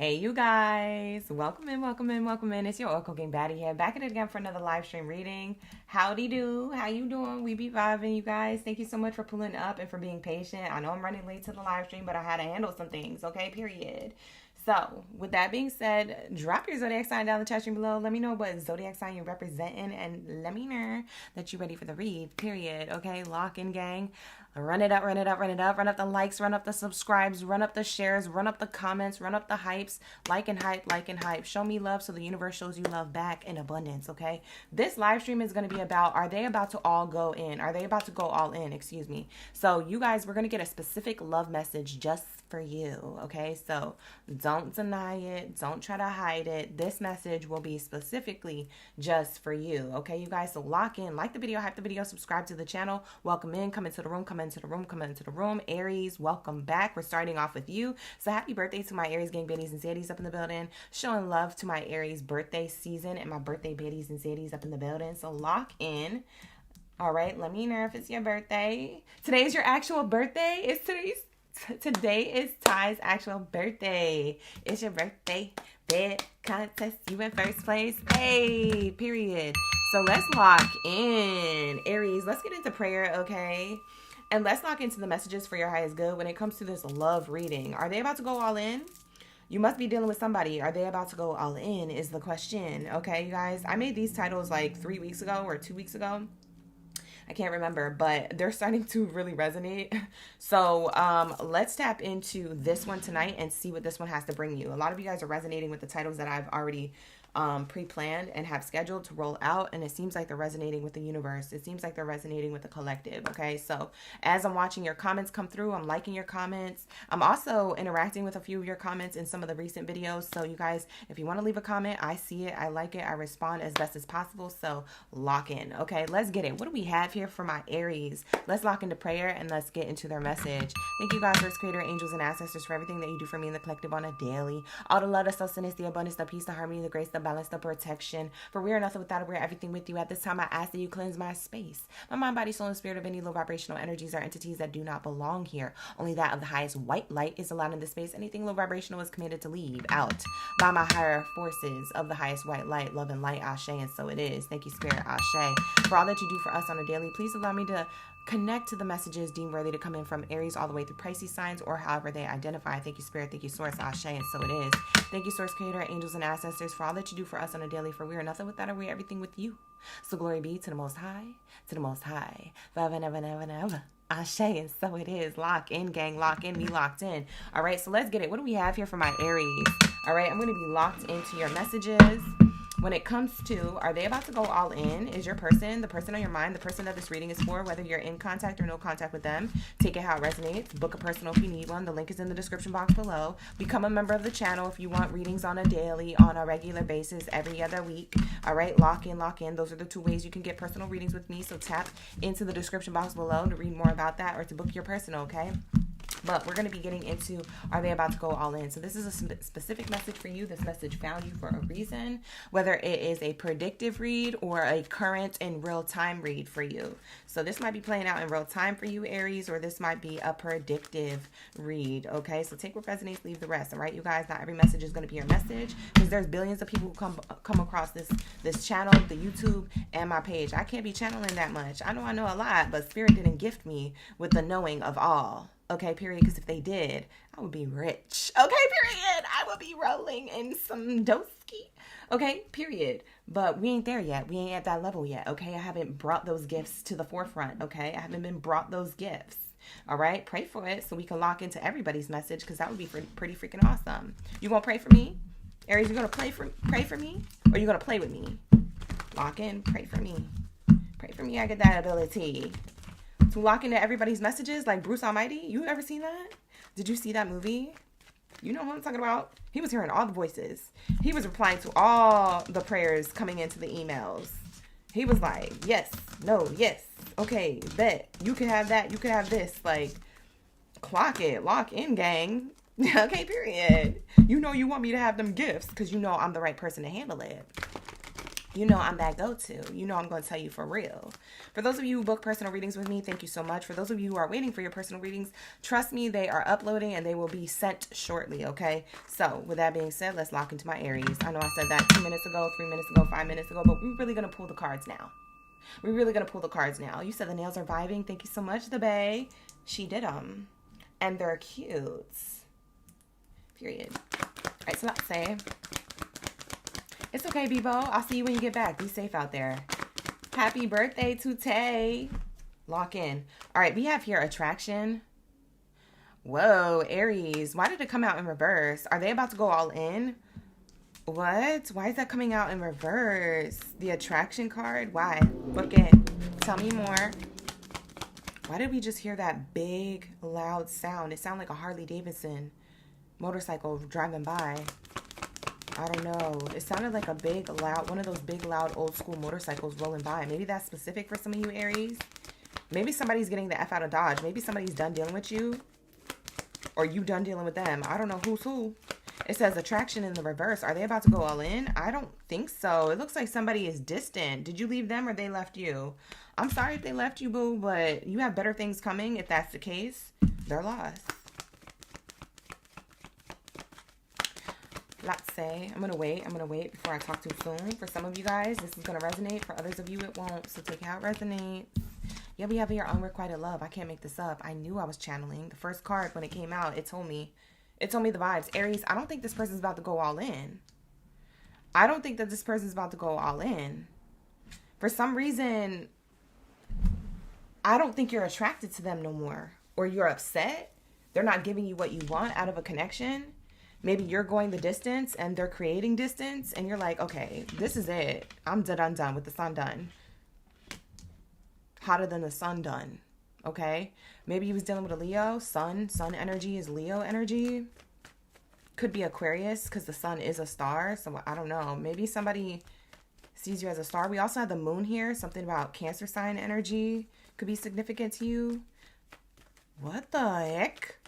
Hey, you guys. Welcome in, welcome in, welcome in. It's your Oracle King Baddie here. Back at it again for another live stream reading. Howdy do. How you doing? We be vibing, you guys. Thank you so much for pulling up and for being patient. I know I'm running late to the live stream, but I had to handle some things, okay? Period. So, with that being said, drop your zodiac sign down in the chat stream below. Let me know what zodiac sign you're representing and let me know that you're ready for the read, period. Okay, lock in, gang. Run it up, run it up, run it up. Run up the likes, run up the subscribes, run up the shares, run up the comments, run up the hypes. Like and hype, like and hype. Show me love so the universe shows you love back in abundance, okay? This live stream is going to be about, are they about to all go in? Are they about to go all in? Excuse me. So, you guys, we're going to get a specific love message just for you, okay? So don't deny it, don't try to hide it. This message will be specifically just for you, okay, you guys? So lock in, like the video, hype the video, subscribe to the channel. Welcome in, come into the room, come into the room, come into the room. Aries, welcome back. We're starting off with you. So happy birthday to my Aries gang, Baddies and Zadies up in the building. Showing love to my Aries birthday season and my birthday Baddies and Zadies up in the building. So lock in. All right, let me know if it's your birthday. Today's your actual birthday. Today is Ty's actual birthday. It's your birthday. Bed contest. You in first place. Hey, period. So let's lock in. Aries, let's get into prayer, okay? And let's lock into the messages for your highest good when it comes to this love reading. Are they about to go all in? You must be dealing with somebody. Are they about to go all in is the question. Okay, you guys? I made these titles like 3 weeks ago or 2 weeks ago. I can't remember, but they're starting to really resonate. So let's tap into this one tonight and see what this one has to bring you. A lot of you guys are resonating with the titles that I've already pre-planned and have scheduled to roll out, and it seems like they're resonating with the universe. It seems like they're resonating with the collective. Okay, so as I'm watching your comments come through, I'm liking your comments. I'm also interacting with a few of your comments in some of the recent videos. So you guys, if you want to leave a comment, I see it, I like it, I respond as best as possible. So lock in. Okay, let's get it. What do we have here for my Aries? Let's lock into prayer and let's get into their message. Thank you, God, first creator, angels, and ancestors, for everything that you do for me in the collective on a daily. All the love, the sustenance, the abundance, the peace, the harmony, the grace, the balance, the protection. For we are nothing without it. We're everything with you. At this time, I ask that you cleanse my space, my mind, body, soul, and spirit of any low vibrational energies or entities that do not belong here. Only that of the highest white light is allowed in this space. Anything low vibrational is commanded to leave out by my higher forces of the highest white light, love and light, Ashe, and so it is. Thank you, Spirit, Ashe. For all that you do for us on a daily, please allow me to connect to the messages deemed worthy to come in from Aries all the way through Pisces signs or however they identify. Thank you, Spirit. Thank you, Source, Ashe, and so it is. Thank you, Source, Creator, angels, and ancestors, for all that you do for us on a daily, for we are nothing without it. We are everything with you. So glory be to the Most High, to the Most High, forever and ever and ever and ever. Ashe, and so it is. Lock in, gang. Lock in. Be locked in. All right, so let's get it. What do we have here for my Aries? All right, I'm going to be locked into your messages. When it comes to, are they about to go all in? Is your person, the person on your mind, the person that this reading is for, whether you're in contact or no contact with them, take it how it resonates. Book a personal if you need one. The link is in the description box below. Become a member of the channel if you want readings on a daily, on a regular basis, every other week. All right, lock in, lock in. Those are the 2 ways you can get personal readings with me. So tap into the description box below to read more about that or to book your personal, okay? But we're going to be getting into, are they about to go all in? So this is a specific message for you. This message found you for a reason, whether it is a predictive read or a current and real-time read for you. So this might be playing out in real time for you, Aries, or this might be a predictive read, okay? So take what resonates, leave the rest, all right, you guys? Not every message is going to be your message because there's billions of people who come across this channel, the YouTube, and my page. I can't be channeling that much. I know a lot, but Spirit didn't gift me with the knowing of all. Okay, period, because if they did, I would be rich. Okay, period. I would be rolling in some doski. Okay, period. But we ain't there yet. We ain't at that level yet, okay? I haven't brought those gifts to the forefront, okay? I haven't been brought those gifts, all right? Pray for it so we can lock into everybody's message because that would be pretty freaking awesome. You gonna pray for me? Aries, you gonna pray for me? Or you gonna play with me? Lock in, pray for me. Pray for me, I get that ability to lock into everybody's messages like Bruce Almighty. You ever seen that? Did you see that movie? You know who I'm talking about? He was hearing all the voices. He was replying to all the prayers coming into the emails. He was like, yes, no, yes, okay, bet. You can have that. You can have this. Like, clock it. Lock in, gang. Okay, period. You know you want me to have them gifts because you know I'm the right person to handle it. you know I'm that go-to. You know I'm going to tell you for real. For those of you who book personal readings with me, thank you so much. For those of you who are waiting for your personal readings, trust me, they are uploading and they will be sent shortly, okay? So with that being said, let's lock into my Aries. I know I said that 2 minutes ago, 3 minutes ago, 5 minutes ago, but we're really going to pull the cards now. We're really going to pull the cards now. You said the nails are vibing. Thank you so much, the bae. She did them. And they're cute. Period. All right, so let's say... It's okay, Bebo. I'll see you when you get back. Be safe out there. Happy birthday to Tay. Lock in. All right, we have here attraction. Whoa, Aries. Why did it come out in reverse? Are they about to go all in? What? Why is that coming out in reverse? The attraction card? Why? Book it. Tell me more. Why did we just hear that big, loud sound? It sounded like a Harley Davidson motorcycle driving by. I don't know. It sounded like a big, loud, one of those big, loud, old school motorcycles rolling by. Maybe that's specific for some of you Aries. Maybe somebody's getting the F out of Dodge. Maybe somebody's done dealing with you. Or you done dealing with them. I don't know who's who. It says attraction in the reverse. Are they about to go all in? I don't think so. It looks like somebody is distant. Did you leave them or they left you? I'm sorry if they left you, boo, but you have better things coming. If that's the case, they're lost. Let's say, I'm going to wait before I talk too soon. For some of you guys, this is going to resonate. For others of you, it won't. So take it how it resonates. Yeah, we have here unrequited love. I can't make this up. I knew I was channeling. The first card, when it came out, it told me the vibes. Aries, I don't think this person's about to go all in. I don't think that this person's about to go all in. For some reason, I don't think you're attracted to them no more. Or you're upset. They're not giving you what you want out of a connection. Maybe you're going the distance and they're creating distance and you're like, okay, this is it. I'm done with the sun done. Hotter than the sun done. Okay. Maybe he was dealing with a Leo. Sun energy is Leo energy. Could be Aquarius because the sun is a star. So I don't know. Maybe somebody sees you as a star. We also have the moon here. Something about Cancer sign energy could be significant to you. What the heck?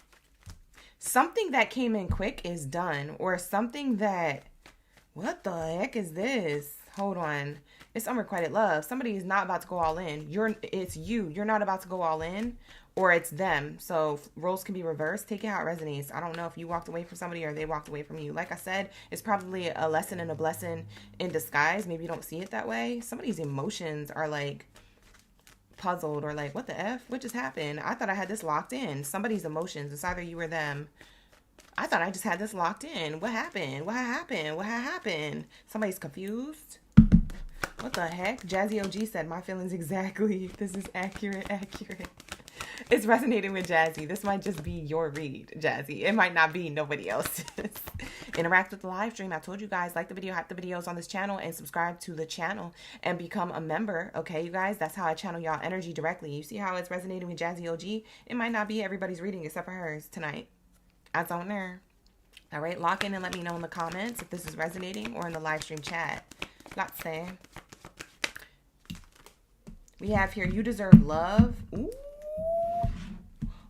Something that came in quick is done. Or something that... What the heck is this? Hold on. It's unrequited love. Somebody is not about to go all in. It's you. You're not about to go all in. Or it's them. So roles can be reversed. Take it how it resonates. I don't know if you walked away from somebody or they walked away from you. Like I said, it's probably a lesson and a blessing in disguise. Maybe you don't see it that way. Somebody's emotions are like puzzled or like, what the F? What just happened? I thought I had this locked in. Somebody's emotions. It's either you or them. I thought I just had this locked in. What happened? What happened? What happened? Somebody's confused. What the heck? Jazzy OG said, my feelings exactly. This is accurate. It's resonating with Jazzy. This might just be your read, Jazzy. It might not be nobody else's. Interact with the live stream. I told you guys, like the video, hype the videos on this channel, and subscribe to the channel and become a member. Okay, you guys? That's how I channel y'all energy directly. You see how it's resonating with Jazzy OG? It might not be everybody's reading except for hers tonight. That's on there. All right, lock in and let me know in the comments if this is resonating or in the live stream chat. Let's say. We have here, you deserve love. Ooh.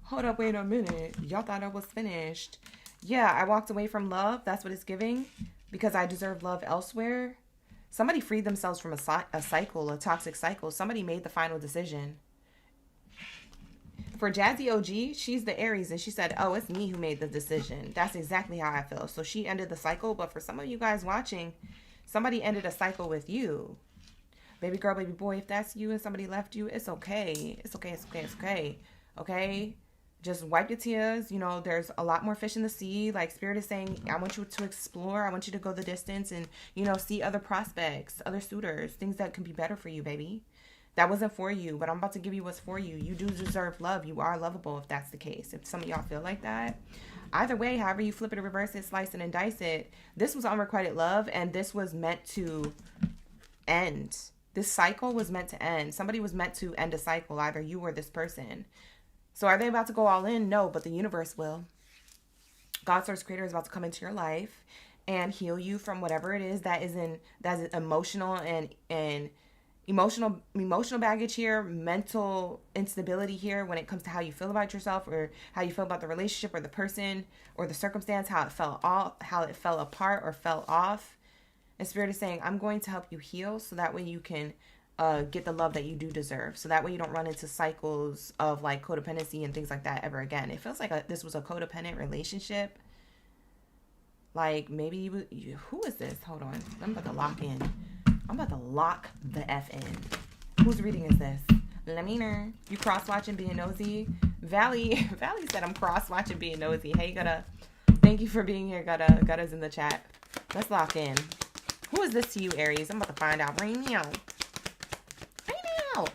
Hold up, wait a minute. Y'all thought I was finished. Yeah, I walked away from love. That's what it's giving. Because I deserve love elsewhere. Somebody freed themselves from a cycle, a toxic cycle. Somebody made the final decision. For Jazzy OG, she's the Aries. And she said, oh, it's me who made the decision. That's exactly how I feel. So she ended the cycle. But for some of you guys watching, somebody ended a cycle with you. Baby girl, baby boy, if that's you and somebody left you, it's okay. It's okay, it's okay, it's okay. Okay? Just wipe your tears. You know, there's a lot more fish in the sea. Like Spirit is saying, I want you to explore. I want you to go the distance and, you know, see other prospects, other suitors, things that can be better for you, baby. That wasn't for you, but I'm about to give you what's for you. You do deserve love. You are lovable if that's the case. If some of y'all feel like that. Either way, however you flip it or reverse it, slice it and dice it, this was unrequited love and this was meant to end. This cycle was meant to end. Somebody was meant to end a cycle, either you or this person. So are they about to go all in? No, but the universe will. God, Source Creator, is about to come into your life and heal you from whatever it is that is emotional and emotional baggage here, mental instability here when it comes to how you feel about yourself or how you feel about the relationship or the person or the circumstance, how it fell apart or fell off. And Spirit is saying, I'm going to help you heal so that way you can get the love that you do deserve. So that way you don't run into cycles of like codependency and things like that ever again. It feels like this was a codependent relationship. Like maybe who is this? Hold on. I'm about to lock in. I'm about to lock the F in. Whose reading is this? Let me know. You cross-watching being nosy? Valley said I'm cross-watching being nosy. Hey, Gutta. Thank you for being here, Gutta. Gutta's in the chat. Let's lock in. Who is this to you, Aries? I'm about to find out right now.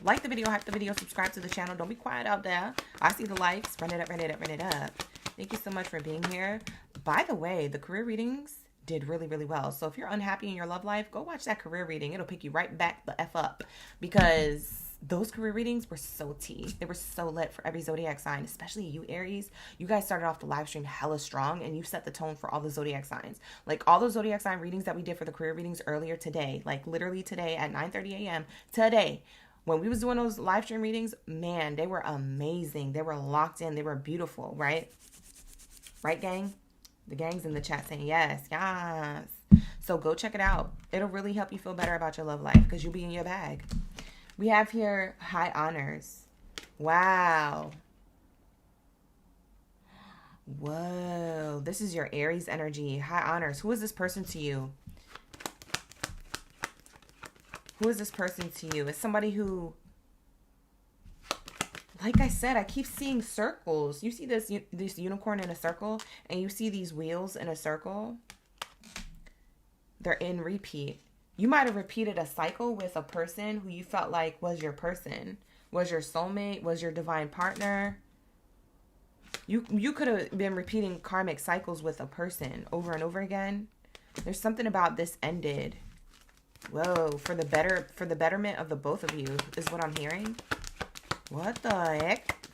Like the video, hype the video, subscribe to the channel. Don't be quiet out there. I see the likes. Run it up, run it up, run it up. Thank you so much for being here. By the way, the career readings did really, really well. So if you're unhappy in your love life, go watch that career reading. It'll pick you right back the F up, because those career readings were so tea. They were so lit for every zodiac sign, especially you, Aries. You guys started off the live stream hella strong, and you set the tone for all the zodiac signs. Like all those zodiac sign readings that we did for the career readings earlier today, like literally today at 9:30 a.m. today, when we was doing those live stream readings, man, they were amazing. They were locked in. They were beautiful, right? Right, gang? The gang's in the chat saying yes, yes. So go check it out. It'll really help you feel better about your love life because you'll be in your bag. We have here high honors. Wow. Whoa. This is your Aries energy. High honors. Who is this person to you? Who is this person to you? It's somebody who, like I said, I keep seeing circles. You see this unicorn in a circle, and you see these wheels in a circle. They're in repeat. You might have repeated a cycle with a person who you felt like was your person, was your soulmate, was your divine partner. You could have been repeating karmic cycles with a person over and over again. There's something about this ended. Whoa, for the betterment of the both of you is what I'm hearing. What the heck?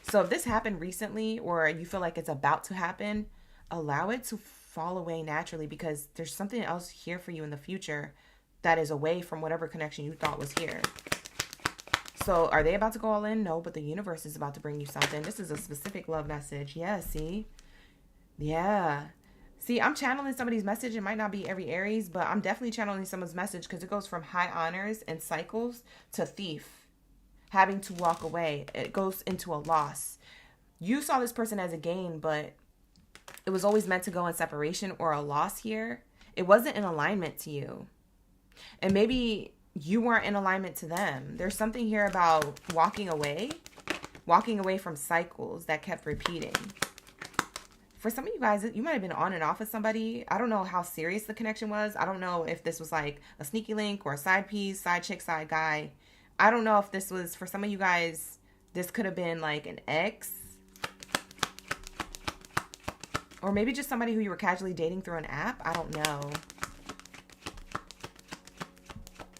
So if this happened recently, or you feel like it's about to happen, allow it to fall away naturally, because there's something else here for you in the future that is away from whatever connection you thought was here. So are they about to go all in? No, but the universe is about to bring you something. This is a specific love message. Yeah, see? Yeah. See, I'm channeling somebody's message. It might not be every Aries, but I'm definitely channeling someone's message, because it goes from high honors and cycles to thief, having to walk away. It goes into a loss. You saw this person as a gain, but it was always meant to go in separation or a loss here. It wasn't in alignment to you. And maybe you weren't in alignment to them. There's something here about walking away from cycles that kept repeating. For some of you guys, you might have been on and off with somebody. I don't know how serious the connection was. I don't know if this was like a sneaky link or a side piece, side chick, side guy. I don't know if this was, for some of you guys, this could have been like an ex. Or maybe just somebody who you were casually dating through an app. I don't know.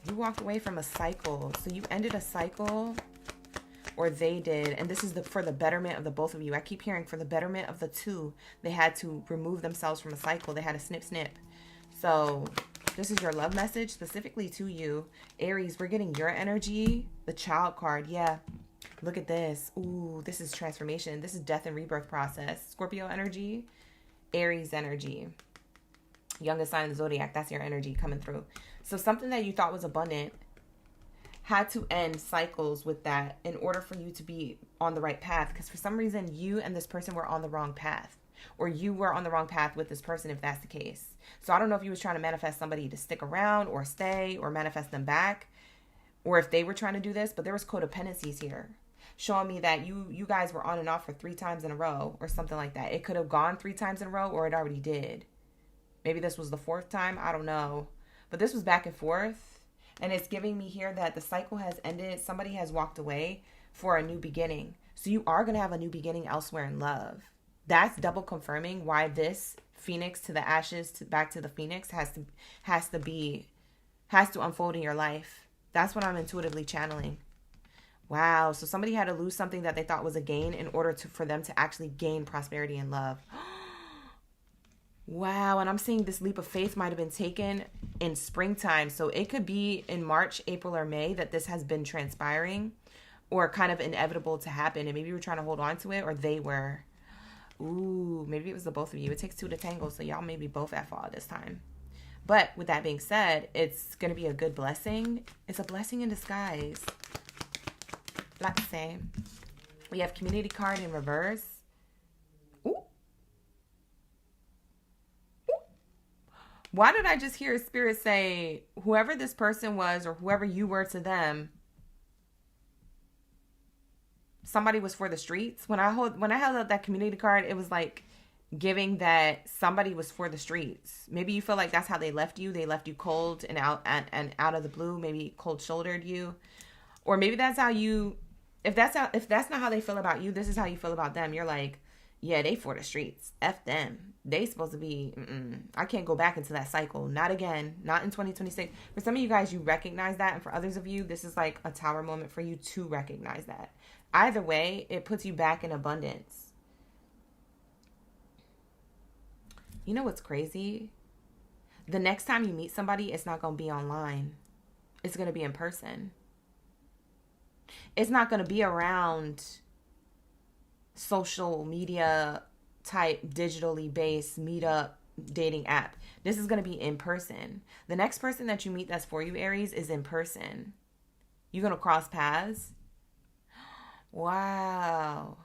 You walked away from a cycle. So you ended a cycle, or they did. And this is for the betterment of the both of you. I keep hearing for the betterment of the two. They had to remove themselves from a cycle. They had a snip. So this is your love message specifically to you. Aries, we're getting your energy. The child card. Yeah. Look at this. Ooh, this is transformation. This is death and rebirth process. Scorpio energy. Aries energy. Youngest sign of the zodiac. That's your energy coming through. So something that you thought was abundant had to end cycles with that in order for you to be on the right path. Because for some reason, you and this person were on the wrong path. Or you were on the wrong path with this person, if that's the case. So I don't know if you was trying to manifest somebody to stick around or stay or manifest them back, or if they were trying to do this, but there was codependencies here showing me that you guys were on and off for 3 times in a row or something like that. It could have gone 3 times in a row, or it already did. Maybe this was the 4th time. I don't know. But this was back and forth. And it's giving me here that the cycle has ended. Somebody has walked away for a new beginning. So you are going to have a new beginning elsewhere in love. That's double confirming why this phoenix to the ashes back to the phoenix has to unfold in your life. That's what I'm intuitively channeling. Wow. So somebody had to lose something that they thought was a gain in order for them to actually gain prosperity and love. Wow. And I'm seeing this leap of faith might have been taken in springtime. So it could be in March, April, or May that this has been transpiring, or kind of inevitable to happen. And maybe you were trying to hold on to it, or they were. Ooh, maybe it was the both of you. It takes 2 to tango. So y'all maybe both at fault this time. But with that being said, it's going to be a good blessing. It's a blessing in disguise. Let's say we have community card in reverse. Ooh. Ooh. Why did I just hear Spirit say, whoever this person was or whoever you were to them, somebody was for the streets? When I held up that community card, it was like giving that somebody was for the streets. Maybe you feel like that's how they left you. They left you cold and out of the blue, maybe cold shouldered you. Or maybe that's how you, if that's not how they feel about you, this is how you feel about them. You're like, yeah, they for the streets. F them. They supposed to be, I can't go back into that cycle. Not again. Not in 2026. For some of you guys, you recognize that. And for others of you, this is like a tower moment for you to recognize that. Either way, it puts you back in abundance. You know what's crazy? The next time you meet somebody, it's not going to be online. It's going to be in person. It's not going to be around social media type, digitally based meetup dating app. This is going to be in person. The next person that you meet that's for you, Aries, is in person. You're going to cross paths. Wow.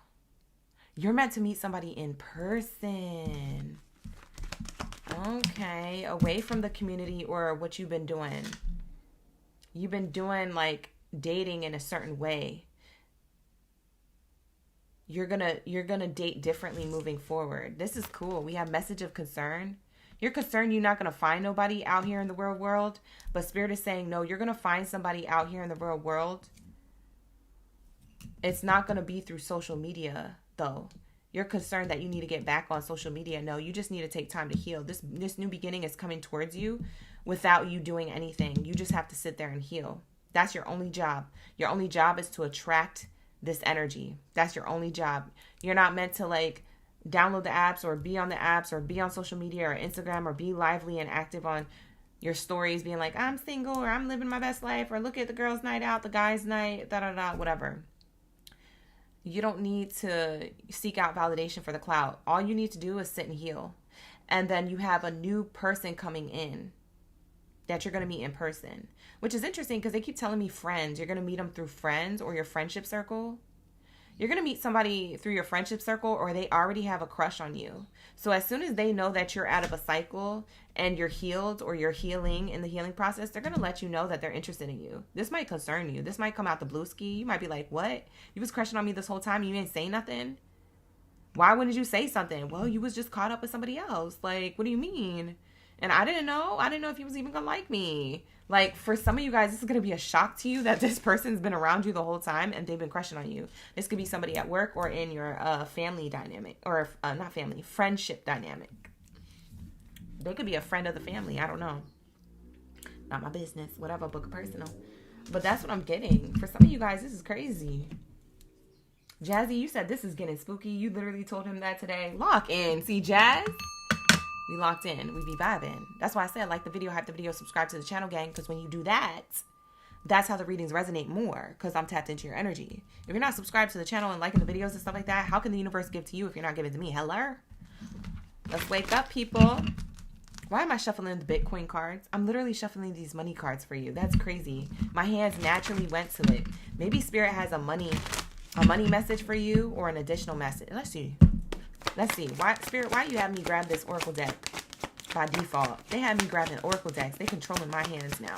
You're meant to meet somebody in person. Okay, away from the community or what you've been doing. You've been doing like dating in a certain way. You're gonna date differently moving forward. This is cool. We have message of concern. You're concerned you're not gonna find nobody out here in the real world, but Spirit is saying no. You're gonna find somebody out here in the real world. It's not gonna be through social media though. You're concerned that you need to get back on social media. No, you just need to take time to heal. This new beginning is coming towards you without you doing anything. You just have to sit there and heal. That's your only job. Your only job is to attract this energy. That's your only job. You're not meant to like download the apps or be on the apps or be on social media or Instagram or be lively and active on your stories being like, I'm single or I'm living my best life or look at the girls' night out, the guys' night, whatever. You don't need to seek out validation for the cloud. All you need to do is sit and heal. And then you have a new person coming in that you're going to meet in person, which is interesting because they keep telling me friends. You're going to meet them through friends or your friendship circle. You're going to meet somebody through your friendship circle or they already have a crush on you. So as soon as they know that you're out of a cycle and you're healed or you're healing in the healing process, they're going to let you know that they're interested in you. This might concern you. This might come out the blue ski. You might be like, what? You was crushing on me this whole time and you didn't say nothing? Why wouldn't you say something? Well, you was just caught up with somebody else. Like, what do you mean? And I didn't know. I didn't know if he was even going to like me. Like, for some of you guys, this is going to be a shock to you that this person's been around you the whole time and they've been crushing on you. This could be somebody at work or in your family dynamic or not family, friendship dynamic. They could be a friend of the family. I don't know. Not my business. Whatever, book a personal. But that's what I'm getting. For some of you guys, this is crazy. Jazzy, you said this is getting spooky. You literally told him that today. Lock in. See, Jazz? We locked in. We be vibing. That's why I said like the video, hype the video, subscribe to the channel, gang. Because when you do that, that's how the readings resonate more. Because I'm tapped into your energy. If you're not subscribed to the channel and liking the videos and stuff like that, how can the universe give to you if you're not giving to me? Hello? Let's wake up, people. Why am I shuffling the Bitcoin cards? I'm literally shuffling these money cards for you. That's crazy. My hands naturally went to it. Maybe Spirit has a money message for you or an additional message. Let's see. Why, Spirit, why you have me grab this Oracle deck by default? They have me grabbing Oracle decks. They controlling my hands now.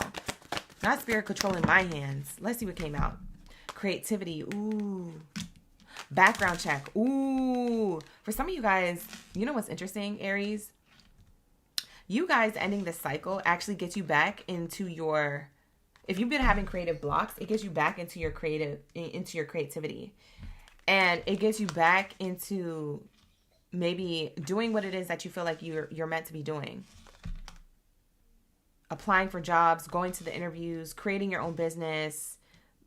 Not Spirit controlling my hands. Let's see what came out. Creativity. Ooh. Background check. Ooh. For some of you guys, you know what's interesting, Aries? You guys ending this cycle actually gets you back into your... If you've been having creative blocks, it gets you back into your creativity. And it gets you back into... maybe doing what it is that you feel like you're meant to be doing. Applying for jobs, going to the interviews, creating your own business,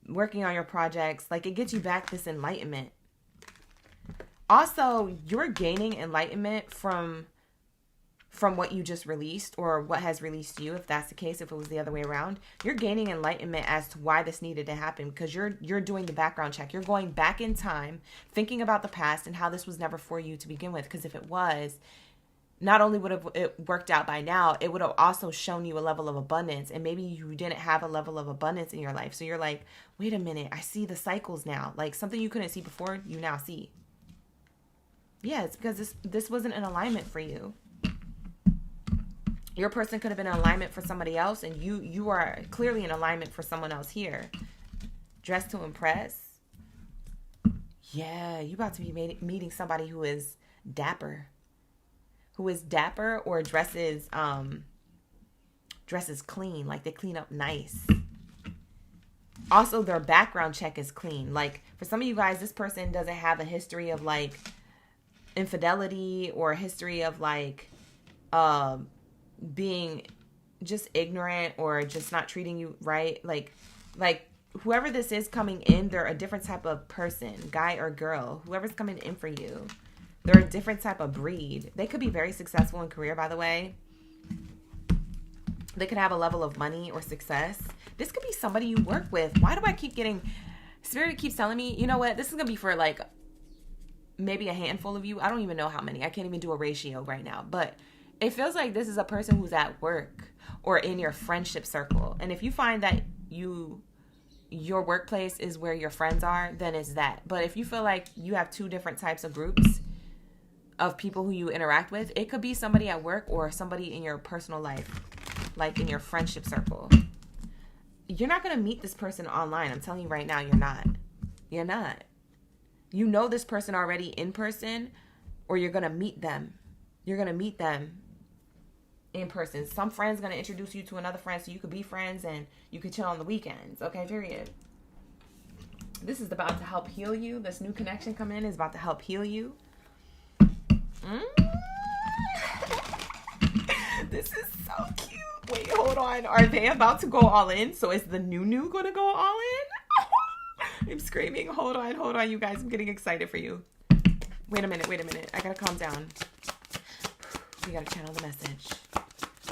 working on your projects. Like, it gets you back this enlightenment. Also, you're gaining enlightenment from what you just released or what has released you, if that's the case, if it was the other way around. You're gaining enlightenment as to why this needed to happen because you're doing the background check. You're going back in time, thinking about the past and how this was never for you to begin with. Because if it was, not only would have it worked out by now, it would have also shown you a level of abundance. And maybe you didn't have a level of abundance in your life. So you're like, wait a minute, I see the cycles now. Like something you couldn't see before, you now see. Yeah, it's because this wasn't an alignment for you. Your person could have been in alignment for somebody else, and you are clearly in alignment for someone else here. Dressed to impress. Yeah, you about to be meeting somebody who is dapper. Or dresses clean, like they clean up nice. Also, their background check is clean. Like for some of you guys, this person doesn't have a history of like infidelity or a history of like being just ignorant or just not treating you right. Like whoever this is coming in, they're a different type of person, guy or girl. Whoever's coming in for you, they're a different type of breed. They could be very successful in career, by the way. They could have a level of money or success. This could be somebody you work with. Why do I keep getting... Spirit keeps telling me, you know what? This is going to be for like maybe a handful of you. I don't even know how many. I can't even do a ratio right now. But it feels like this is a person who's at work or in your friendship circle. And if you find that your workplace is where your friends are, then it's that. But if you feel like you have two different types of groups of people who you interact with, it could be somebody at work or somebody in your personal life, like in your friendship circle. You're not going to meet this person online. I'm telling you right now, you're not. You're not. You know this person already in person, or you're going to meet them. You're going to meet them in person. Some friend's going to introduce you to another friend so you could be friends and you could chill on the weekends. Okay, period. This is about to help heal you. This new connection come in is about to help heal you. This is so cute. Wait, hold on. Are they about to go all in? So is the new going to go all in? I'm screaming. Hold on, you guys. I'm getting excited for you. Wait a minute. I gotta calm down. We gotta channel the message.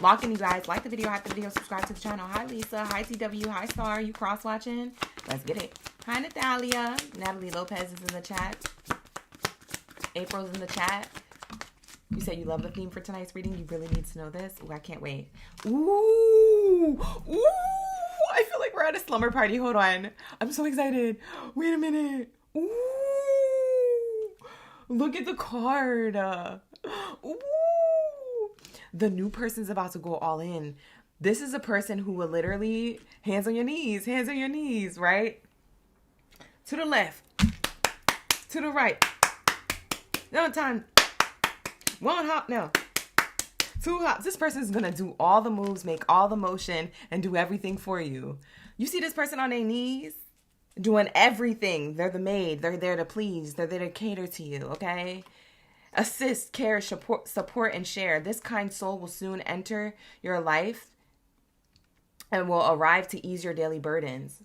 Lock in, you guys. Like the video, hype the video, subscribe to the channel. Hi, Lisa. Hi, TW. Hi, Star. You cross-watching? Let's get it. Hi, Natalia. Natalie Lopez is in the chat. April's in the chat. You said you love the theme for tonight's reading. You really need to know this. Ooh, I can't wait. Ooh. I feel like we're at a slumber party. Hold on. I'm so excited. Wait a minute. Ooh. Look at the card. Ooh. The new person's about to go all in. This is a person who will literally hands on your knees, right? To the left. To the right. No time. One hop now. Two hops. This person is going to do all the moves, make all the motion, and do everything for you. You see this person on their knees doing everything. They're the maid. They're there to please. They're there to cater to you, okay? Assist, care, support, and share. This kind soul will soon enter your life and will arrive to ease your daily burdens.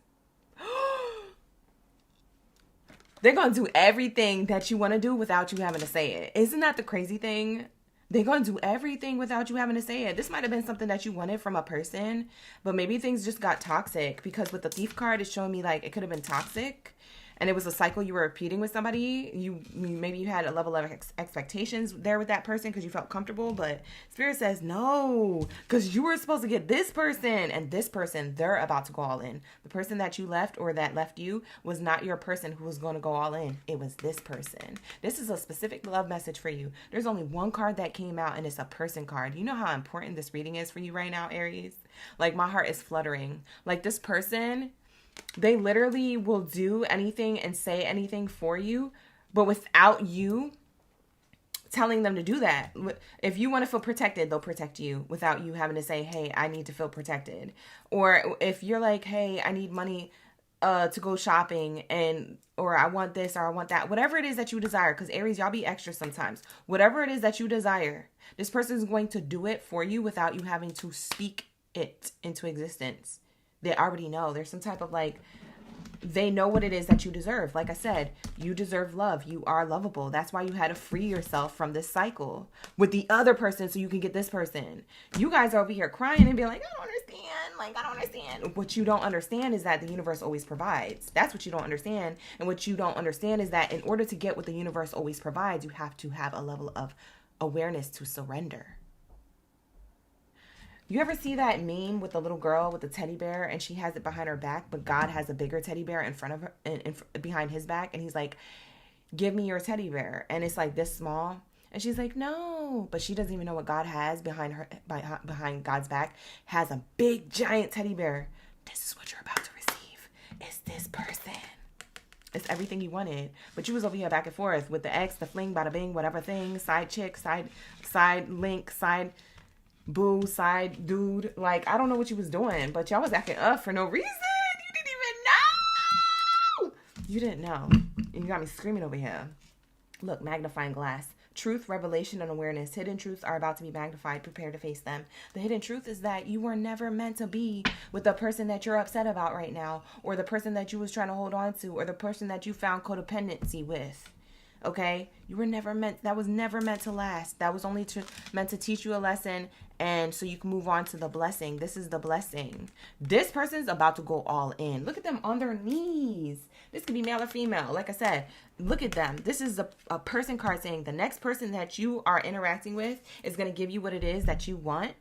They're going to do everything that you want to do without you having to say it. Isn't that the crazy thing? They're going to do everything without you having to say it. This might have been something that you wanted from a person, but maybe things just got toxic, because with the Thief card, it's showing me like it could have been toxic. And it was a cycle you were repeating with somebody. Maybe you had a level of expectations there with that person because you felt comfortable. But Spirit says no, because you were supposed to get this person. And this person, they're about to go all in. The person that you left or that left you was not your person who was going to go all in. It was this person. This is a specific love message for you. There's only one card that came out, and it's a person card. You know how important this reading is for you right now, Aries? Like, my heart is fluttering. Like, this person... They literally will do anything and say anything for you, but without you telling them to do that. If you want to feel protected, they'll protect you without you having to say, hey, I need to feel protected. Or if you're like, hey, I need money to go shopping, or I want this or I want that, whatever it is that you desire, because Aries, y'all be extra sometimes. Whatever it is that you desire, this person is going to do it for you without you having to speak it into existence. They already know. There's some type of like, they know what it is that you deserve. Like I said, you deserve love. You are lovable. That's why you had to free yourself from this cycle with the other person so you can get this person. You guys are over here crying and be like, I don't understand. Like, I don't understand. What you don't understand is that the universe always provides. That's what you don't understand. And what you don't understand is that in order to get what the universe always provides, you have to have a level of awareness to surrender. You ever see that meme with the little girl with the teddy bear and she has it behind her back, but God has a bigger teddy bear in front of her, behind his back, and he's like, give me your teddy bear, and it's like this small, and she's like, no, but she doesn't even know what God has behind her, behind God's back has a big giant teddy bear. This is what you're about to receive. It's this person. It's everything you wanted, but you was over here back and forth with the ex, the fling, bada bing, whatever thing, side chick, side link, side boo, side dude. Like, I don't know what you was doing, but y'all was acting up for no reason. You didn't know. And you got me screaming over here. Look, magnifying glass. Truth, revelation, and awareness. Hidden truths are about to be magnified. Prepare to face them. The hidden truth is that you were never meant to be with the person that you're upset about right now, or the person that you was trying to hold on to, or the person that you found codependency with. Okay? You were never meant, that was never meant to last. That was only meant to teach you a lesson, and so you can move on to the blessing. This is the blessing. This person's about to go all in. Look at them on their knees. This could be male or female. Like I said, look at them. This is a person card saying the next person that you are interacting with is going to give you what it is that you want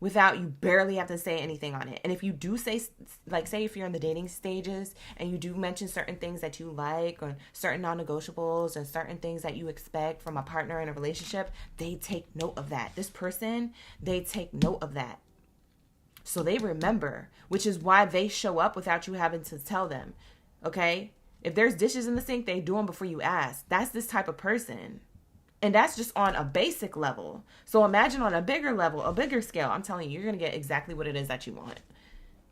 without you barely have to say anything on it. And if you do say, like, say if you're in the dating stages and you do mention certain things that you like, or certain non-negotiables, and certain things that you expect from a partner in a relationship, they take note of that. This person, they take note of that. So they remember, which is why they show up without you having to tell them. Okay? If there's dishes in the sink, they do them before you ask. That's this type of person. And that's just on a basic level. So imagine on a bigger level, a bigger scale. I'm telling you, you're going to get exactly what it is that you want.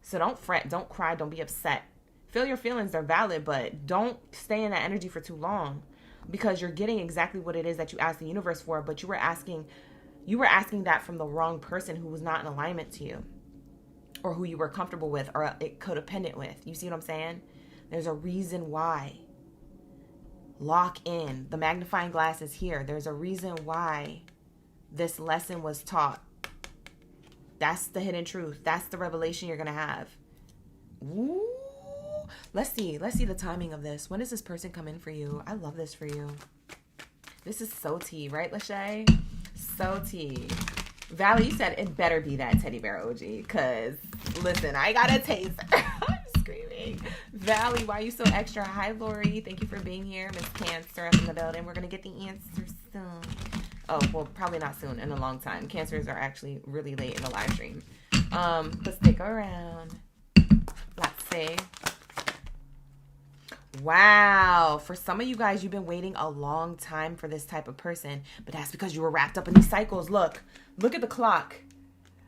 So don't fret, don't cry, don't be upset. Feel your feelings, they're valid, but don't stay in that energy for too long, because you're getting exactly what it is that you asked the universe for, but you were asking that from the wrong person who was not in alignment to you, or who you were comfortable with, or codependent with. You see what I'm saying? There's a reason why. Lock in. The magnifying glass is here. There's a reason why this lesson was taught. That's the hidden truth. That's the revelation you're going to have. Ooh. Let's see the timing of this. When does this person come in for you? I love this for you. This is so tea, right, Lachey? So tea. Valley, you said it better be that teddy bear OG, because, listen, I got a taser. I'm screaming. Valley, why are you so extra? Hi, Lori. Thank you for being here. Miss Cancer up in the building. We're going to get the answers soon. Oh, well, probably not soon, in a long time. Cancers are actually really late in the live stream. But stick around. Let's see. Wow. For some of you guys, you've been waiting a long time for this type of person, but that's because you were wrapped up in these cycles. Look at the clock.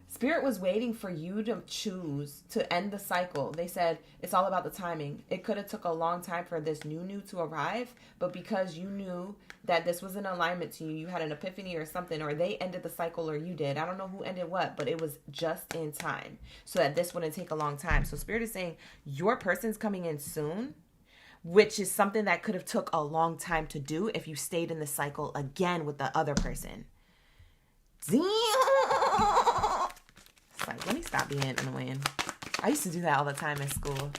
Spirit was waiting for you to choose to end the cycle. They said it's all about the timing. It could have took a long time for this new to arrive, but because you knew that this was in alignment to you, you had an epiphany or something, or they ended the cycle, or you did. I don't know who ended what, but it was just in time so that this wouldn't take a long time. So Spirit is saying your person's coming in soon, which is something that could have took a long time to do if you stayed in the cycle again with the other person. Damn. It's like, let me stop being annoying. I used to do that all the time in school.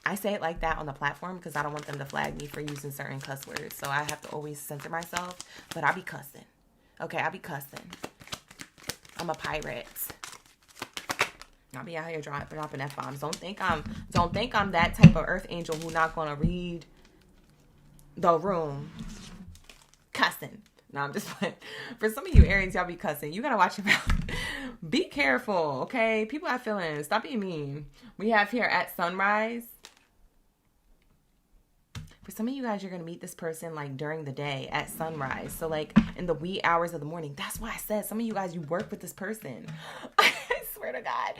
I say it like that on the platform because I don't want them to flag me for using certain cuss words. So I have to always censor myself. But I be cussing. Okay, I be cussing. I'm a pirate. I'll be out here dropping F-bombs. Don't think I'm that type of earth angel who not gonna read the room. Cussing. No, I'm just playing. For some of you Aries, y'all be cussing. You gotta watch your mouth. Be careful, okay? People have feelings. Stop being mean. We have here at sunrise. For some of you guys, you're gonna meet this person like during the day at sunrise. So like in the wee hours of the morning. That's why I said some of you guys, you work with this person. I swear to God.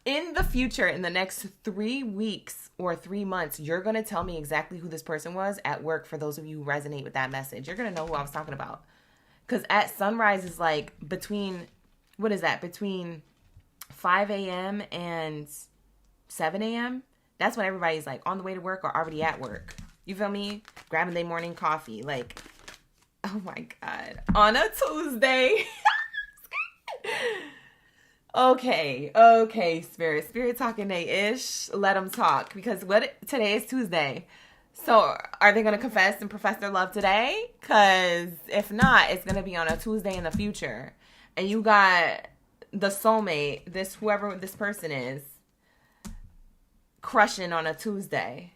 In the future, in the next 3 weeks or 3 months, you're gonna tell me exactly who this person was at work. For those of you who resonate with that message, you're gonna know who I was talking about. Because at sunrise is like between, what is that? Between 5 a.m. and 7 a.m. That's when everybody's like on the way to work or already at work. You feel me? Grabbing their morning coffee. Like, oh my God. On a Tuesday. Okay, Spirit talking day-ish. Let them talk. Because today is Tuesday. So are they going to confess and profess their love today? Because if not, it's going to be on a Tuesday in the future. And you got the soulmate, whoever this person is, crushing on a Tuesday.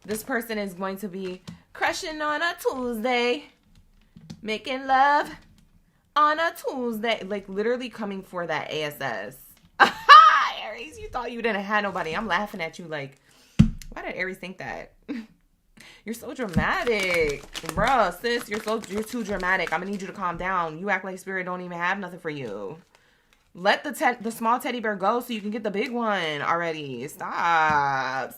This person is going to be crushing on a Tuesday, making love on a Tuesday, like literally coming for that ASS. Aries, you thought you didn't have nobody. I'm laughing at you like, why did Aries think that? You're so dramatic. Bruh, sis, you're too dramatic. I'm gonna need you to calm down. You act like Spirit don't even have nothing for you. Let the small teddy bear go so you can get the big one already. Stop.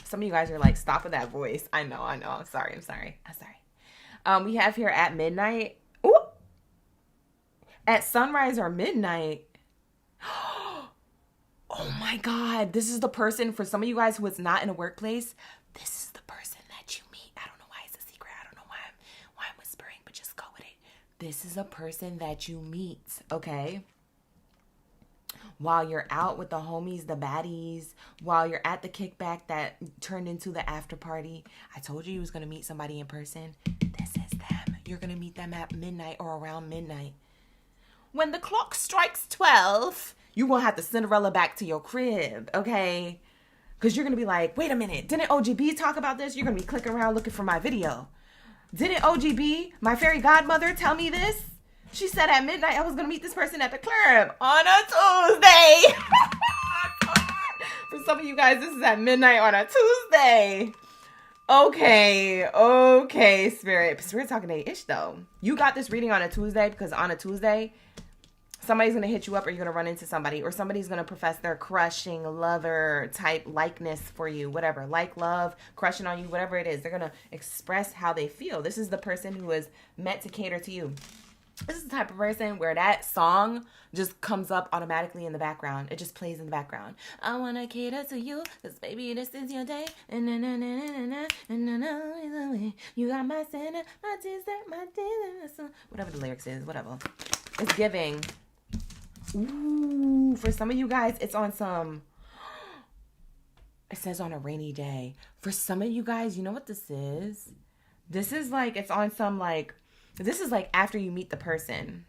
Some of you guys are like, stop with that voice. I know. I'm sorry. We have here at midnight. Ooh. At sunrise or midnight. Oh my God. This is the person, for some of you guys who is not in a workplace, this is the person that you meet. I don't know why it's a secret. I don't know why I'm whispering, but just go with it. This is a person that you meet, okay? While you're out with the homies, the baddies, while you're at the kickback that turned into the after party. I told you was going to meet somebody in person. This is them. You're going to meet them at midnight or around midnight. When the clock strikes 12, you're going to have to Cinderella back to your crib, okay? Because you're going to be like, wait a minute, didn't OGB talk about this? You're going to be clicking around looking for my video. Didn't OGB, my fairy godmother, tell me this? She said at midnight I was going to meet this person at the club on a Tuesday. For some of you guys, this is at midnight on a Tuesday. Okay, Spirit. Spirit talking to Ish, though. You got this reading on a Tuesday because on a Tuesday, somebody's going to hit you up or you're going to run into somebody or somebody's going to profess their crushing lover type likeness for you, whatever. Like, love, crushing on you, whatever it is. They're going to express how they feel. This is the person who is meant to cater to you. This is the type of person where that song just comes up automatically in the background. It just plays in the background. I want to cater to you because, baby, this is your day. You got my center, my Tuesday. Whatever the lyrics is, whatever. It's giving. Ooh, for some of you guys, it's on some... It says on a rainy day. For some of you guys, you know what this is? This is like, it's on some like... This is like after you meet the person.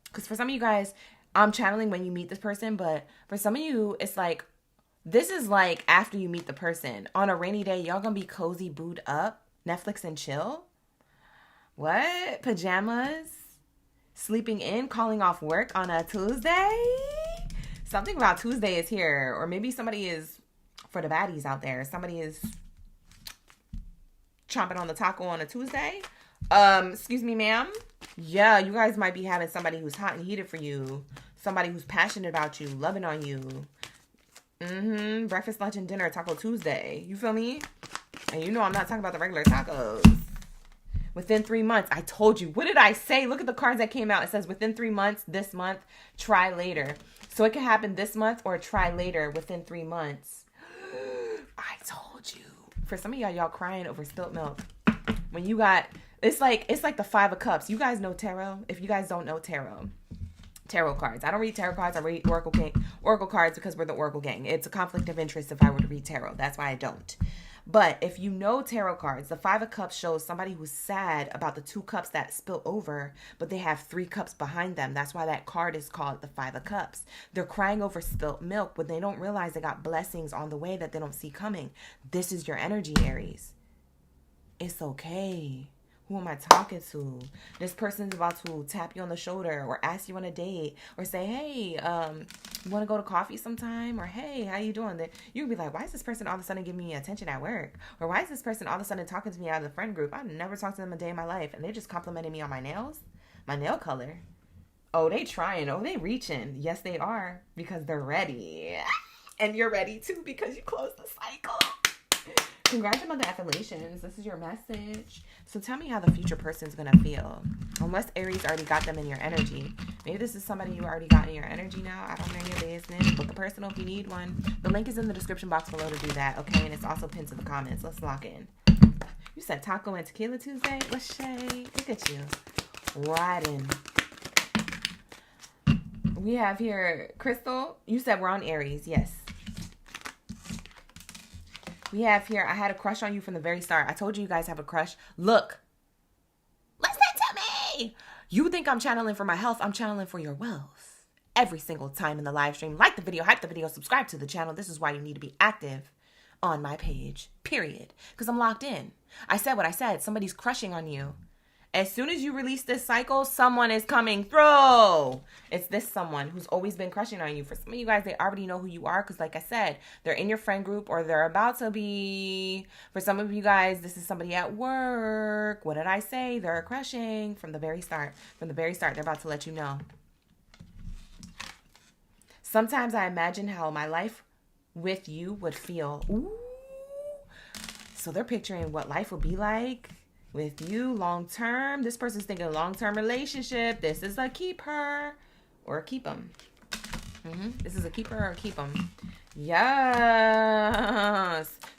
Because for some of you guys, I'm channeling when you meet this person. But for some of you, it's like, this is like after you meet the person. On a rainy day, y'all gonna be cozy, booed up, Netflix and chill. What? Pajamas? Sleeping in, calling off work on a Tuesday? Something about Tuesday is here. Or maybe somebody is, for the baddies out there, somebody is chomping on the taco on a Tuesday. Excuse me, ma'am. Yeah, you guys might be having somebody who's hot and heated for you. Somebody who's passionate about you, loving on you. Breakfast, lunch, and dinner, Taco Tuesday. You feel me? And you know I'm not talking about the regular tacos. Within 3 months, I told you. What did I say? Look at the cards that came out. It says within 3 months, this month, try later. So it can happen this month or try later within 3 months. I told you. For some of y'all crying over spilt milk. When you got... It's like the 5 of Cups. You guys know tarot? If you guys don't know tarot cards. I don't read tarot cards. I read oracle cards because we're the oracle gang. It's a conflict of interest if I were to read tarot. That's why I don't. But if you know tarot cards, the 5 of Cups shows somebody who's sad about the 2 cups that spill over, but they have 3 cups behind them. That's why that card is called the 5 of Cups. They're crying over spilt milk, but they don't realize they got blessings on the way that they don't see coming. This is your energy, Aries. It's okay. Who am I talking to? This person's about to tap you on the shoulder or ask you on a date or say, hey, you want to go to coffee sometime? Or, hey, how you doing? You can be like, why is this person all of a sudden giving me attention at work? Or why is this person all of a sudden talking to me out of the friend group? I've never talked to them a day in my life. And they're just complimenting me on my nails, my nail color. Oh, they trying. Oh, they reaching. Yes, they are because they're ready. And you're ready too because you closed the cycle. Congrats on the affirmations. This is your message. So tell me how the future person's going to feel. Unless Aries already got them in your energy. Maybe this is somebody you already got in your energy now. I don't know your business. Book a personal if you need one. The link is in the description box below to do that, okay? And it's also pinned to the comments. Let's lock in. You said Taco and Tequila Tuesday? Let's shade. Look at you. Riding. We have here Crystal. You said we're on Aries. Yes. We have here, I had a crush on you from the very start. I told you guys have a crush. Look. Listen to me. You think I'm channeling for my health. I'm channeling for your wealth. Every single time in the live stream. Like the video, hype the video, subscribe to the channel. This is why you need to be active on my page. Period. Because I'm locked in. I said what I said. Somebody's crushing on you. As soon as you release this cycle, someone is coming through. It's this someone who's always been crushing on you. For some of you guys, they already know who you are because, like I said, they're in your friend group or they're about to be. For some of you guys, this is somebody at work. What did I say? They're crushing from the very start. From the very start, they're about to let you know. Sometimes I imagine how my life with you would feel. Ooh. So they're picturing what life would be like with you long term. This person's thinking a long-term relationship. This is a keep her or a keep them. This is a keep her or a keep them. Yes.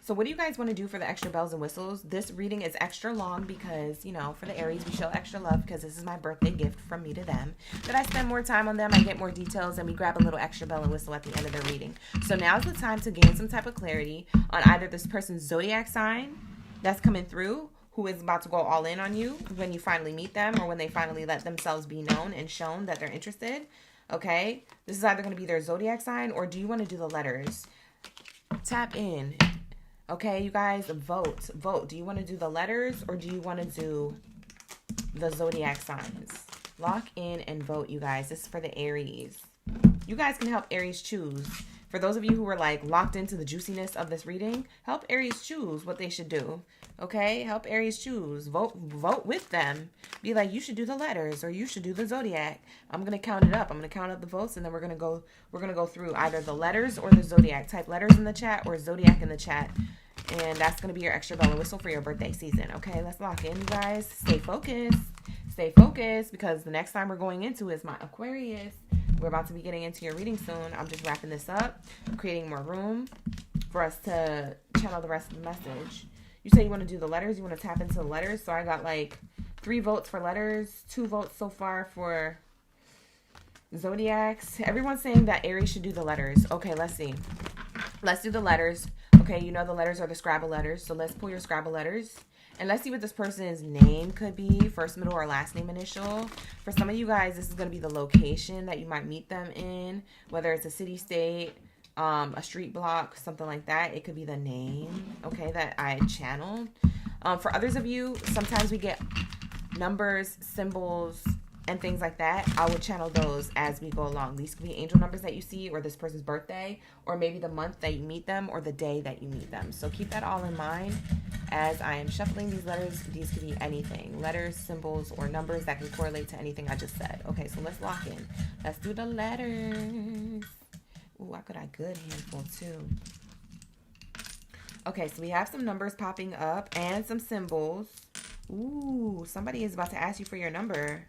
So what do you guys want to do for the extra bells and whistles? This reading is extra long because, you know, for the Aries, we show extra love because this is my birthday gift from me to them. That I spend more time on them, I get more details, and we grab a little extra bell and whistle at the end of the reading. So now's the time to gain some type of clarity on either this person's zodiac sign that's coming through, who is about to go all in on you when you finally meet them or when they finally let themselves be known and shown that they're interested. Okay? This is either going to be their zodiac sign, or do you want to do the letters? Tap in. Okay, you guys, vote. Vote. Do you want to do the letters or do you want to do the zodiac signs? Lock in and vote, you guys. This is for the Aries. You guys can help Aries choose. For those of you who are like locked into the juiciness of this reading, help Aries choose what they should do. Okay? Help Aries choose. Vote with them. Be like, you should do the letters or you should do the zodiac. I'm going to count it up. I'm going to count up the votes and then we're going to go through either the letters or the zodiac. Type letters in the chat or zodiac in the chat. And that's going to be your extra bell and whistle for your birthday season. Okay? Let's lock in, you guys. Stay focused. Stay focused because the next time we're going into is my Aquarius. We're about to be getting into your reading soon. I'm just wrapping this up, creating more room for us to channel the rest of the message. You say you want to do the letters. You want to tap into the letters. So I got like 3 votes for letters, 2 votes so far for zodiacs. Everyone's saying that Aries should do the letters. Okay, let's see. Let's do the letters. Okay, you know the letters are the Scrabble letters. So let's pull your Scrabble letters. And let's see what this person's name could be. First, middle, or last name initial. For some of you guys, this is going to be the location that you might meet them in. Whether it's a city, state, a street block, something like that. It could be the name, okay, that I channeled. For others of you, sometimes we get numbers, symbols, and things like that. I will channel those as we go along. These could be angel numbers that you see, or this person's birthday, or maybe the month that you meet them, or the day that you meet them. So keep that all in mind as I am shuffling these letters. These could be anything. Letters, symbols, or numbers that can correlate to anything I just said. Okay, so let's lock in. Let's do the letters. Ooh, I got a good handful too. Okay, so we have some numbers popping up and some symbols. Ooh, somebody is about to ask you for your number.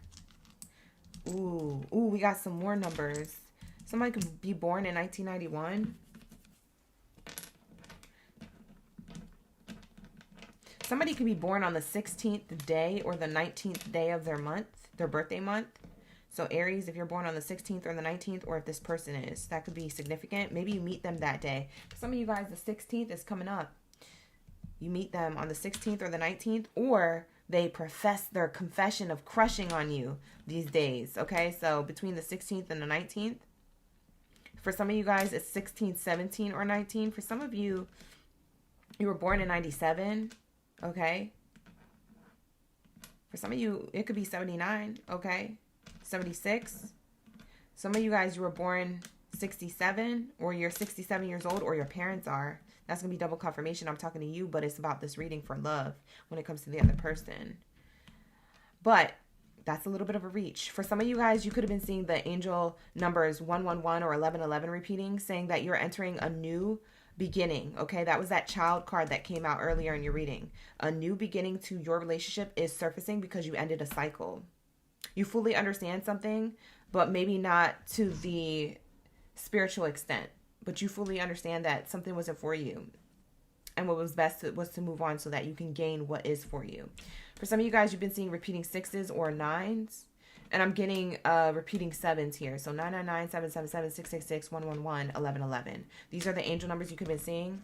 Ooh, we got some more numbers. Somebody could be born in 1991. Somebody could be born on the 16th day or the 19th day of their month, their birthday month. So Aries, if you're born on the 16th or the 19th, or if this person is, that could be significant. Maybe you meet them that day. For some of you guys, the 16th is coming up. You meet them on the 16th or the 19th, or they profess their confession of crushing on you these days. Okay, so between the 16th and the 19th. For some of you guys, it's 16, 17, or 19. For some of you, you were born in 97. Okay. For some of you, it could be 79. Okay. 76. Some of you guys, you were born 67, or you're 67 years old, or your parents are. That's going to be double confirmation. I'm talking to you, but it's about this reading for love when it comes to the other person. But that's a little bit of a reach. For some of you guys, you could have been seeing the angel numbers 111 or 1111 repeating, saying that you're entering a new beginning. Okay, that was that child card that came out earlier in your reading. A new beginning to your relationship is surfacing because you ended a cycle. You fully understand something, but maybe not to the spiritual extent. But you fully understand that something wasn't for you. And what was best was to move on so that you can gain what is for you. For some of you guys, you've been seeing repeating 6s or 9s. And I'm getting repeating 7s here. So 999, 777, 666, 111, 1111. These are the angel numbers you could have been seeing.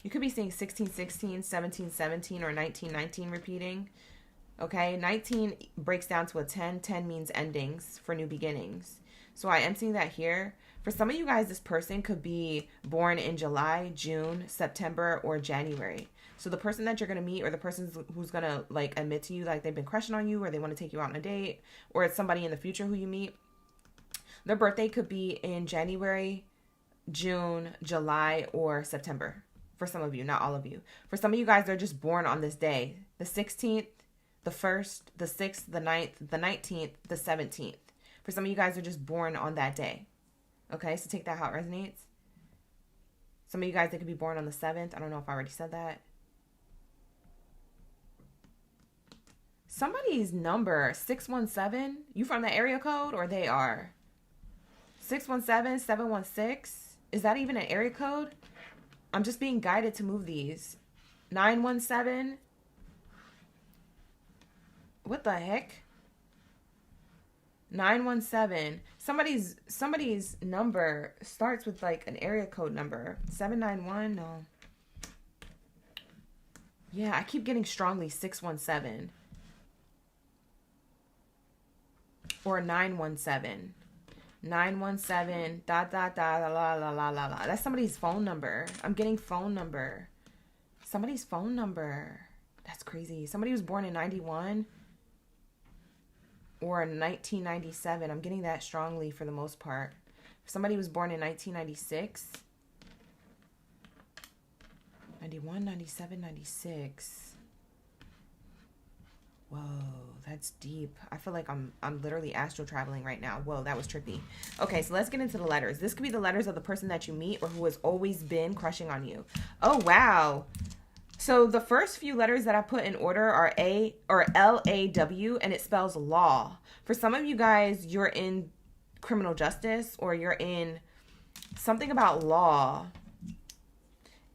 You could be seeing 1616, 1717, or 1919 repeating. Okay, 19 breaks down to a 10. 10 means endings for new beginnings. So I am seeing that here. For some of you guys, this person could be born in July, June, September, or January. So the person that you're going to meet, or the person who's going to like admit to you like they've been crushing on you, or they want to take you out on a date, or it's somebody in the future who you meet, their birthday could be in January, June, July, or September. For some of you, not all of you. For some of you guys, they're just born on this day. The 16th, the 1st, the 6th, the 9th, the 19th, the 17th. For some of you guys, are just born on that day. Okay, so take that how it resonates. Some of you guys, they could be born on the 7th. I don't know if I already said that. Somebody's number, 617. You from the area code, or they are? 617, 716. Is that even an area code? I'm just being guided to move these. 917. What the heck? 917. Somebody's number starts with like an area code number. 791. No. Yeah, I keep getting strongly 617. Or 917. 917 ... la la la la la. That's somebody's phone number. I'm getting phone number. Somebody's phone number. That's crazy. Somebody was born in 91 or 1997. I'm getting that strongly for the most part. Somebody was born in 1996. 91, 97, 96. Whoa, that's deep. I feel like I'm literally astral traveling right now. Whoa, that was trippy. Okay, so let's get into the letters. This could be the letters of the person that you meet or who has always been crushing on you. Oh, wow. So the first few letters that I put in order are A or L-A-W, and it spells law. For some of you guys, you're in criminal justice or you're in something about law.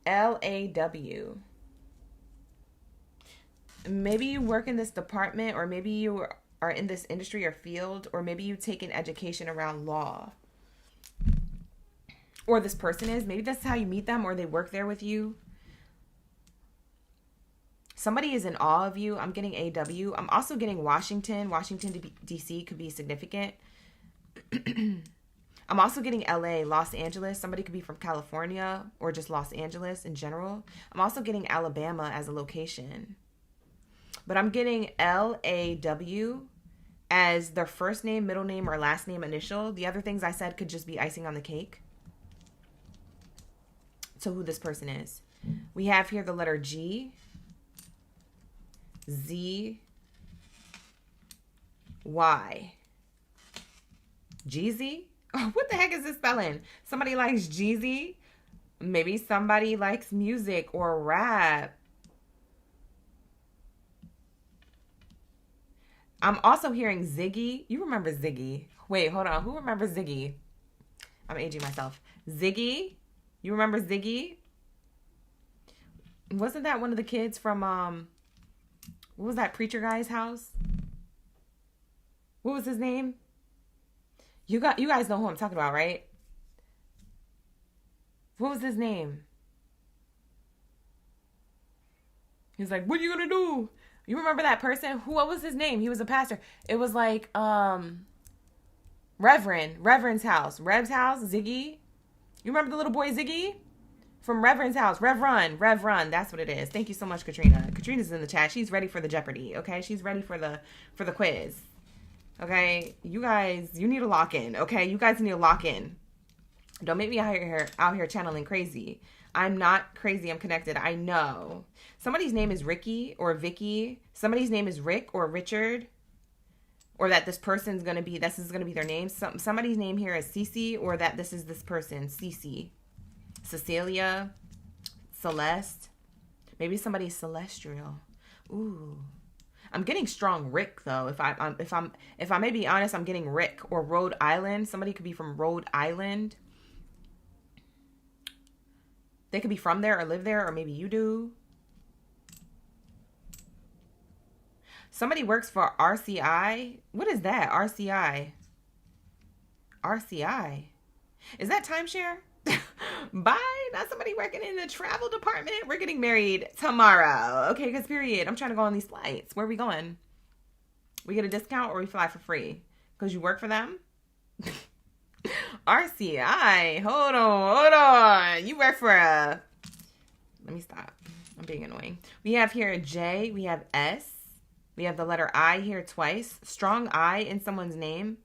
L-A-W. Maybe you work in this department, or maybe you are in this industry or field, or maybe you take an education around law. Or this person is. Maybe that's how you meet them, or they work there with you. Somebody is in awe of you. I'm getting AW. I'm also getting Washington. Washington, D.C. could be significant. I'm also getting LA, Los Angeles. Somebody could be from California or just Los Angeles in general. I'm also getting Alabama as a location. But I'm getting L-A-W as their first name, middle name, or last name initial. The other things I said could just be icing on the cake. So who this person is. We have here the letter G, Z, Y. Jeezy? Oh, what the heck is this spelling? Somebody likes Jeezy. Maybe somebody likes music or rap. I'm also hearing Ziggy. You remember Ziggy. Wait, hold on. Who remembers Ziggy? I'm aging myself. Ziggy? You remember Ziggy? Wasn't that one of the kids from, what was that preacher guy's house? What was his name? You guys know who I'm talking about, right? What was his name? He's like, what are you going to do? You remember that person? What was his name? He was a pastor. It was like, Reverend's house. Rev's house, Ziggy. You remember the little boy Ziggy? From Reverend's house. Rev Run. That's what it is. Thank you so much, Katrina. Katrina's in the chat. She's ready for the Jeopardy, okay? She's ready for the quiz. Okay? You guys, you need to lock in, okay? You guys need to lock in. Don't make me out here channeling crazy. I'm not crazy. I'm connected. I know. Somebody's name is Ricky or Vicky. Somebody's name is Rick or Richard. Or that this person's going to be, this is going to be their name. Somebody's name here is Cece, or that this is this person, Cece. Cecilia. Celeste. Maybe somebody's celestial. Ooh. I'm getting strong Rick though. If I may be honest, I'm getting Rick or Rhode Island. Somebody could be from Rhode Island. They could be from there or live there, or maybe you do. Somebody works for RCI. What is that? RCI. RCI. Is that timeshare? Bye. Not somebody working in the travel department. We're getting married tomorrow. Okay, because period. I'm trying to go on these flights. Where are we going? We get a discount or we fly for free? Because you work for them? RCI. Hold on. You work for a... Let me stop. I'm being annoying. We have here J. We have S. We have the letter I here twice. Strong I in someone's name.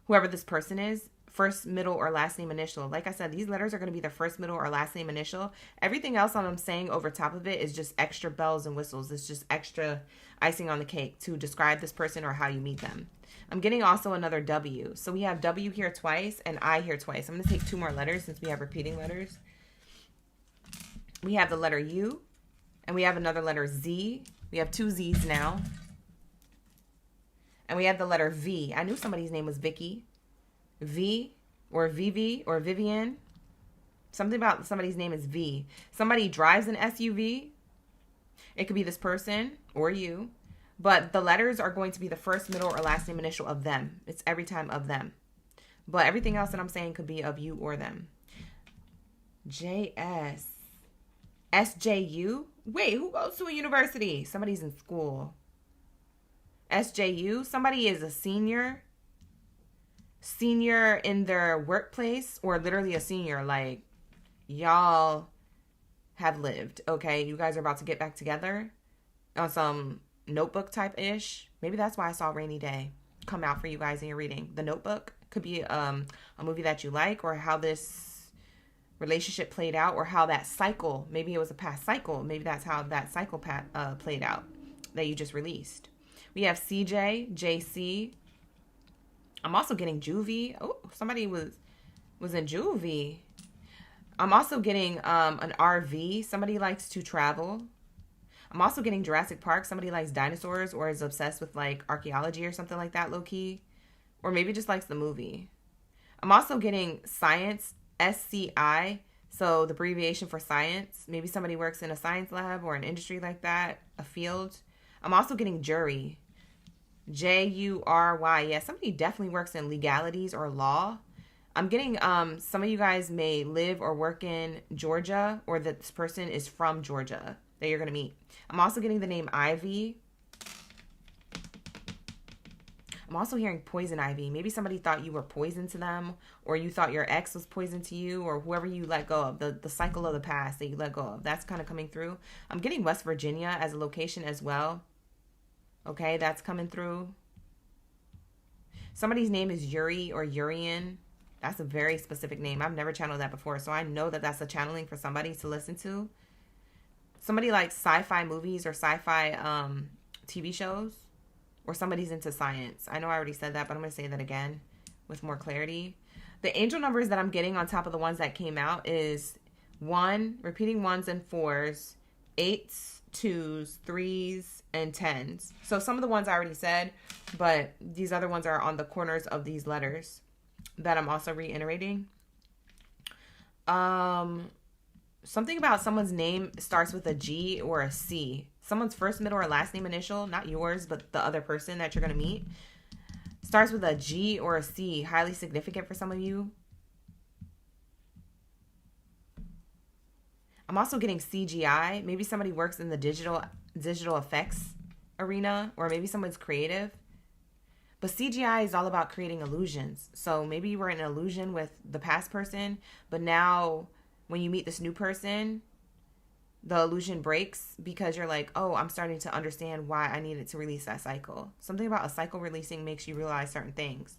Whoever this person is. First, middle, or last name initial. Like I said, these letters are going to be the first, middle, or last name initial. Everything else I'm saying over top of it is just extra bells and whistles. It's just extra icing on the cake to describe this person or how you meet them. I'm getting also another W. So we have W here twice and I here twice. I'm going to take 2 more letters since we have repeating letters. We have the letter U and we have another letter Z. We have 2 Z's now. And we have the letter V. I knew somebody's name was Vicky. V or Vivi or Vivian. Something about somebody's name is V. Somebody drives an SUV. It could be this person or you. But the letters are going to be the first, middle, or last name initial of them. It's every time of them. But everything else that I'm saying could be of you or them. JS. SJU? Wait, who goes to a university? Somebody's in school. SJU? Somebody is a senior. Senior in their workplace, or literally a senior. Like, y'all have lived, okay? You guys are about to get back together on some Notebook type-ish. Maybe that's why I saw Rainy Day come out for you guys in your reading. The Notebook could be a movie that you like, or how this relationship played out, or how that cycle, maybe it was a past cycle. Maybe that's how that cycle played out that you just released. We have CJ, JC. I'm also getting juvie. Oh, somebody was in juvie. I'm also getting an RV. Somebody likes to travel. I'm also getting Jurassic Park. Somebody likes dinosaurs or is obsessed with like archaeology or something like that, low key. Or maybe just likes the movie. I'm also getting science, SCI. So the abbreviation for science. Maybe somebody works in a science lab or an industry like that, a field. I'm also getting jury. JURY. Yeah, somebody definitely works in legalities or law. I'm getting some of you guys may live or work in Georgia, or that this person is from Georgia that you're going to meet. I'm also getting the name Ivy. I'm also hearing poison ivy. Maybe somebody thought you were poison to them, or you thought your ex was poison to you, or whoever you let go of, the cycle of the past that you let go of. That's kind of coming through. I'm getting West Virginia as a location as well. Okay, that's coming through. Somebody's name is Yuri or Urian. That's a very specific name. I've never channeled that before, so I know that that's a channeling for somebody to listen to. Somebody likes sci-fi movies or sci-fi TV shows, or somebody's into science. I know I already said that, but I'm going to say that again with more clarity. The angel numbers that I'm getting on top of the ones that came out is 1, repeating 1s and 4s, 8s, 2s, 3s, and 10s. So some of the ones I already said, but these other ones are on the corners of these letters that I'm also reiterating. Something about someone's name starts with a G or a C. Someone's first, middle, or last name initial, not yours, but the other person that you're going to meet, starts with a G or a C. Highly significant for some of you. I'm also getting CGI. Maybe somebody works in the digital effects arena, or maybe someone's creative. But CGI is all about creating illusions. So maybe you were in an illusion with the past person, but now when you meet this new person, the illusion breaks because you're like, oh, I'm starting to understand why I needed to release that cycle. Something about a cycle releasing makes you realize certain things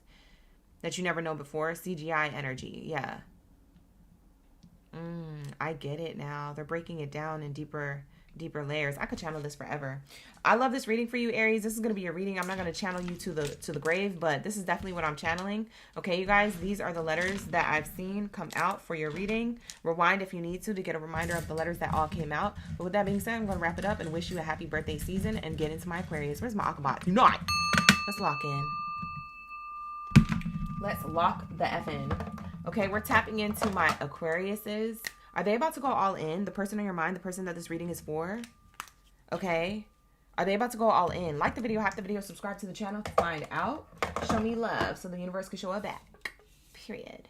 that you never know before. CGI energy. Yeah. I get it now. They're breaking it down in deeper layers. I could channel this forever. I love this reading for you, Aries. This is going to be a reading. I'm not going to channel you to the grave, but this is definitely what I'm channeling. Okay, you guys, these are the letters that I've seen come out for your reading. Rewind if you need to get a reminder of the letters that all came out. But with that being said, I'm going to wrap it up and wish you a happy birthday season and get into my Aquarius. Where's my Akabot? Not. Let's lock in. Let's lock the F in. Okay, we're tapping into my Aquariuses. Are they about to go all in? The person on your mind, the person that this reading is for? Okay. Are they about to go all in? Like the video, half the video, subscribe to the channel to find out. Show me love so the universe can show it back. Period.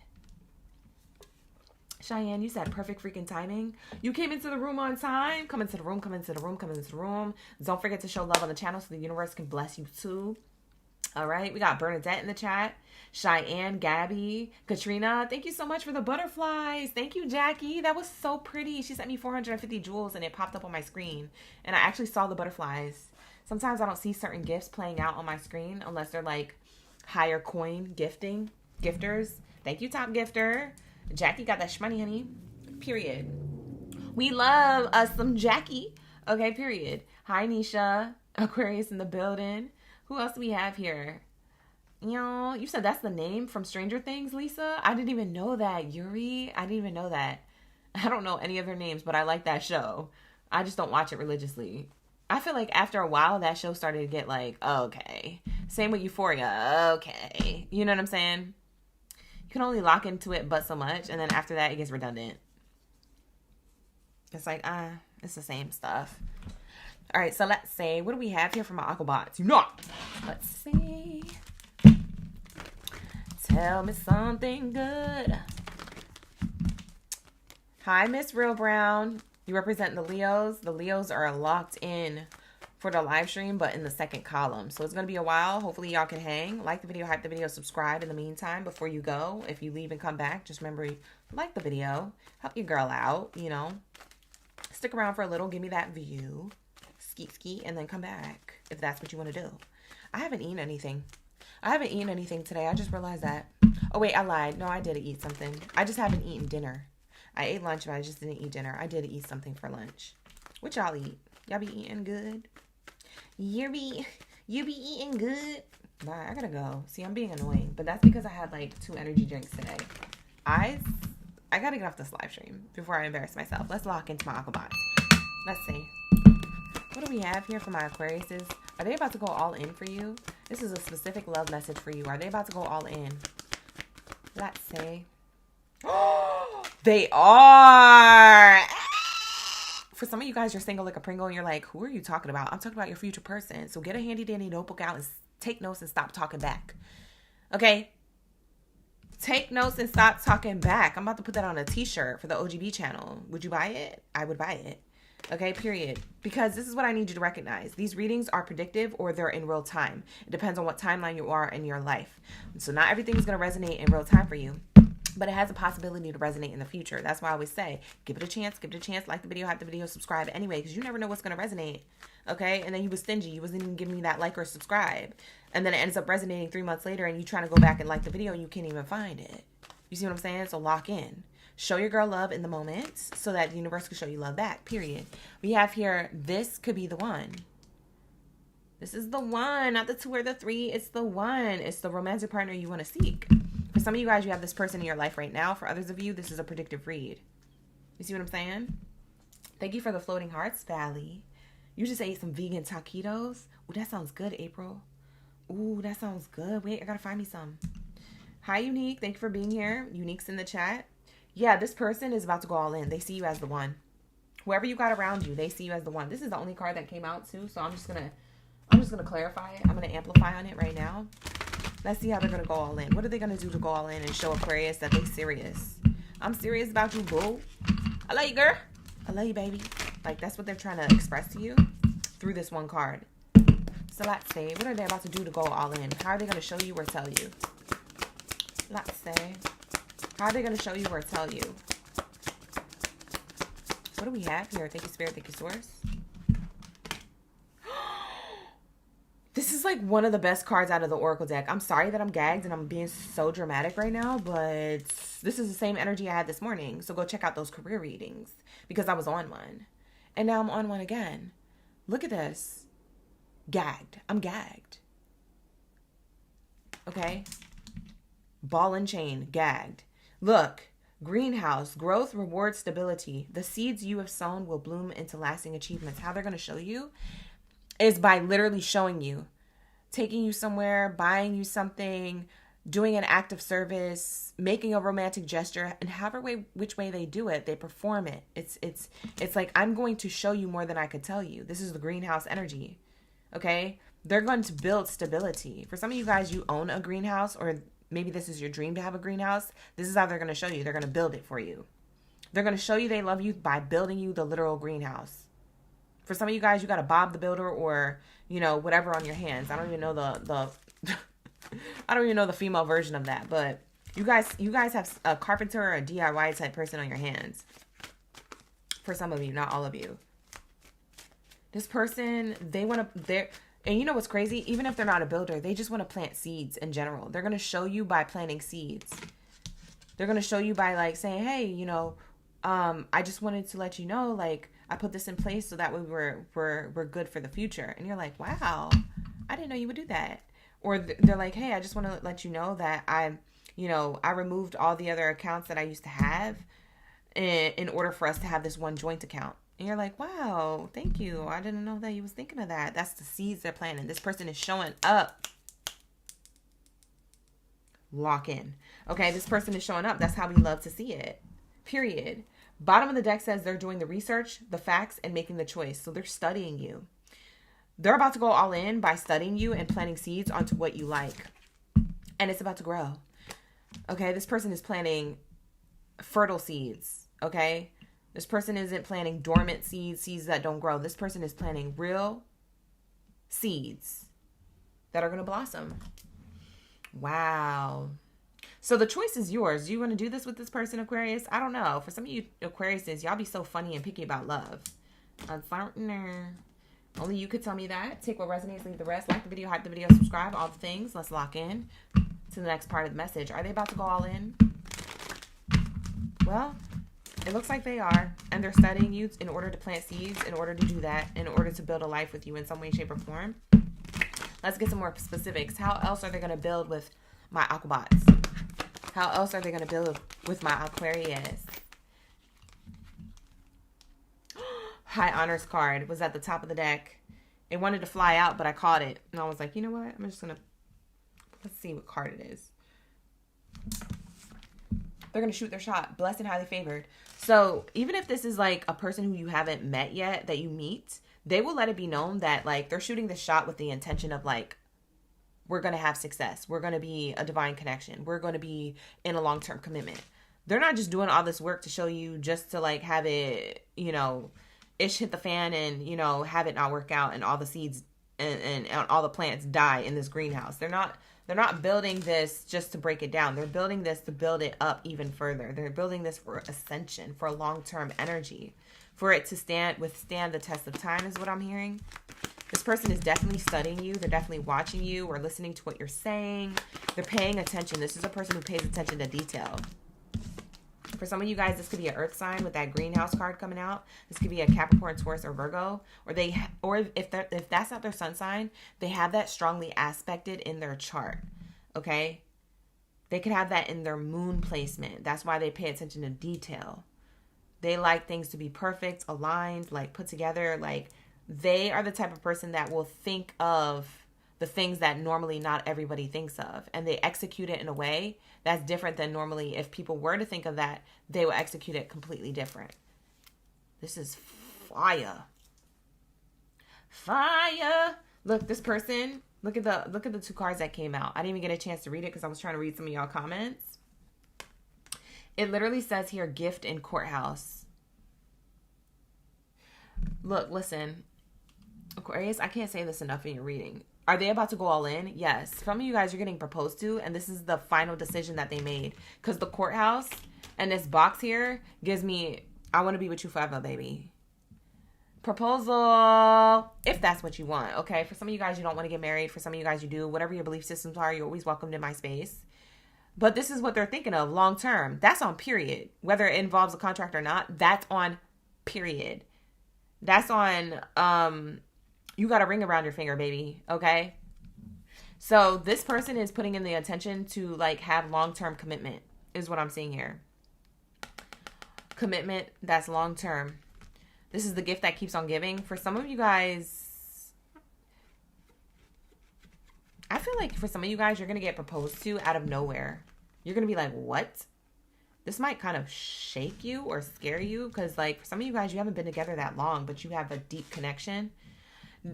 Cheyenne, you said perfect freaking timing. You came into the room on time. Come into the room, come into the room, come into the room. Don't forget to show love on the channel so the universe can bless you too. All right, we got Bernadette in the chat. Cheyenne, Gabby, Katrina, thank you so much for the butterflies. Thank you, Jackie. That was so pretty. She sent me 450 jewels and it popped up on my screen. And I actually saw the butterflies. Sometimes I don't see certain gifts playing out on my screen unless they're like higher coin gifters. Thank you, top gifter. Jackie got that shmoney, honey. Period. We love us some Jackie. Okay, period. Hi, Nisha. Aquarius in the building. Who else do we have here? You said that's the name from Stranger Things, Lisa? I didn't even know that. Yuri? I didn't even know that. I don't know any of their names, but I like that show. I just don't watch it religiously. I feel like after a while, that show started to get like, okay. Same with Euphoria. Okay. You know what I'm saying? You can only lock into it but so much, and then after that, it gets redundant. It's like, it's the same stuff. All right, so let's say, what do we have here from our Aquabots? Let's see. Tell me something good. Hi, Miss Real Brown. You represent the Leos. The Leos are locked in for the live stream, but in the second column. So it's going to be a while. Hopefully y'all can hang. Like the video, hype the video, subscribe in the meantime before you go. If you leave and come back, just remember, like the video. Help your girl out, Stick around for a little. Give me that view. Skeet, and then come back if that's what you want to do. I haven't eaten anything. Today. I just realized that. Oh, wait, I lied. No, I did eat something. I just haven't eaten dinner. I ate lunch, but I just didn't eat dinner. I did eat something for lunch. What y'all eat? Y'all be eating good? You be eating good? Bye, I gotta go. See, I'm being annoying, but that's because I had like 2 energy drinks today. I gotta get off this live stream before I embarrass myself. Let's lock into my Aquabots. Let's see. What do we have here for my Aquariuses? Are they about to go all in for you? This is a specific love message for you. Are they about to go all in? Let's say. They are. For some of you guys, you're single like a Pringle and you're like, who are you talking about? I'm talking about your future person. So get a handy dandy notebook out and take notes and stop talking back. Okay? Take notes and stop talking back. I'm about to put that on a t-shirt for the OGB channel. Would you buy it? I would buy it. Okay, period. Because this is what I need you to recognize. These readings are predictive or they're in real time. It depends on what timeline you are in your life. So not everything is going to resonate in real time for you. But it has a possibility to resonate in the future. That's why I always say, give it a chance. Like the video, hype the video, subscribe anyway. Because you never know what's going to resonate. Okay? And then you was stingy. You wasn't even giving me that like or subscribe. And then it ends up resonating 3 months later and you trying to go back and like the video and you can't even find it. You see what I'm saying? So lock in. Show your girl love in the moment so that the universe can show you love back, period. We have here, this could be the one. This is the one, not the 2 or the 3. It's the one. It's the romantic partner you want to seek. For some of you guys, you have this person in your life right now. For others of you, this is a predictive read. You see what I'm saying? Thank you for the floating hearts, Valley. You just ate some vegan taquitos. Ooh, that sounds good, April. Ooh, that sounds good. Wait, I gotta find me some. Hi, Unique. Thank you for being here. Unique's in the chat. Yeah, this person is about to go all in. They see you as the one. Whoever you got around you, they see you as the one. This is the only card that came out too, so I'm just gonna clarify it. I'm gonna amplify on it right now. Let's see how they're gonna go all in. What are they gonna do to go all in and show Aquarius that they serious? I'm serious about you, boo. I love you, girl. I love you, baby. Like, that's what they're trying to express to you through this one card. So let's see. What are they about to do to go all in? How are they gonna show you or tell you? Let's see. How are they going to show you or tell you? What do we have here? Thank you, Spirit. Thank you, Source. This is like one of the best cards out of the Oracle deck. I'm sorry that I'm gagged and I'm being so dramatic right now, but this is the same energy I had this morning. So go check out those career readings because I was on one. And now I'm on one again. Look at this. Gagged. I'm gagged. Okay? Ball and chain. Gagged. Look, greenhouse, growth, reward, stability. The seeds you have sown will bloom into lasting achievements. How they're going to show you is by literally showing you, taking you somewhere, buying you something, doing an act of service, making a romantic gesture, and which way they do it, they perform it. It's like, I'm going to show you more than I could tell you. This is the greenhouse energy. Okay? They're going to build stability. For some of you guys, you own a greenhouse, or maybe this is your dream to have a greenhouse. This is how they're going to show you. They're going to build it for you. They're going to show you they love you by building you the literal greenhouse. For some of you guys, you got a Bob the Builder or, whatever on your hands. I don't even know the I don't even know the female version of that, but you guys have a carpenter or a DIY type person on your hands. For some of you, not all of you. This person, and you know what's crazy? Even if they're not a builder, they just want to plant seeds in general. They're going to show you by planting seeds. They're going to show you by like saying, hey, I just wanted to let you know, like, I put this in place so that way we're good for the future. And you're like, wow, I didn't know you would do that. Or they're like, hey, I just want to let you know that I removed all the other accounts that I used to have in order for us to have this one joint account. And you're like, wow, thank you. I didn't know that you was thinking of that. That's the seeds they're planting. This person is showing up. Lock in. Okay, this person is showing up. That's how we love to see it. Period. Bottom of the deck says they're doing the research, the facts, and making the choice. So they're studying you. They're about to go all in by studying you and planting seeds onto what you like. And it's about to grow. Okay, this person is planting fertile seeds. Okay, this person isn't planting dormant seeds that don't grow. This person is planting real seeds that are going to blossom. Wow. So the choice is yours. Do you want to do this with this person, Aquarius? I don't know. For some of you Aquariuses, y'all be so funny and picky about love. Uncertain. Only you could tell me that. Take what resonates, leave the rest. Like the video, hype the video, subscribe, all the things. Let's lock in to the next part of the message. Are they about to go all in? Well, it looks like they are. And they're studying you in order to plant seeds, in order to do that, in order to build a life with you in some way, shape, or form. Let's get some more specifics. How else are they going to build with my Aquabots? How else are they going to build with my Aquarius? High Honors card was at the top of the deck. It wanted to fly out, but I caught it. And I was like, you know what? I'm just going to... Let's see what card it is. They're going to shoot their shot. Blessed and highly favored. So even if this is like a person who you haven't met yet that you meet, they will let it be known that like they're shooting the shot with the intention of like, we're going to have success. We're going to be a divine connection. We're going to be in a long-term commitment. They're not just doing all this work to show you just to like have it, ish hit the fan and, have it not work out and all the seeds and all the plants die in this greenhouse. They're not building this just to break it down. They're building this to build it up even further. They're building this for ascension, for long-term energy, for it to withstand the test of time is what I'm hearing. This person is definitely studying you. They're definitely watching you or listening to what you're saying. They're paying attention. This is a person who pays attention to detail. For some of you guys, this could be an earth sign with that greenhouse card coming out. This could be a Capricorn, Taurus, or Virgo. Or if that's not their sun sign, they have that strongly aspected in their chart. Okay? They could have that in their moon placement. That's why they pay attention to detail. They like things to be perfect, aligned, like put together. Like they are the type of person that will think of the things that normally not everybody thinks of. And they execute it in a way that's different than normally. If people were to think of that, they will execute it completely different. This is fire. Fire. Look, this person, look at the two cards that came out. I didn't even get a chance to read it because I was trying to read some of y'all comments. It literally says here, gift in courthouse. Look, listen, Aquarius, I can't say this enough in your reading. Are they about to go all in? Yes. Some of you guys are getting proposed to, and this is the final decision that they made. Because the courthouse and this box here gives me, I want to be with you forever, baby. Proposal, if that's what you want, okay? For some of you guys, you don't want to get married. For some of you guys, you do. Whatever your belief systems are, you're always welcomed in my space. But this is what they're thinking of long term. That's on period. Whether it involves a contract or not, that's on period. That's on, you got a ring around your finger, baby. Okay. So this person is putting in the attention to like have long-term commitment is what I'm seeing here. Commitment that's long-term. This is the gift that keeps on giving. For some of you guys, I feel like for some of you guys, you're going to get proposed to out of nowhere. You're going to be like, what? This might kind of shake you or scare you because like for some of you guys, you haven't been together that long, but you have a deep connection.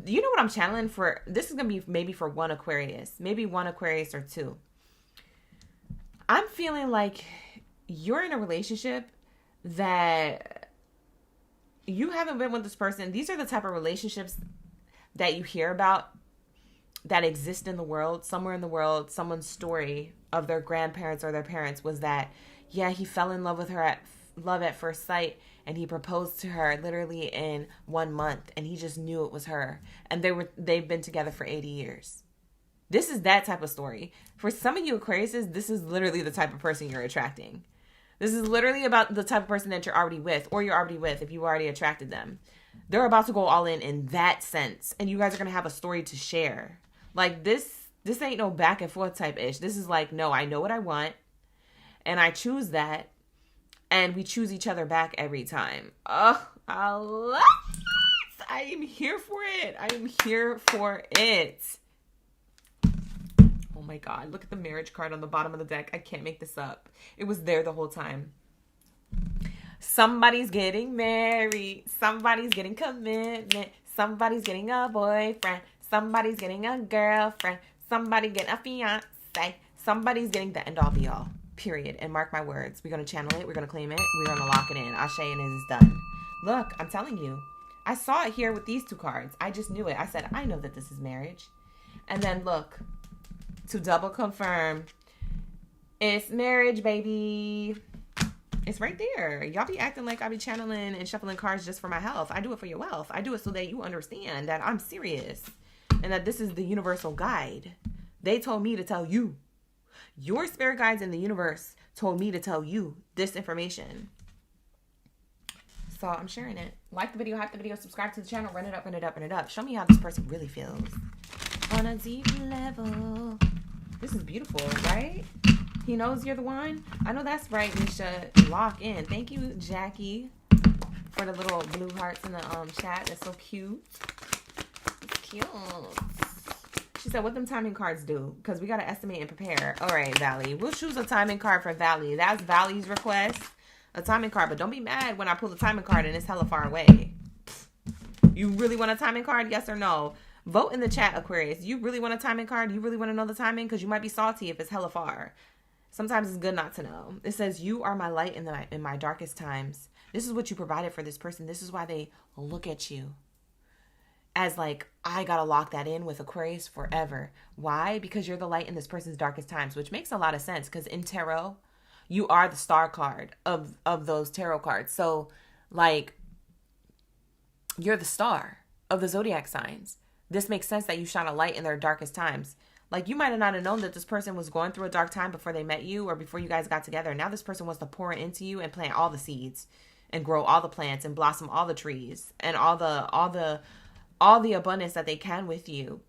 You know what I'm channeling for? This is going to be maybe for one Aquarius, maybe one Aquarius or two. I'm feeling like you're in a relationship that you haven't been with this person. These are the type of relationships that you hear about that exist in the world. Somewhere in the world, someone's story of their grandparents or their parents was that, yeah, he fell in love with her at love at first sight, and he proposed to her literally in 1 month, and he just knew it was her. And they've been together for 80 years. This is that type of story. For some of you Aquariuses, this is literally the type of person you're attracting. This is literally about the type of person that you're already with, or you're already with if you already attracted them. They're about to go all in that sense, and you guys are going to have a story to share. Like, this ain't no back and forth type ish. This is like, no, I know what I want, and I choose that, and we choose each other back every time. Oh, I love it. I am here for it. I am here for it. Oh my God, look at the marriage card on the bottom of the deck. I can't make this up. It was there the whole time. Somebody's getting married. Somebody's getting commitment. Somebody's getting a boyfriend. Somebody's getting a girlfriend. Somebody getting a fiance. Somebody's getting the end all be all. Period. And mark my words. We're going to channel it. We're going to claim it. We're going to lock it in. Ashe, and it is done. Look, I'm telling you. I saw it here with these two cards. I just knew it. I said, I know that this is marriage. And then look. To double confirm, it's marriage, baby. It's right there. Y'all be acting like I be channeling and shuffling cards just for my health. I do it for your wealth. I do it so that you understand that I'm serious and that this is the universal guide. They told me to tell you. Your spirit guides in the universe told me to tell you this information. So I'm sharing it. Like the video, hype the video, subscribe to the channel, run it up, run it up, run it up. Show me how this person really feels on a deep level. This is beautiful, right? He knows you're the one. I know that's right, Nisha. Lock in. Thank you, Jackie, for the little blue hearts in the chat. That's so cute. It's cute. She said, what them timing cards do? Because we got to estimate and prepare. All right, Valley. We'll choose a timing card for Valley. That's Valley's request. A timing card. But don't be mad when I pull the timing card and it's hella far away. You really want a timing card? Yes or no? Vote in the chat, Aquarius. You really want a timing card? You really want to know the timing? Because you might be salty if it's hella far. Sometimes it's good not to know. It says, you are my light in my darkest times. This is what you provided for this person. This is why they look at you as like, I got to lock that in with Aquarius forever. Why? Because you're the light in this person's darkest times, which makes a lot of sense. Because in tarot, you are the star card of those tarot cards. So like, you're the star of the zodiac signs. This makes sense that you shine a light in their darkest times. Like, you might have not have known that this person was going through a dark time before they met you or before you guys got together. Now this person wants to pour into you and plant all the seeds and grow all the plants and blossom all the trees and all the abundance that they can with you.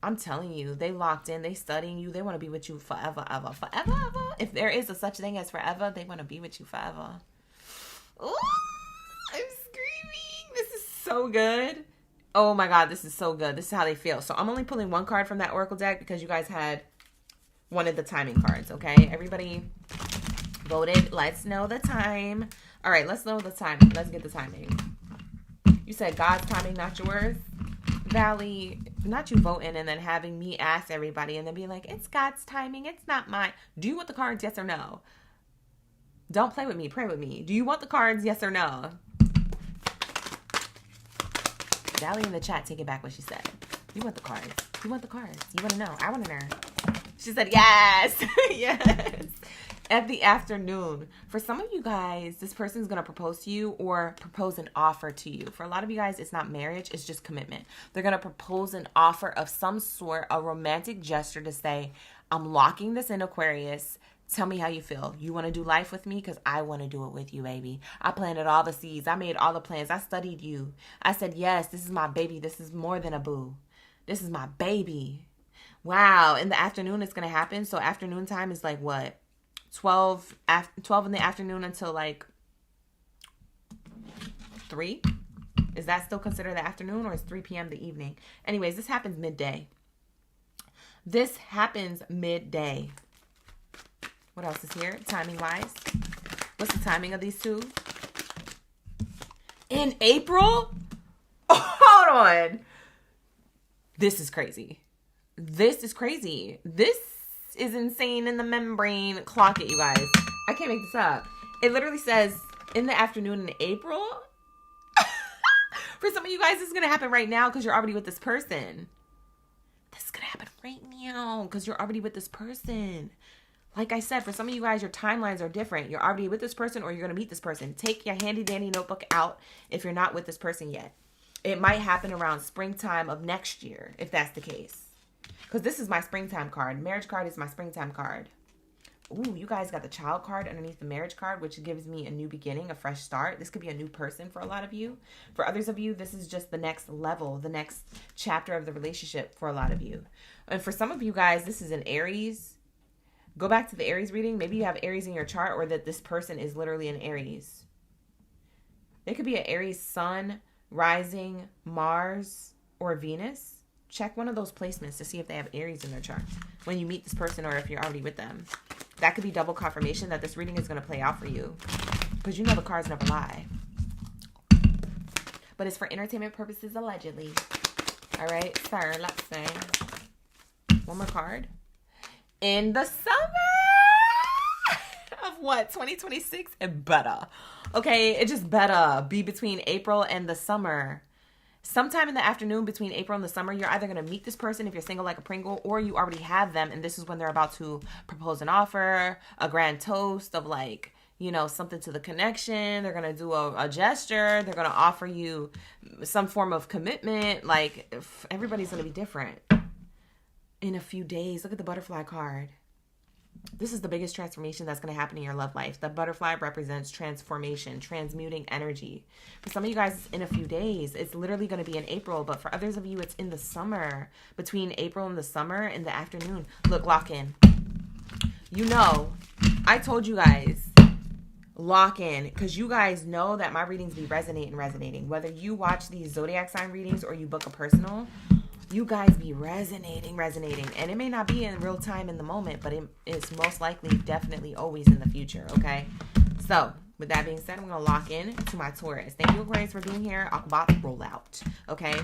I'm telling you, they locked in, they studying you, they want to be with you forever, ever, forever, ever. If there is a such thing as forever, they want to be with you forever. Ooh, I'm screaming. This is so good. Oh my God, this is so good. This is how they feel. So I'm only pulling one card from that Oracle deck because you guys had wanted the timing cards, okay? Everybody voted. Let's know the time. All right, let's know the time. Let's get the timing. You said God's timing, not yours. Valley, not you voting and then having me ask everybody and then be like, it's God's timing. It's not mine. Do you want the cards? Yes or no? Don't play with me. Pray with me. Do you want the cards? Yes or no? Valley in the chat, take it back what she said. You want the cards. You want the cards. You want to know. I want to know. She said, yes. Yes. At the afternoon. For some of you guys, this person is going to propose to you or propose an offer to you. For a lot of you guys, it's not marriage. It's just commitment. They're going to propose an offer of some sort, a romantic gesture to say, I'm locking this in, Aquarius. Tell me how you feel. You want to do life with me? Because I want to do it with you, baby. I planted all the seeds. I made all the plans. I studied you. I said, yes, this is my baby. This is more than a boo. This is my baby. Wow. In the afternoon, it's going to happen. So afternoon time is like what? 12 in the afternoon until like 3? Is that still considered the afternoon or is 3 p.m. the evening? Anyways, this happens midday. This happens midday. What else is here? Timing wise. What's the timing of these two? In April? Oh, hold on. This is crazy. This is crazy. This is insane in the membrane. Clock it, you guys. I can't make this up. It literally says in the afternoon in April. For some of you guys, this is going to happen right now because you're already with this person. This is going to happen right now because you're already with this person. Like I said, for some of you guys, your timelines are different. You're already with this person or you're going to meet this person. Take your handy dandy notebook out if you're not with this person yet. It might happen around springtime of next year, if that's the case. Because this is my springtime card. Marriage card is my springtime card. Ooh, you guys got the child card underneath the marriage card, which gives me a new beginning, a fresh start. This could be a new person for a lot of you. For others of you, this is just the next level, the next chapter of the relationship for a lot of you. And for some of you guys, this is an Aries. Go back to the Aries reading. Maybe you have Aries in your chart or that this person is literally an Aries. It could be an Aries sun, rising, Mars, or Venus. Check one of those placements to see if they have Aries in their chart when you meet this person or if you're already with them. That could be double confirmation that this reading is going to play out for you. Because you know the cards never lie. But it's for entertainment purposes, allegedly. All right, sir, let's say. One more card. In the summer of what? 2026? It better. Okay, it just better be between April and the summer. Sometime in the afternoon between April and the summer, you're either going to meet this person if you're single like a Pringle, or you already have them, and this is when they're about to propose an offer, a grand toast of like, you know, something to the connection. They're going to do a gesture. They're going to offer you some form of commitment. Like, everybody's going to be different in a few days. Look at the butterfly card. This is the biggest transformation that's going to happen in your love life. The butterfly represents transformation, transmuting energy. For some of you guys, it's in a few days. It's literally going to be in April. But for others of you, it's in the summer. Between April and the summer, in the afternoon. Look, lock in. You know, I told you guys, lock in. Because you guys know that my readings be resonating. Whether you watch these zodiac sign readings or you book a personal, you guys be resonating. And it may not be in real time in the moment, but it is most likely definitely always in the future, okay? So, with that being said, I'm going to lock in to my Taurus. Thank you, Aquarius, for being here. Aquabot, roll out, okay?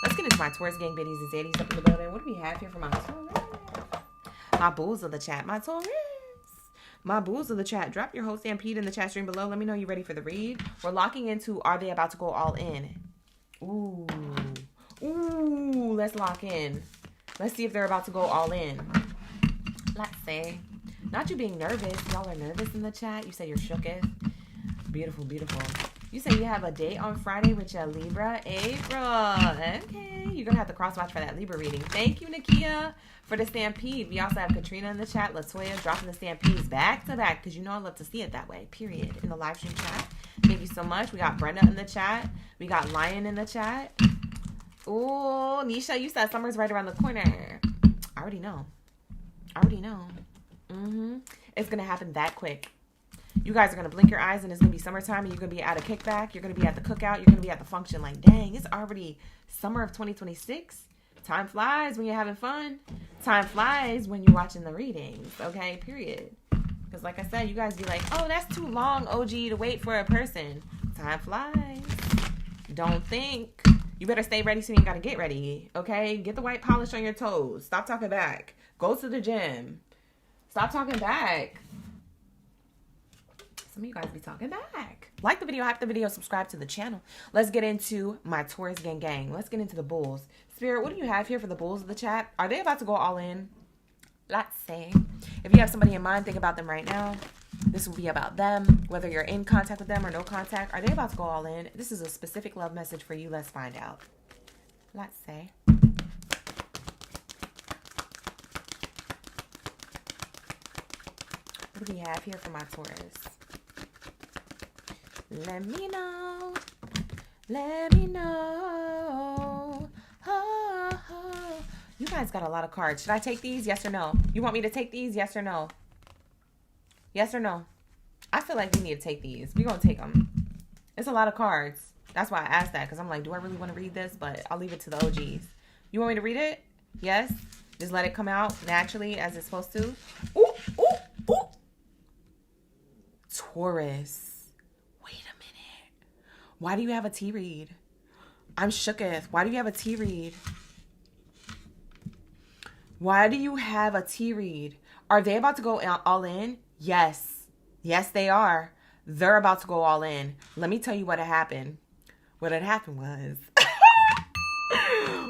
Let's get into my Taurus gang, biddies and zaddies up in the building. What do we have here for my Taurus? My bulls of the chat, my Taurus. My bulls of the chat, drop your whole stampede in the chat stream below. Let me know you're ready for the read. We're locking into, are they about to go all in? Ooh, let's lock in. Let's see if they're about to go all in. Let's see. Not you being nervous. Y'all are nervous in the chat. You say you're shooketh. Beautiful. You say you have a date on Friday with your Libra. April. Okay. You're going to have to cross watch for that Libra reading. Thank you, Nakia, for the stampede. We also have Katrina in the chat. Latoya dropping the stampedes back to back because you know I love to see it that way. Period. In the live stream chat. Thank you so much. We got Brenda in the chat. We got Lion in the chat. Oh, Nisha, you said summer's right around the corner. I already know. It's going to happen that quick. You guys are going to blink your eyes and it's going to be summertime and you're going to be at a kickback. You're going to be at the cookout. You're going to be at the function. Like, dang, it's already summer of 2026. Time flies when you're having fun. Time flies when you're watching the readings. Okay, period. Because like I said, you guys be like, oh, that's too long, OG, to wait for a person. Time flies. Don't think. You better stay ready so you got to get ready, okay? Get the white polish on your toes. Stop talking back. Go to the gym. Stop talking back. Some of you guys be talking back. Like the video, hype the video, subscribe to the channel. Let's get into my Taurus gang. Let's get into the bulls. Spirit, what do you have here for the bulls of the chat? Are they about to go all in? Let's see. If you have somebody in mind, think about them right now. This will be about them, whether you're in contact with them or no contact. Are they about to go all in? This is a specific love message for you. Let's find out. Let's see. What do we have here for my Taurus? Let me know. Oh. You guys got a lot of cards. Should I take these? Yes or no? You want me to take these? Yes or no? Yes or no? I feel like we need to take these. We're going to take them. It's a lot of cards. That's why I asked that. Because I'm like, do I really want to read this? But I'll leave it to the OGs. You want me to read it? Yes? Just let it come out naturally as it's supposed to. Ooh. Taurus. Wait a minute. Why do you have a T read? I'm shooketh. Why do you have a T read? Why do you have a T read? Are they about to go all in? Yes. Yes, they are. They're about to go all in. Let me tell you what had happened. What had happened was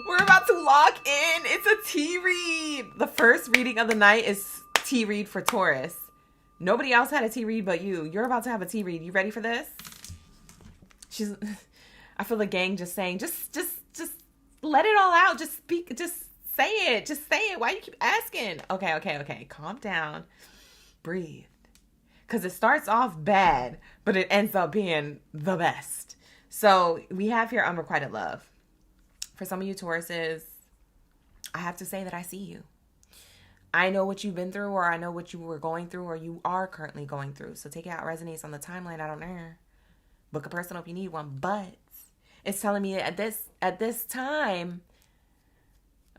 we're about to lock in. It's a T read. The first reading of the night is T read for Taurus. Nobody else had a T read but you. You're about to have a T read. You ready for this? I feel the gang just saying, just let it all out. Just speak. Just say it. Just say it. Why you keep asking? Okay. Calm down. Breathe. Because it starts off bad, but it ends up being the best. So we have here unrequited love. For some of you Tauruses, I have to say that I see you. I know what you've been through, or I know what you were going through, or you are currently going through. So take it out, resonates on the timeline. I don't know. Book a personal if you need one. But it's telling me at this time,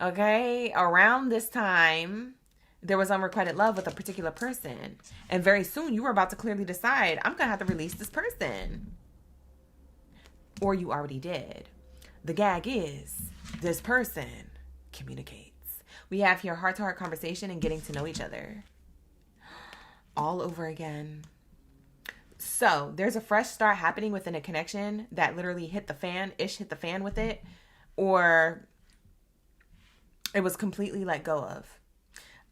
okay, around this time, there was unrequited love with a particular person. And very soon you were about to clearly decide, I'm going to have to release this person. Or you already did. The gag is, this person communicates. We have here heart-to-heart conversation and getting to know each other. All over again. So there's a fresh start happening within a connection that literally hit the fan with it. Or it was completely let go of.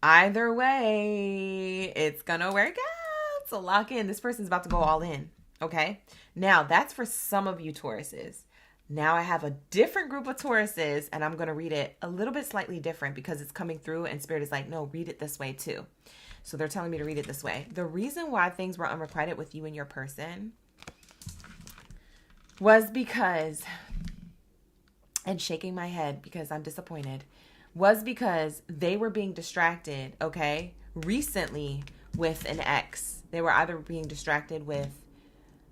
Either way, it's going to work out. So lock in. This person's about to go all in. Okay. Now that's for some of you Tauruses. Now I have a different group of Tauruses and I'm going to read it a little bit slightly different because it's coming through and Spirit is like, no, read it this way too. So they're telling me to read it this way. The reason why things were unrequited with you and your person was because, and shaking my head because I'm disappointed, was because they were being distracted, okay, recently with an ex. They were either being distracted with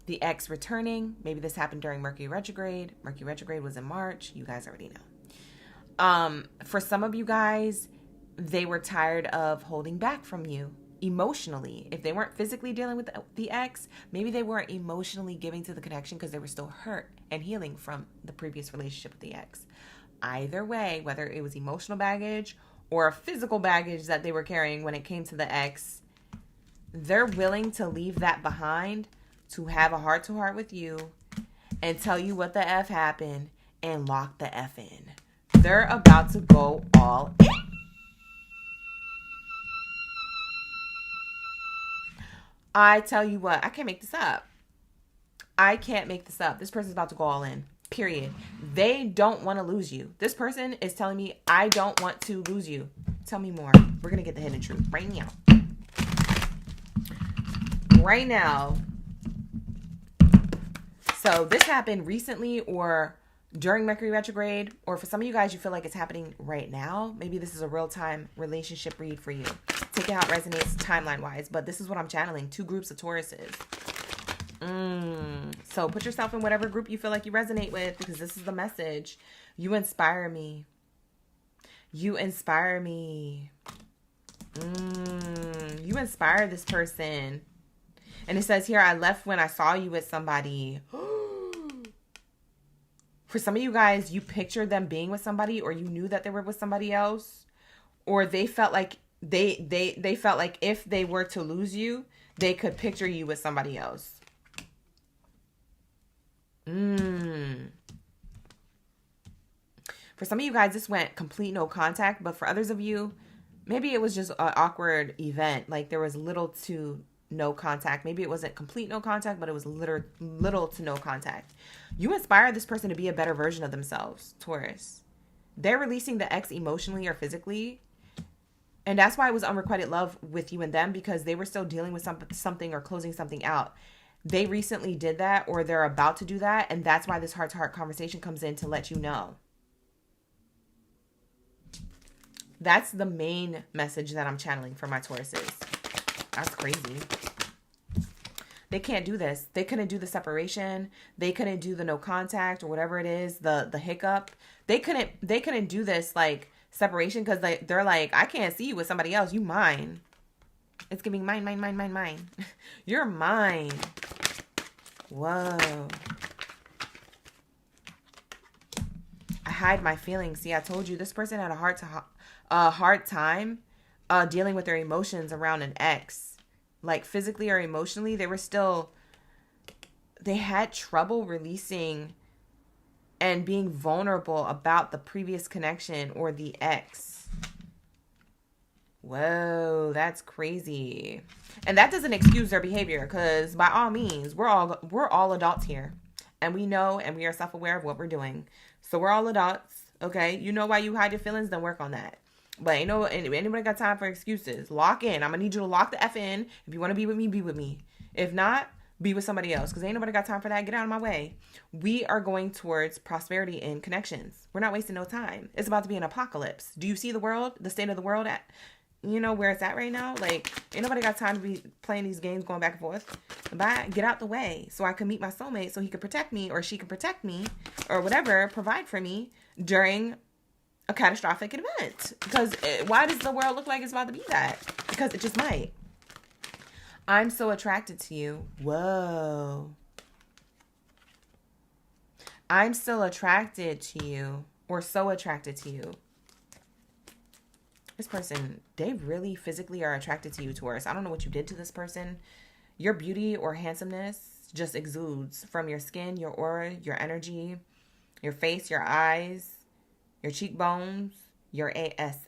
the ex returning. Maybe this happened during Mercury retrograde. Mercury retrograde was in March. You guys already know. For some of you guys, they were tired of holding back from you emotionally. If they weren't physically dealing with the ex, maybe they weren't emotionally giving to the connection because they were still hurt and healing from the previous relationship with the ex. Either way, whether it was emotional baggage or a physical baggage that they were carrying when it came to the ex, they're willing to leave that behind to have a heart-to-heart with you and tell you what the F happened and lock the F in. They're about to go all in. I tell you what, I can't make this up. This person's about to go all in. Period. They don't want to lose you. This person is telling me, I don't want to lose you. Tell me more. We're going to get the hidden truth right now. Right now. So this happened recently or during Mercury retrograde, or for some of you guys, you feel like it's happening right now. Maybe this is a real-time relationship read for you. Take it how it resonates timeline-wise, but this is what I'm channeling. 2 groups of Tauruses. So put yourself in whatever group you feel like you resonate with, because this is the message. You inspire me. You inspire me. You inspire this person. And it says here, I left when I saw you with somebody. For some of you guys, you pictured them being with somebody, or you knew that they were with somebody else, or they felt like they felt like if they were to lose you, they could picture you with somebody else. For some of you guys, this went complete no contact, but for others of you, maybe it was just an awkward event. Like there was little to no contact. Maybe it wasn't complete no contact, but it was little to no contact. You inspire this person to be a better version of themselves, Taurus. They're releasing the ex emotionally or physically. And that's why it was unrequited love with you and them, because they were still dealing with something or closing something out. They recently did that, or they're about to do that. And that's why this heart-to-heart conversation comes in to let you know. That's the main message that I'm channeling for my Tauruses. That's crazy. They can't do this. They couldn't do the separation. They couldn't do the no contact or whatever it is, the hiccup. They couldn't do this like separation because they're like, I can't see you with somebody else. You mine. It's giving mine. You're mine. Whoa. I hide my feelings. See, I told you this person had a hard time dealing with their emotions around an ex. Like physically or emotionally, they were still they had trouble releasing and being vulnerable about the previous connection or the ex. Whoa, that's crazy. And that doesn't excuse their behavior, because by all means, we're all adults here. And we know and we are self-aware of what we're doing. So we're all adults, okay? You know why you hide your feelings, then work on that. But ain't anybody got time for excuses. Lock in. I'm going to need you to lock the F in. If you want to be with me, be with me. If not, be with somebody else, because ain't nobody got time for that. Get out of my way. We are going towards prosperity in connections. We're not wasting no time. It's about to be an apocalypse. Do you see the world, the state of the world at, where it's at right now? Like, ain't nobody got time to be playing these games, going back and forth. Bye. Get out the way so I can meet my soulmate, so he can protect me, or she can protect me, or whatever, provide for me during a catastrophic event. Because why does the world look like it's about to be that? Because it just might. I'm so attracted to you. Whoa. I'm still attracted to you, or so attracted to you. This person, they really physically are attracted to you, Taurus. I don't know what you did to this person. Your beauty or handsomeness just exudes from your skin, your aura, your energy, your face, your eyes, your cheekbones, your ass,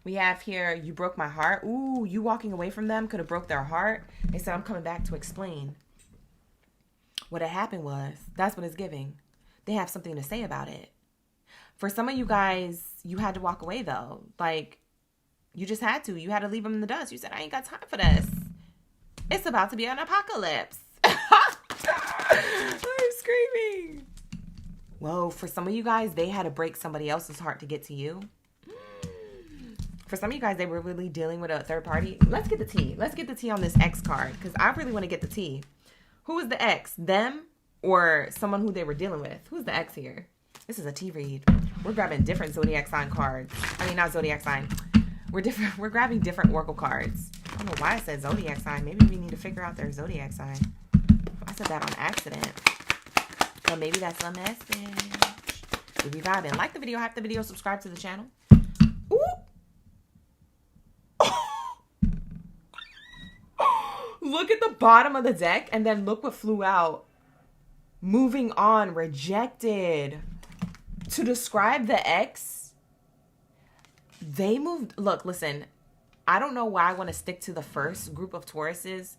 We have here, you broke my heart. Ooh, you walking away from them could have broke their heart. They said, I'm coming back to explain. What had happened was, that's what it's giving. They have something to say about it. For some of you guys, you had to walk away though. Like, you just had to. You had to leave them in the dust. You said, I ain't got time for this. It's about to be an apocalypse. I'm screaming. Whoa, for some of you guys, they had to break somebody else's heart to get to you. For some of you guys, they were really dealing with a third party. Let's get the tea. Let's get the tea on this X card, because I really want to get the tea. Who is the X? Them or someone who they were dealing with? Who's the X here? This is a tea read. We're grabbing different Zodiac sign cards. I mean, not Zodiac sign. We're grabbing different Oracle cards. I don't know why I said Zodiac sign. Maybe we need to figure out their Zodiac sign. I said that on accident. But maybe that's a message. We'll be vibing. Like the video, hype the video, subscribe to the channel. Ooh. Look at the bottom of the deck, and then look what flew out. Moving on, rejected. To describe the ex, they moved. Look, listen, I don't know why I want to stick to the first group of Tauruses,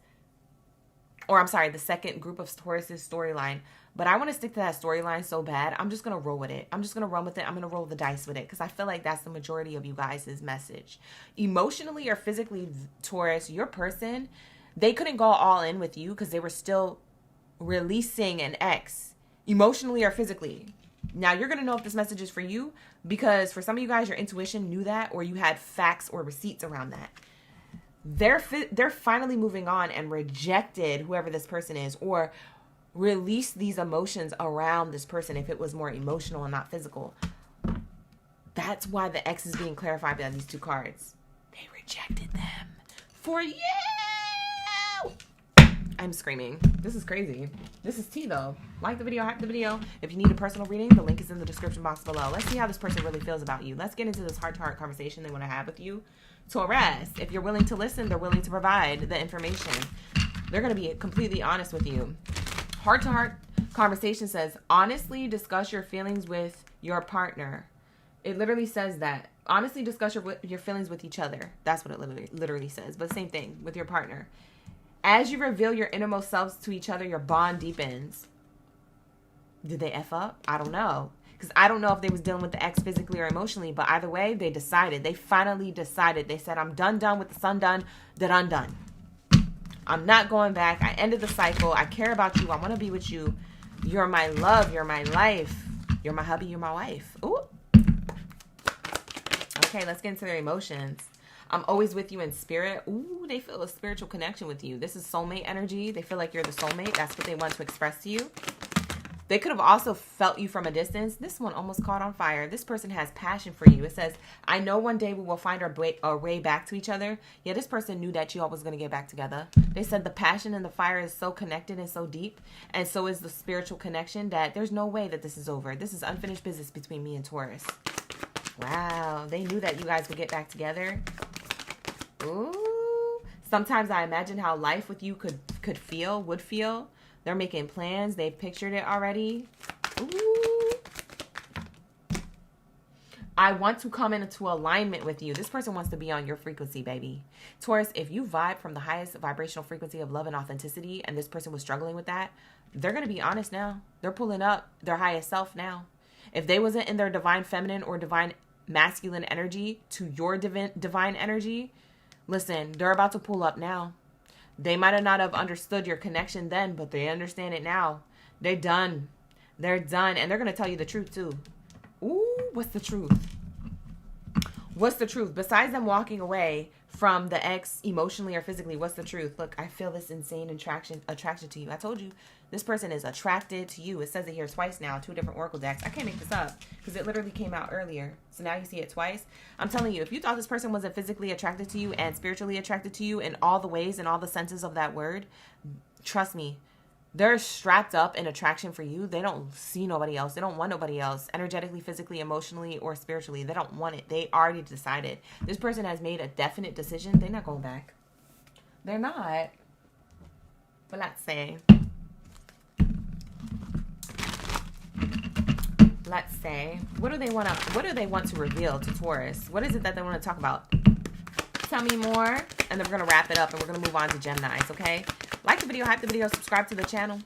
or I'm sorry, the second group of Tauruses storyline, but I want to stick to that storyline so bad. I'm just going to roll with it. I'm just going to run with it. I'm going to roll the dice with it, because I feel like that's the majority of you guys' message. Emotionally or physically, Taurus, your person, they couldn't go all in with you because they were still releasing an ex, emotionally or physically. Now, you're going to know if this message is for you, because for some of you guys, your intuition knew that, or you had facts or receipts around that. They're finally moving on and rejected whoever this person is, or released these emotions around this person if it was more emotional and not physical. That's why the X is being clarified by these two cards. They rejected them for you. I'm screaming. This is crazy. This is tea though. Like the video, hype the video. If you need a personal reading, the link is in the description box below. Let's see how this person really feels about you. Let's get into this heart-to-heart conversation they want to have with you. Taurus, if you're willing to listen, they're willing to provide the information. They're going to be completely honest with you. Heart-to-heart conversation says, honestly discuss your feelings with your partner. It literally says that. Honestly discuss your feelings with each other. That's what it literally says. But same thing with your partner. As you reveal your innermost selves to each other, your bond deepens. Did they F up? I don't know. Because I don't know if they was dealing with the ex physically or emotionally. But either way, they decided. They finally decided. They said, I'm done with the sun done. Done. I'm not going back. I ended the cycle. I care about you. I want to be with you. You're my love. You're my life. You're my hubby. You're my wife. Ooh. Okay, let's get into their emotions. I'm always with you in spirit. Ooh, they feel a spiritual connection with you. This is soulmate energy. They feel like you're the soulmate. That's what they want to express to you. They could have also felt you from a distance. This one almost caught on fire. This person has passion for you. It says, I know one day we will find our way back to each other. Yeah, this person knew that you all was going to get back together. They said the passion and the fire is so connected and so deep. And so is the spiritual connection that there's no way that this is over. This is unfinished business between me and Taurus. Wow. They knew that you guys would get back together. Ooh. Sometimes I imagine how life with you would feel. They're making plans. They've pictured it already. Ooh. I want to come into alignment with you. This person wants to be on your frequency, baby. Taurus, if you vibe from the highest vibrational frequency of love and authenticity, and this person was struggling with that, they're going to be honest now. They're pulling up their highest self now. If they wasn't in their divine feminine or divine masculine energy to your divine energy, listen, they're about to pull up now. They might have not have understood your connection then, but they understand it now. They're done. They're done. And they're going to tell you the truth too. Ooh, what's the truth? What's the truth? Besides them walking away from the ex emotionally or physically, what's the truth? Look, I feel this insane attraction to you. I told you, this person is attracted to you. It says it here twice now, 2 different oracle decks. I can't make this up because it literally came out earlier. So now you see it twice. I'm telling you, if you thought this person wasn't physically attracted to you and spiritually attracted to you in all the ways and all the senses of that word, trust me, they're strapped up in attraction for you. They don't see nobody else. They don't want nobody else. Energetically, physically, emotionally, or spiritually. They don't want it. They already decided. This person has made a definite decision. They're not going back. They're not. But let's say. Let's say. What do they want to reveal to Taurus? What is it that they want to talk about? Tell me more. And then we're going to wrap it up and we're going to move on to Geminis, okay? Like the video, hype the video, subscribe to the channel.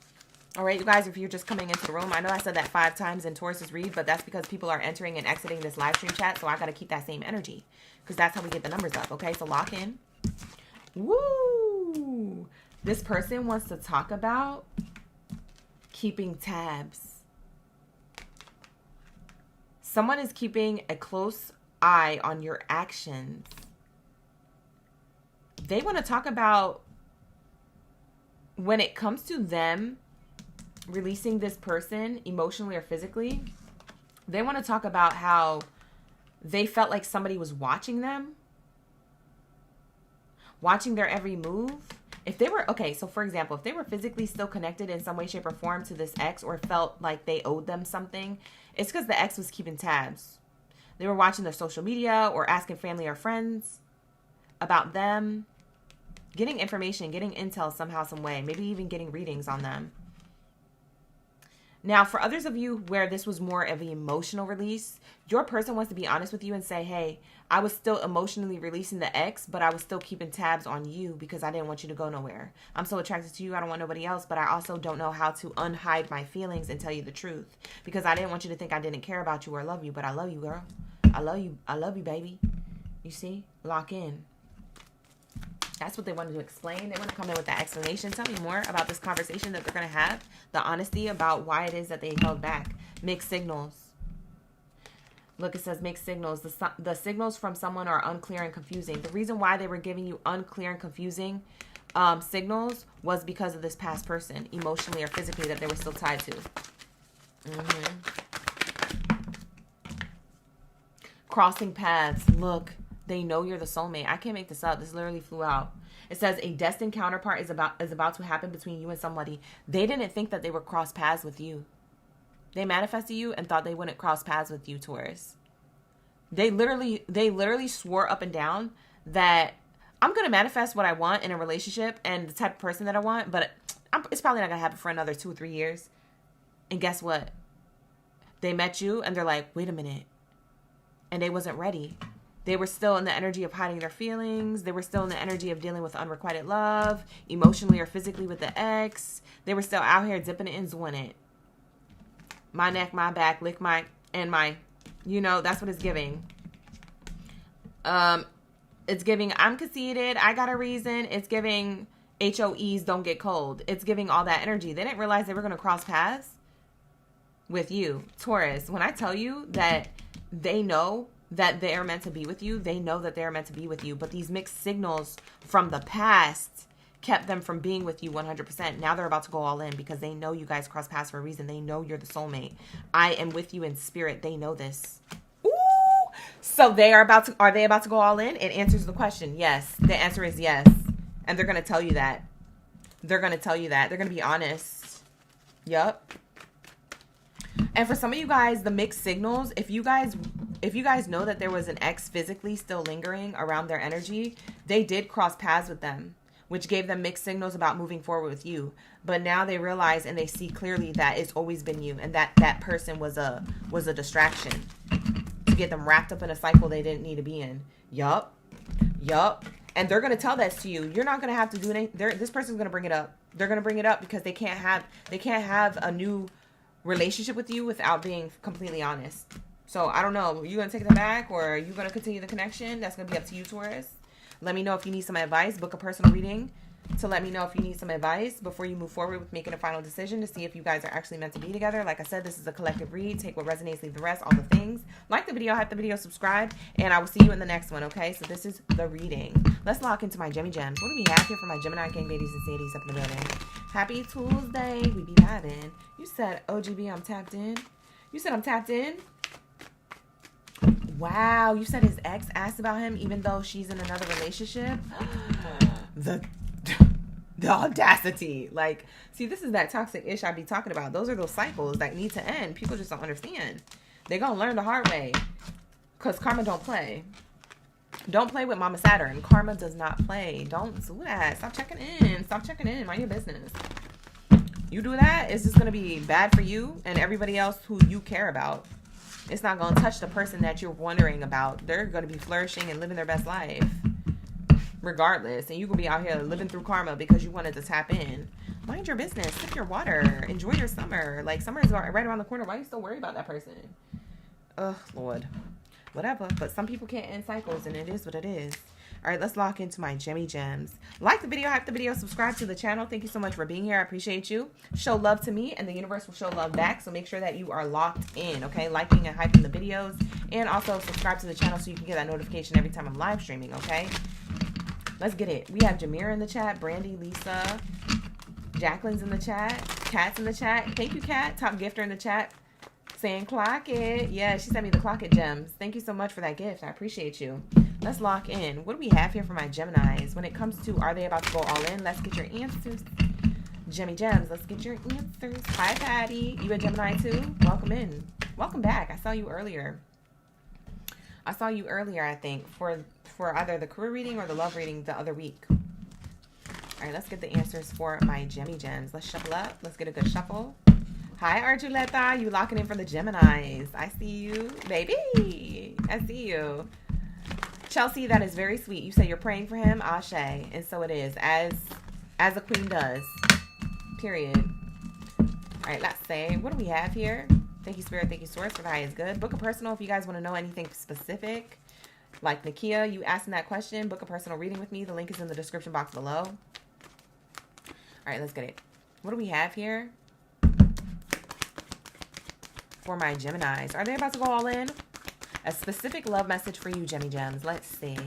All right, you guys, if you're just coming into the room, I know I said that 5 times in Taurus's read, but that's because people are entering and exiting this live stream chat, so I got to keep that same energy because that's how we get the numbers up, okay? So lock in. Woo! This person wants to talk about keeping tabs. Someone is keeping a close eye on your actions. They want to talk about when it comes to them releasing this person emotionally or physically, they want to talk about how they felt like somebody was watching them, watching their every move. If they were, okay, so for example, if they were physically still connected in some way, shape, or form to this ex or felt like they owed them something, it's because the ex was keeping tabs. They were watching their social media or asking family or friends about them. Getting information, getting intel somehow, some way. Maybe even getting readings on them. Now, for others of you where this was more of an emotional release, your person wants to be honest with you and say, hey, I was still emotionally releasing the ex, but I was still keeping tabs on you because I didn't want you to go nowhere. I'm so attracted to you. I don't want nobody else, but I also don't know how to unhide my feelings and tell you the truth because I didn't want you to think I didn't care about you or love you, but I love you, girl. I love you. I love you, baby. You see? Lock in. That's what they wanted to explain. They want to come in with that explanation. Tell me more about this conversation that they're going to have. The honesty about why it is that they held back. Mixed signals. Look, it says mixed signals. The signals from someone are unclear and confusing. The reason why they were giving you unclear and confusing signals was because of this past person, emotionally or physically, that they were still tied to. Crossing paths. Look. They know you're the soulmate. I can't make this up. This literally flew out. It says a destined counterpart is about to happen between you and somebody. They didn't think that they would cross paths with you. They manifested you and thought they wouldn't cross paths with you, Taurus. They literally swore up and down that I'm going to manifest what I want in a relationship and the type of person that I want, but it's probably not going to happen for another 2 or 3 years. And guess what? They met you and they're like, wait a minute. And they wasn't ready. They were still in the energy of hiding their feelings. They were still in the energy of dealing with unrequited love, emotionally or physically with the ex. They were still out here dipping it and doing it. My neck, my back, lick my, that's what it's giving. It's giving, I'm conceited, I got a reason. It's giving HOEs don't get cold. It's giving all that energy. They didn't realize they were going to cross paths with you. Taurus, when I tell you that they know that they're meant to be with you. They know that they're meant to be with you. But these mixed signals from the past kept them from being with you 100%. Now they're about to go all in because they know you guys cross paths for a reason. They know you're the soulmate. I am with you in spirit. They know this. Ooh! So are they about to go all in? It answers the question. Yes. The answer is yes. And they're going to tell you that. They're going to tell you that. They're going to be honest. Yup. And for some of you guys, the mixed signals, if you guys know that there was an ex physically still lingering around their energy, they did cross paths with them. which gave them mixed signals about moving forward with you. But now they realize and they see clearly that it's always been you, and that person was a distraction to get them wrapped up in a cycle they didn't need to be in. Yup. And they're going to tell that to you. You're not going to have to do anything. This person's going to bring it up. They're going to bring it up because they can't have a new relationship with you without being completely honest. So I don't know. Are you going to take them back, or are you going to continue the connection? That's going to be up to you, Taurus. Let me know if you need some advice. Book a personal reading to let me know if you need some advice before you move forward with making a final decision to see if you guys are actually meant to be together. Like I said, this is a collective read. Take what resonates, leave the rest, all the things. Like the video, hype the video, subscribe, and I will see you in the next one, okay? So this is the reading. Let's lock into my Gemmy Gems. What do we have here for my Gemini gang babies and Sadies up in the building? Happy Tuesday. We be vibing. You said, OGB, I'm tapped in. You said I'm tapped in? Wow. You said his ex asked about him even though she's in another relationship? The audacity. Like, see, this is that toxic ish I be talking about. Those are those cycles that need to end. People just don't understand. They're going to learn the hard way. Because karma don't play. Don't play with Mama Saturn. Karma does not play. Don't do that. Stop checking in. Stop checking in. Mind your business. You do that, it's just going to be bad for you and everybody else who you care about. It's not going to touch the person that you're wondering about. They're going to be flourishing and living their best life. Regardless. And you will be out here living through karma because you wanted to tap in. Mind your business. Sip your water. Enjoy your summer. Like, summer is right around the corner. Why are you still worried about that person? Ugh, Lord. Whatever. But some people can't end cycles, and it is what it is. All right, let's lock into my Gemmy Gems. Like the video, hype the video, subscribe to the channel. Thank you so much for being here. I appreciate you. Show love to me, and the universe will show love back. So make sure that you are locked in, okay? Liking and hyping the videos. And also subscribe to the channel so you can get that notification every time I'm live streaming, okay? Let's get it. We have Jameer in the chat, Brandy, Lisa, Jacqueline's in the chat, Kat's in the chat. Thank you, Kat. Top gifter in the chat saying clock it. Yeah, she sent me the clock it gems. Thank you so much for that gift. I appreciate you. Let's lock in. What do we have here for my Geminis? When it comes to, are they about to go all in? Let's get your answers. Gemmy Gems, let's get your answers. Hi, Baddie. You a Gemini too? Welcome in. Welcome back. I saw you earlier. I think, for either the career reading or the love reading the other week. All right, let's get the answers for my Gemmy Gems. Let's shuffle up. Let's get a good shuffle. Hi, Archuleta. You locking in for the Geminis. I see you, baby. I see you. Chelsea, that is very sweet. You say you're praying for him. Ashe. And so it is, as a queen does. Period. All right, let's say, what do we have here? Thank you, Spirit. Thank you, Source, for the highest good. Book a personal if you guys want to know anything specific. Like Nakia, you asking that question. Book a personal reading with me. The link is in the description box below. All right, let's get it. What do we have here for my Geminis? Are they about to go all in? A specific love message for you, Gemmy Gems. Let's see.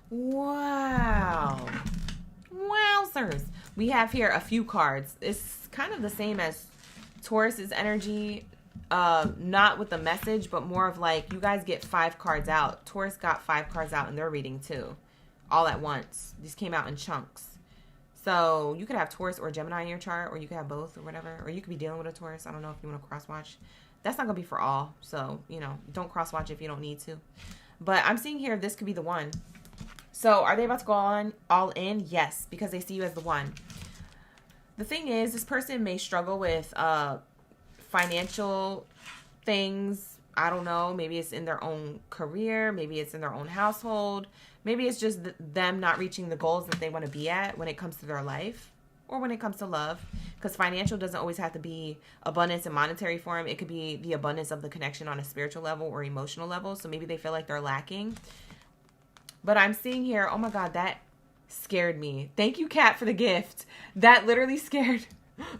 Wow. Wowzers. We have here a few cards. It's kind of the same as Taurus's energy. Not with the message, but more of like, you guys get 5 cards out. Taurus got 5 cards out in their reading too. All at once. These came out in chunks. So you could have Taurus or Gemini in your chart, or you could have both or whatever. Or you could be dealing with a Taurus. I don't know if you want to cross-watch. That's not going to be for all. So, you know, don't cross-watch if you don't need to. But I'm seeing here this could be the one. So are they about to go all in? Yes, because they see you as the one. The thing is, this person may struggle with financial things. I don't know. Maybe it's in their own career. Maybe it's in their own household. Maybe it's just them not reaching the goals that they want to be at when it comes to their life or when it comes to love. Because financial doesn't always have to be abundance in monetary form. It could be the abundance of the connection on a spiritual level or emotional level. So maybe they feel like they're lacking. But I'm seeing here, oh my God, that scared me. Thank you, Kat, for the gift. That literally scared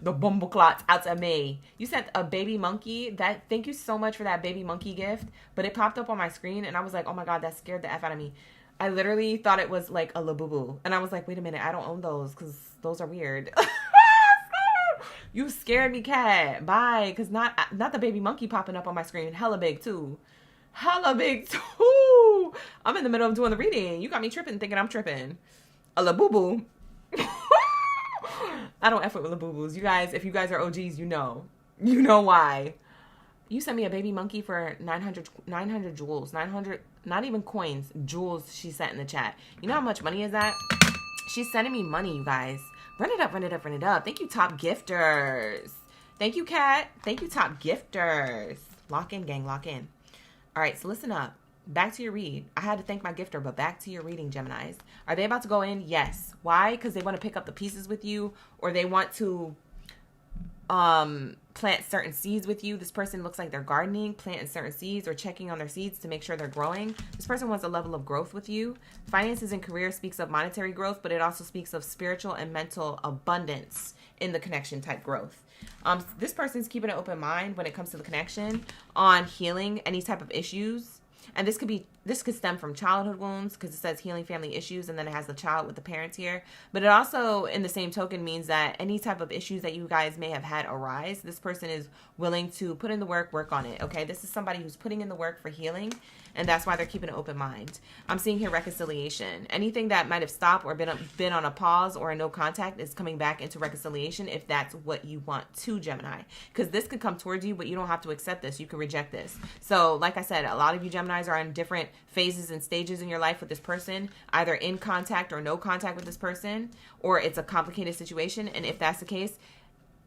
the bumbleclots out of me. You sent a baby monkey. Thank you so much for that baby monkey gift. But it popped up on my screen and I was like, oh my God, that scared the F out of me. I literally thought it was like a labubu. And I was like, wait a minute, I don't own those because those are weird. You scared me, Kat. Bye. Because not the baby monkey popping up on my screen. Hella big too. Hella big too. I'm in the middle of doing the reading. You got me tripping thinking I'm tripping. A labubu. I don't F with labubus. You guys, if you guys are OGs, you know. You know why. You sent me a baby monkey for 900 jewels. 900, not even coins, jewels she sent in the chat. You know how much money is that? She's sending me money, you guys. Run it up, run it up, run it up. Thank you, top gifters. Thank you, Kat. Thank you, top gifters. Lock in, gang, lock in. All right, so listen up. Back to your read. I had to thank my gifter, but back to your reading, Geminis. Are they about to go in? Yes. Why? Because they want to pick up the pieces with you, or they want to plant certain seeds with you. This person looks like they're gardening, planting certain seeds, or checking on their seeds to make sure they're growing. This person wants a level of growth with you. Finances and career speaks of monetary growth, but it also speaks of spiritual and mental abundance in the connection type growth. This person's keeping an open mind when it comes to the connection on healing any type of issues. And this could stem from childhood wounds, because it says healing family issues, and then it has the child with the parents here. But it also, in the same token, means that any type of issues that you guys may have had arise, this person is willing to put in the work on it, okay? This is somebody who's putting in the work for healing, and that's why they're keeping an open mind. I'm seeing here reconciliation. Anything that might have stopped or been on a pause or a no contact is coming back into reconciliation if that's what you want to, Gemini. Because this could come towards you, but you don't have to accept this. You can reject this. So, like I said, a lot of you Geminis are in different phases and stages in your life with this person, either in contact or no contact with this person, or it's a complicated situation. And if that's the case,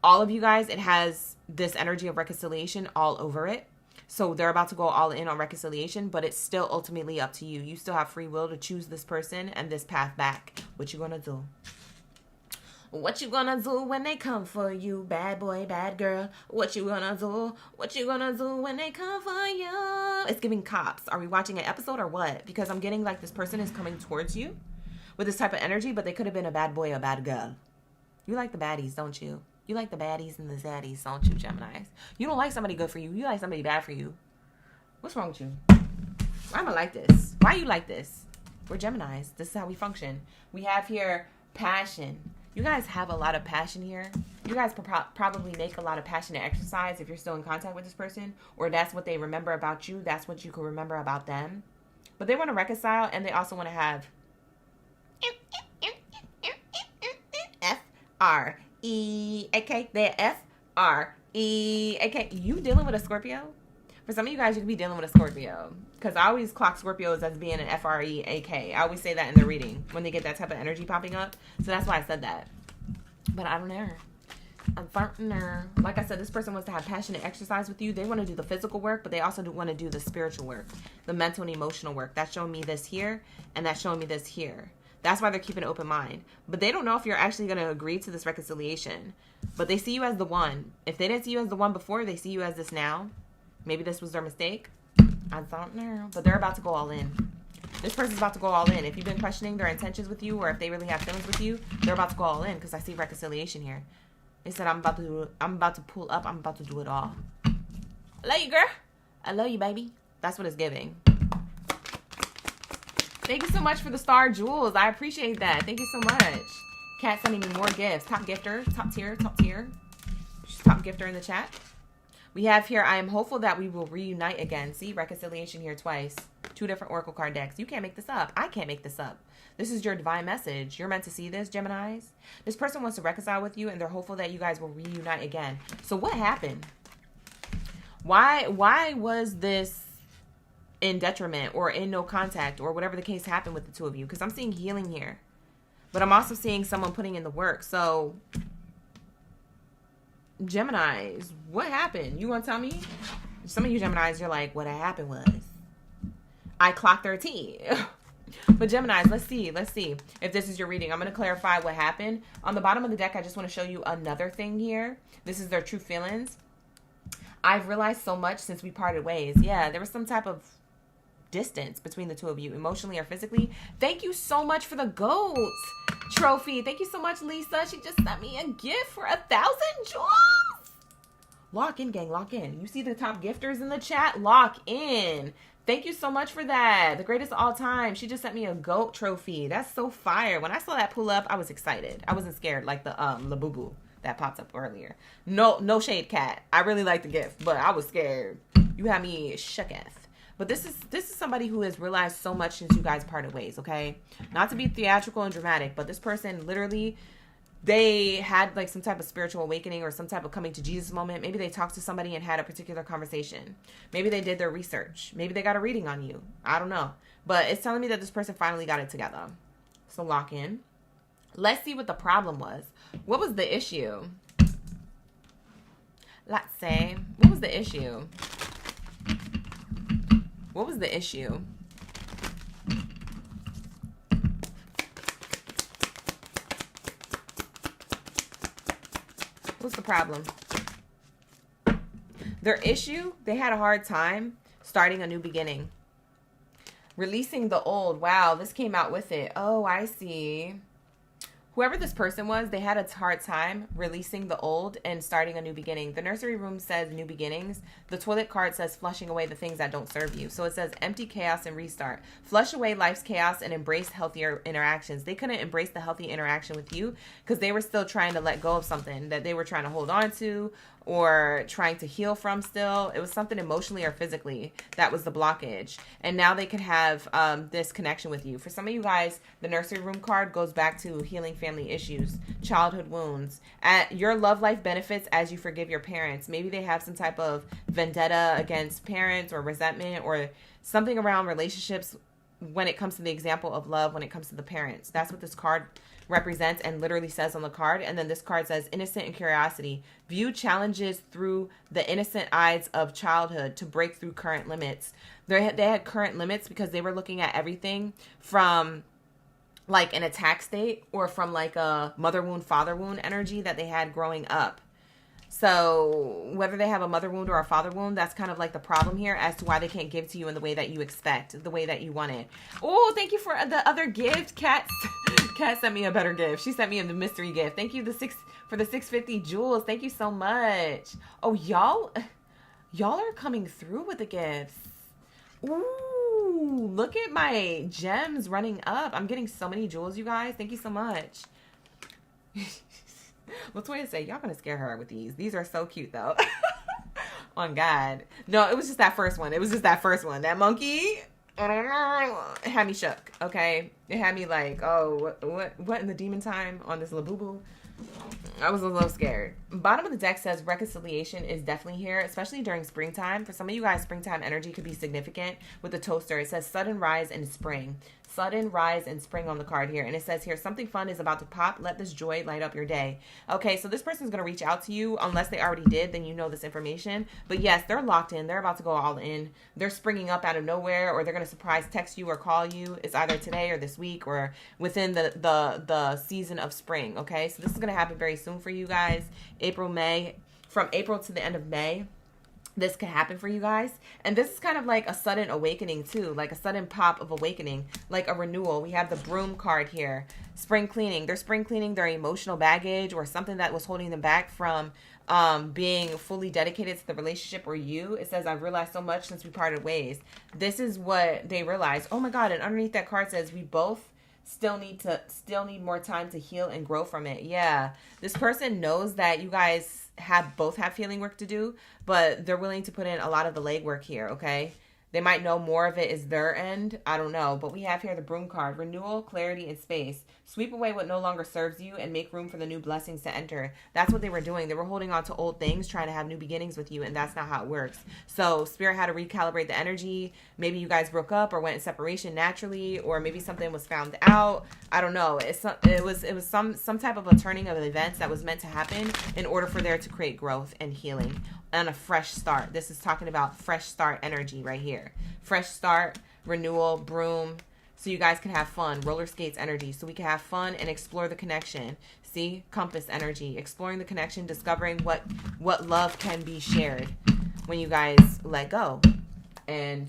all of you guys, it has this energy of reconciliation all over it. So they're about to go all in on reconciliation, but it's still ultimately up to you. You still have free will to choose this person and this path back. What you gonna do? What you gonna do when they come for you, bad boy, bad girl? What you gonna do? What you gonna do when they come for you? It's giving cops. Are we watching an episode or what? Because I'm getting like this person is coming towards you with this type of energy, but they could have been a bad boy or bad girl. You like the baddies, don't you? You like the baddies and the zaddies, don't you, Geminis? You don't like somebody good for you. You like somebody bad for you. What's wrong with you? Why am I like this? Why are you like this? We're Geminis. This is how we function. We have here passion. You guys have a lot of passion here. You guys probably make a lot of passionate exercise if you're still in contact with this person, or that's what they remember about you. That's what you can remember about them. But they want to reconcile, and they also want to have F-R-E-A-K. They're F-R-E-A-K. You dealing with a Scorpio? For some of you guys, you could be dealing with a Scorpio. Because I always clock Scorpios as being an F-R-E-A-K. I always say that in the reading when they get that type of energy popping up. So that's why I said that. But I don't know. Like I said, this person wants to have passionate exercise with you. They want to do the physical work, but they also want to do the spiritual work, the mental and emotional work. That's showing me this here, and that's showing me this here. That's why they're keeping an open mind. But they don't know if you're actually going to agree to this reconciliation. But they see you as the one. If they didn't see you as the one before, they see you as this now. Maybe this was their mistake. I don't know. But they're about to go all in. This person's about to go all in. If you've been questioning their intentions with you, or if they really have feelings with you, they're about to go all in, because I see reconciliation here. They said, I'm about to pull up. I'm about to do it all. I love you, girl. I love you, baby. That's what it's giving. Thank you so much for the star jewels. I appreciate that. Thank you so much. Kat sending me more gifts. Top gifter. Top tier. Top tier. She's top gifter in the chat. We have here, I am hopeful that we will reunite again. See, reconciliation here twice. 2 different Oracle card decks. You can't make this up. I can't make this up. This is your divine message. You're meant to see this, Geminis. This person wants to reconcile with you, and they're hopeful that you guys will reunite again. So what happened? Why was this in detriment or in no contact or whatever the case happened with the two of you? Because I'm seeing healing here. But I'm also seeing someone putting in the work. So, Geminis, what happened? You want to tell me? Some of you Geminis, you're like, what happened was I clocked 13. But Geminis, let's see if this is your reading. I'm going to clarify what happened. On the bottom of the deck, I just want to show you another thing here. This is their true feelings. I've realized so much since we parted ways. Yeah, there was some type of distance between the two of you, emotionally or physically. Thank you so much for the goat trophy. Thank you so much, Lisa. She just sent me a gift for 1,000 jewels. Lock in, gang. Lock in. You see the top gifters in the chat? Lock in. Thank you so much for that. The greatest of all time. She just sent me a goat trophy. That's so fire. When I saw that pull up, I was excited. I wasn't scared like the Labubu that popped up earlier. No shade, Cat. I really like the gift, but I was scared. You had me shooketh. But this is somebody who has realized so much since you guys parted ways, okay? Not to be theatrical and dramatic, but this person literally they had like some type of spiritual awakening or some type of coming to Jesus moment. Maybe they talked to somebody and had a particular conversation. Maybe they did their research. Maybe they got a reading on you. I don't know. But it's telling me that this person finally got it together. So lock in. Let's see what the problem was. What was the issue? Let's say, what was the issue? What was the issue? What's the problem? Their issue, they had a hard time starting a new beginning. Releasing the old. Wow, this came out with it. Oh, I see. Whoever this person was, they had a hard time releasing the old and starting a new beginning. The nursery room says new beginnings. The toilet card says flushing away the things that don't serve you. So it says empty chaos and restart. Flush away life's chaos and embrace healthier interactions. They couldn't embrace the healthy interaction with you because they were still trying to let go of something that they were trying to hold on to or trying to heal from still. It was something emotionally or physically that was the blockage. And now they can have this connection with you. For some of you guys, the nursery room card goes back to healing family issues, childhood wounds. Your love life benefits as you forgive your parents. Maybe they have some type of vendetta against parents or resentment or something around relationships when it comes to the example of love, when it comes to the parents. That's what this card represents and literally says on the card. And then this card says innocent and curiosity. View challenges through the innocent eyes of childhood to break through current limits. They had current limits because they were looking at everything from like an attack state or from like a mother wound, father wound energy that they had growing up. So whether they have a mother wound or a father wound, that's kind of like the problem here as to why they can't give to you in the way that you expect, the way that you want it. Oh, thank you for the other gift. Kat sent me a better gift. She sent me a mystery gift. Thank you for the 650 jewels. Thank you so much. Oh, y'all are coming through with the gifts. Ooh, look at my gems running up. I'm getting so many jewels, you guys. Thank you so much. What's way to say? Y'all gonna scare her with these. These are so cute though. On God. No, it was just that first one. That monkey, it had me shook. Okay. It had me like, oh, what in the demon time on this Labubu? I was a little scared. Bottom of the deck says reconciliation is definitely here, especially during springtime. For some of you guys, springtime energy could be significant with the toaster. It says sudden rise in spring. Sudden rise and spring on the card here. And it says here, something fun is about to pop. Let this joy light up your day. Okay, so this person's going to reach out to you. Unless they already did, then you know this information. But yes, they're locked in. They're about to go all in. They're springing up out of nowhere, or they're going to surprise text you or call you. It's either today or this week or within the season of spring. Okay, so this is going to happen very soon for you guys. April, May. From April to the end of May. This could happen for you guys. And this is kind of like a sudden awakening too. Like a sudden pop of awakening. Like a renewal. We have the broom card here. Spring cleaning. They're spring cleaning their emotional baggage or something that was holding them back from being fully dedicated to the relationship or you. It says, I've realized so much since we parted ways. This is what they realized. Oh my God. And underneath that card says, we both still need more time to heal and grow from it. Yeah. This person knows that you guys both have feeling work to do, but they're willing to put in a lot of the legwork here, okay? They might know more of it is their end. I don't know. But we have here the broom card. Renewal, clarity, and space. Sweep away what no longer serves you and make room for the new blessings to enter. That's what they were doing. They were holding on to old things, trying to have new beginnings with you, and that's not how it works. So Spirit had to recalibrate the energy. Maybe you guys broke up or went in separation naturally, or maybe something was found out. I don't know. It was some type of a turning of events that was meant to happen in order for there to create growth and healing and a fresh start. This is talking about fresh start energy right here. Fresh start, renewal, broom, so you guys can have fun. Roller skates energy, so we can have fun and explore the connection. See? Compass energy, exploring the connection, discovering what love can be shared when you guys let go and,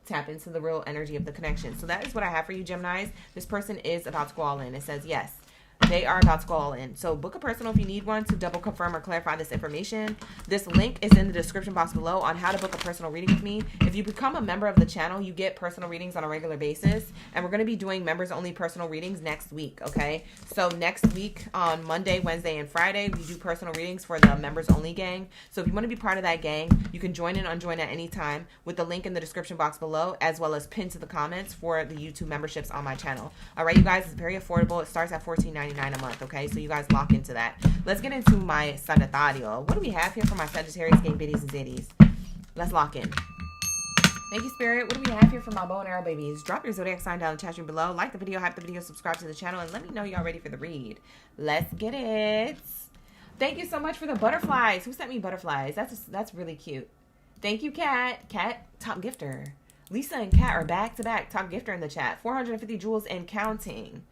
tap into the real energy of the connection. So that is what I have for you, Geminis. This person is about to go all in. It says yes. They are about to go all in. So book a personal if you need one to double confirm or clarify this information. This link is in the description box below on how to book a personal reading with me. If you become a member of the channel, you get personal readings on a regular basis. And we're going to be doing members only personal readings next week, okay? So next week on Monday, Wednesday, and Friday, we do personal readings for the members only gang. So if you want to be part of that gang, you can join and unjoin at any time with the link in the description box below, as well as pinned to the comments for the YouTube memberships on my channel. All right, you guys, it's very affordable. It starts at $14.99. $129 a month, okay? So you guys lock into that. Let's get into my Sagittario. What do we have here for my Sagittarius, gang biddies, and zitties? Let's lock in. Thank you, Spirit. What do we have here for my bow and arrow babies? Drop your zodiac sign down in the chat room below. Like the video, hype the video, subscribe to the channel, and let me know y'all ready for the read. Let's get it. Thank you so much for the butterflies. Who sent me butterflies? That's really cute. Thank you, Kat. Kat, top gifter. Lisa and Kat are back-to-back top gifter in the chat. 450 jewels and counting.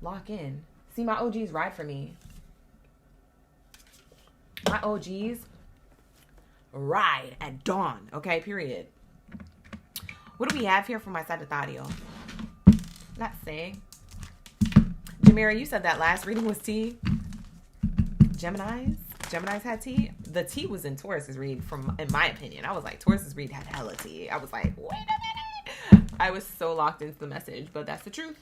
Lock in. See, my OGs ride for me. My OGs ride at dawn. Okay, period. What do we have here for my Sagittario? Let's see. Jamira, you said that last reading was tea. Geminis had tea. The tea was in Taurus's read, in my opinion. I was like, Taurus's read had hella tea. I was like, wait a minute. I was so locked into the message, but that's the truth.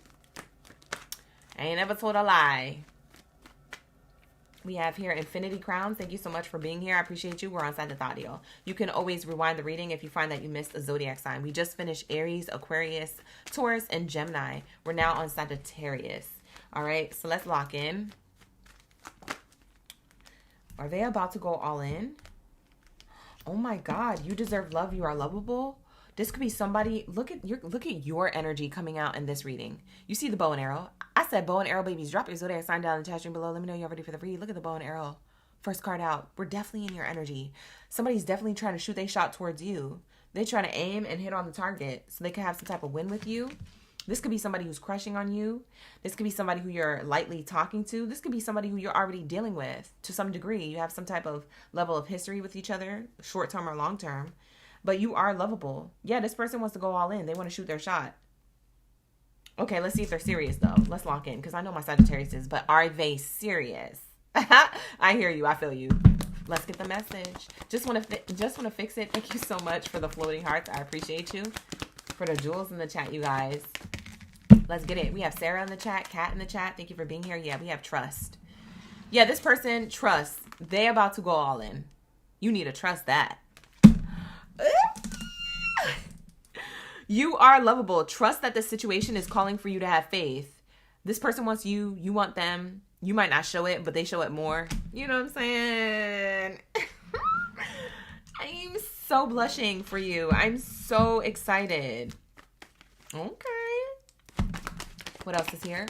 I ain't never told a lie. We have here Infinity Crowns. Thank you so much for being here. I appreciate you. We're on Sagittario. You can always rewind the reading if you find that you missed a zodiac sign. We just finished Aries, Aquarius, Taurus, and Gemini. We're now on Sagittarius. All right, so let's lock in. Are they about to go all in? Oh my God, you deserve love. You are lovable. This could be somebody. Look at your energy coming out in this reading. You see the bow and arrow. I said bow and arrow babies. Drop your zodiac sign down in the chat room below. Let me know you're ready for the read. Look at the bow and arrow. First card out. We're definitely in your energy. Somebody's definitely trying to shoot their shot towards you. They're trying to aim and hit on the target so they can have some type of win with you. This could be somebody who's crushing on you. This could be somebody who you're lightly talking to. This could be somebody who you're already dealing with to some degree. You have some type of level of history with each other, short term or long term. But you are lovable. Yeah, this person wants to go all in. They want to shoot their shot. Okay, let's see if they're serious, though. Let's lock in, because I know my Sagittarius is, but are they serious? I hear you. I feel you. Let's get the message. Just want to fix it. Thank you so much for the floating hearts. I appreciate you. For the jewels in the chat, you guys. Let's get it. We have Sarah in the chat, Kat in the chat. Thank you for being here. Yeah, we have trust. Yeah, this person trusts. They about to go all in. You need to trust that. You are lovable. Trust that the situation is calling for you to have faith. This person wants you. You want them. You might not show it, but they show it more. You know what I'm saying? I'm so blushing for you. I'm so excited. Okay. What else is here?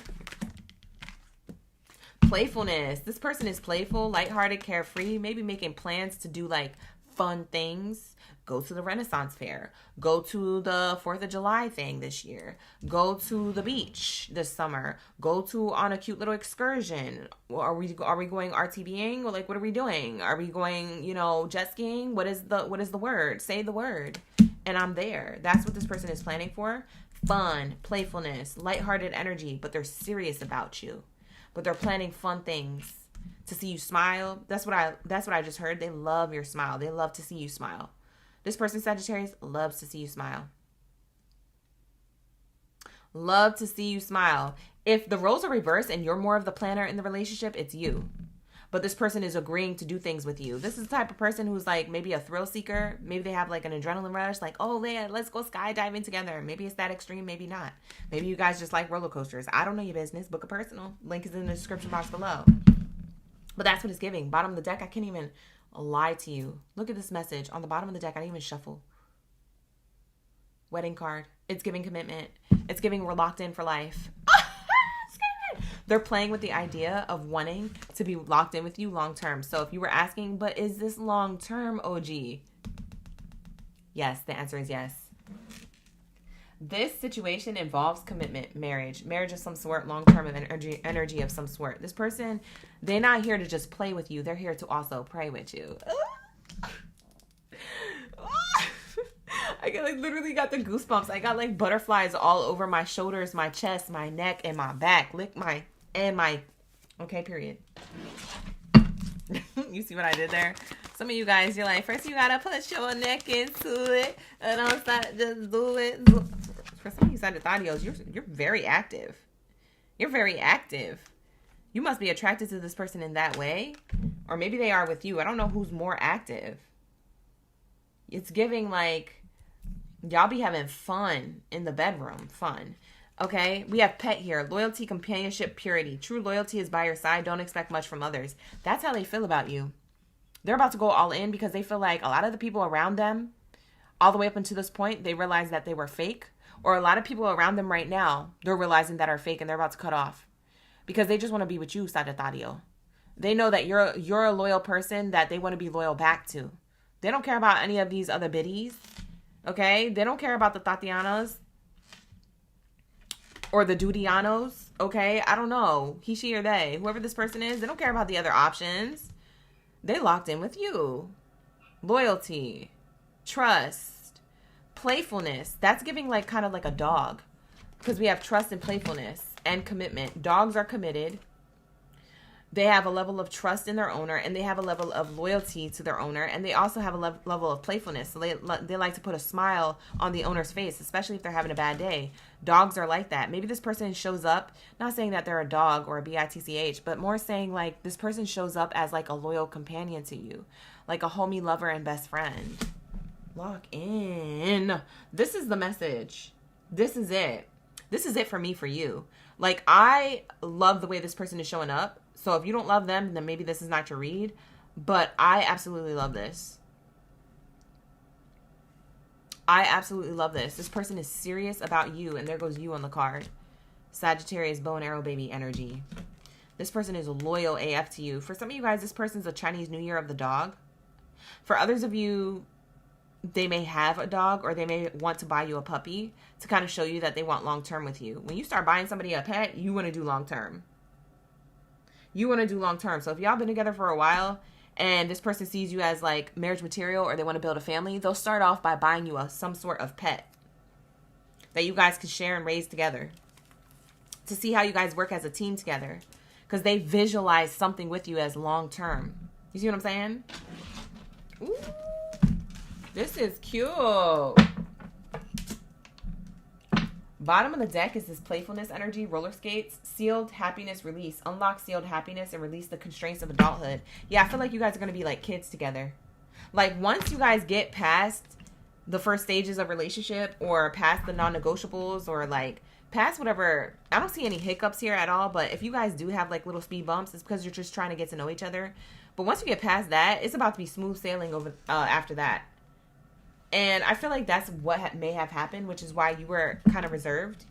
Playfulness. This person is playful, lighthearted, carefree, maybe making plans to do like fun things. Go to the Renaissance Fair. Go to the 4th of July thing this year. Go to the beach this summer. Go on a cute little excursion. Are we going RTVing? Or like, what are we doing? Are we going, jet skiing? What is the word? Say the word. And I'm there. That's what this person is planning for. Fun, playfulness, lighthearted energy, but they're serious about you. But they're planning fun things to see you smile. That's what I just heard. They love your smile. They love to see you smile. This person, Sagittarius, loves to see you smile. Love to see you smile. If the roles are reversed and you're more of the planner in the relationship, it's you. But this person is agreeing to do things with you. This is the type of person who's like maybe a thrill seeker. Maybe they have like an adrenaline rush. Like, oh, Leah, let's go skydiving together. Maybe it's that extreme. Maybe not. Maybe you guys just like roller coasters. I don't know your business. Book a personal. Link is in the description box below. But that's what it's giving. Bottom of the deck, I can't even lie to you. Look at this message. On the bottom of the deck, I didn't even shuffle. Wedding card. It's giving commitment. It's giving we're locked in for life. They're playing with the idea of wanting to be locked in with you long term. So if you were asking, but is this long term, OG? Yes, the answer is yes. This situation involves commitment, marriage of some sort, long-term energy of some sort. This person, they're not here to just play with you. They're here to also pray with you. I literally got the goosebumps. I got like butterflies all over my shoulders, my chest, my neck, and my back. Okay, period. You see what I did there? Some of you guys, you're like, first you gotta put your neck into it, and don't stop, just do it. For some of you Sagittarios, you're very active. You're very active. You must be attracted to this person in that way, or maybe they are with you. I don't know who's more active. It's giving like y'all be having fun in the bedroom, fun. Okay, we have pet here. Loyalty, companionship, purity. True loyalty is by your side. Don't expect much from others. That's how they feel about you. They're about to go all in because they feel like a lot of the people around them, all the way up until this point, they realized that they were fake. Or a lot of people around them right now, they're realizing that are fake and they're about to cut off. Because they just want to be with you, Sagittario. They know that you're a loyal person that they want to be loyal back to. They don't care about any of these other biddies. Okay? They don't care about the Tatianas. Or the Dudianos. Okay? I don't know. He, she, or they. Whoever this person is, they don't care about the other options. They locked in with you. Loyalty. Trust. Playfulness. That's giving like kind of like a dog. Because we have trust and playfulness and commitment. Dogs are committed. They have a level of trust in their owner, and they have a level of loyalty to their owner, and they also have a level of playfulness. So they like to put a smile on the owner's face, especially if they're having a bad day. Dogs are like that. Maybe this person shows up, not saying that they're a dog or a bitch, but more saying like this person shows up as like a loyal companion to you, like a homie, lover, and best friend. Lock in. This is the message. This is it. This is it for me, for you. Like, I love the way this person is showing up. So if you don't love them, then maybe this is not your read. But I absolutely love this. I absolutely love this. This person is serious about you. And there goes you on the card. Sagittarius, bow and arrow baby energy. This person is loyal AF to you. For some of you guys, this person's a Chinese New Year of the dog. For others of you, they may have a dog or they may want to buy you a puppy to kind of show you that they want long-term with you. When you start buying somebody a pet, you want to do long-term. You want to do long-term. So if y'all been together for a while and this person sees you as like marriage material or they want to build a family, they'll start off by buying you some sort of pet that you guys can share and raise together to see how you guys work as a team together, because they visualize something with you as long-term. You see what I'm saying? Ooh, this is cute. Bottom of the deck is this playfulness energy, roller skates, sealed happiness, release. Unlock sealed happiness and release the constraints of adulthood. Yeah, I feel like you guys are going to be like kids together. Like once you guys get past the first stages of relationship or past the non-negotiables or like past whatever, I don't see any hiccups here at all. But if you guys do have like little speed bumps, it's because you're just trying to get to know each other. But once you get past that, it's about to be smooth sailing over after that. And I feel like that's what may have happened, which is why you were kind of reserved.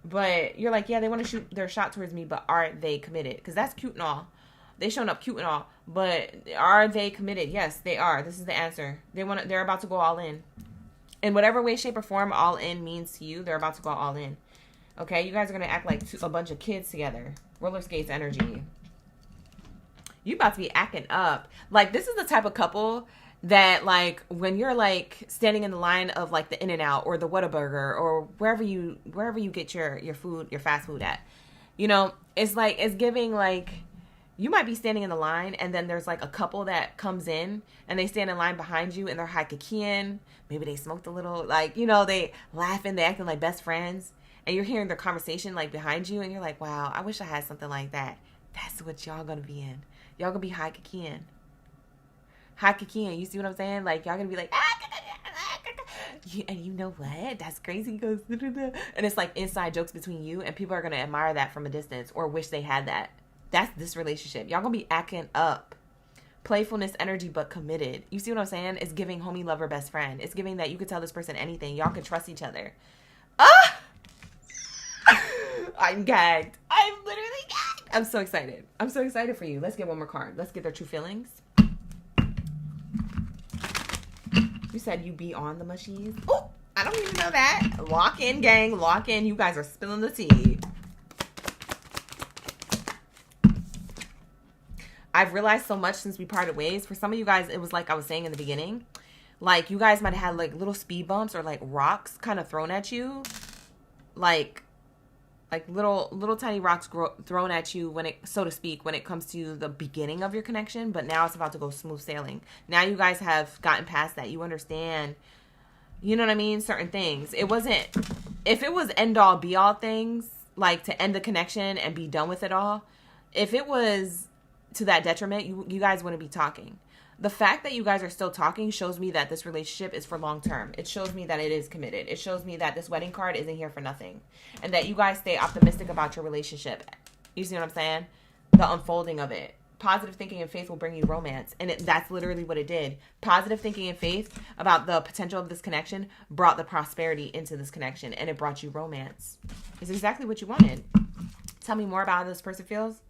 But you're like, yeah, they want to shoot their shot towards me, but are they committed? Because that's cute and all. They showing up cute and all. But are they committed? Yes, they are. This is the answer. They're about to go all in. In whatever way, shape, or form all in means to you, they're about to go all in. Okay, you guys are going to act like a bunch of kids together. Roller skates energy. You about to be acting up. Like, this is the type of couple that like when you're like standing in the line of like the In-N-Out or the Whataburger or wherever you get your food, your fast food at, you know, it's like, it's giving like, you might be standing in the line and then there's like a couple that comes in and they stand in line behind you and they're high-kicking. Maybe they smoked a little, like, you know, they laughing, they acting like best friends, and you're hearing their conversation like behind you and you're like, wow, I wish I had something like that. That's what y'all gonna be in. Y'all gonna be high-kicking. High-kicking, you see what I'm saying? Like, y'all gonna be like, and you know what? That's crazy. He goes, and it's like inside jokes between you, and people are gonna admire that from a distance or wish they had that. That's this relationship. Y'all gonna be acting up. Playfulness energy, but committed. You see what I'm saying? It's giving homie, lover, best friend. It's giving that you could tell this person anything. Y'all can trust each other. Ah! I'm gagged. I'm literally gagged. I'm so excited. I'm so excited for you. Let's get one more card. Let's get their true feelings. You said you be on the mushies. Oh, I don't even know that. Lock in, gang. Lock in. You guys are spilling the tea. I've realized so much since we parted ways. For some of you guys, it was like I was saying in the beginning. Like, you guys might have had like little speed bumps or like rocks kind of thrown at you. Like little tiny rocks thrown at you when it, so to speak, when it comes to the beginning of your connection. But now it's about to go smooth sailing. Now you guys have gotten past that. You understand, you know what I mean? Certain things. It wasn't, if it was end all be all things, like to end the connection and be done with it all. If it was to that detriment, you guys wouldn't be talking. The fact that you guys are still talking shows me that this relationship is for long term. It shows me that it is committed. It shows me that this wedding card isn't here for nothing. And that you guys stay optimistic about your relationship. You see what I'm saying? The unfolding of it. Positive thinking and faith will bring you romance. And that's literally what it did. Positive thinking and faith about the potential of this connection brought the prosperity into this connection. And it brought you romance. It's exactly what you wanted. Tell me more about how this person feels.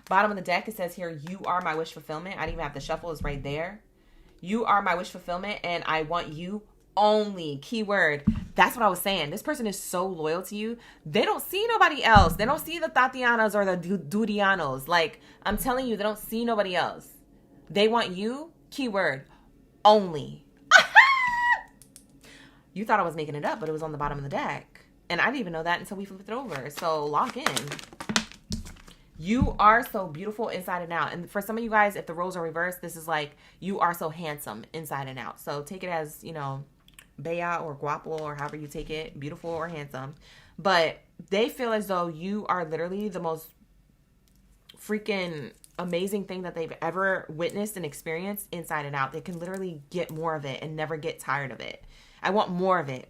Bottom of the deck, it says here, you are my wish fulfillment. I didn't even have to shuffle. It's right there. You are my wish fulfillment, and I want you only. Keyword. That's what I was saying. This person is so loyal to you. They don't see nobody else. They don't see the Tatianas or the Dudianos. Like, I'm telling you, they don't see nobody else. They want you, keyword, only. You thought I was making it up, but it was on the bottom of the deck. And I didn't even know that until we flipped it over. So lock in. You are so beautiful inside and out. And for some of you guys, if the roles are reversed, this is like, you are so handsome inside and out. So take it as, you know, bella or guapo or however you take it, beautiful or handsome. But they feel as though you are literally the most freaking amazing thing that they've ever witnessed and experienced inside and out. They can literally get more of it and never get tired of it. I want more of it.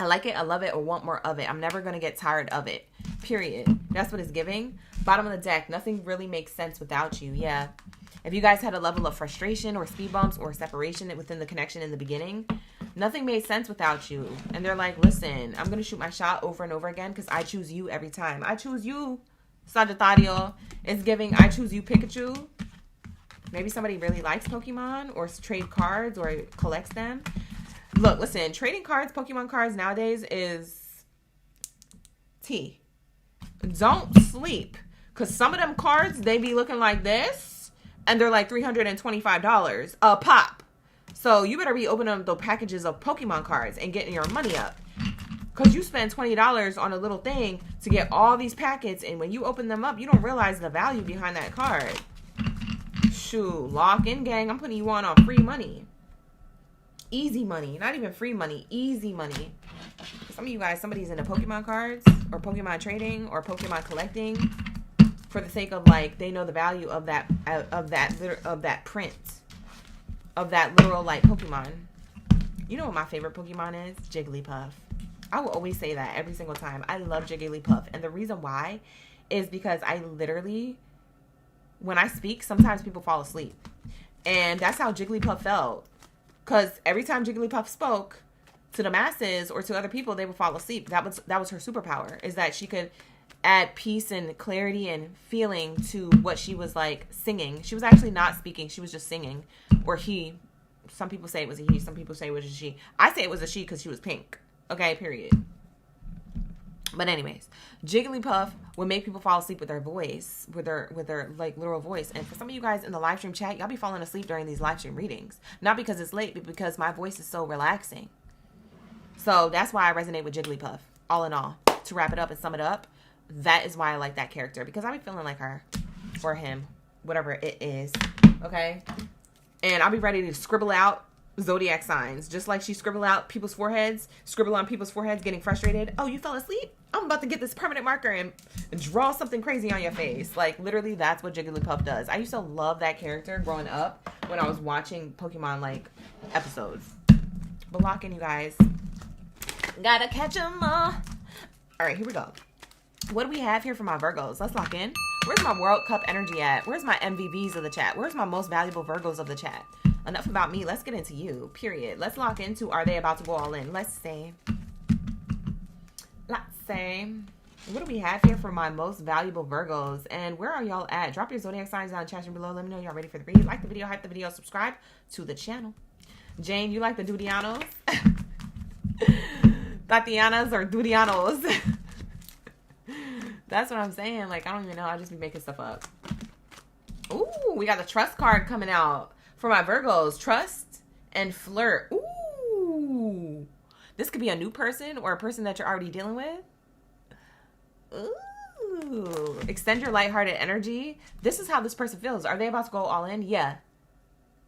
I like it, I love it, or want more of it. I'm never going to get tired of it. Period. That's what it's giving. Bottom of the deck, nothing really makes sense without you. Yeah. If you guys had a level of frustration or speed bumps or separation within the connection in the beginning, nothing made sense without you. And they're like, listen, I'm going to shoot my shot over and over again because I choose you every time. I choose you, Sagittario. It's giving, I choose you, Pikachu. Maybe somebody really likes Pokemon or trade cards or collects them. Look, listen, trading cards, Pokemon cards nowadays is tea. Don't sleep. Because some of them cards, they be looking like this. And they're like $325 a pop. So you better be opening up the packages of Pokemon cards and getting your money up. Because you spend $20 on a little thing to get all these packets. And when you open them up, you don't realize the value behind that card. Shoot, lock in, gang. I'm putting you on free money. Easy money. Not even free money. Easy money. Some of you guys, somebody's into Pokemon cards or Pokemon trading or Pokemon collecting for the sake of like they know the value of that print of that literal like Pokemon. You know what my favorite Pokemon is? Jigglypuff. I will always say that every single time. I love Jigglypuff, and the reason why is because I literally, when I speak, sometimes people fall asleep, and that's how Jigglypuff felt. Because every time Jigglypuff spoke to the masses or to other people, they would fall asleep. That was her superpower, is that she could add peace and clarity and feeling to what she was like singing. She was actually not speaking. She was just singing. Or he. Some people say it was a he. Some people say it was a she. I say it was a she because she was pink. Okay, period. But anyways, Jigglypuff would make people fall asleep with their voice, with their like literal voice. And for some of you guys in the live stream chat, y'all be falling asleep during these live stream readings. Not because it's late, but because my voice is so relaxing. So that's why I resonate with Jigglypuff. All in all, to wrap it up and sum it up, that is why I like that character, because I be feeling like her or him, whatever it is. Okay, and I'll be ready to scribble out Zodiac signs, just like she scribble out people's foreheads, scribble on people's foreheads, getting frustrated. Oh, you fell asleep? I'm about to get this permanent marker and draw something crazy on your face. Like, literally, that's what Jigglypuff does. I used to love that character growing up when I was watching Pokemon, like, episodes. But lock in, you guys. Gotta catch 'em all. All right, here we go. What do we have here for my Virgos? Let's lock in. Where's my World Cup energy at? Where's my MVVs of the chat? Where's my most valuable Virgos of the chat? Enough about me. Let's get into you. Period. Let's lock into, are they about to go all in? Let's see. What do we have here for my most valuable Virgos? And where are y'all at? Drop your Zodiac signs down in the chat below. Let me know y'all ready for the read. Like the video, hype the video, subscribe to the channel. Jane, you like the Dudianos? Tatianas or Dudianos? That's what I'm saying. Like, I don't even know. I just be making stuff up. Ooh, we got the trust card coming out for my Virgos. Trust and flirt. Ooh. This could be a new person or a person that you're already dealing with. Ooh. Extend your lighthearted energy. This is how this person feels. Are they about to go all in? Yeah.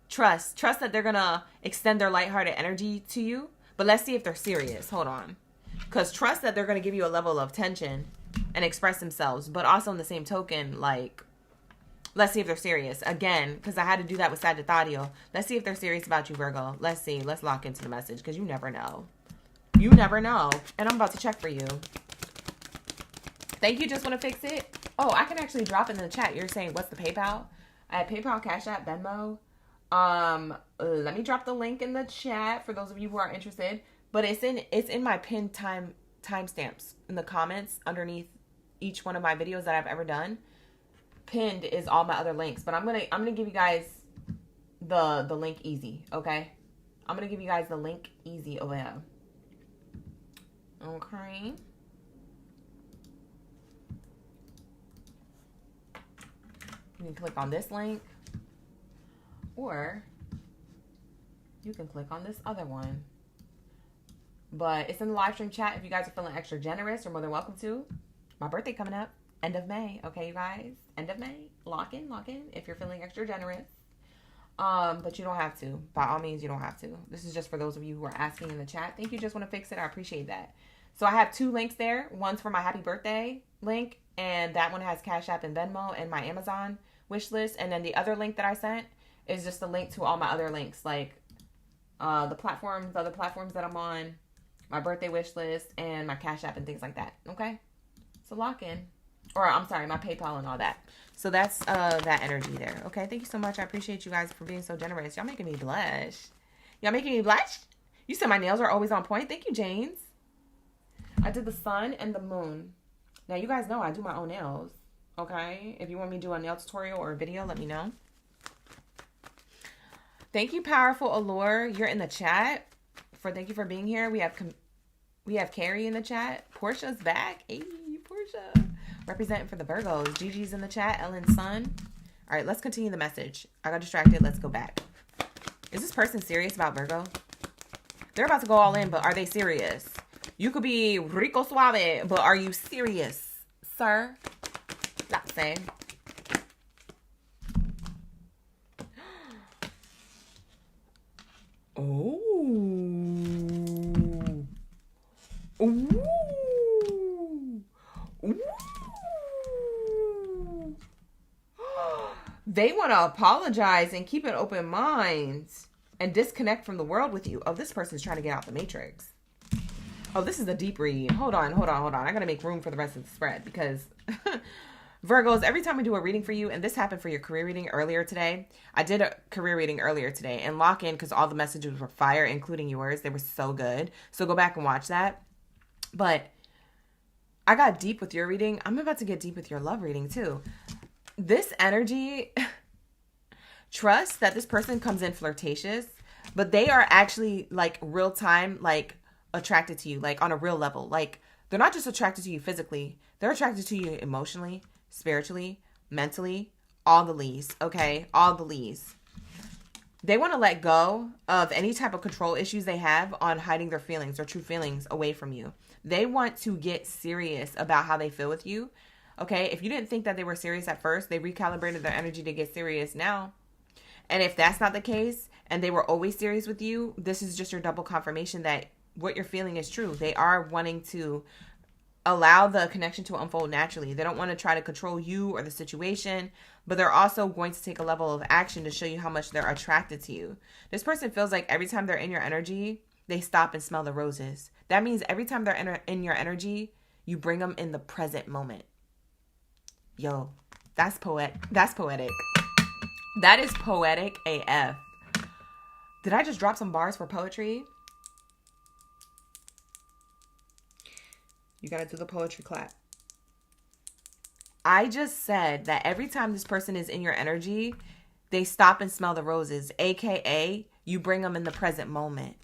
Trust. Trust that they're going to extend their lighthearted energy to you. But let's see if they're serious. Hold on. Because trust that they're going to give you a level of tension and express themselves. But also in the same token, like, Let's see if they're serious. Again, because I had to do that with Sagittario. Let's see if they're serious about you, Virgo. Let's see. Let's lock into the message because you never know. You never know. And I'm about to check for you. Thank you. Just want to fix it. Oh, I can actually drop it in the chat. You're saying, what's the PayPal? I have PayPal, Cash App, Venmo. Let me drop the link in the chat for those of you who are interested. But it's in my pinned timestamps in the comments underneath each one of my videos that I've ever done. Pinned is all my other links, but I'm gonna give you guys the link easy, okay? I'm gonna give you guys the link easy over here. Okay. You can click on this link, or you can click on this other one. But it's in the live stream chat. If you guys are feeling extra generous, you're more than welcome to. My birthday coming up. End of May. Okay, you guys? End of May. Lock in if you're feeling extra generous. But you don't have to. By all means, you don't have to. This is just for those of you who are asking in the chat. Thank you. Just want to fix it. I appreciate that. So I have 2 links there. One's for my happy birthday link. And that one has Cash App and Venmo and my Amazon wish list. And then the other link that I sent is just a link to all my other links. Like the other platforms that I'm on. My birthday wish list. And my Cash App and things like that. Okay? So lock in. Or, I'm sorry, my PayPal and all that. So that's that energy there. Okay, thank you so much. I appreciate you guys for being so generous. Y'all making me blush. Y'all making me blush? You said my nails are always on point. Thank you, James. I did the sun and the moon. Now, you guys know I do my own nails. Okay? If you want me to do a nail tutorial or a video, let me know. Thank you, Powerful Allure. You're in the chat. Thank you for being here. We have Carrie in the chat. Portia's back. Hey, Portia. Representing for the Virgos. Gigi's in the chat. Ellen's son. All right, let's continue the message. I got distracted. Let's go back. Is this person serious about Virgo? They're about to go all in, but are they serious? You could be rico suave, but are you serious, sir? Not saying. Oh. Ooh. Ooh. They want to apologize and keep an open mind and disconnect from the world with you. Oh, this person's trying to get out the matrix. Oh, this is a deep read. Hold on. I got to make room for the rest of the spread because Virgos, every time we do a reading for you, and this happened for your career reading earlier today. I did a career reading earlier today and lock in because all the messages were fire, including yours. They were so good. So go back and watch that. But I got deep with your reading. I'm about to get deep with your love reading too. This energy, trust that this person comes in flirtatious, but they are actually like real time, like attracted to you, like on a real level. Like they're not just attracted to you physically, they're attracted to you emotionally, spiritually, mentally, all the lees, okay? All the lees. They want to let go of any type of control issues they have on hiding their feelings or true feelings away from you. They want to get serious about how they feel with you. Okay, if you didn't think that they were serious at first, they recalibrated their energy to get serious now. And if that's not the case, and they were always serious with you, this is just your double confirmation that what you're feeling is true. They are wanting to allow the connection to unfold naturally. They don't want to try to control you or the situation, but they're also going to take a level of action to show you how much they're attracted to you. This person feels like every time they're in your energy, they stop and smell the roses. That means every time they're in your energy, you bring them in the present moment. Yo, that's poetic. That's poetic. That is poetic AF. Did I just drop some bars for poetry? You gotta do the poetry clap. I just said that every time this person is in your energy, they stop and smell the roses, aka you bring them in the present moment.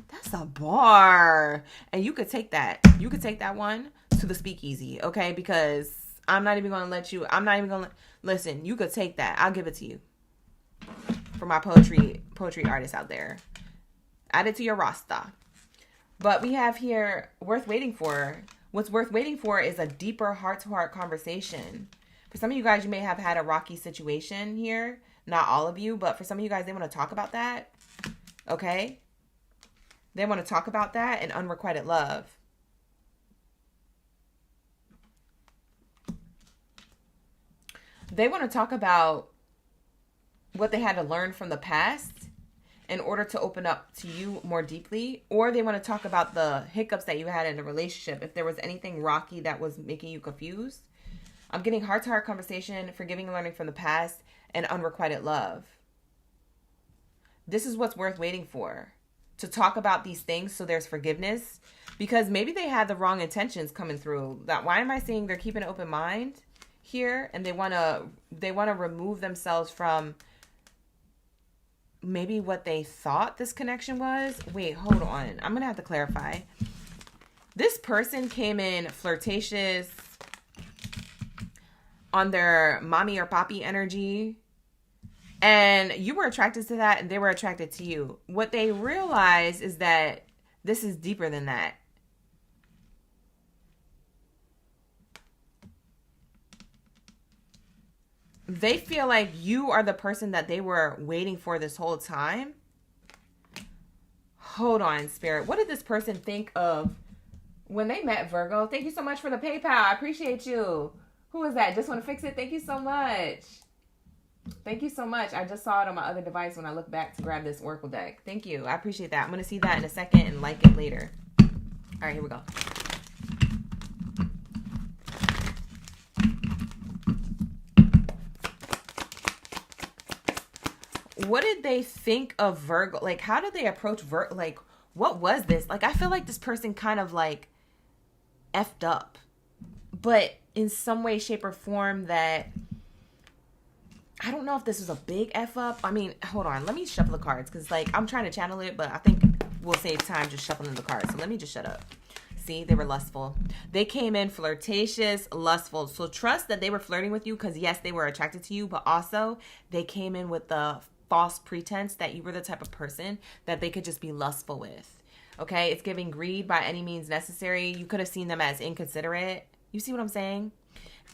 That's a bar. And you could take that. You could take that one to the speakeasy, okay? Because I'm not even going to let you, listen, you could take that. I'll give it to you. For my poetry artists out there. Add it to your roster. But we have here, worth waiting for. What's worth waiting for is a deeper heart-to-heart conversation. For some of you guys, you may have had a rocky situation here. Not all of you, but for some of you guys, they want to talk about that. Okay? They want to talk about that and unrequited love. they want to talk about what they had to learn from the past in order to open up to you more deeply, or they want to talk about the hiccups that you had in the relationship. If there was anything rocky that was making you confused. I'm getting heart-to-heart conversation, forgiving and learning from the past, and unrequited love. This is what's worth waiting for. To talk about these things so there's forgiveness. Because maybe they had the wrong intentions coming through. That why am I saying they're keeping an open mind here? And they wanna remove themselves from maybe what they thought this connection was. Wait, hold on. I'm gonna have to clarify. This person came in flirtatious, on their mommy or poppy energy, and you were attracted to that, and they were attracted to you. What they realize is that this is deeper than that. They feel like you are the person that they were waiting for this whole time. Hold on, Spirit. What did this person think of when they met, Virgo? Thank you so much for the PayPal. I appreciate you. Who is that? Just want to fix it? Thank you so much. Thank you so much. I just saw it on my other device when I looked back to grab this Oracle deck. Thank you. I appreciate that. I'm going to see that in a second and like it later. All right, here we go. What did they think of Virgo? Like, how did they approach Virgo? Like, what was this? Like, I feel like this person kind of like effed up, but in some way, shape, or form that I don't know if this was a big F up. I mean, hold on. Let me shuffle the cards because, like, I'm trying to channel it, but I think we'll save time just shuffling the cards. So let me just shut up. See, they were lustful. They came in flirtatious, lustful. So trust that they were flirting with you because, yes, they were attracted to you, but also they came in with the false pretense that you were the type of person that they could just be lustful with. Okay? It's giving greed by any means necessary. You could have seen them as inconsiderate. You see what I'm saying?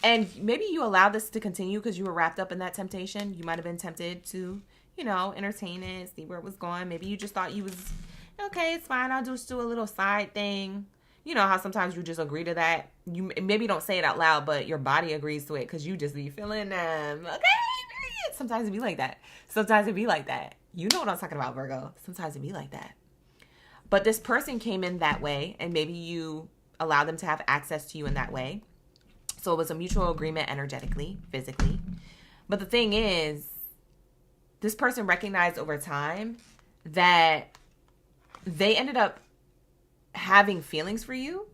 And maybe you allowed this to continue because you were wrapped up in that temptation. You might have been tempted to, you know, entertain it, see where it was going. Maybe you just thought you was, okay, it's fine. I'll just do a little side thing. You know how sometimes you just agree to that. You maybe don't say it out loud, but your body agrees to it because you just be feeling them. Okay? Sometimes it be like that. Sometimes it be like that. You know what I'm talking about, Virgo. Sometimes it be like that. But this person came in that way, and maybe you allow them to have access to you in that way. So it was a mutual agreement energetically, physically. But the thing is, this person recognized over time that they ended up having feelings for you,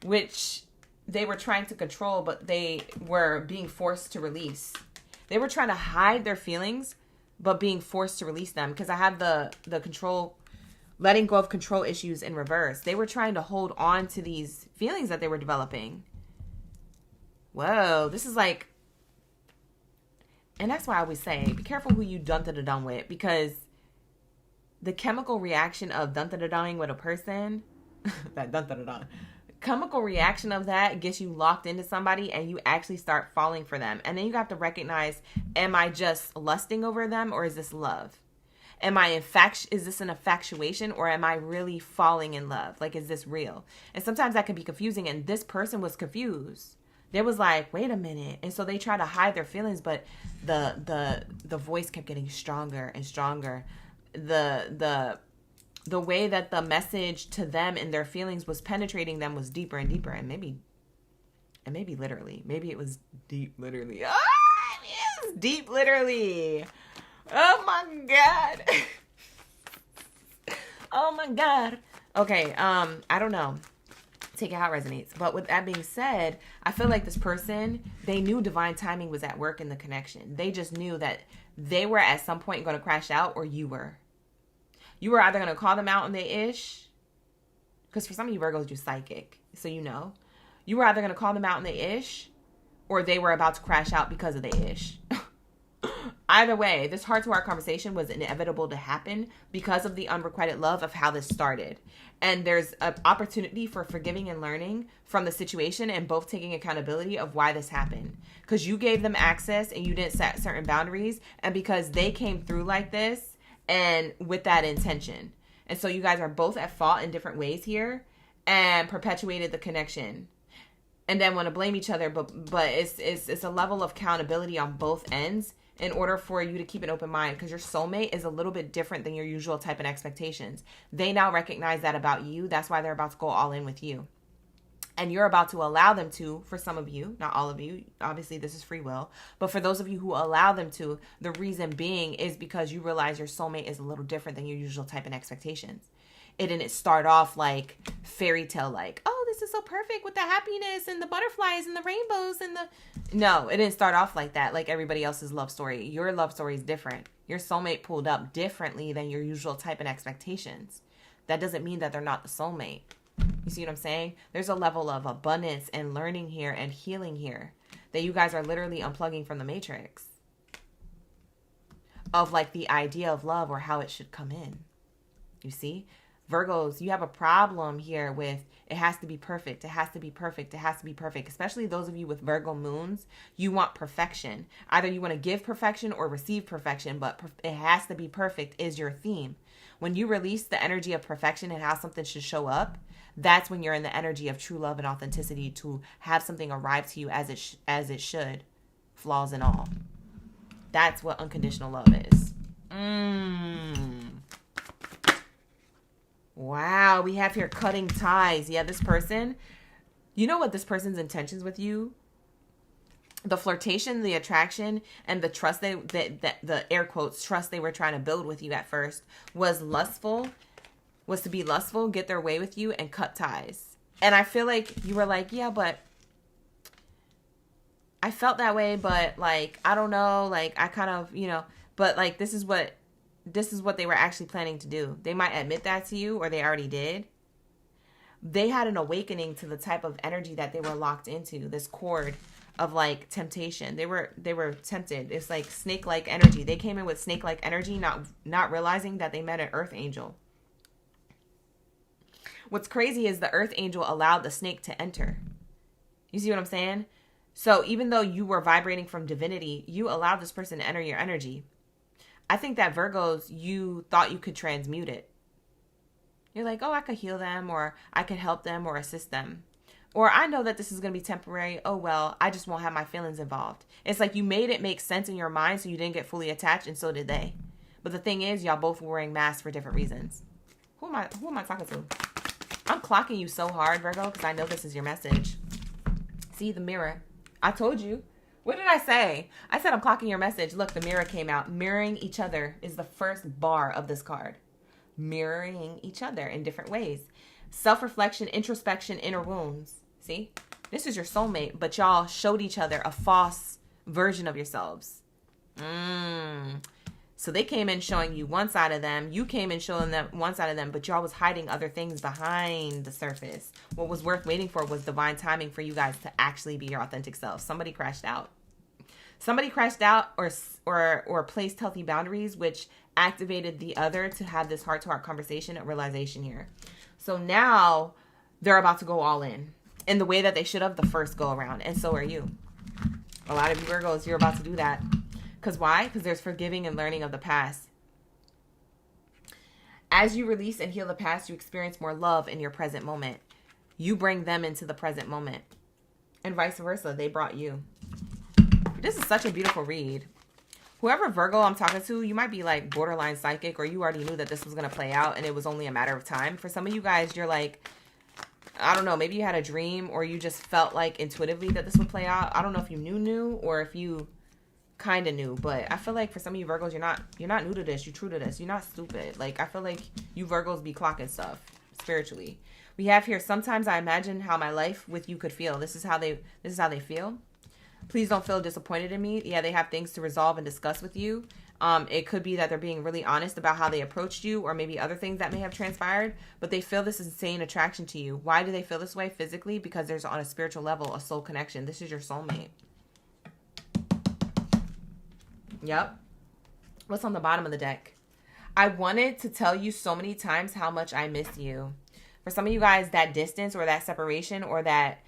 which they were trying to control, but they were being forced to release. They were trying to hide their feelings, but being forced to release them. Because I have the control, letting go of control issues in reverse. They were trying to hold on to these feelings that they were developing. Whoa, this is like, and that's why I always say, be careful who you dun-da-da-dum with, because the chemical reaction of dun-da-da-dumming with a person, that dun-da-da-dum, chemical reaction of that gets you locked into somebody and you actually start falling for them. And then you have to recognize, am I just lusting over them or is this love? Is this an infatuation or am I really falling in love? Like, is this real? And sometimes that can be confusing, and this person was confused. They was like, wait a minute. And so they try to hide their feelings, but the voice kept getting stronger and stronger. The way that the message to them and their feelings was penetrating them was deeper and deeper. And maybe literally. Maybe it was deep literally. Oh, it is deep literally. Oh my God. Oh my God. Okay, I don't know. Take it how it resonates. But with that being said, I feel like this person, they knew divine timing was at work in the connection. They just knew that they were at some point going to crash out, or you were. You were either going to call them out on their ish, because for some of you Virgos, you're psychic, so you know. You were either going to call them out on their ish, or they were about to crash out because of their ish. Either way, this heart-to-heart conversation was inevitable to happen because of the unrequited love of how this started. And there's an opportunity for forgiving and learning from the situation and both taking accountability of why this happened. Because you gave them access and you didn't set certain boundaries, and because they came through like this and with that intention. And so you guys are both at fault in different ways here and perpetuated the connection. and then want to blame each other. But it's a level of accountability on both ends in order for you to keep an open mind, because your soulmate is a little bit different than your usual type and expectations. They now recognize that about you. That's why they're about to go all in with you. And you're about to allow them to, for some of you, not all of you, obviously this is free will, but for those of you who allow them to, the reason being is because you realize your soulmate is a little different than your usual type and expectations. It didn't start off like fairy tale, like, oh, this is so perfect with the happiness and the butterflies and the rainbows and the... No, it didn't start off like that, like everybody else's love story. Your love story is different. Your soulmate pulled up differently than your usual type and expectations. That doesn't mean that they're not the soulmate. You see what I'm saying? There's a level of abundance and learning here and healing here that you guys are literally unplugging from the matrix of like the idea of love or how it should come in. You see? Virgos, you have a problem here with it has to be perfect. It has to be perfect. It has to be perfect. Especially those of you with Virgo moons, you want perfection. Either you want to give perfection or receive perfection, but it has to be perfect is your theme. When you release the energy of perfection and how something should show up, that's when you're in the energy of true love and authenticity to have something arrive to you as it should, flaws and all. That's what unconditional love is. Wow, we have here cutting ties. Yeah, this person, you know what this person's intentions with you? The flirtation, the attraction, and the trust the air quotes trust they were trying to build with you at first was to be lustful, get their way with you, and cut ties. And I feel like you were like, yeah, but I felt that way, but like, I don't know, like I kind of, but like this is what they were actually planning to do. They might admit that to you, or they already did. They had an awakening to the type of energy that they were locked into, this cord of like temptation. They were tempted. It's like snake-like energy. They came in with snake-like energy, not realizing that they met an earth angel. What's crazy is the earth angel allowed the snake to enter. You see what I'm saying? So even though you were vibrating from divinity, you allowed this person to enter your energy. I think that Virgos, you thought you could transmute it. You're like, oh, I could heal them, or I could help them or assist them. Or I know that this is going to be temporary. Oh, well, I just won't have my feelings involved. It's like you made it make sense in your mind so you didn't get fully attached, and so did they. But the thing is, y'all both were wearing masks for different reasons. Who am I talking to? I'm clocking you so hard, Virgo, because I know this is your message. See, the mirror. I told you. What did I say? I said I'm clocking your message. Look, the mirror came out. Mirroring each other is the first bar of this card. Mirroring each other in different ways. Self-reflection, introspection, inner wounds. See? This is your soulmate, but y'all showed each other a false version of yourselves. So they came in showing you one side of them. You came in showing them one side of them, but y'all was hiding other things behind the surface. What was worth waiting for was divine timing for you guys to actually be your authentic self. Somebody crashed out. Somebody crashed out or placed healthy boundaries, which activated the other to have this heart-to-heart conversation and realization here. So now they're about to go all in the way that they should have the first go around. And so are you. A lot of you Virgos, you're about to do that. Because why? Because there's forgiving and learning of the past. As you release and heal the past, you experience more love in your present moment. You bring them into the present moment. And vice versa, they brought you. This is such a beautiful read. Whoever Virgo I'm talking to, you might be like borderline psychic, or you already knew that this was going to play out and it was only a matter of time. For some of you guys, you're like, I don't know, maybe you had a dream or you just felt like intuitively that this would play out. I don't know if you knew or if you kind of knew, but I feel like for some of you Virgos, you're not new to this. You're true to this. You're not stupid. Like, I feel like you Virgos be clocking stuff spiritually. We have here, sometimes I imagine how my life with you could feel. This is how they feel. Please don't feel disappointed in me. Yeah, they have things to resolve and discuss with you. It could be that they're being really honest about how they approached you, or maybe other things that may have transpired, but they feel this insane attraction to you. Why do they feel this way physically? Because there's, on a spiritual level, a soul connection. This is your soulmate. Yep. What's on the bottom of the deck? I wanted to tell you so many times how much I miss you. For some of you guys, that distance or that separation or that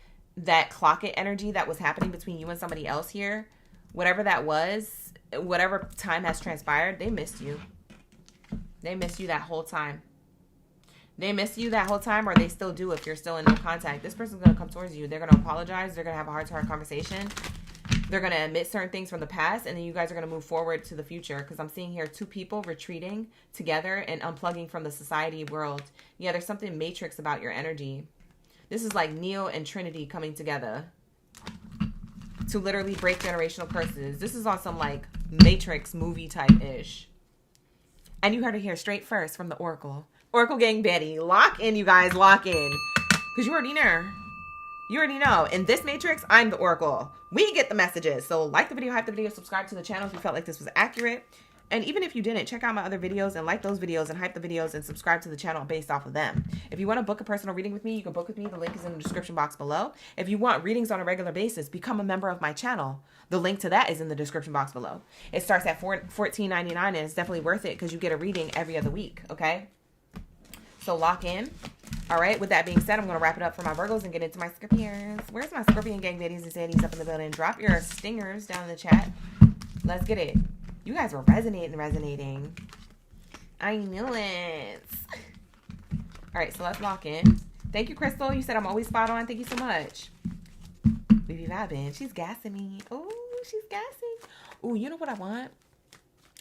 clock it energy that was happening between you and somebody else here, whatever that was, whatever time has transpired, they missed you. They missed you that whole time. They miss you that whole time, or they still do if you're still in no contact. This person's going to come towards you. They're going to apologize. They're going to have a heart-to-heart conversation. They're going to admit certain things from the past, and then you guys are going to move forward to the future, because I'm seeing here 2 people retreating together and unplugging from the society world. Yeah, there's something matrix about your energy. This is like Neo and Trinity coming together to literally break generational curses. This is on some like Matrix movie type-ish. And you heard it here straight first from the Oracle. Oracle Gang Baddie. Lock in, you guys. Lock in. Because you already know. You already know. In this Matrix, I'm the Oracle. We get the messages. So like the video, hype the video, subscribe to the channel if you felt like this was accurate. And even if you didn't, check out my other videos and like those videos and hype the videos and subscribe to the channel based off of them. If you want to book a personal reading with me, you can book with me. The link is in the description box below. If you want readings on a regular basis, become a member of my channel. The link to that is in the description box below. It starts at $14.99 and it's definitely worth it because you get a reading every other week, okay? So lock in. All right, with that being said, I'm going to wrap it up for my Virgos and get into my Scorpions. Where's my Scorpion Gang Baddies and Saddies up in the building? Drop your stingers down in the chat. Let's get it. You guys were resonating. I knew it. All right, so let's lock in. Thank you, Crystal. You said I'm always spot on. Thank you so much. We be vibing. She's gassing me. Oh, she's gassing. Oh, you know what I want?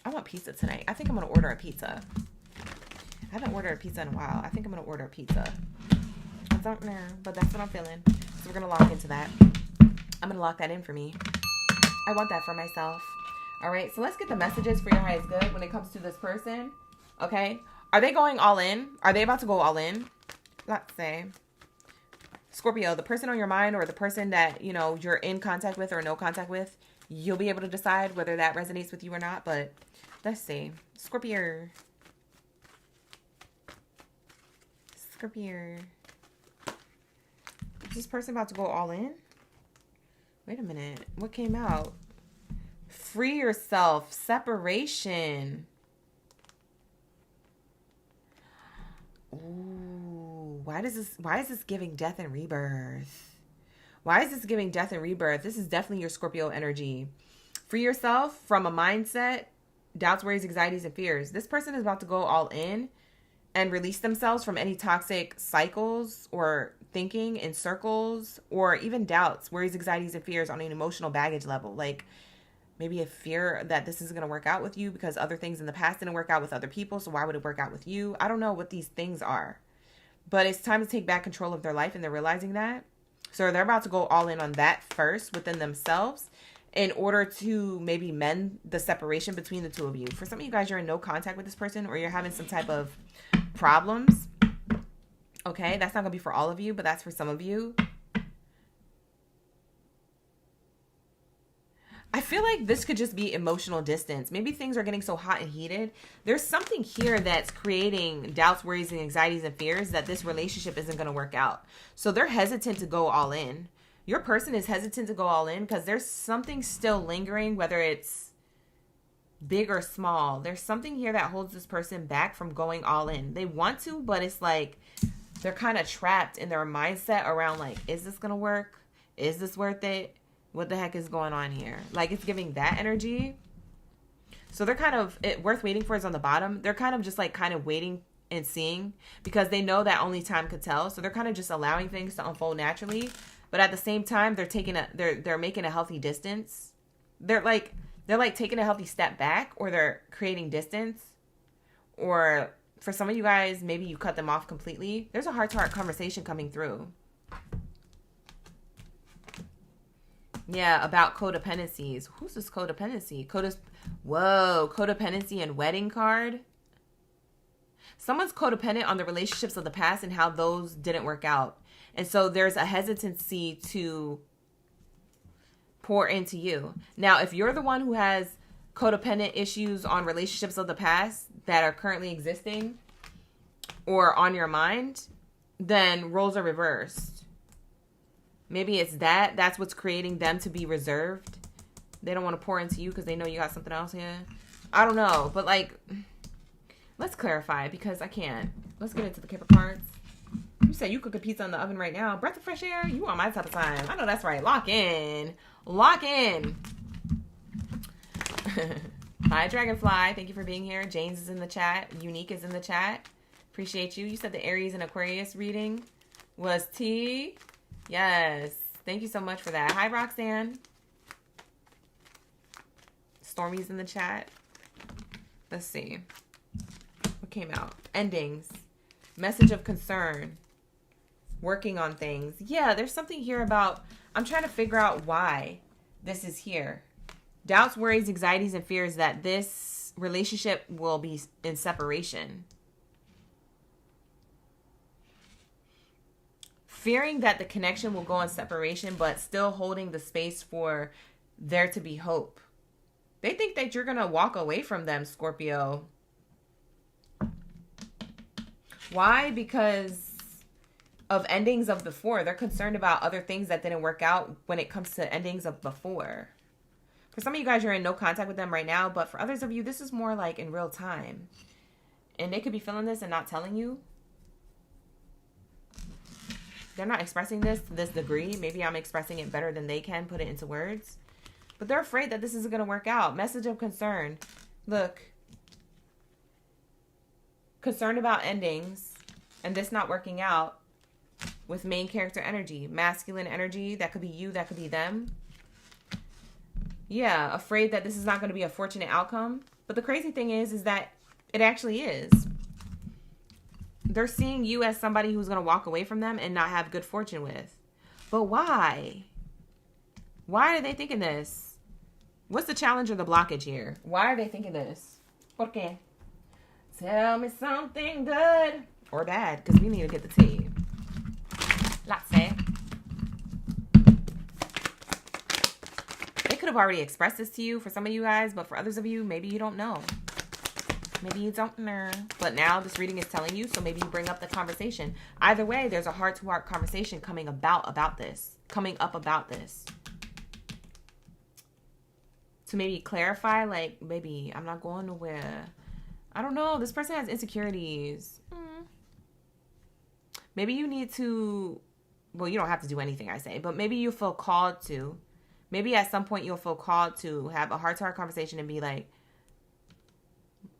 I want pizza tonight. I think I'm going to order a pizza. I haven't ordered a pizza in a while. I think I'm going to order a pizza. I don't know, but that's what I'm feeling. So we're going to lock into that. I'm going to lock that in for me. I want that for myself. All right, so let's get the messages for your highest good when it comes to this person. Okay, are they going all in? Are they about to go all in? Let's say, Scorpio, the person on your mind or the person that, you know, you're in contact with or no contact with, you'll be able to decide whether that resonates with you or not. But let's see, Scorpio. Is this person about to go all in? Wait a minute, what came out? Free yourself. Separation. Ooh, why is this giving death and rebirth? Why is this giving death and rebirth? This is definitely your Scorpio energy. Free yourself from a mindset, doubts, worries, anxieties, and fears. This person is about to go all in and release themselves from any toxic cycles or thinking in circles or even doubts, worries, anxieties, and fears on an emotional baggage level. Like, maybe a fear that this isn't going to work out with you because other things in the past didn't work out with other people. So why would it work out with you? I don't know what these things are. But it's time to take back control of their life, and they're realizing that. So they're about to go all in on that first within themselves in order to maybe mend the separation between the two of you. For some of you guys, you're in no contact with this person or you're having some type of problems. Okay, that's not going to be for all of you, but that's for some of you. I feel like this could just be emotional distance. Maybe things are getting so hot and heated. There's something here that's creating doubts, worries, and anxieties and fears that this relationship isn't going to work out. So they're hesitant to go all in. Your person is hesitant to go all in because there's something still lingering, whether it's big or small. There's something here that holds this person back from going all in. They want to, but it's like they're kind of trapped in their mindset around like, is this going to work? Is this worth it? What the heck is going on here? Like, it's giving that energy. So they're kind of, worth waiting for is on the bottom. They're kind of just like kind of waiting and seeing because they know that only time could tell. So they're kind of just allowing things to unfold naturally. But at the same time, they're making a healthy distance. They're like taking a healthy step back, or they're creating distance. Or for some of you guys, maybe you cut them off completely. There's a heart-to-heart conversation coming through. Yeah, about codependencies. Who's this codependency? Whoa, codependency and wedding card. Someone's codependent on the relationships of the past and how those didn't work out. And so there's a hesitancy to pour into you. Now, if you're the one who has codependent issues on relationships of the past that are currently existing or on your mind, then roles are reversed. Maybe it's that's what's creating them to be reserved. They don't want to pour into you because they know you got something else here. I don't know. But, like, let's clarify because I can't. Let's get into the Kipper cards. You said you cook a pizza in the oven right now. Breath of fresh air? You on my type of time. I know that's right. Lock in. Lock in. Hi, Dragonfly. Thank you for being here. James is in the chat. Unique is in the chat. Appreciate you. You said the Aries and Aquarius reading was T. Yes. Thank you so much for that. Hi, Roxanne. Stormy's in the chat. Let's see. What came out? Endings. Message of concern. Working on things. Yeah, there's something here about... I'm trying to figure out why this is here. Doubts, worries, anxieties, and fears that this relationship will be in separation. Fearing that the connection will go in separation, but still holding the space for there to be hope. They think that you're going to walk away from them, Scorpio. Why? Because of endings of before. They're concerned about other things that didn't work out when it comes to endings of before. For some of you guys, you're in no contact with them right now, but for others of you, this is more like in real time. And they could be feeling this and not telling you. They're not expressing this to this degree. Maybe I'm expressing it better than they can put it into words. But they're afraid that this isn't going to work out. Message of concern. Look. Concerned about endings and this not working out with main character energy. Masculine energy. That could be you. That could be them. Yeah. Afraid that this is not going to be a fortunate outcome. But the crazy thing is that it actually is. They're seeing you as somebody who's going to walk away from them and not have good fortune with. But why? Why are they thinking this? What's the challenge or the blockage here? Why are they thinking this? ¿Por qué? Tell me something good or bad, because we need to get the tea. Let's say. They could have already expressed this to you for some of you guys, but for others of you, maybe you don't know. Maybe you don't know. But now this reading is telling you, so maybe you bring up the conversation. Either way, there's a heart-to-heart conversation coming about this. Coming up about this. To maybe clarify, like, maybe I'm not going nowhere. I don't know. This person has insecurities. Maybe you need to... Well, you don't have to do anything, I say. But maybe you feel called to. Maybe at some point you'll feel called to have a heart-to-heart conversation and be like,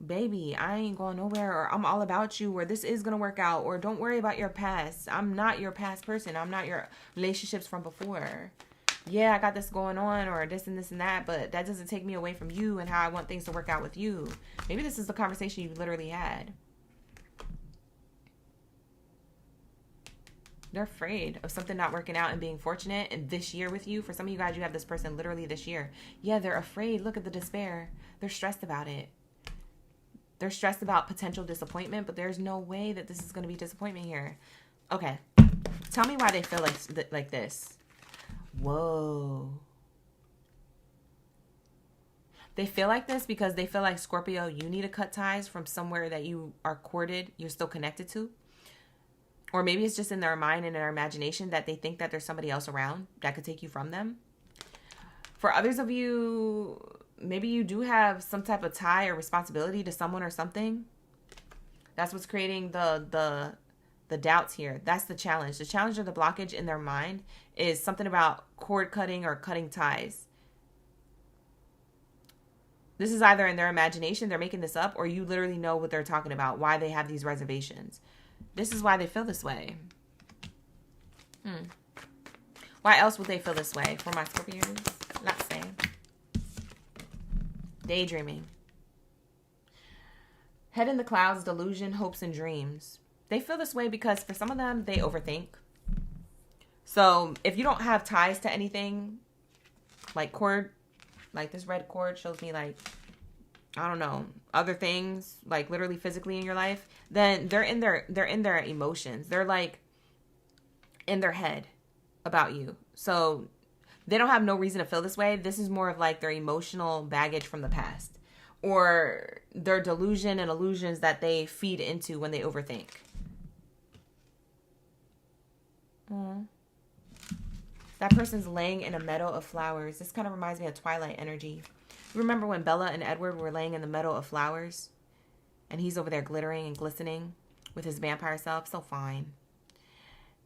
baby, I ain't going nowhere, or I'm all about you, or this is going to work out, or don't worry about your past. I'm not your past person. I'm not your relationships from before. Yeah, I got this going on, or this and this and that, but that doesn't take me away from you and how I want things to work out with you. Maybe this is the conversation you literally had. They're afraid of something not working out and being fortunate and this year with you. For some of you guys, you have this person literally this year. Yeah, they're afraid. Look at the despair. They're stressed about it. They're stressed about potential disappointment, but there's no way that this is going to be disappointment here. Okay. Tell me why they feel like this. Whoa. They feel like this because they feel like, Scorpio, you need to cut ties from somewhere that you are courted, you're still connected to. Or maybe it's just in their mind and in their imagination that they think that there's somebody else around that could take you from them. For others of you, maybe you do have some type of tie or responsibility to someone or something. That's what's creating the doubts here. That's the challenge. The challenge or the blockage in their mind is something about cord cutting or cutting ties. This is either in their imagination, they're making this up, or you literally know what they're talking about, why they have these reservations. This is why they feel this way. Why else would they feel this way? For my Scorpios, let's say. Daydreaming. Head in the clouds, delusion, hopes, and dreams. They feel this way because for some of them, they overthink. So if you don't have ties to anything, like cord, like this red cord shows me like, I don't know, other things, like literally physically in your life, then they're in their emotions. They're like in their head about you. So they don't have no reason to feel this way. This is more of like their emotional baggage from the past, or their delusion and illusions that they feed into when they overthink. That person's laying in a meadow of flowers. This kind of reminds me of Twilight energy. Remember when Bella and Edward were laying in the meadow of flowers? And he's over there glittering and glistening with his vampire self. So fine.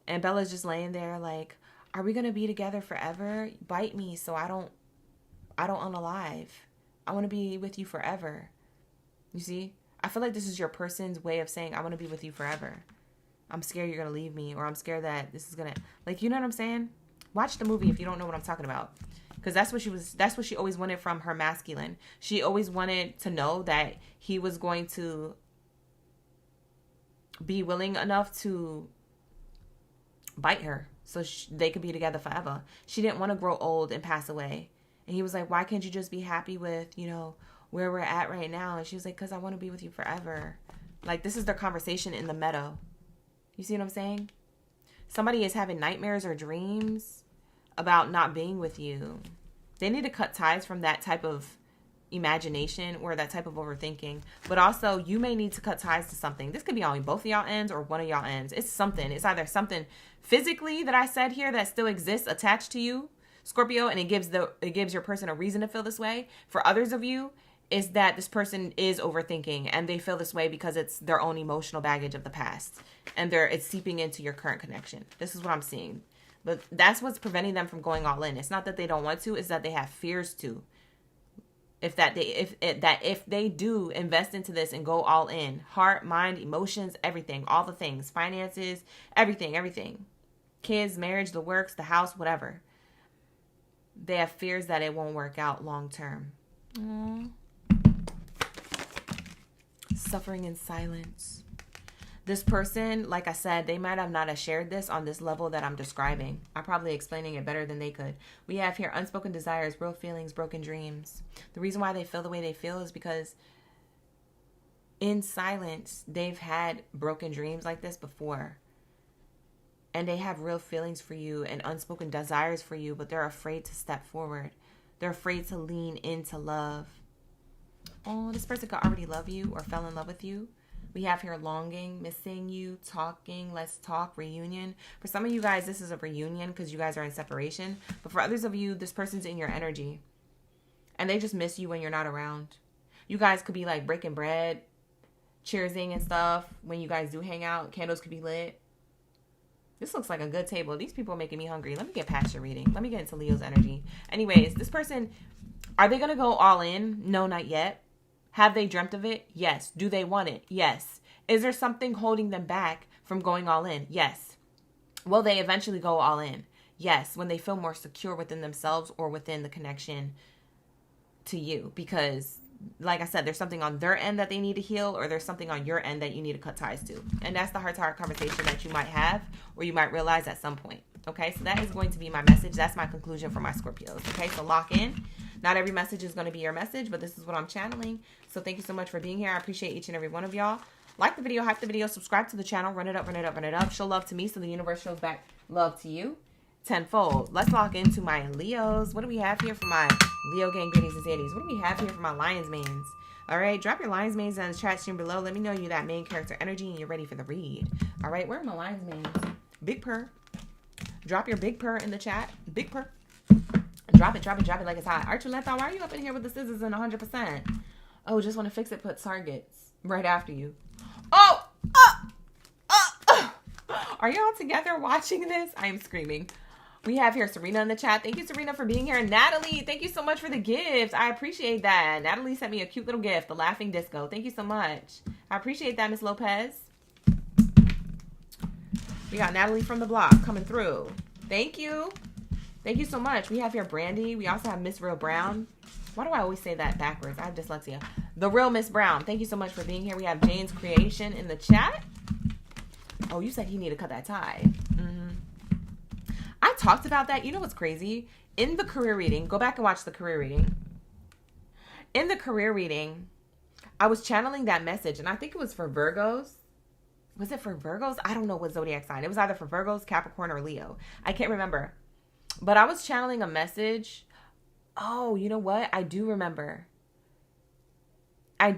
And Bella's just laying there like, are we going to be together forever? Bite me so I don't unalive. I want to be with you forever. You see? I feel like this is your person's way of saying, I want to be with you forever. I'm scared you're going to leave me, or I'm scared that this is going to, like, you know what I'm saying? Watch the movie if you don't know what I'm talking about. Because that's what she always wanted from her masculine. She always wanted to know that he was going to be willing enough to bite her so they could be together forever. She didn't want to grow old and pass away. And he was like, why can't you just be happy with, where we're at right now? And she was like, because I want to be with you forever. Like, this is their conversation in the meadow. You see what I'm saying? Somebody is having nightmares or dreams about not being with you. They need to cut ties from that type of imagination or that type of overthinking. But also, you may need to cut ties to something. This could be on both of y'all ends or one of y'all ends. It's something. It's either something physically that I said here that still exists attached to you, Scorpio, and it gives your person a reason to feel this way. For others of you, is that this person is overthinking and they feel this way because it's their own emotional baggage of the past and it's seeping into your current connection. This is what I'm seeing. But that's what's preventing them from going all in. It's not that they don't want to, it's that they have fears to. If they do invest into this and go all in, heart, mind, emotions, everything, all the things, finances, everything, kids, marriage, the works, the house, whatever, they have fears that it won't work out long term. Aww. Suffering in silence. This person, like I said, they might have not have shared this on this level that I'm describing. I'm probably explaining it better than they could. We have here unspoken desires, real feelings, broken dreams. The reason why they feel the way they feel is because in silence, they've had broken dreams like this before. And they have real feelings for you and unspoken desires for you, but they're afraid to step forward. They're afraid to lean into love. Oh, this person could already love you or fell in love with you. We have here longing, missing you, talking, let's talk, reunion. For some of you guys, this is a reunion because you guys are in separation. But for others of you, this person's in your energy. And they just miss you when you're not around. You guys could be like breaking bread, cheersing and stuff. When you guys do hang out, candles could be lit. This looks like a good table. These people are making me hungry. Let me get past your reading. Let me get into Leo's energy. Anyways, this person, are they going to go all in? No, not yet. Have they dreamt of it? Yes. Do they want it? Yes. Is there something holding them back from going all in? Yes. Will they eventually go all in? Yes. When they feel more secure within themselves or within the connection to you. Because, like I said, there's something on their end that they need to heal, or there's something on your end that you need to cut ties to. And that's the heart-to-heart conversation that you might have, or you might realize at some point. Okay, so that is going to be my message. That's my conclusion for my Scorpios. Okay, so lock in. Not every message is going to be your message, but this is what I'm channeling. So thank you so much for being here. I appreciate each and every one of y'all. Like the video, hype the video, subscribe to the channel, run it up, run it up, run it up. Show love to me so the universe shows back love to you tenfold. Let's lock into my Leos. What do we have here for my Leo gang goodies and zaddies? What do we have here for my Lions mains? All right, drop your Lions mains in the chat stream below. Let me know you're that main character energy and you're ready for the read. All right, where are my Lions mains? Big purr. Drop your big purr in the chat. Big purr. Drop it like it's hot. Archuleta, why are you up in here with the scissors and 100%? Oh, just want to fix it, put targets right after you. Oh! Are y'all together watching this? I am screaming. We have here Serena in the chat. Thank you, Serena, for being here. And Natalie, thank you so much for the gift. I appreciate that. Natalie sent me a cute little gift, the laughing disco. Thank you so much. I appreciate that, Miss Lopez. We got Natalie from the block coming through. Thank you. Thank you so much. We have here Brandy. We also have Miss Real Brown. Why do I always say that backwards? I have dyslexia. The Real Miss Brown. Thank you so much for being here. We have Jane's Creation in the chat. Oh, you said he need to cut that tie. I talked about that. You know what's crazy? In the career reading, go back and watch the career reading. In the career reading, I was channeling that message, and I think it was for Virgos. Was it for Virgos? I don't know what zodiac sign. It was either for Virgos, Capricorn, or Leo. I can't remember. But I was channeling a message. Oh, you know what? I do remember. I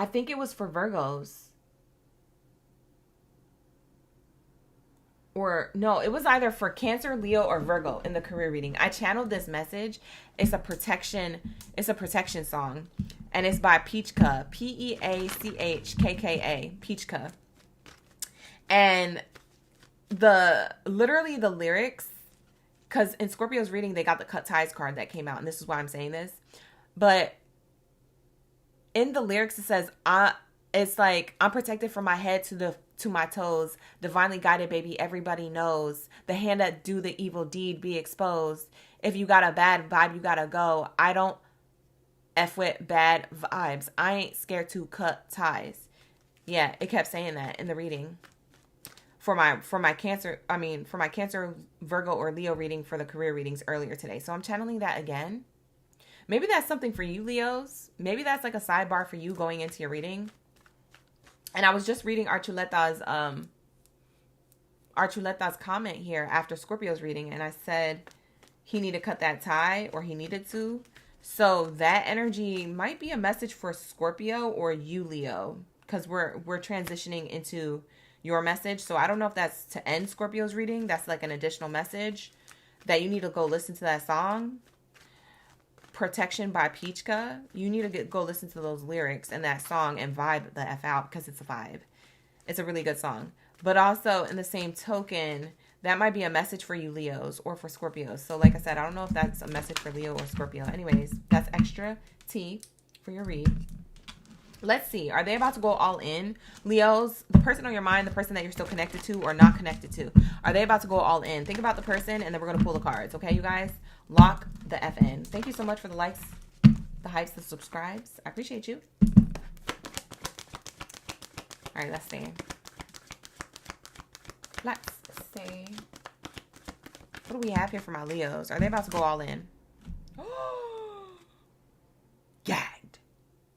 think it was for Virgos. Or no, it was either for Cancer, Leo, or Virgo in the career reading. I channeled this message. It's a protection song. And it's by Peachka. Peachkka. Peachka. And literally the lyrics, because in Scorpio's reading, they got the cut ties card that came out. And this is why I'm saying this. But in the lyrics it says, it's like, I'm protected from my head to my toes, divinely guided, baby, everybody knows. The hand that do the evil deed be exposed. If you got a bad vibe, you gotta go. I don't F with bad vibes. I ain't scared to cut ties. Yeah, it kept saying that in the reading. For my Cancer, Virgo, or Leo reading for the career readings earlier today. So I'm channeling that again. Maybe that's something for you, Leos. Maybe that's like a sidebar for you going into your reading. And I was just reading Archuleta's comment here after Scorpio's reading, and I said he needed to cut that tie, or he needed to. So that energy might be a message for Scorpio or you, Leo, because we're transitioning into your message. So I don't know if that's to end Scorpio's reading. That's like an additional message that you need to go listen to that song, Protection by Peachka. You need to go listen to those lyrics and that song and vibe the F out, because it's a vibe. It's a really good song. But also, in the same token, that might be a message for you Leos or for Scorpios. So like I said, I don't know if that's a message for Leo or Scorpio. Anyways, that's extra tea for your read. Let's see. Are they about to go all in? Leos, the person on your mind, the person that you're still connected to or not connected to, are they about to go all in? Think about the person, and then we're going to pull the cards. Okay, you guys? Lock the F in. Thank you so much for the likes, the hypes, the subscribes. I appreciate you. All right, let's see. Let's see. What do we have here for my Leos? Are they about to go all in? Gagged.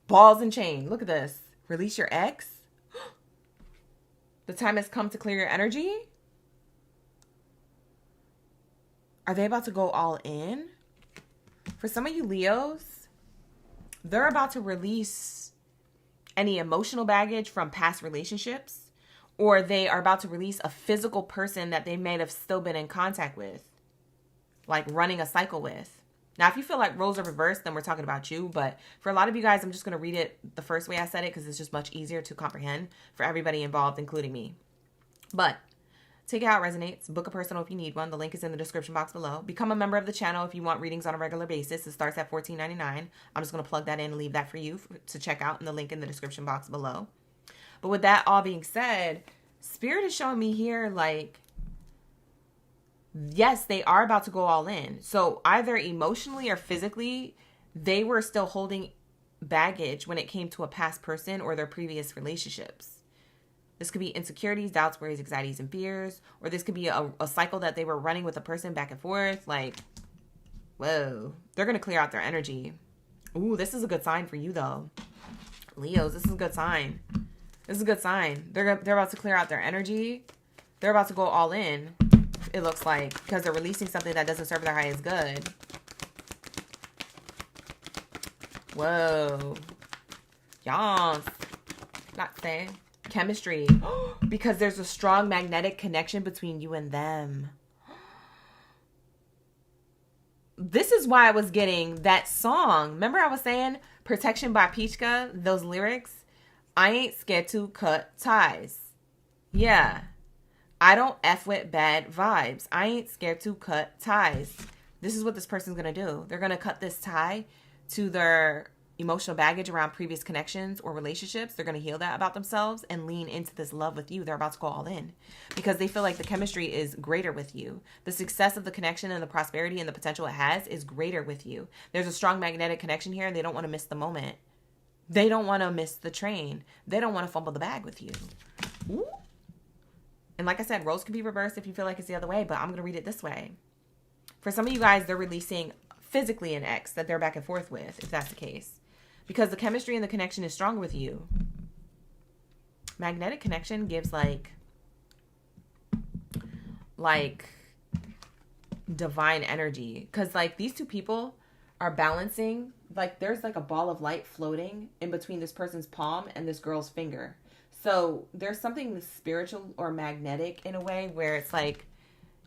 Balls and chain. Look at this. Release your ex. The time has come to clear your energy. Are they about to go all in? For some of you Leos, they're about to release any emotional baggage from past relationships, or they are about to release a physical person that they may have still been in contact with, like running a cycle with. Now, if you feel like roles are reversed, then we're talking about you. But for a lot of you guys, I'm just going to read it the first way I said it, because it's just much easier to comprehend for everybody involved, including me. But take it how it resonates. Book a personal if you need one. The link is in the description box below. Become a member of the channel if you want readings on a regular basis. It starts at $14.99. I'm just going to plug that in and leave that for you to check out in the link in the description box below. But with that all being said, Spirit is showing me here, like, yes, they are about to go all in. So either emotionally or physically, they were still holding baggage when it came to a past person or their previous relationships. This could be insecurities, doubts, worries, anxieties, and fears. Or this could be a cycle that they were running with a person back and forth. Like, whoa. They're going to clear out their energy. Ooh, this is a good sign for you, though. Leos, this is a good sign. This is a good sign. They're about to clear out their energy. They're about to go all in, it looks like, because they're releasing something that doesn't serve their highest good. Whoa. Yes. Not saying. Chemistry. Because there's a strong magnetic connection between you and them. This is why I was getting that song. Remember I was saying Protection by Peachka, those lyrics? I ain't scared to cut ties. Yeah. I don't F with bad vibes. I ain't scared to cut ties. This is what this person's going to do. They're going to cut this tie to their emotional baggage around previous connections or relationships. They're going to heal that about themselves and lean into this love with you. They're about to go all in because they feel like the chemistry is greater with you. The success of the connection and the prosperity and the potential it has is greater with you. There's a strong magnetic connection here, and they don't want to miss the moment. They don't want to miss the train. They don't want to fumble the bag with you. Ooh. And like I said, roles can be reversed if you feel like it's the other way, but I'm going to read it this way. For some of you guys, they're releasing physically an ex that they're back and forth with, if that's the case. Because the chemistry and the connection is strong with you. Magnetic connection gives like divine energy. Because like these two people are balancing, like there's like a ball of light floating in between this person's palm and this girl's finger. So there's something spiritual or magnetic in a way where it's like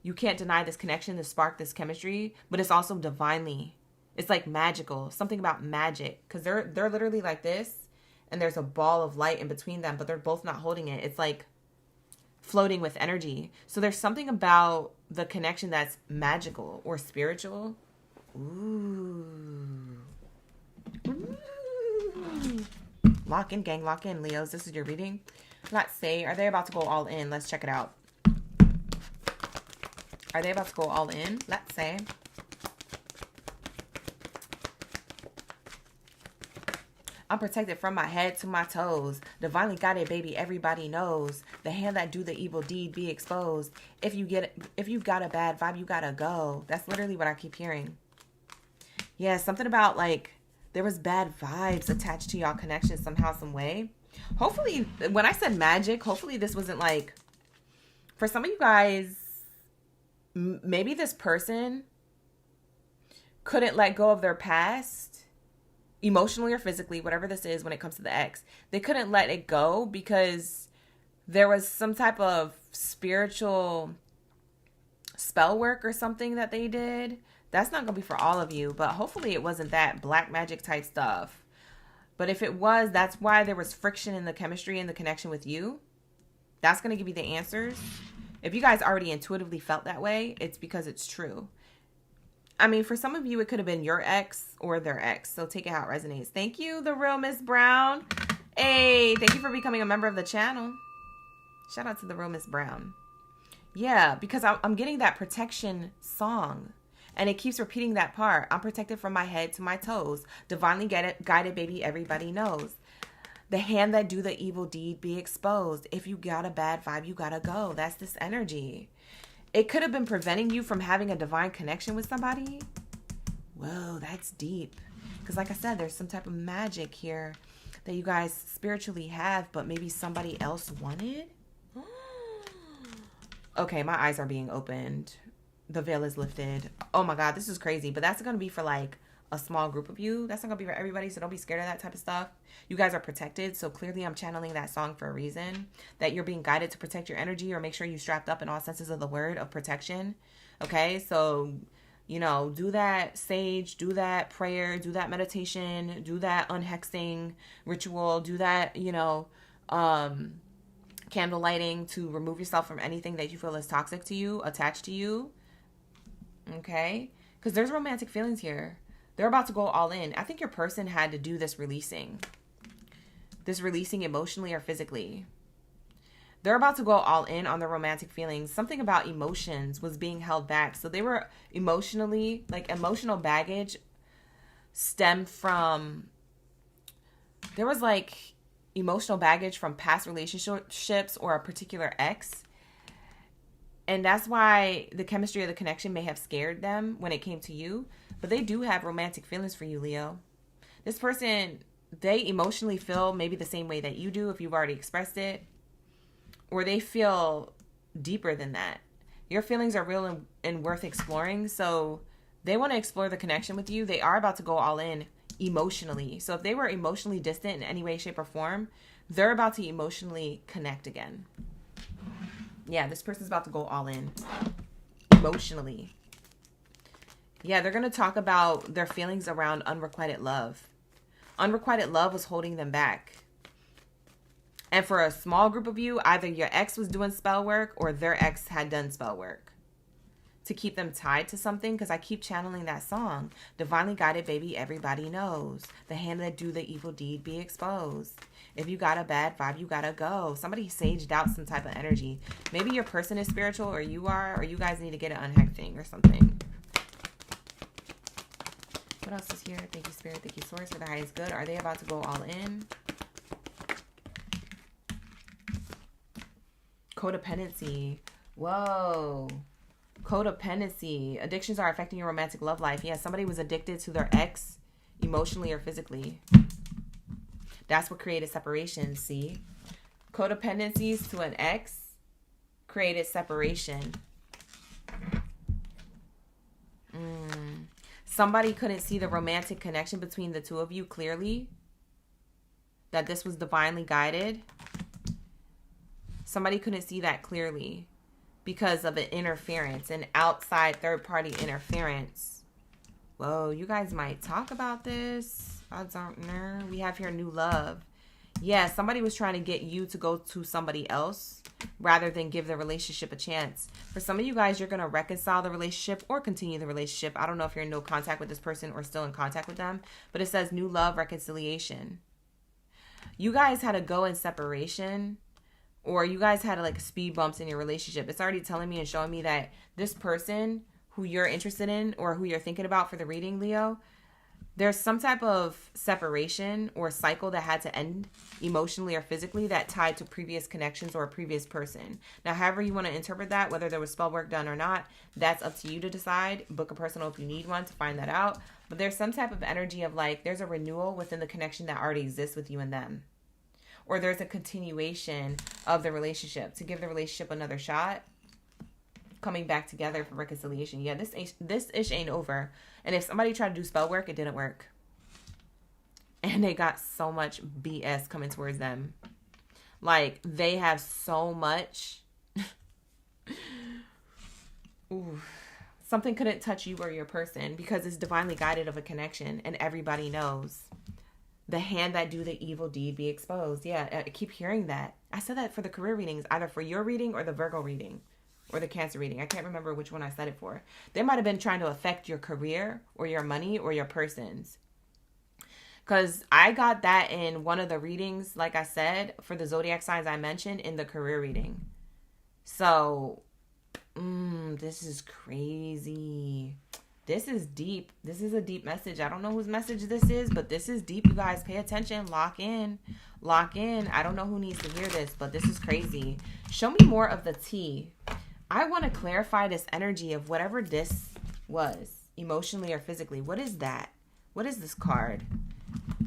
you can't deny this connection, this spark, this chemistry, but it's also divinely. It's like magical, something about magic, because they're literally like this, and there's a ball of light in between them, but they're both not holding it. It's like floating with energy. So there's something about the connection that's magical or spiritual. Ooh. Ooh. Lock in, gang. Lock in, Leos. This is your reading. Let's say, are they about to go all in? Let's check it out. Are they about to go all in? Let's say. I'm protected from my head to my toes. Divinely guided, baby, everybody knows. The hand that do the evil deed be exposed. If you got a bad vibe, you gotta go. That's literally what I keep hearing. Yeah, something about like there was bad vibes attached to y'all connection somehow, some way. Hopefully, when I said magic, hopefully this wasn't like, for some of you guys, maybe this person couldn't let go of their past. Emotionally or physically, whatever this is when it comes to the ex. They couldn't let it go because there was some type of spiritual spell work or something that they did. That's not going to be for all of you, but hopefully it wasn't that black magic type stuff. But if it was, that's why there was friction in the chemistry and the connection with you. That's going to give you the answers. If you guys already intuitively felt that way, it's because it's true. I mean, for some of you, it could have been your ex or their ex. So take it how it resonates. Thank you, the real Miss Brown. Hey, thank you for becoming a member of the channel. Shout out to the real Miss Brown. Yeah, because I'm getting that protection song. And it keeps repeating that part. I'm protected from my head to my toes. Divinely guided, baby, everybody knows. The hand that do the evil deed be exposed. If you got a bad vibe, you gotta go. That's this energy. It could have been preventing you from having a divine connection with somebody. Whoa, that's deep. Because like I said, there's some type of magic here that you guys spiritually have, but maybe somebody else wanted. Okay, my eyes are being opened. The veil is lifted. Oh my God, this is crazy. But that's going to be for like a small group of you. That's not going to be for everybody, so don't be scared of that type of stuff. You guys are protected, so clearly I'm channeling that song for a reason. That you're being guided to protect your energy or make sure you strapped up in all senses of the word of protection. Okay, so, you know, do that sage, do that prayer, do that meditation, do that unhexing ritual, do that, you know, candle lighting to remove yourself from anything that you feel is toxic to you, attached to you. Okay, because there's romantic feelings here. They're about to go all in. I think your person had to do this releasing. This releasing emotionally or physically. They're about to go all in on their romantic feelings. Something about emotions was being held back. So they were emotionally, like emotional baggage stemmed from, there was like emotional baggage from past relationships or a particular ex. And that's why the chemistry of the connection may have scared them when it came to you. But they do have romantic feelings for you, Leo. This person, they emotionally feel maybe the same way that you do if you've already expressed it. Or they feel deeper than that. Your feelings are real and worth exploring. So they want to explore the connection with you. They are about to go all in emotionally. So if they were emotionally distant in any way, shape, or form, they're about to emotionally connect again. Yeah, this person's about to go all in emotionally. Yeah, they're going to talk about their feelings around unrequited love. Unrequited love was holding them back. And for a small group of you, either your ex was doing spell work or their ex had done spell work to keep them tied to something. Because I keep channeling that song. Divinely guided, baby, everybody knows. The hand that do the evil deed be exposed. If you got a bad vibe, you gotta go. Somebody saged out some type of energy. Maybe your person is spiritual or you are, or you guys need to get an unhexing or something. What else is here? Thank you, Spirit. Thank you, Source, for the highest good. Are they about to go all in? Codependency. Whoa. Codependency. Addictions are affecting your romantic love life. Yeah, somebody was addicted to their ex emotionally or physically. That's what created separation, see? Codependencies to an ex created separation. Somebody couldn't see the romantic connection between the two of you clearly. That this was divinely guided. Somebody couldn't see that clearly because of an interference, an outside third-party interference. Whoa, you guys might talk about this. I don't know. We have here new love. Yeah, somebody was trying to get you to go to somebody else rather than give the relationship a chance. For some of you guys, you're going to reconcile the relationship or continue the relationship. I don't know if you're in no contact with this person or still in contact with them, but it says new love, reconciliation. you guys had to go in separation, or you guys had like speed bumps in your relationship. It's already telling me and showing me that this person who you're interested in or who you're thinking about for the reading, Leo, there's some type of separation or cycle that had to end emotionally or physically that tied to previous connections or a previous person. Now, however you want to interpret that, whether there was spell work done or not, that's up to you to decide. Book a personal if you need one to find that out. But there's some type of energy of like, there's a renewal within the connection that already exists with you and them. Or there's a continuation of the relationship to give the relationship another shot. Coming back together for reconciliation. Yeah, this ish ain't over. And if somebody tried to do spell work, it didn't work. And they got so much BS coming towards them. Like, they have so much. Ooh. Something couldn't touch you or your person because it's divinely guided of a connection. And everybody knows. The hand that do the evil deed be exposed. Yeah, I keep hearing that. I said that for the career readings, either for your reading or the Virgo reading. Or the Cancer reading. I can't remember which one I said it for. They might have been trying to affect your career or your money or your persons. Because I got that in one of the readings, like I said, for the zodiac signs I mentioned in the career reading. So, this is crazy. This is deep. This is a deep message. I don't know whose message this is, but this is deep, you guys. Pay attention. Lock in. Lock in. I don't know who needs to hear this, but this is crazy. Show me more of the tea. I want to clarify this energy of whatever this was, emotionally or physically. What is that? What is this card?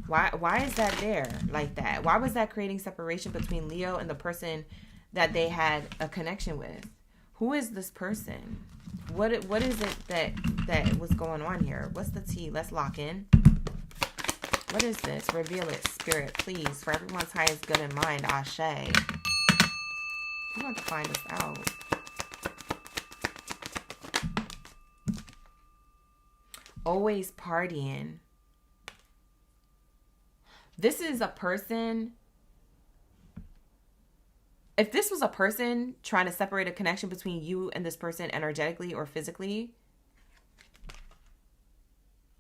Why is that there like that? Why was that creating separation between Leo and the person that they had a connection with? Who is this person? What is it that was going on here? What's the tea? Let's lock in. What is this? Reveal it, Spirit, please. For everyone's highest good in mind, Ashe. I'm going to find this out. Always partying. This is a person. If this was a person trying to separate a connection between you and this person energetically or physically,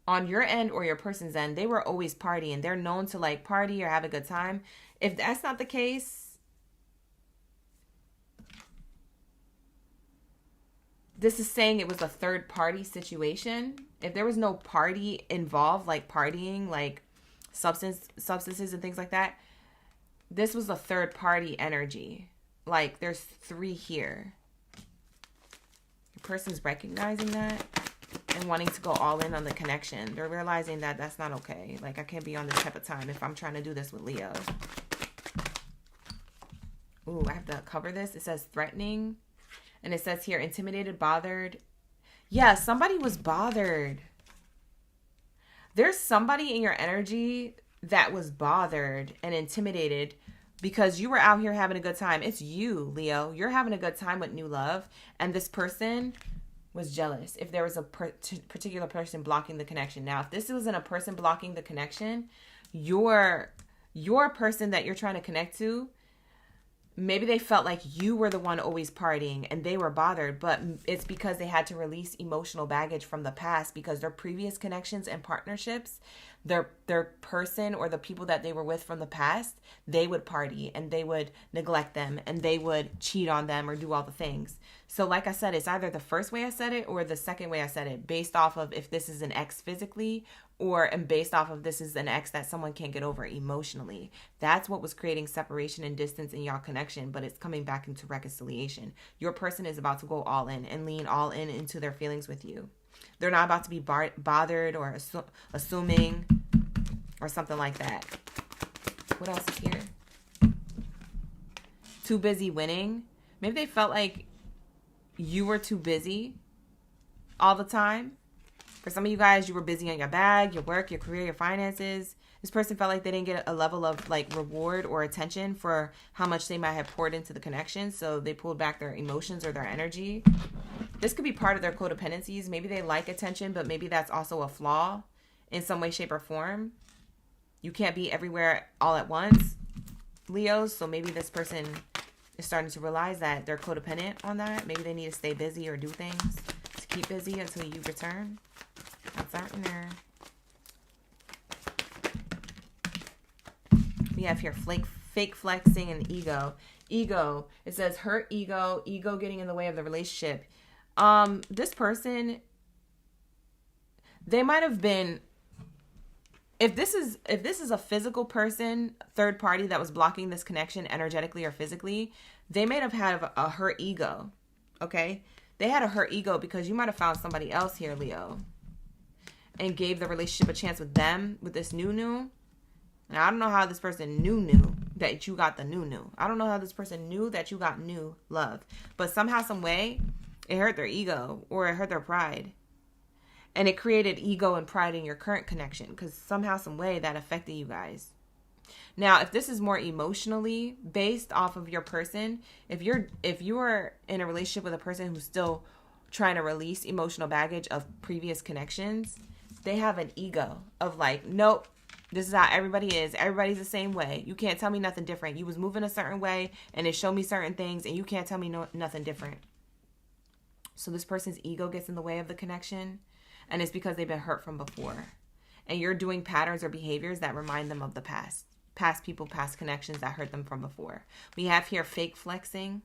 on your end or your person's end, they were always partying. They're known to like party or have a good time. If that's not the case, this is saying it was a third party situation. If there was no party involved, like partying, like substances and things like that, this was a third party energy. Like there's 3 here. The person's recognizing that and wanting to go all in on the connection. They're realizing that that's not okay. Like I can't be on this type of time if I'm trying to do this with Leo. Ooh, I have to cover this. It says threatening. And it says here, intimidated, bothered. Yeah, somebody was bothered. There's somebody in your energy that was bothered and intimidated because you were out here having a good time. It's you, Leo. You're having a good time with new love. And this person was jealous if there was a particular person blocking the connection. Now, if this wasn't a person blocking the connection, your person that you're trying to connect to, maybe they felt like you were the one always partying and they were bothered, but it's because they had to release emotional baggage from the past because their previous connections and partnerships, their person or the people that they were with from the past, they would party and they would neglect them and they would cheat on them or do all the things. So like I said, it's either the first way I said it or the second way I said it, based off of if this is an ex physically and based off of this is an ex that someone can't get over emotionally. That's what was creating separation and distance in y'all connection, but it's coming back into reconciliation. Your person is about to go all in and lean all in into their feelings with you. They're not about to be bothered or assuming or something like that. What else is here? Too busy winning. Maybe they felt like you were too busy all the time. For some of you guys, you were busy on your bag, your work, your career, your finances. This person felt like they didn't get a level of like reward or attention for how much they might have poured into the connection. So they pulled back their emotions or their energy. This could be part of their codependencies. Maybe they like attention, but maybe that's also a flaw in some way, shape, or form. You can't be everywhere all at once, Leos. So maybe this person is starting to realize that they're codependent on that. Maybe they need to stay busy or do things to keep busy until you return. That's out in there. We have here fake flexing and ego. Ego. It says hurt ego. Ego getting in the way of the relationship. This person, they might have been, if this is a physical person, third party that was blocking this connection energetically or physically, they may have had a hurt ego. Okay? They had a hurt ego because you might have found somebody else here, Leo, and gave the relationship a chance with them, with this new. Now, I don't know how this person knew that you got the new. I don't know how this person knew that you got new love. But somehow, some way, it hurt their ego or it hurt their pride. And it created ego and pride in your current connection because somehow, some way that affected you guys. Now, if this is more emotionally based off of your person, if you're in a relationship with a person who's still trying to release emotional baggage of previous connections, they have an ego of like, nope, this is how everybody is. Everybody's the same way. You can't tell me nothing different. You was moving a certain way and it showed me certain things and you can't tell me nothing different. So this person's ego gets in the way of the connection. And it's because they've been hurt from before. And you're doing patterns or behaviors that remind them of the past. Past people, past connections that hurt them from before. We have here fake flexing.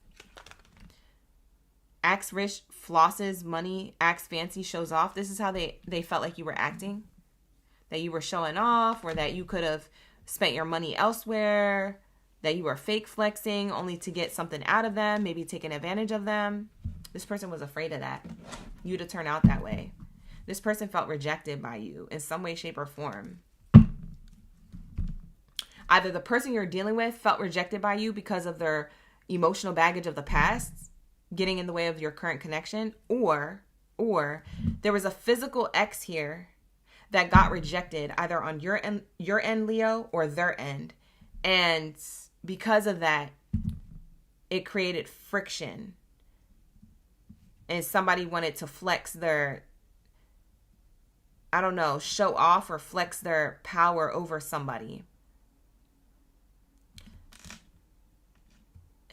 Acts rich, flosses money, acts fancy, shows off. This is how they felt like you were acting. That you were showing off, or that you could have spent your money elsewhere. That you were fake flexing only to get something out of them. Maybe taking advantage of them. This person was afraid of that. You to turn out that way. This person felt rejected by you in some way, shape, or form. Either the person you're dealing with felt rejected by you because of their emotional baggage of the past getting in the way of your current connection, or there was a physical ex here that got rejected either on your end, Leo, or their end. And because of that, it created friction. And somebody wanted to flex their, I don't know, show off or flex their power over somebody.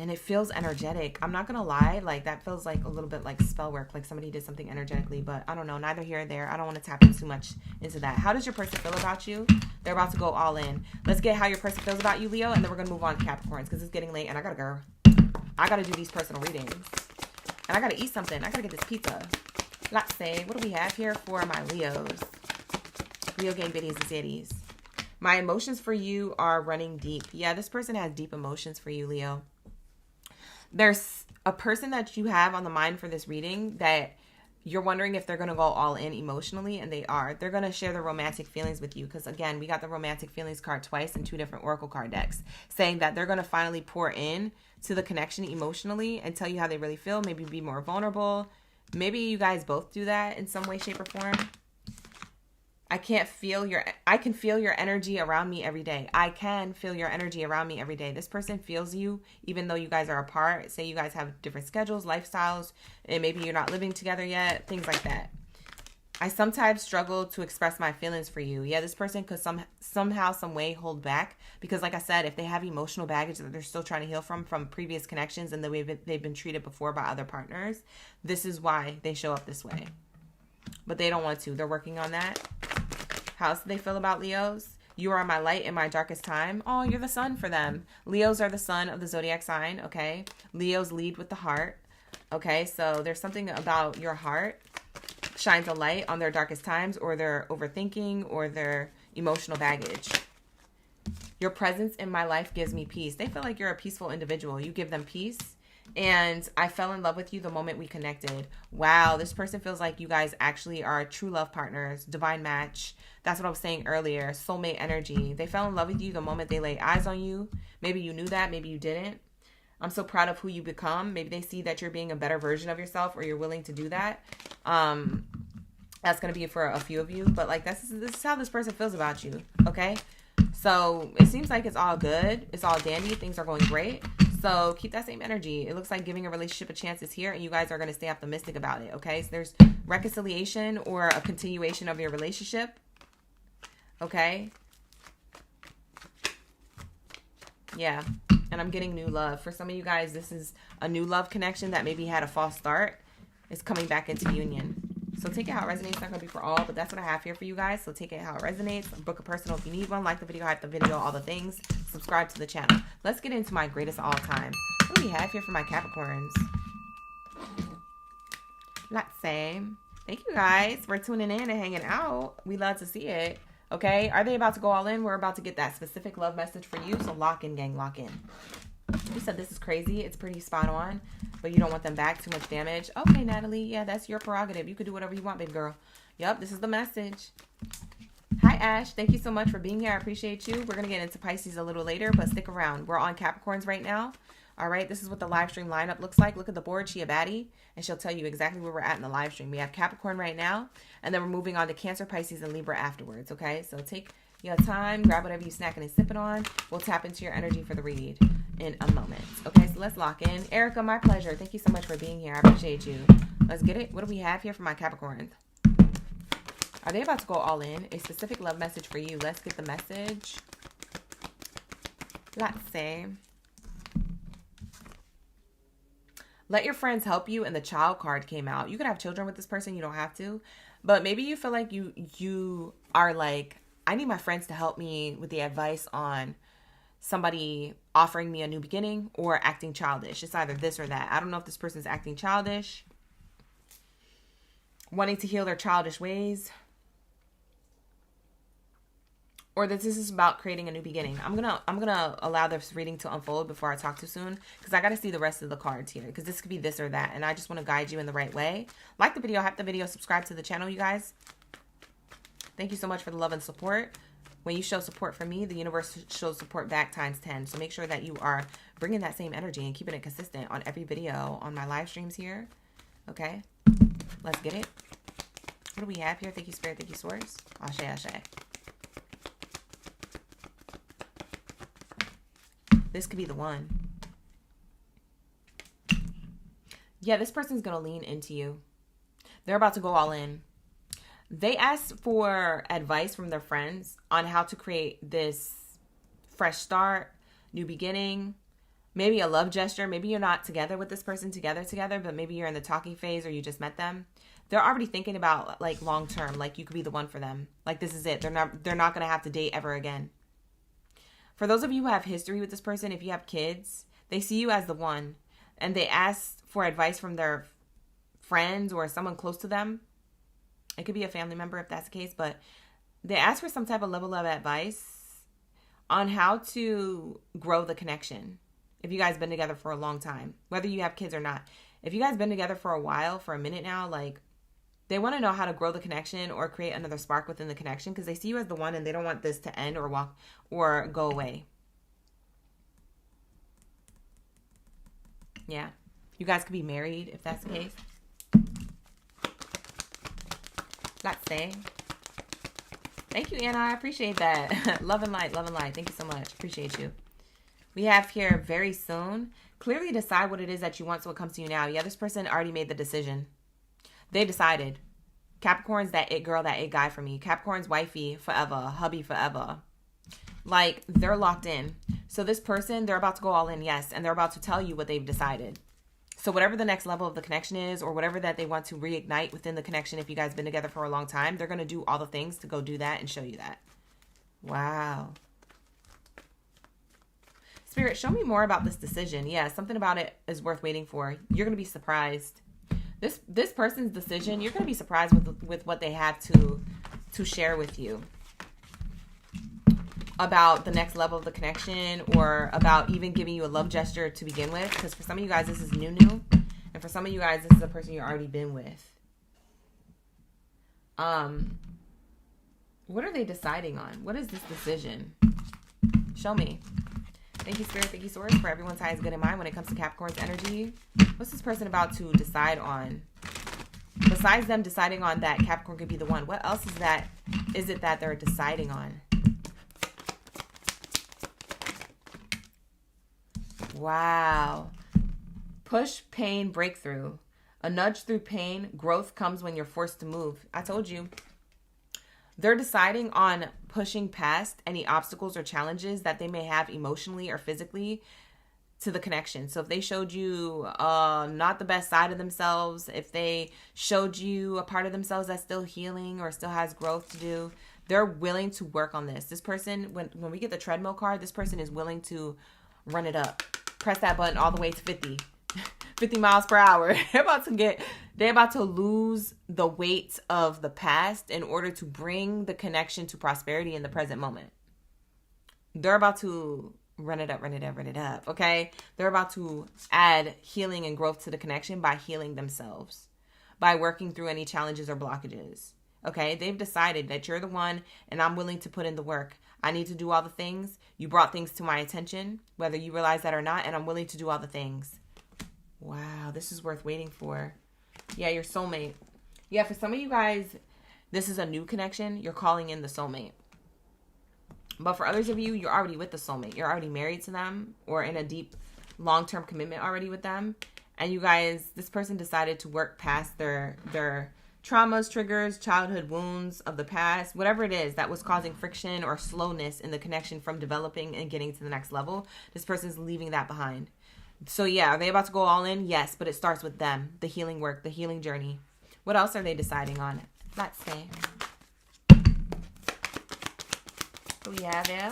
And it feels energetic. I'm not going to lie. Like, that feels like a little bit like spell work. Like somebody did something energetically. But I don't know. Neither here or there. I don't want to tap in too much into that. How does your person feel about you? They're about to go all in. Let's get how your person feels about you, Leo. And then we're going to move on to Capricorns. Because it's getting late. And I got to go. I got to do these personal readings. And I got to eat something. I got to get this pizza. Let's say, what do we have here for my Leos? Leo gang biddies and zeddies. My emotions for you are running deep. Yeah, this person has deep emotions for you, Leo. There's a person that you have on the mind for this reading that you're wondering if they're going to go all in emotionally, and they are. They're going to share their romantic feelings with you because, again, we got the romantic feelings card twice in 2 different oracle card decks, saying that they're going to finally pour in to the connection emotionally and tell you how they really feel, maybe be more vulnerable. Maybe you guys both do that in some way, shape, or form. I can feel your energy around me every day. I can feel your energy around me every day. This person feels you, even though you guys are apart. Say you guys have different schedules, lifestyles, and maybe you're not living together yet, things like that. I sometimes struggle to express my feelings for you. Yeah, this person could somehow, some way hold back because, like I said, if they have emotional baggage that they're still trying to heal from previous connections and the way they've been treated before by other partners, this is why they show up this way. But they don't want to. They're working on that. How else do they feel about Leos? You are my light in my darkest time. Oh, you're the sun for them. Leos are the sun of the zodiac sign, okay? Leos lead with the heart, okay? So there's something about your heart shines a light on their darkest times, or their overthinking, or their emotional baggage. Your presence in my life gives me peace. They feel like you're a peaceful individual. You give them peace. And I fell in love with you the moment we connected. Wow, this person feels like you guys actually are true love partners, divine match. That's what I was saying earlier, soulmate energy. They fell in love with you the moment they laid eyes on you. Maybe you knew that, maybe you didn't. I'm so proud of who you become. Maybe they see that you're being a better version of yourself, or you're willing to do that. That's going to be for a few of you. But like this is how this person feels about you, okay? So it seems like it's all good. It's all dandy. Things are going great. So keep that same energy. It looks like giving a relationship a chance is here, and you guys are going to stay optimistic about it, okay? So there's reconciliation or a continuation of your relationship, okay? Yeah, and I'm getting new love. For some of you guys, this is a new love connection that maybe had a false start. It's coming back into union. So take it how it resonates. It's not going to be for all, but that's what I have here for you guys. So take it how it resonates. Book a personal if you need one. Like the video, hype the video, all the things. Subscribe to the channel. Let's get into my greatest all time. What do we have here for my Capricorns? Let's say, thank you guys for tuning in and hanging out. We love to see it. Okay, are they about to go all in? We're about to get that specific love message for you. So lock in, gang, lock in. You said this is crazy. It's pretty spot on, but you don't want them back. Too much damage. Okay, Natalie. Yeah, that's your prerogative. You could do whatever you want, baby girl. Yep, this is the message. Hi, Ash. Thank you so much for being here. I appreciate you. We're going to get into Pisces a little later, but stick around. We're on Capricorns right now. All right, this is what the live stream lineup looks like. Look at the board. She a baddie, and she'll tell you exactly where we're at in the live stream. We have Capricorn right now, and then we're moving on to Cancer, Pisces, and Libra afterwards, okay? So take your time. Grab whatever you snacking and sipping on. We'll tap into your energy for the read in a moment. Okay, so let's lock in. Erica, my pleasure. Thank you so much for being here. I appreciate you. Let's get it. What do we have here for my Capricorns? Are they about to go all in? A specific love message for you. Let's get the message. Let's see. Let your friends help you, and the child card came out. You could have children with this person. You don't have to. But maybe you feel like you are like, I need my friends to help me with the advice on somebody offering me a new beginning or acting childish. It's either this or that. I don't know if this person's acting childish, wanting to heal their childish ways, or that this is about creating a new beginning. I'm gonna allow this reading to unfold before I talk too soon, because I got to see the rest of the cards here, because this could be this or that, and I just want to guide you in the right way. Like the video, hype the video, subscribe to the channel, you guys. Thank you so much for the love and support. When you show support for me, the universe shows support back times 10. So make sure that you are bringing that same energy and keeping it consistent on every video on my live streams here. Okay, let's get it. What do we have here? Thank you, Spirit. Thank you, Source. Ashe, ashe. This could be the one. Yeah, this person's going to lean into you. They're about to go all in. They asked for advice from their friends on how to create this fresh start, new beginning, maybe a love gesture. Maybe you're not together with this person together, but maybe you're in the talking phase or you just met them. They're already thinking about like long term, like you could be the one for them. Like this is it. They're not going to have to date ever again. For those of you who have history with this person, if you have kids, they see you as the one, and they ask for advice from their friends or someone close to them. It could be a family member if that's the case, but they ask for some type of level of advice on how to grow the connection. If you guys been together for a long time, whether you have kids or not, if you guys been together for a while, for a minute now, like they want to know how to grow the connection or create another spark within the connection, because they see you as the one and they don't want this to end or walk or go away. Yeah. You guys could be married if that's the case. Let's say. Thank you, Anna. I appreciate that. Love and light. Love and light. Thank you so much. Appreciate you. We have here very soon. Clearly decide what it is that you want so it comes to you now. Yeah, this person already made the decision. They decided. Capricorn's that it girl, that it guy for me. Capricorn's wifey forever. Hubby forever. Like, they're locked in. So this person, they're about to go all in, yes. And they're about to tell you what they've decided. So whatever the next level of the connection is, or whatever that they want to reignite within the connection, if you guys been together for a long time, they're going to do all the things to go do that and show you that. Wow. Spirit, show me more about this decision. Yeah, something about it is worth waiting for. You're going to be surprised. This person's decision, you're going to be surprised with what they have to share with you about the next level of the connection, or about even giving you a love gesture to begin with. Because for some of you guys, this is new. And for some of you guys, this is a person you've already been with. What are they deciding on? What is this decision? Show me. Thank you, Spirit. Thank you, Source, for everyone's highest good in mind when it comes to Capricorn's energy. What's this person about to decide on? Besides them deciding on that Capricorn could be the one, what else is it that they're deciding on? Wow. Push, pain, breakthrough. A nudge through pain. Growth comes when you're forced to move. I told you. They're deciding on pushing past any obstacles or challenges that they may have emotionally or physically to the connection. So if they showed you not the best side of themselves, if they showed you a part of themselves that's still healing or still has growth to do, they're willing to work on this. This person, when we get the treadmill card, this person is willing to run it up. Press that button all the way to 50 miles per hour. They're about to lose the weight of the past in order to bring the connection to prosperity in the present moment. They're about to run it up, okay? They're about to add healing and growth to the connection by healing themselves, by working through any challenges or blockages, okay? They've decided that you're the one and I'm willing to put in the work. I need to do all the things. You brought things to my attention, whether you realize that or not, and I'm willing to do all the things. Wow, this is worth waiting for. Yeah, your soulmate. Yeah, for some of you guys, this is a new connection. You're calling in the soulmate. But for others of you, you're already with the soulmate. You're already married to them or in a deep, long-term commitment already with them. And you guys, this person decided to work past their traumas, triggers, childhood wounds of the past, whatever it is that was causing friction or slowness in the connection from developing and getting to the next level. This person's leaving that behind. So yeah, are they about to go all in? Yes, but it starts with them. The healing work, the healing journey. What else are they deciding on? Let's see. We have there.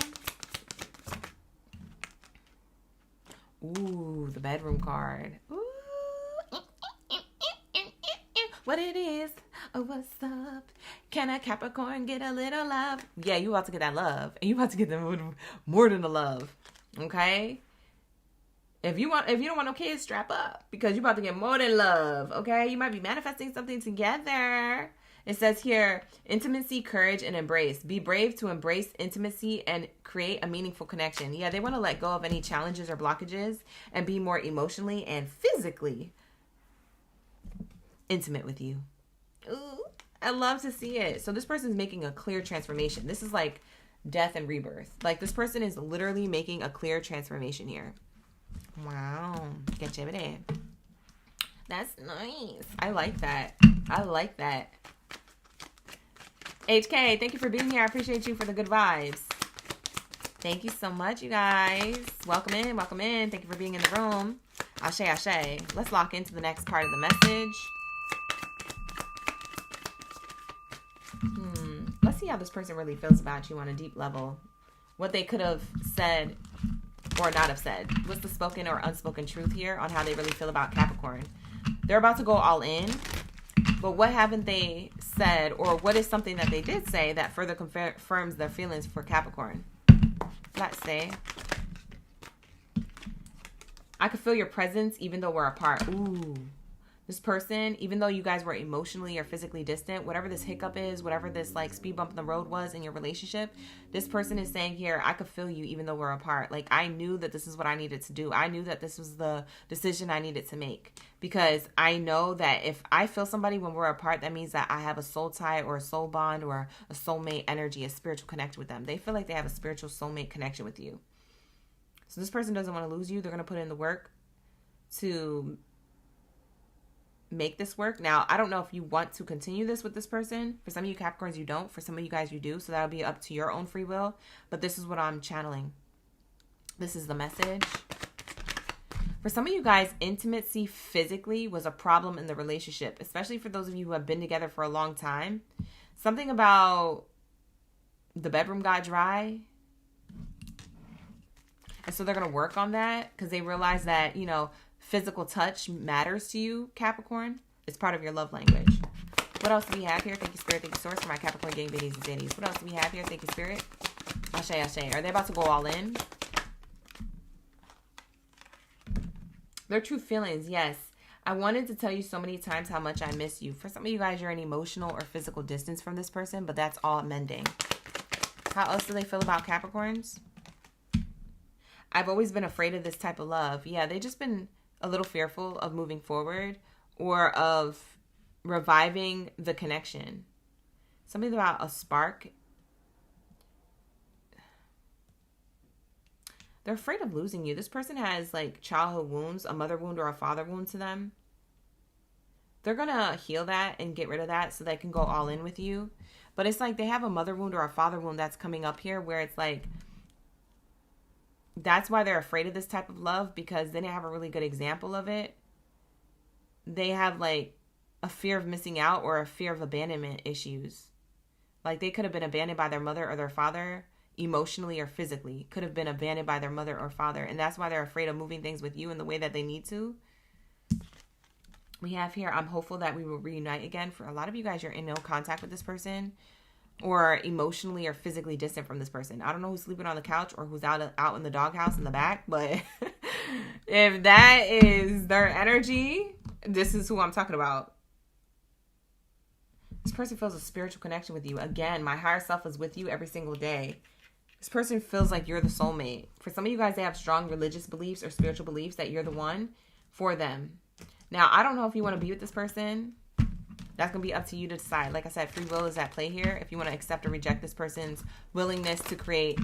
Ooh, the bedroom card. Ooh. What it is? Oh, what's up? Can a Capricorn get a little love? Yeah, you about to get that love. And you about to get them more than the love. Okay? If you don't want no kids, strap up. Because you're about to get more than love. Okay? You might be manifesting something together. It says here, intimacy, courage, and embrace. Be brave to embrace intimacy and create a meaningful connection. Yeah, they want to let go of any challenges or blockages and be more emotionally and physically intimate with you. Ooh, I love to see it. So this person's making a clear transformation. This is like death and rebirth. Like this person is literally making a clear transformation here. Wow. Get chévere. That's nice. I like that. I like that. HK, thank you for being here. I appreciate you for the good vibes. Thank you so much, you guys. Welcome in, welcome in. Thank you for being in the room. Ashe, ashe. Let's lock into the next part of the message. Let's see how this person really feels about you on a deep level. What they could have said or not have said. What's the spoken or unspoken truth here on how they really feel about Capricorn? They're about to go all in. But what haven't they said, or what is something that they did say that further confirms their feelings for Capricorn? Let's say, I could feel your presence even though we're apart. Ooh. This person, even though you guys were emotionally or physically distant, whatever this hiccup is, whatever this like speed bump in the road was in your relationship, this person is saying here, I could feel you even though we're apart. Like I knew that this is what I needed to do. I knew that this was the decision I needed to make because I know that if I feel somebody when we're apart, that means that I have a soul tie or a soul bond or a soulmate energy, a spiritual connection with them. They feel like they have a spiritual soulmate connection with you. So this person doesn't want to lose you. They're going to put in the work to make this work. Now, I don't know if you want to continue this with this person. For some of you Capricorns, you don't. For some of you guys, you do. So that'll be up to your own free will. But this is what I'm channeling. This is the message. For some of you guys, intimacy physically was a problem in the relationship, especially for those of you who have been together for a long time. Something about the bedroom got dry. And so they're going to work on that because they realize that, you know, physical touch matters to you, Capricorn. It's part of your love language. What else do we have here? Thank you, Spirit. Thank you, Source, for my Capricorn gang biddies and zeddies. What else do we have here? Thank you, Spirit. Ashe, ashe. Are they about to go all in? Their true feelings, yes. I wanted to tell you so many times how much I miss you. For some of you guys, you're in emotional or physical distance from this person, but that's all mending. How else do they feel about Capricorns? I've always been afraid of this type of love. Yeah, they've just been a little fearful of moving forward or of reviving the connection. Something about a spark. They're afraid of losing you. This person has like childhood wounds, a mother wound or a father wound to them. They're going to heal that and get rid of that so they can go all in with you. But it's like they have a mother wound or a father wound that's coming up here where it's like That's why they're afraid of this type of love, because they didn't have a really good example of it. They have like a fear of missing out or a fear of abandonment issues. Like they could have been abandoned by their mother or their father, emotionally or physically. Could have been abandoned by their mother or father. And that's why they're afraid of moving things with you in the way that they need to. We have here, I'm hopeful that we will reunite again. For a lot of you guys, you're in no contact with this person, or emotionally or physically distant from this person. I don't know who's sleeping on the couch or who's out in the doghouse in the back, but if that is their energy, this is who I'm talking about. This person feels a spiritual connection with you. Again, my higher self is with you every single day. This person feels like you're the soulmate. For some of you guys, they have strong religious beliefs or spiritual beliefs that you're the one for them. Now, I don't know if you want to be with this person. That's going to be up to you to decide. Like I said, free will is at play here. If you want to accept or reject this person's willingness to create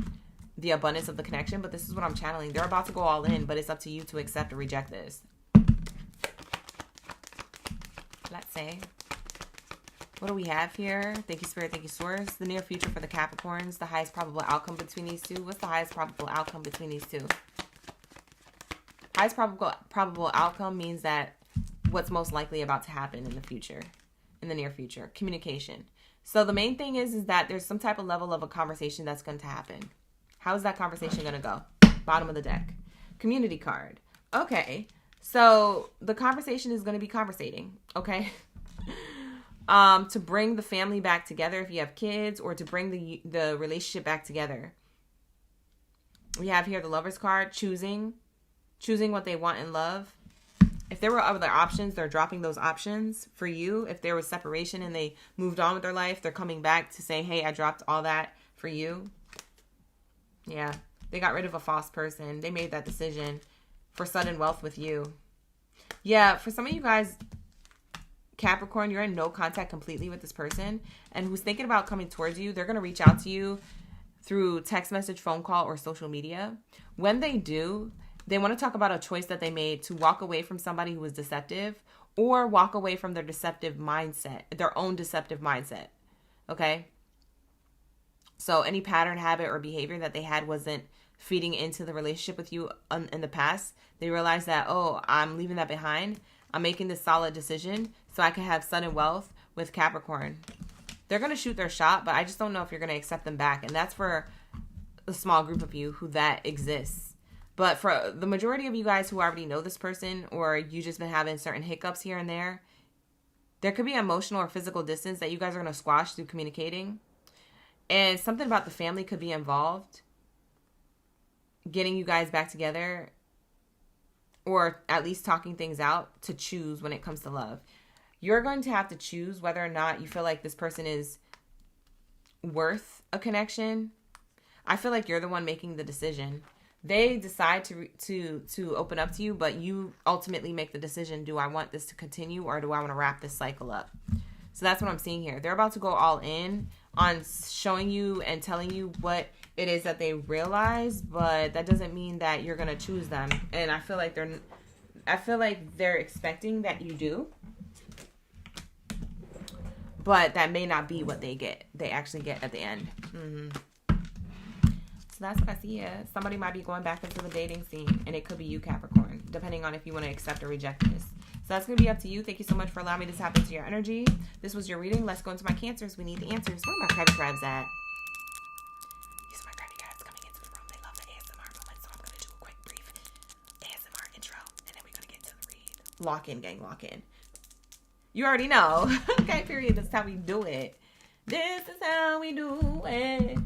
the abundance of the connection. But this is what I'm channeling. They're about to go all in, but it's up to you to accept or reject this. Let's say. What do we have here? Thank you, Spirit. Thank you, Source. The near future for the Capricorns. The highest probable outcome between these two. What's the highest probable outcome between these two? Highest probable outcome means that what's most likely about to happen in the future. In the near future. Communication. So the main thing is that there's some type of level of a conversation that's going to happen. How is that conversation going to go? Bottom of the deck. Community card. Okay. So the conversation is going to be conversating. Okay. To bring the family back together if you have kids, or to bring the relationship back together. We have here the Lover's card. Choosing what they want in love. If there were other options, they're dropping those options for you. If there was separation and they moved on with their life, they're coming back to say, hey, I dropped all that for you. Yeah, they got rid of a false person. They made that decision for sudden wealth with you. Yeah, for some of you guys, Capricorn, you're in no contact completely with this person, and who's thinking about coming towards you, they're going to reach out to you through text message, phone call, or social media. When they do, they want to talk about a choice that they made to walk away from somebody who was deceptive, or walk away from their deceptive mindset, their own deceptive mindset. Okay? So any pattern, habit, or behavior that they had wasn't feeding into the relationship with you in the past. They realized that, oh, I'm leaving that behind. I'm making this solid decision so I can have sudden wealth with Capricorn. They're going to shoot their shot, but I just don't know if you're going to accept them back. And that's for a small group of you who that exists. But for the majority of you guys who already know this person, or you just been having certain hiccups here and there could be emotional or physical distance that you guys are going to squash through communicating. And something about the family could be involved, getting you guys back together, or at least talking things out to choose when it comes to love. You're going to have to choose whether or not you feel like this person is worth a connection. I feel like you're the one making the decision. They decide to open up to you, but you ultimately make the decision. Do I want this to continue, or do I want to wrap this cycle up? So that's what I'm seeing here. They're about to go all in on showing you and telling you what it is that they realize, but that doesn't mean that you're going to choose them. And I feel like they're expecting that you do, but that may not be what they actually get at the end. So that's what I see here. Somebody might be going back into the dating scene, and it could be you, Capricorn, depending on if you want to accept or reject this. So that's going to be up to you. Thank you so much for allowing me to tap into your energy. This was your reading. Let's go into my Cancers. We need the answers. Where are my crabby crabs at? These are my crabby crabs coming into the room. They love the ASMR moment, so I'm going to do a quick, brief ASMR intro, and then we're going to get to the read. Lock in, gang, lock in. You already know. Okay, period. That's how we do it. This is how we do it.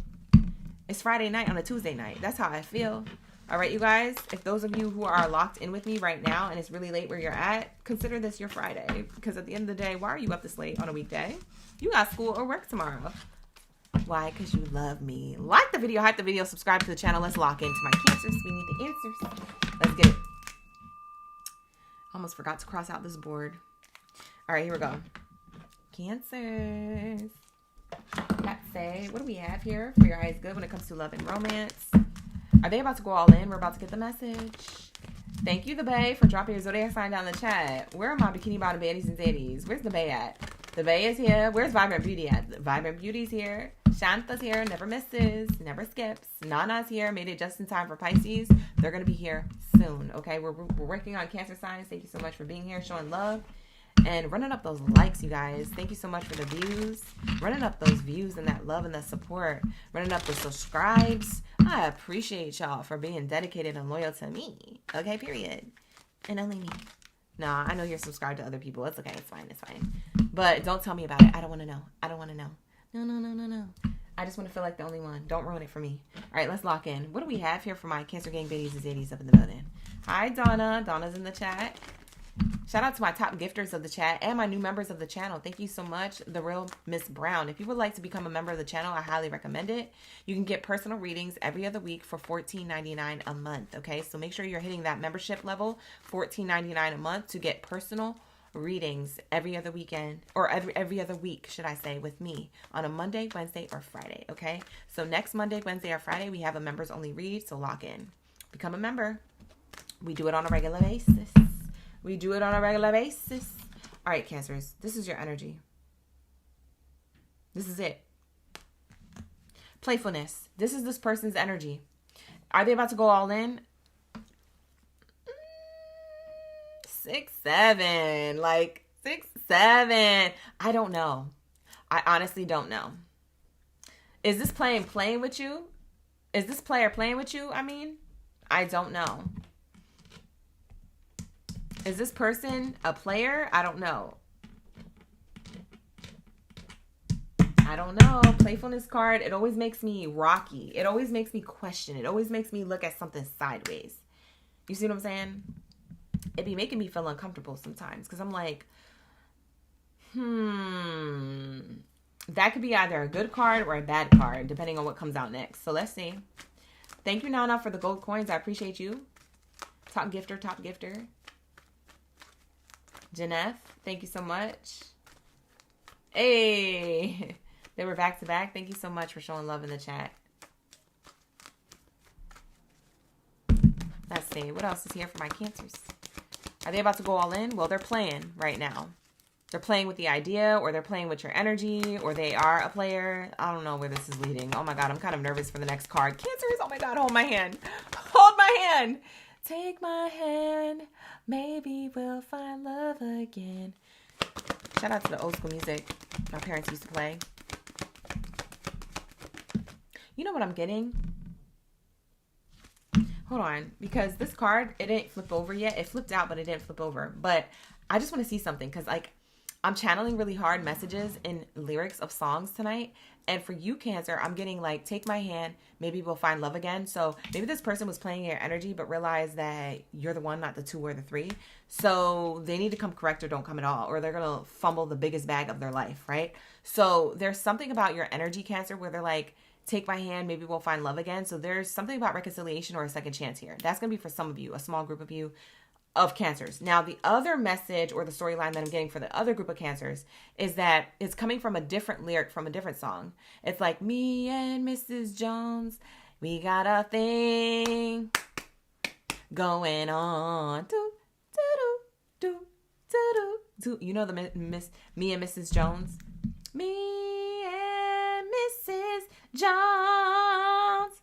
It's Friday night on a Tuesday night. That's how I feel. All right, you guys, if those of you who are locked in with me right now and it's really late where you're at, consider this your Friday. Because at the end of the day, why are you up this late on a weekday? You got school or work tomorrow. Why? Because you love me. Like the video, hype the video, subscribe to the channel. Let's lock into my Cancers. We need the answers. Let's get it. Almost forgot to cross out this board. All right, here we go. Cancers. Let's say, what do we have here? For your eyes good when it comes to love and romance. Are they about to go all in? We're about to get the message. Thank you, the Bae, for dropping your Zodiac sign down in the chat. Where are my bikini bottom baddies and zaddies? Where's the Bae at? The Bay is here. Where's Vibrant Beauty at? Vibrant Beauty's here. Shanta's here. Never misses. Never skips. Nana's here. Made it just in time for Pisces. They're going to be here soon. Okay. We're working on Cancer signs. Thank you so much for being here, showing love, and running up those likes, you guys. Thank you so much for the views. Running up those views and that love and that support. Running up the subscribes. I appreciate y'all for being dedicated and loyal to me. Okay, period. And only me. Nah, I know you're subscribed to other people. It's okay. It's fine. It's fine. But don't tell me about it. I don't want to know. I don't want to know. No. I just want to feel like the only one. Don't ruin it for me. All right, let's lock in. What do we have here for my Cancer Gang Biddies and Zadies up in the building? Hi, Donna. Donna's in the chat. Shout out to my top gifters of the chat and my new members of the channel. Thank you so much, The Real Miss Brown. If you would like to become a member of the channel, I highly recommend it. You can get personal readings every other week for $14.99 a month, okay? So make sure you're hitting that membership level, $14.99 a month, to get personal readings every other weekend, or every other week, should I say, with me on a Monday, Wednesday, or Friday, okay? So next Monday, Wednesday, or Friday, we have a members-only read, so lock in. Become a member. We do it on a regular basis. We do it on a regular basis. All right, Cancers. This is your energy. This is it. Playfulness. This is this person's energy. Are they about to go all in? 6, 7. Like 6, 7. I don't know. I honestly don't know. Is this playing with you? Is this player playing with you? I mean, I don't know. Is this person a player? I don't know. I don't know. Playfulness card, it always makes me rocky. It always makes me question. It always makes me look at something sideways. You see what I'm saying? It be making me feel uncomfortable sometimes because I'm like, that could be either a good card or a bad card, depending on what comes out next. So let's see. Thank you, Nana, for the gold coins. I appreciate you. Top gifter, top gifter. Janeth, thank you so much. Hey, they were back to back. Thank you so much for showing love in the chat. Let's see. What else is here for my Cancers? Are they about to go all in? Well, they're playing right now. They're playing with the idea, or they're playing with your energy, or they are a player. I don't know where this is leading. Oh my God, I'm kind of nervous for the next card. Cancers, oh my God, hold my hand. Hold my hand. Take my hand, maybe we'll find love again. Shout out to the old school music my parents used to play. You know what I'm getting? Hold on, because this card, it didn't flip over yet. It flipped out, but it didn't flip over. But I just want to see something, because like I'm channeling really hard messages and lyrics of songs tonight. And for you, Cancer, I'm getting like, take my hand, maybe we'll find love again. So maybe this person was playing your energy, but realized that you're the one, not the 2 or the 3. So they need to come correct or don't come at all, or they're going to fumble the biggest bag of their life, right? So there's something about your energy, Cancer, where they're like, take my hand, maybe we'll find love again. So there's something about reconciliation or a second chance here. That's going to be for some of you, a small group of you, of Cancers. Now, the other message or the storyline that I'm getting for the other group of Cancers is that it's coming from a different lyric from a different song. It's like, me and Mrs. Jones, we got a thing going on. Do, do, do, do, do, do. You know the me and Mrs. Jones? Me and Mrs. Jones.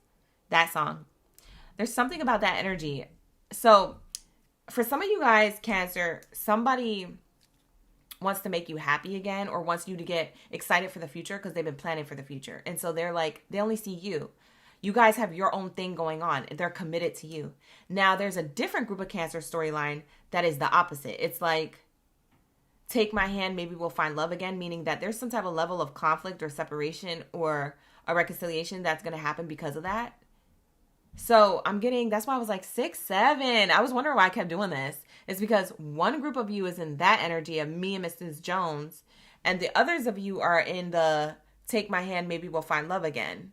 That song. There's something about that energy. So for some of you guys, Cancer, somebody wants to make you happy again, or wants you to get excited for the future because they've been planning for the future. And so they're like, they only see you. You guys have your own thing going on. They're committed to you. Now, there's a different group of Cancer storyline that is the opposite. It's like, take my hand, maybe we'll find love again, meaning that there's some type of level of conflict or separation or a reconciliation that's going to happen because of that. So I'm getting, that's why I was like 6, 7. I was wondering why I kept doing this. It's because one group of you is in that energy of me and Mrs. Jones, and the others of you are in the take my hand, maybe we'll find love again.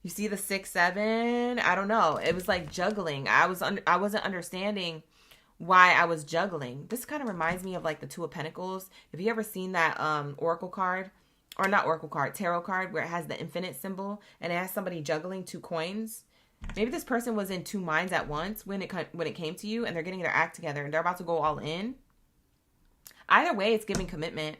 You see the 6, 7? I don't know. It was like juggling. I wasn't understanding why I was juggling. This kind of reminds me of like the 2 of Pentacles. Have you ever seen that oracle card, or not oracle card, tarot card, where it has the infinite symbol and it has somebody juggling 2 coins? Maybe this person was in 2 minds at once when it came to you, and they're getting their act together and they're about to go all in. Either way, it's giving commitment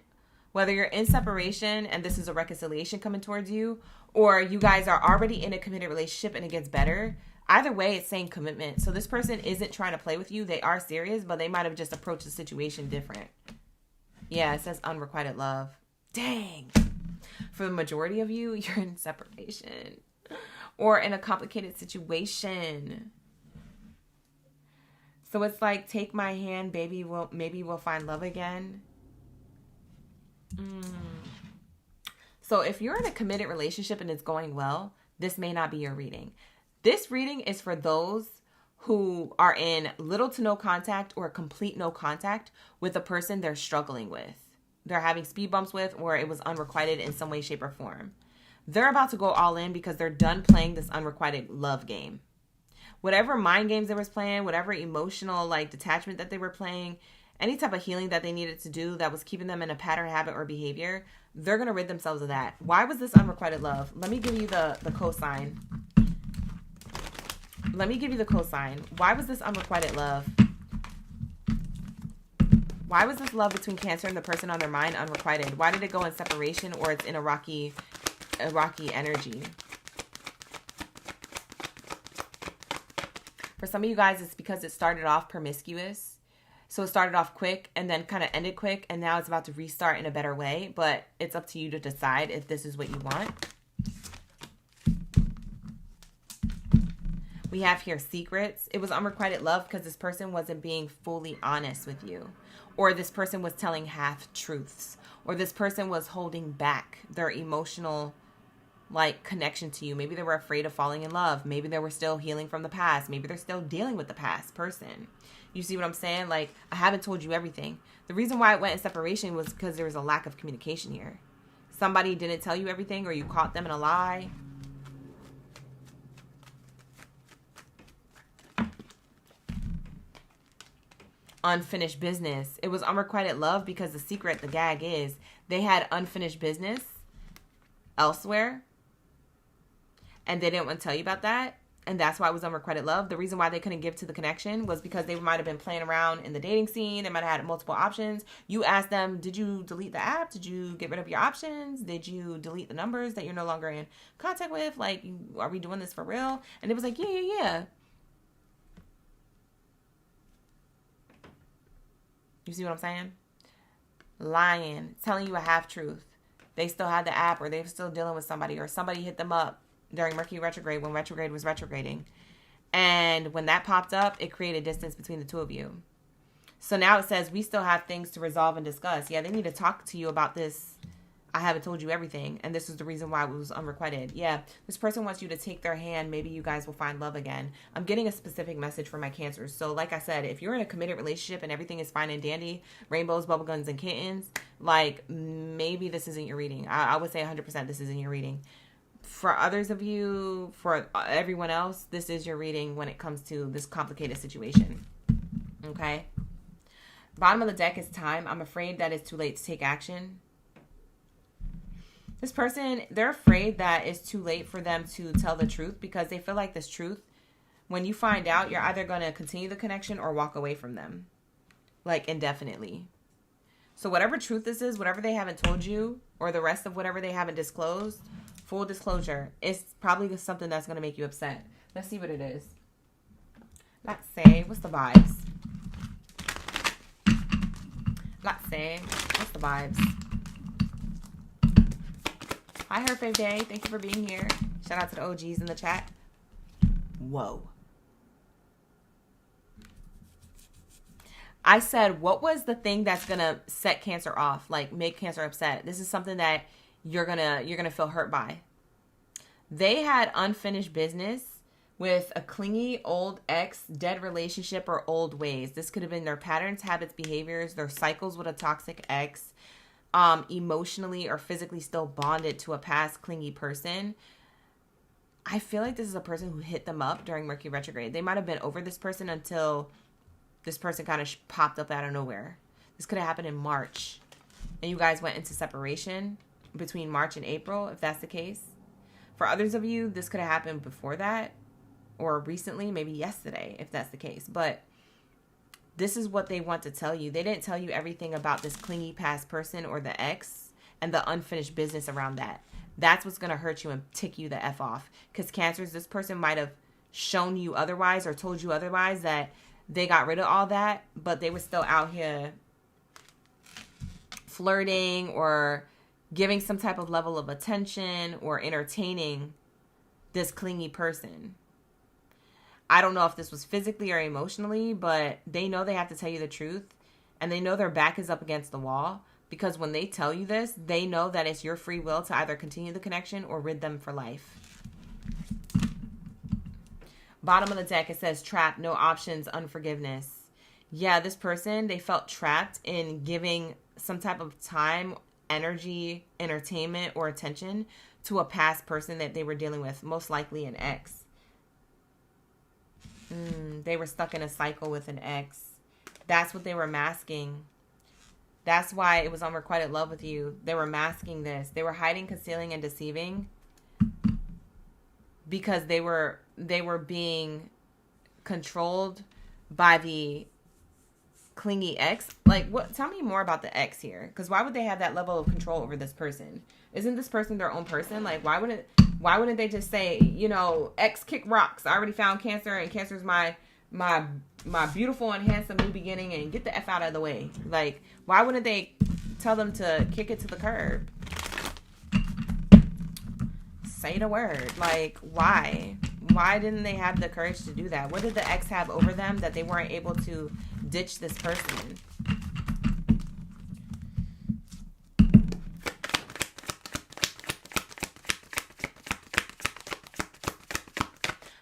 Whether you're in separation and this is a reconciliation coming towards you, or you guys are already in a committed relationship and it gets better, either way, it's saying commitment. So this person isn't trying to play with you. They are serious, but they might have just approached the situation different. Yeah, it says unrequited love. Dang. For the majority of you, you're in separation or in a complicated situation. So it's like, take my hand, baby. Maybe we'll find love again. So if you're in a committed relationship and it's going well, this may not be your reading. This reading is for those who are in little to no contact or complete no contact with a person they're struggling with. They're having speed bumps with, or it was unrequited in some way, shape, or form. They're about to go all in because they're done playing this unrequited love game. Whatever mind games they was playing, whatever emotional like detachment that they were playing, any type of healing that they needed to do that was keeping them in a pattern, habit, or behavior, they're going to rid themselves of that. Why was this unrequited love? Let me give you the cosign. Let me give you the cosign. Why was this unrequited love? Why was this love between Cancer and the person on their mind unrequited? Why did it go in separation, or it's in a rocky energy? For some of you guys, it's because it started off promiscuous. So it started off quick and then kind of ended quick, and now it's about to restart in a better way. But it's up to you to decide if this is what you want. We have here secrets. It was unrequited love because this person wasn't being fully honest with you. Or this person was telling half-truths. Or this person was holding back their emotional like connection to you. Maybe they were afraid of falling in love. Maybe they were still healing from the past. Maybe they're still dealing with the past person. You see what I'm saying? Like, I haven't told you everything. The reason why it went in separation was because there was a lack of communication here. Somebody didn't tell you everything, or you caught them in a lie. Unfinished business. It was unrequited love because the secret, the gag is they had unfinished business elsewhere and they didn't want to tell you about that, and that's why it was unrequited love. The reason why they couldn't give to the connection was because they might have been playing around in the dating scene. They might have had multiple options. You asked them, did you delete the app? Did you get rid of your options? Did you delete the numbers that you're no longer in contact with? Like, are we doing this for real? And it was like, yeah. You see what I'm saying? Lying, telling you a half-truth. They still had the app, or they were still dealing with somebody, or somebody hit them up during Mercury retrograde when retrograde was retrograding. And when that popped up, it created distance between the two of you. So now it says we still have things to resolve and discuss. Yeah, they need to talk to you about this. I haven't told you everything, and this is the reason why it was unrequited. Yeah, this person wants you to take their hand. Maybe you guys will find love again. I'm getting a specific message for my Cancers. So like I said, if you're in a committed relationship and everything is fine and dandy, rainbows, bubblegums, and kittens, like, maybe this isn't your reading. I would say 100% this isn't your reading. For others of you, for everyone else, this is your reading when it comes to this complicated situation. Okay? Bottom of the deck is time. I'm afraid that it's too late to take action. This person, they're afraid that it's too late for them to tell the truth because they feel like this truth, when you find out, you're either going to continue the connection or walk away from them, like indefinitely. So whatever truth this is, whatever they haven't told you, or the rest of whatever they haven't disclosed, full disclosure, it's probably something that's going to make you upset. Let's see what it is. Let's say, what's the vibes? Let's say, what's the vibes? Hi, Her Fave Day. Thank you for being here. Shout out to the OGs in the chat. Whoa. I said, what was the thing that's going to set Cancer off? Like, make Cancer upset. This is something that you're gonna feel hurt by. They had unfinished business with a clingy old ex, dead relationship, or old ways. This could have been their patterns, habits, behaviors, their cycles with a toxic ex. Emotionally or physically still bonded to a past clingy person. I feel like this is a person who hit them up during Mercury retrograde. They might have been over this person until this person kind of popped up out of nowhere. This could have happened in March, and you guys went into separation between March and April, if that's the case. For others of you, this could have happened before that, or recently, maybe yesterday, if that's the case. But this is what they want to tell you. They didn't tell you everything about this clingy past person or the ex and the unfinished business around that. That's what's going to hurt you and tick you the F off. Because Cancers, this person might have shown you otherwise or told you otherwise, that they got rid of all that, but they were still out here flirting or giving some type of level of attention or entertaining this clingy person. I don't know if this was physically or emotionally, but they know they have to tell you the truth, and they know their back is up against the wall, because when they tell you this, they know that it's your free will to either continue the connection or rid them for life. Bottom of the deck, it says trapped, no options, unforgiveness. Yeah, this person, they felt trapped in giving some type of time, energy, entertainment, or attention to a past person that they were dealing with, most likely an ex. They were stuck in a cycle with an ex. That's what they were masking. That's why it was unrequited love with you. They were masking this. They were hiding, concealing, and deceiving because they were being controlled by the clingy ex. Like, what? Tell me more about the ex here. Because why would they have that level of control over this person? Isn't this person their own person? Like, why wouldn't they just say, you know, ex kick rocks. I already found Cancer, and Cancer's my beautiful and handsome new beginning, and get the F out of the way. Like, why wouldn't they tell them to kick it to the curb? Say the word. Like, why? Why didn't they have the courage to do that? What did the ex have over them that they weren't able to ditch this person?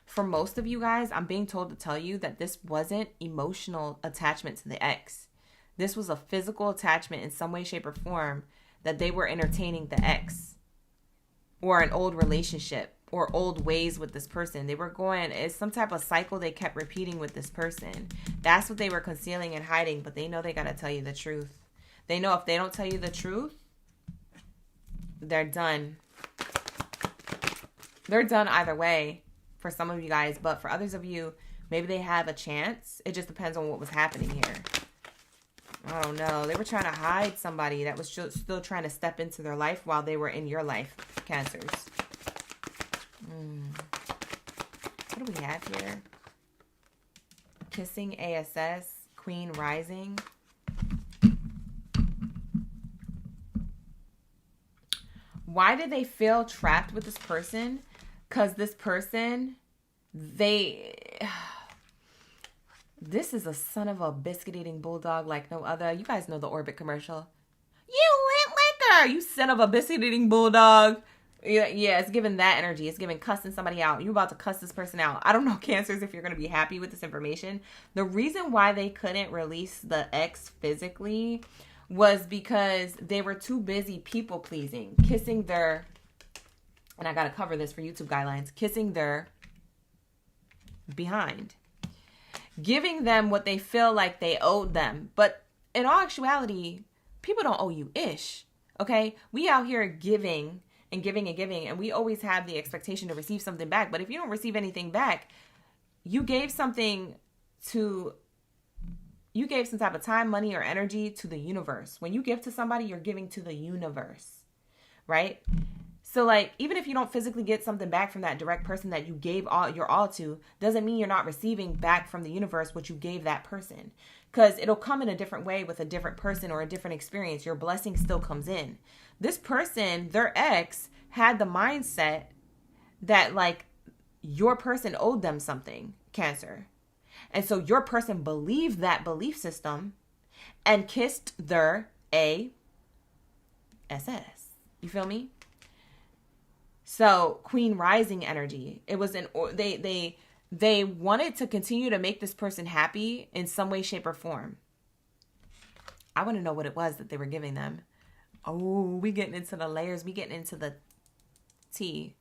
For most of you guys, I'm being told to tell you that this wasn't emotional attachment to the ex. This was a physical attachment in some way, shape, or form, that they were entertaining the ex or an old relationship or old ways with this person. They were going, it's some type of cycle they kept repeating with this person. That's what they were concealing and hiding, but they know they got to tell you the truth. They know if they don't tell you the truth, they're done. They're done either way. For some of you guys, but for others of you, maybe they have a chance. It just depends on what was happening here. I don't know. They were trying to hide somebody that was still trying to step into their life while they were in your life, Cancers. What do we have here? Kissing ASS, Queen Rising. Why did they feel trapped with this person? Because this person, this is a son of a biscuit-eating bulldog like no other. You guys know the Orbit commercial. You went liquor, you son of a biscuit-eating bulldog. Yeah, it's giving that energy. It's giving cussing somebody out. You're about to cuss this person out. I don't know, Cancers, if you're going to be happy with this information. The reason why they couldn't release the ex physically was because they were too busy people-pleasing, kissing their... And I got to cover this for YouTube guidelines. Kissing their behind. Giving them what they feel like they owed them. But in all actuality, people don't owe you ish. Okay? We out here giving and giving and giving. And we always have the expectation to receive something back. But if you don't receive anything back, you gave something to... You gave some type of time, money, or energy to the universe. When you give to somebody, you're giving to the universe. Right? So, like, even if you don't physically get something back from that direct person that you gave your all to, doesn't mean you're not receiving back from the universe what you gave that person. Because it'll come in a different way with a different person or a different experience. Your blessing still comes in. This person, their ex, had the mindset that, like, your person owed them something, Cancer. And so your person believed that belief system and kissed their ASS. You feel me? So, Queen Rising energy. It was they wanted to continue to make this person happy in some way, shape, or form. I want to know what it was that they were giving them. Oh, we getting into the layers. We getting into the tea.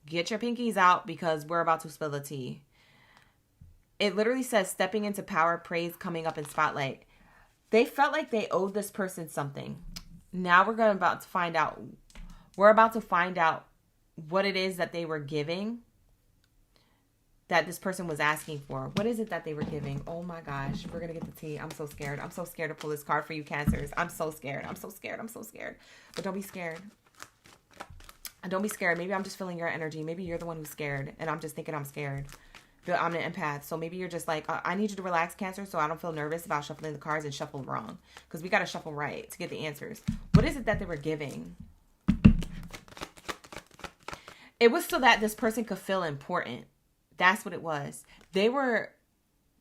Get your pinkies out because we're about to spill the tea. It literally says stepping into power, praise, coming up in spotlight. They felt like they owed this person something. Now we're about to find out. We're about to find out what it is that they were giving that this person was asking for? What is it that they were giving? Oh my gosh, we're going to get the tea. I'm so scared. I'm so scared to pull this card for you, Cancers. I'm so scared. I'm so scared. I'm so scared. But don't be scared. Don't be scared. Maybe I'm just feeling your energy. Maybe you're the one who's scared and I'm just thinking I'm scared. But I'm an empath. So maybe you're just like, I need you to relax, Cancer, so I don't feel nervous about shuffling the cards and shuffle wrong. Because we got to shuffle right to get the answers. What is it that they were giving? It was so that this person could feel important. That's what it was. They were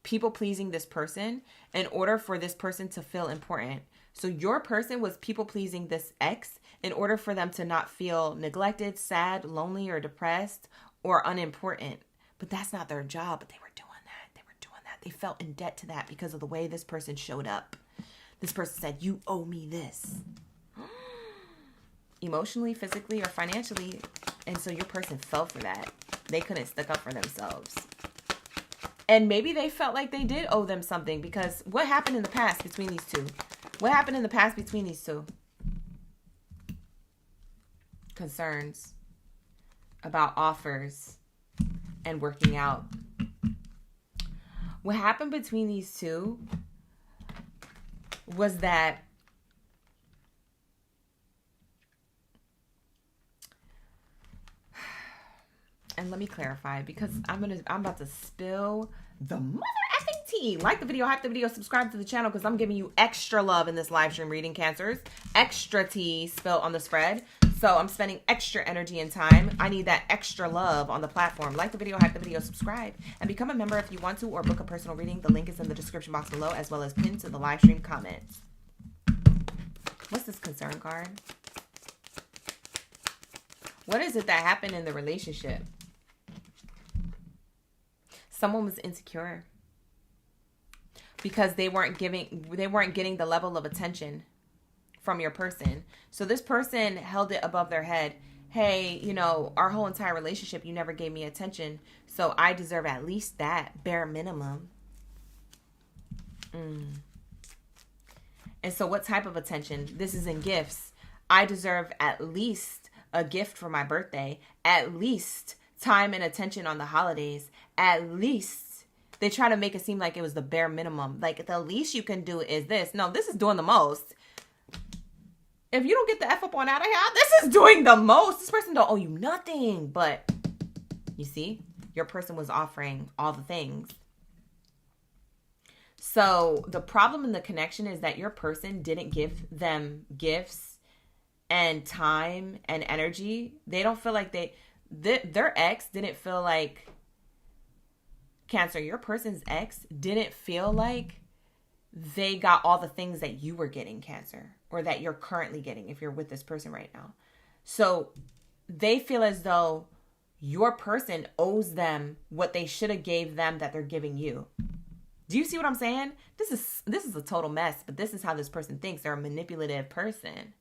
people pleasing this person in order for this person to feel important. So your person was people pleasing this ex in order for them to not feel neglected, sad, lonely, or depressed, or unimportant. But that's not their job. But they were doing that. They were doing that. They felt in debt to that because of the way this person showed up. This person said, you owe me this. Emotionally, physically, or financially. And so your person fell for that. They couldn't stick up for themselves. And maybe they felt like they did owe them something, because what happened in the past between these two? What happened in the past between these two? Concerns about offers and working out. What happened between these two was that and let me clarify, because I'm about to spill the mother effing tea. Like the video, hype the video, subscribe to the channel, because I'm giving you extra love in this live stream reading, Cancers. Extra tea spilled on the spread. So I'm spending extra energy and time. I need that extra love on the platform. Like the video, hype the video, subscribe, and become a member if you want to, or book a personal reading. The link is in the description box below, as well as pinned to the live stream comments. What's this concern card? What is it that happened in the relationship? Someone was insecure because they weren't getting the level of attention from your person. So this person held it above their head. Hey, you know, our whole entire relationship, you never gave me attention. So I deserve at least that bare minimum. And so what type of attention? This is in gifts. I deserve at least a gift for my birthday. At least time and attention on the holidays. At least. They try to make it seem like it was the bare minimum. Like, the least you can do is this. No, this is doing the most. If you don't get the F up on out of here, this is doing the most. This person don't owe you nothing. But, you see, your person was offering all the things. So, the problem in the connection is that your person didn't give them gifts and time and energy. They don't feel like their ex didn't feel like, Cancer, your person's ex didn't feel like they got all the things that you were getting, Cancer, or that you're currently getting if you're with this person right now. So they feel as though your person owes them what they should have gave them that they're giving you. Do you see what I'm saying? This is a total mess, but this is how this person thinks. They're a manipulative person.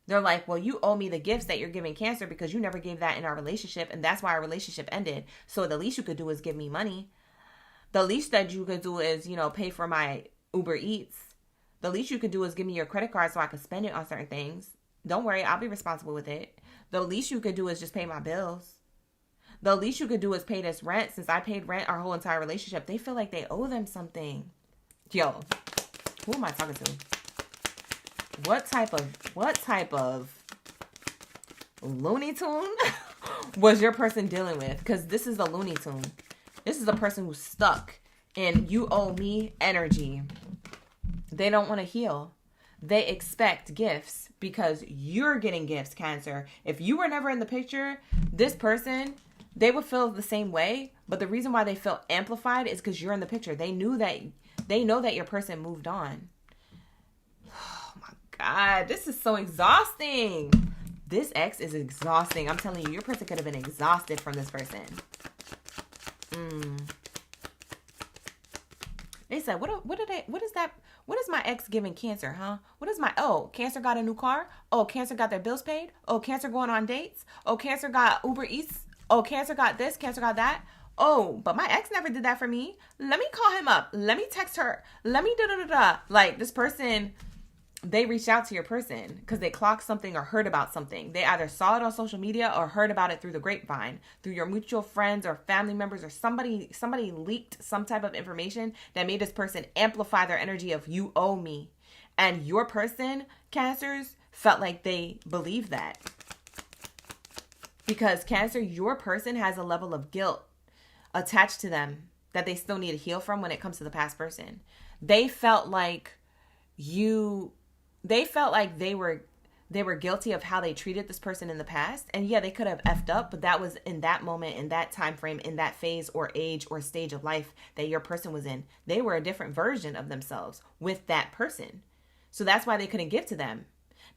They're like, well, you owe me the gifts that you're giving, Cancer, because you never gave that in our relationship, and that's why our relationship ended. So the least you could do is give me money. The least that you could do is, you know, pay for my Uber Eats. The least you could do is give me your credit card so I can spend it on certain things. Don't worry, I'll be responsible with it. The least you could do is just pay my bills. The least you could do is pay this rent. Since I paid rent our whole entire relationship, they feel like they owe them something. Yo, who am I talking to? What type of Looney Tune was your person dealing with? Because this is a Looney Tune. This is a person who's stuck in you owe me energy. They don't want to heal. They expect gifts because you're getting gifts, Cancer. If you were never in the picture, this person, they would feel the same way. But the reason why they feel amplified is because you're in the picture. They know that your person moved on. Oh my God, this is so exhausting. This ex is exhausting. I'm telling you, your person could have been exhausted from this person. They said, what is my ex giving Cancer, huh? Cancer got a new car? Oh, Cancer got their bills paid? Oh, Cancer going on dates? Oh, Cancer got Uber Eats? Oh, Cancer got this, Cancer got that? Oh, but my ex never did that for me. Let me call him up. Let me text her. Let me da-da-da-da. Like, this person they reached out to your person because they clocked something or heard about something. They either saw it on social media or heard about it through the grapevine, through your mutual friends or family members, or somebody leaked some type of information that made this person amplify their energy of you owe me. And your person, Cancers, felt like they believed that. Because Cancer, your person has a level of guilt attached to them that they still need to heal from when it comes to the past person. They felt like they were guilty of how they treated this person in the past. And yeah, they could have effed up, but that was in that moment, in that time frame, in that phase or age or stage of life that your person was in. They were a different version of themselves with that person. So that's why they couldn't give to them.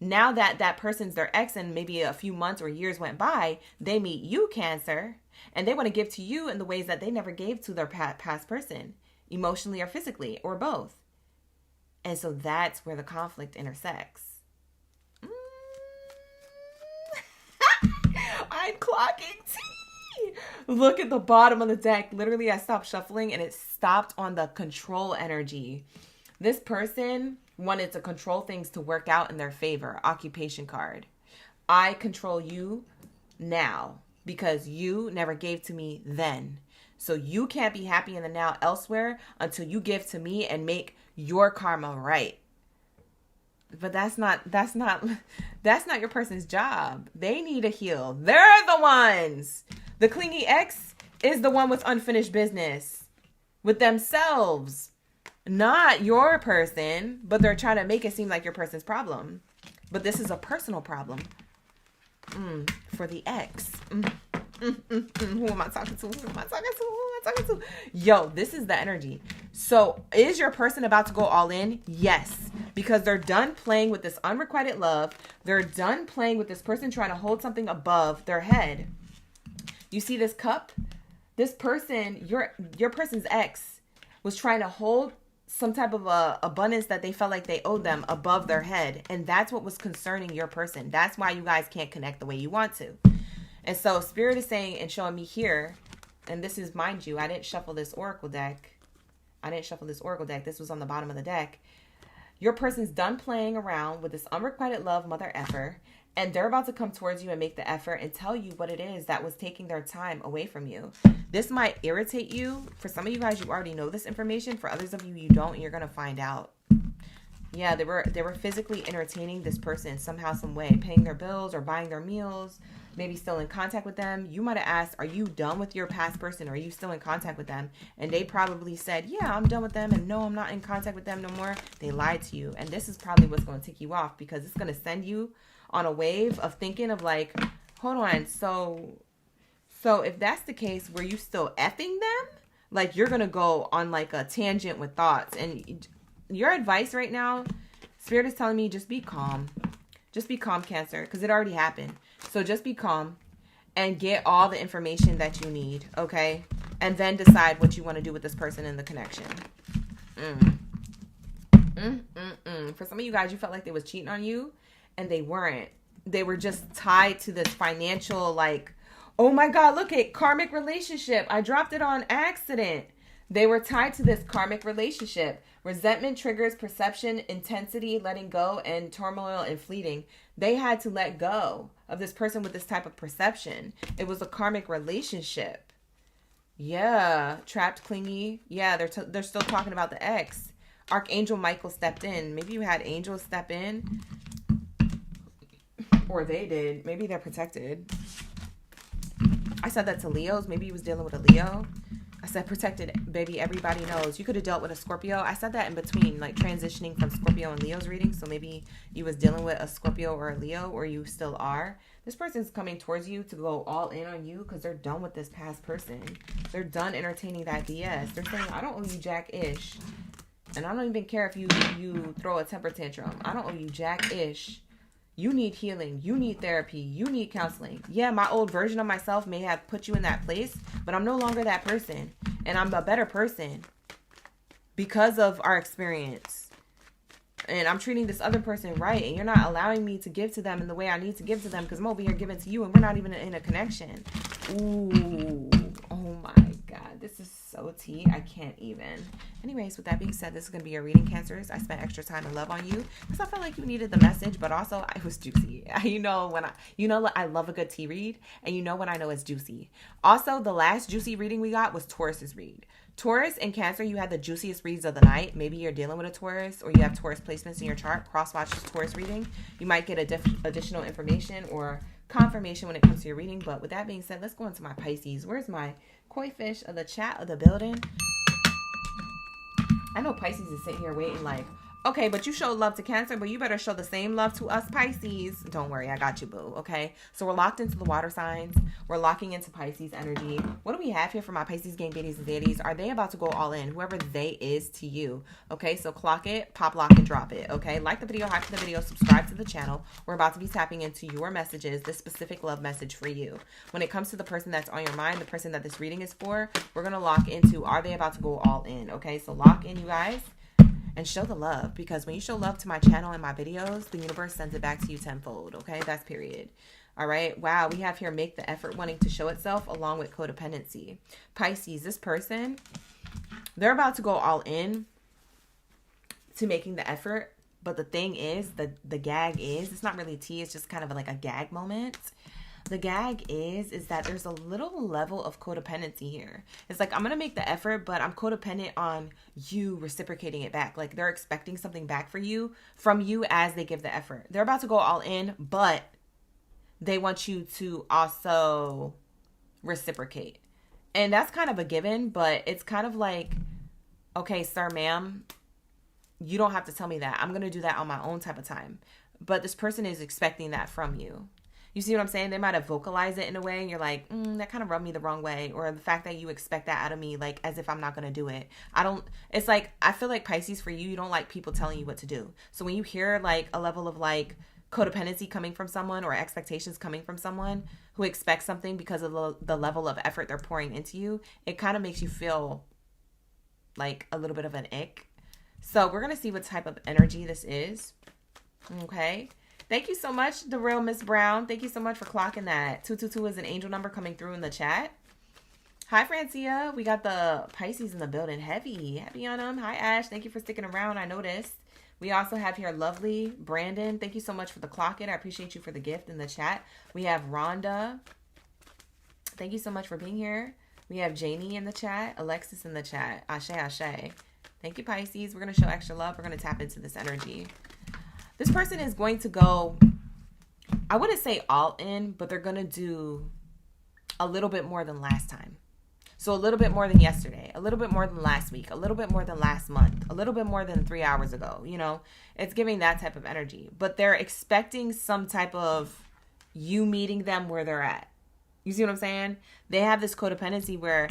Now that that person's their ex and maybe a few months or years went by, they meet you, Cancer, and they want to give to you in the ways that they never gave to their past person, emotionally or physically, or both. And so that's where the conflict intersects. I'm clocking tea. Look at the bottom of the deck. Literally, I stopped shuffling and it stopped on the control energy. This person wanted to control things to work out in their favor. Occupation card. I control you now because you never gave to me then. So you can't be happy in the now elsewhere until you give to me and make your karma right. But that's not your person's job. They need to heal. They're the ones. The clingy ex is the one with unfinished business with themselves. Not your person, but they're trying to make it seem like your person's problem. But this is a personal problem. For the ex. Who am I talking to? Yo, this is the energy. So is your person about to go all in? Yes. Because they're done playing with this unrequited love. They're done playing with this person trying to hold something above their head. You see this cup? This person, your person's ex, was trying to hold some type of abundance that they felt like they owed them above their head. And that's what was concerning your person. That's why you guys can't connect the way you want to. And so Spirit is saying and showing me here, and this is, mind you, I didn't shuffle this oracle deck. This was on the bottom of the deck. Your person's done playing around with this unrequited love, mother effer, and they're about to come towards you and make the effort and tell you what it is that was taking their time away from you. This might irritate you. For some of you guys, you already know this information. For others of you, you don't, and you're going to find out. Yeah, they were physically entertaining this person somehow, some way, paying their bills or buying their meals, maybe still in contact with them. You might have asked, are you done with your past person? Or are you still in contact with them? And they probably said, yeah, I'm done with them. And no, I'm not in contact with them no more. They lied to you. And this is probably what's going to tick you off, because it's going to send you on a wave of thinking of like, hold on. So if that's the case, were you still effing them? Like, you're going to go on like a tangent with thoughts. And your advice right now, Spirit is telling me, just be calm. Just be calm, Cancer, because it already happened. So just be calm and get all the information that you need, okay? And then decide what you want to do with this person in the connection. For some of you guys, you felt like they was cheating on you, and they weren't. They were just tied to this financial, like, oh my God, look at karmic relationship. I dropped it on accident. They were tied to this karmic relationship. Resentment triggers perception, intensity, letting go, and turmoil and fleeting. They had to let go of this person with this type of perception. It was a karmic relationship. Yeah, trapped, clingy. Yeah, they're still talking about the ex. Archangel Michael stepped in. Maybe you had angels step in. Or they did. Maybe they're protected. I said that to Leos. Maybe he was dealing with a Leo. I said protected, baby, everybody knows. You could have dealt with a Scorpio. I said that in between, like transitioning from Scorpio and Leo's reading. So maybe you was dealing with a Scorpio or a Leo, or you still are. This person's coming towards you to go all in on you because they're done with this past person. They're done entertaining that BS. They're saying, I don't owe you jack-ish. And I don't even care if you throw a temper tantrum. I don't owe you jack-ish. You need healing. You need therapy. You need counseling. Yeah, my old version of myself may have put you in that place, but I'm no longer that person. And I'm a better person because of our experience. And I'm treating this other person right. And you're not allowing me to give to them in the way I need to give to them, because I'm over here giving to you and we're not even in a connection. Ooh. Oh my God, this is so tea. I can't even. Anyways, with that being said, this is going to be your reading, Cancers. I spent extra time and love on you because I felt like you needed the message, but also it was juicy. I love a good tea read, and you know when I know it's juicy. Also, the last juicy reading we got was Taurus's read. Taurus and Cancer, you had the juiciest reads of the night. Maybe you're dealing with a Taurus or you have Taurus placements in your chart. Cross-watch this Taurus reading. You might get additional information or confirmation when it comes to your reading. But with that being said, let's go into my Pisces. Where's my koi fish of the chat of the building? I know Pisces is sitting here waiting like, okay, but you showed love to Cancer, but you better show the same love to us Pisces. Don't worry, I got you, boo, okay? So we're locked into the water signs. We're locking into Pisces energy. What do we have here for my Pisces gang biddies and deities? Are they about to go all in? Whoever they is to you, okay? So clock it, pop, lock, and drop it, okay? Like the video, hype the video, subscribe to the channel. We're about to be tapping into your messages, this specific love message for you. When it comes to the person that's on your mind, the person that this reading is for, we're going to lock into, are they about to go all in, okay? So lock in, you guys. And show the love, because when you show love to my channel and my videos, the universe sends it back to you tenfold, okay? That's period. All right? Wow, we have here make the effort wanting to show itself along with codependency. Pisces, this person, they're about to go all in to making the effort, but the thing is, the gag is, it's not really tea, it's just kind of like a gag moment. The gag is that there's a little level of codependency here. It's like, I'm going to make the effort, but I'm codependent on you reciprocating it back. Like they're expecting something back from you as they give the effort. They're about to go all in, but they want you to also reciprocate. And that's kind of a given, but it's kind of like, okay, sir, ma'am, you don't have to tell me that. I'm going to do that on my own type of time. But this person is expecting that from you. You see what I'm saying? They might have vocalized it in a way and you're like, that kind of rubbed me the wrong way. Or the fact that you expect that out of me, like as if I'm not going to do it. It's like, I feel like Pisces for you, you don't like people telling you what to do. So when you hear like a level of like codependency coming from someone or expectations coming from someone who expects something because of the level of effort they're pouring into you, it kind of makes you feel like a little bit of an ick. So we're going to see what type of energy this is. Okay. Thank you so much, the real Miss Brown. Thank you so much for clocking that. 222 is an angel number coming through in the chat. Hi, Francia. We got the Pisces in the building. Heavy on them. Hi, Ash. Thank you for sticking around. I noticed. We also have here lovely Brandon. Thank you so much for the clock it. I appreciate you for the gift in the chat. We have Rhonda. Thank you so much for being here. We have Janie in the chat. Alexis in the chat. Ashe, ashe. Thank you, Pisces. We're going to show extra love. We're going to tap into this energy. This person is going to go, I wouldn't say all in, but they're going to do a little bit more than last time. So a little bit more than yesterday, a little bit more than last week, a little bit more than last month, a little bit more than 3 hours ago. You know, it's giving that type of energy, but they're expecting some type of you meeting them where they're at. You see what I'm saying? They have this codependency where,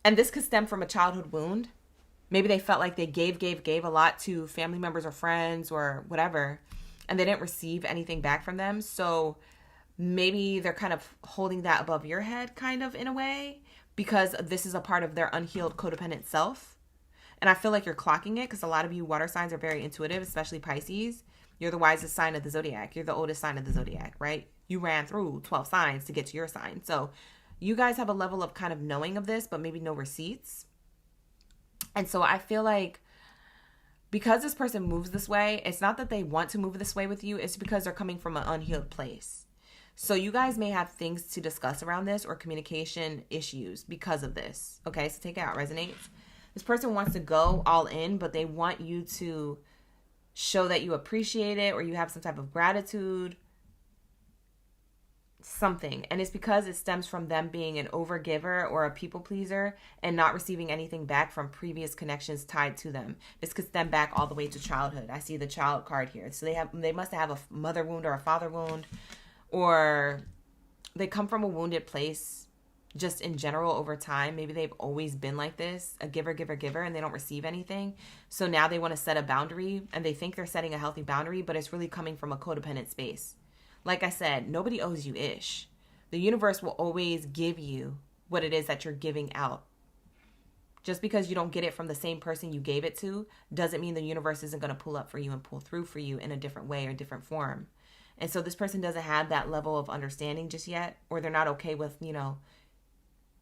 and this could stem from a childhood wound. Maybe they felt like they gave a lot to family members or friends or whatever, and they didn't receive anything back from them. So maybe they're kind of holding that above your head kind of in a way because this is a part of their unhealed codependent self. And I feel like you're clocking it because a lot of you water signs are very intuitive, especially Pisces. You're the wisest sign of the zodiac. You're the oldest sign of the zodiac, right? You ran through 12 signs to get to your sign. So you guys have a level of kind of knowing of this, but maybe no receipts. And so I feel like because this person moves this way, it's not that they want to move this way with you. It's because they're coming from an unhealed place. So you guys may have things to discuss around this or communication issues because of this. Okay, so take it out. Resonates. This person wants to go all in, but they want you to show that you appreciate it or you have some type of gratitude. Something. And it's because it stems from them being an overgiver or a people pleaser and not receiving anything back from previous connections tied to them. This could stem back all the way to childhood. I see the child card here. So they must have a mother wound or a father wound, or they come from a wounded place just in general over time. Maybe they've always been like this, a giver, and they don't receive anything. So now they want to set a boundary and they think they're setting a healthy boundary, but it's really coming from a codependent space. Like I said, nobody owes you ish. The universe will always give you what it is that you're giving out. Just because you don't get it from the same person you gave it to doesn't mean the universe isn't going to pull up for you and pull through for you in a different way or different form. And so this person doesn't have that level of understanding just yet, or they're not okay with,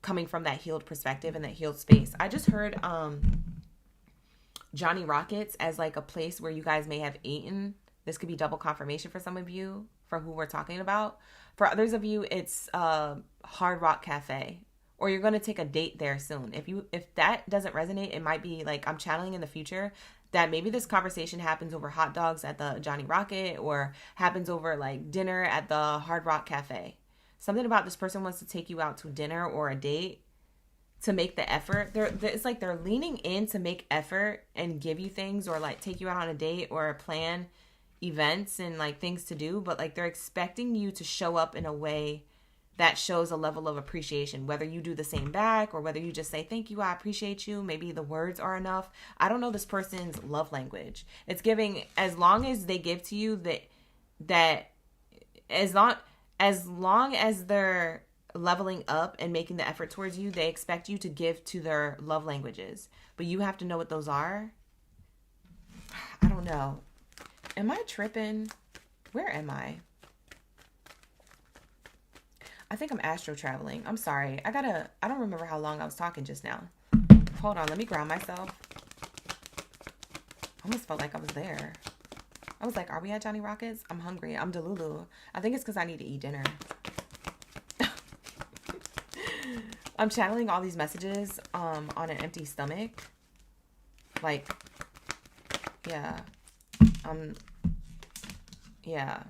coming from that healed perspective and that healed space. I just heard Johnny Rockets as like a place where you guys may have eaten. This could be double confirmation for some of you for who we're talking about. For others of you, it's Hard Rock Cafe, or you're going to take a date there soon. If that doesn't resonate, it might be like I'm channeling in the future that maybe this conversation happens over hot dogs at the Johnny Rocket, or happens over like dinner at the Hard Rock Cafe. Something about this person wants to take you out to dinner or a date to make the effort. It's like they're leaning in to make effort and give you things, or like take you out on a date or plan events and like things to do, but like they're expecting you to show up in a way that shows a level of appreciation, whether you do the same back or whether you just say thank you, I appreciate you. Maybe the words are enough. I don't know this person's love language. It's giving, as long as they give to you, that as long as they're leveling up and making the effort towards you, they expect you to give to their love languages, but you have to know what those are. I don't know. Am I tripping? Where am I? I think I'm astro traveling. I'm sorry. I don't remember how long I was talking just now. Hold on. Let me ground myself. I almost felt like I was there. I was like, are we at Johnny Rockets? I'm hungry. I'm Delulu. I think it's because I need to eat dinner. I'm channeling all these messages on an empty stomach. Like, yeah. Yeah.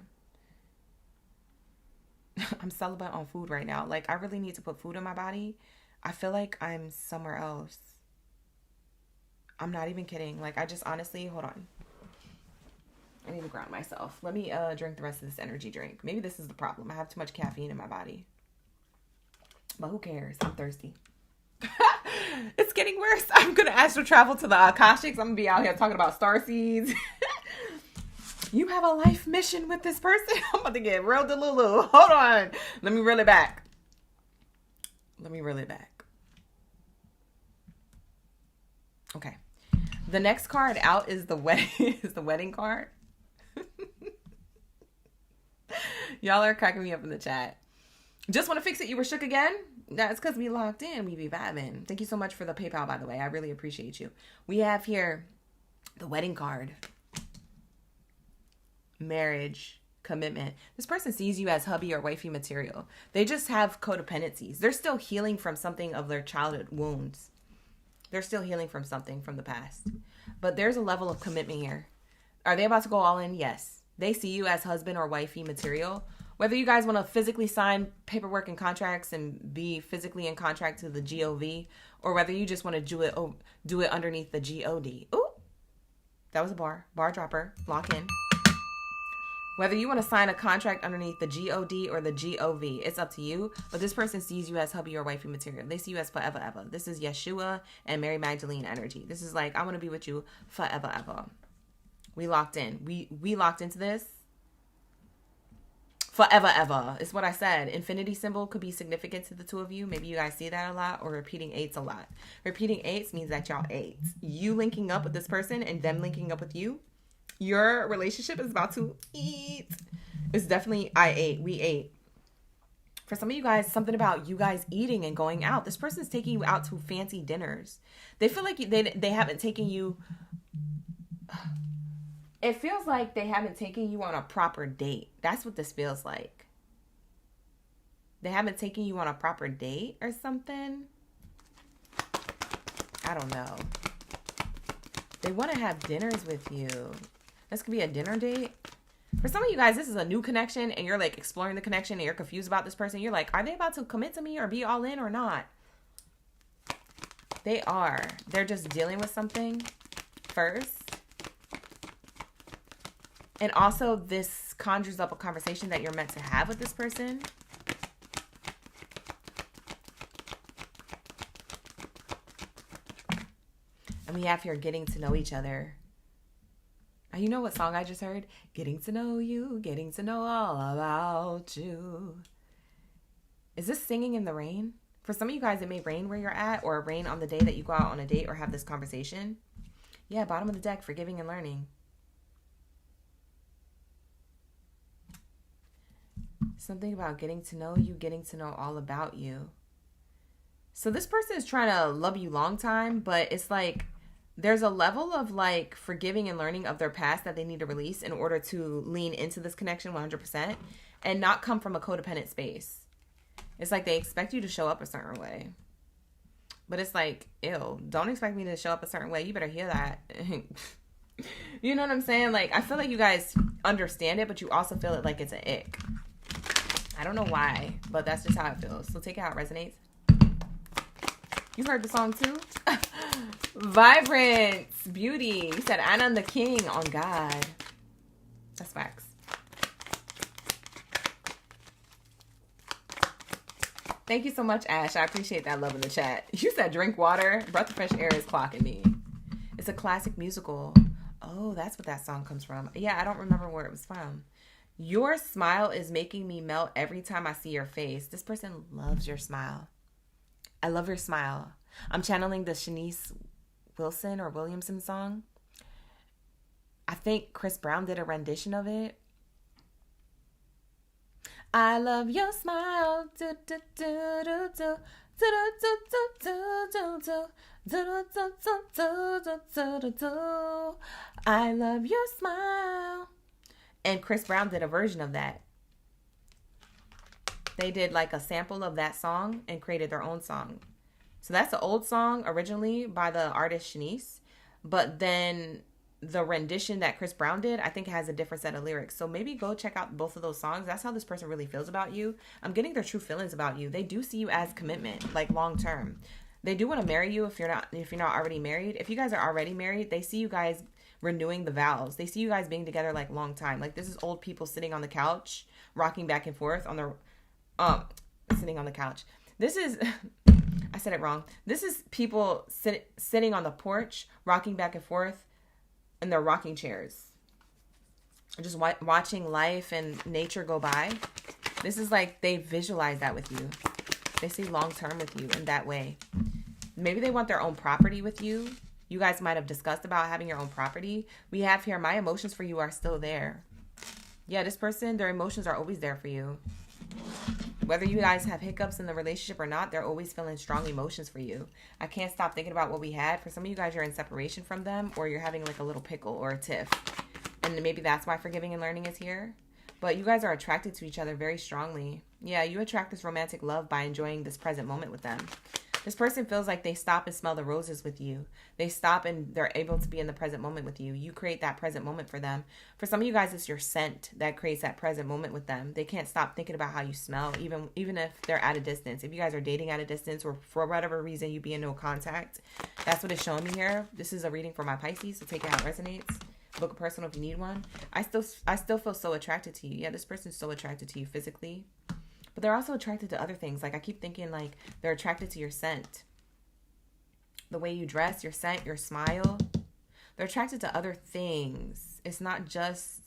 I'm celibate on food right now. Like, I really need to put food in my body. I feel like I'm somewhere else. I'm not even kidding. Like, I just honestly, hold on. I need to ground myself. Let me drink the rest of this energy drink. Maybe this is the problem. I have too much caffeine in my body. But who cares? I'm thirsty. It's getting worse. I'm going to astral travel to the Akashics. I'm going to be out here talking about starseeds. You have a life mission with this person. I'm about to get real delulu. Hold on. Let me reel it back. Okay. The next card out is the wedding card. Y'all are cracking me up in the chat. Just want to fix it. You were shook again? That's because we locked in. We be vibing. Thank you so much for the PayPal, by the way. I really appreciate you. We have here the wedding card. Marriage, commitment. This person sees you as hubby or wifey material. They just have codependencies. They're still healing from something of their childhood wounds. They're still healing from something from the past. But there's a level of commitment here. Are they about to go all in? Yes. They see you as husband or wifey material. Whether you guys want to physically sign paperwork and contracts and be physically in contract to the GOV, or whether you just want to do it underneath the GOD. Ooh, that was a bar dropper. Lock in. Whether you want to sign a contract underneath the GOD or the GOV, it's up to you. But this person sees you as hubby or wifey material. They see you as forever ever. This is Yeshua and Mary Magdalene energy. This is like, I want to be with you forever ever. We locked in. We locked into this. Forever ever is what I said. Infinity symbol could be significant to the two of you. Maybe you guys see that a lot, or repeating eights a lot. Repeating eights means that y'all eights. You linking up with this person and them linking up with you. Your relationship is about to eat. It's definitely I ate. We ate. For some of you guys, something about you guys eating and going out. This person is taking you out to fancy dinners. They feel like they haven't taken you. It feels like they haven't taken you on a proper date. That's what this feels like. They haven't taken you on a proper date or something. I don't know. They want to have dinners with you. This could be a dinner date. For some of you guys, this is a new connection and you're like exploring the connection and you're confused about this person. You're like, are they about to commit to me or be all in or not? They are. They're just dealing with something first. And also this conjures up a conversation that you're meant to have with this person. And we have here getting to know each other. You know what song I just heard? Getting to know you, getting to know all about you. Is this singing in the rain? For some of you guys, it may rain where you're at, or rain on the day that you go out on a date or have this conversation. Yeah, bottom of the deck, forgiving and learning. Something about getting to know you, getting to know all about you. So this person is trying to love you long time, but it's like there's a level of like forgiving and learning of their past that they need to release in order to lean into this connection 100% and not come from a codependent space. It's like they expect you to show up a certain way. But it's like, ew, don't expect me to show up a certain way. You better hear that. You know what I'm saying? Like, I feel like you guys understand it, but you also feel it like it's an ick. I don't know why, but that's just how it feels. So take it how it resonates. You heard the song too? Vibrance, beauty. You said Anna and the King on God. That's facts. Thank you so much, Ash. I appreciate that love in the chat. You said drink water. Breath of fresh air is clocking me. It's a classic musical. Oh, that's what that song comes from. Yeah, I don't remember where it was from. Your smile is making me melt every time I see your face. This person loves your smile. I love your smile. I'm channeling the Shanice Wilson or Williamson song. I think Chris Brown did a rendition of it. I love your smile. Do, do, do, do, do. Do, do, do, do, do, do. Do, do, do, do, do, do, do, do. I love your smile. And Chris Brown did a version of that. They did like a sample of that song and created their own song. So that's an old song originally by the artist Shanice. But then the rendition that Chris Brown did, I think has a different set of lyrics. So maybe go check out both of those songs. That's how this person really feels about you. I'm getting their true feelings about you. They do see you as commitment, like long term. They do want to marry you if you're not already married. If you guys are already married, they see you guys renewing the vows. They see you guys being together like long time. Like this is old people sitting on the couch, rocking back and forth on their sitting on the couch. This is I said it wrong. This is people sitting on the porch, rocking back and forth in their rocking chairs. Just watching life and nature go by. This is like they visualize that with you. They see long term with you in that way. Maybe they want their own property with you. You guys might have discussed about having your own property. We have here, my emotions for you are still there. Yeah, this person, their emotions are always there for you. Whether you guys have hiccups in the relationship or not, they're always feeling strong emotions for you. I can't stop thinking about what we had. For some of you guys, you're in separation from them, or you're having like a little pickle or a tiff. And maybe that's why forgiving and learning is here. But you guys are attracted to each other very strongly. Yeah, you attract this romantic love by enjoying this present moment with them. This person feels like they stop and smell the roses with you. They stop and they're able to be in the present moment with you. You create that present moment for them. For some of you guys, it's your scent that creates that present moment with them. They can't stop thinking about how you smell, even if they're at a distance. If you guys are dating at a distance or for whatever reason you be in no contact, that's what it's showing me here. This is a reading for my Pisces, so take it how it resonates. Book a personal if you need one. I still feel so attracted to you. Yeah, this person's so attracted to you physically. But they're also attracted to other things. Like I keep thinking like they're attracted to your scent. The way you dress, your scent, your smile. They're attracted to other things. It's not just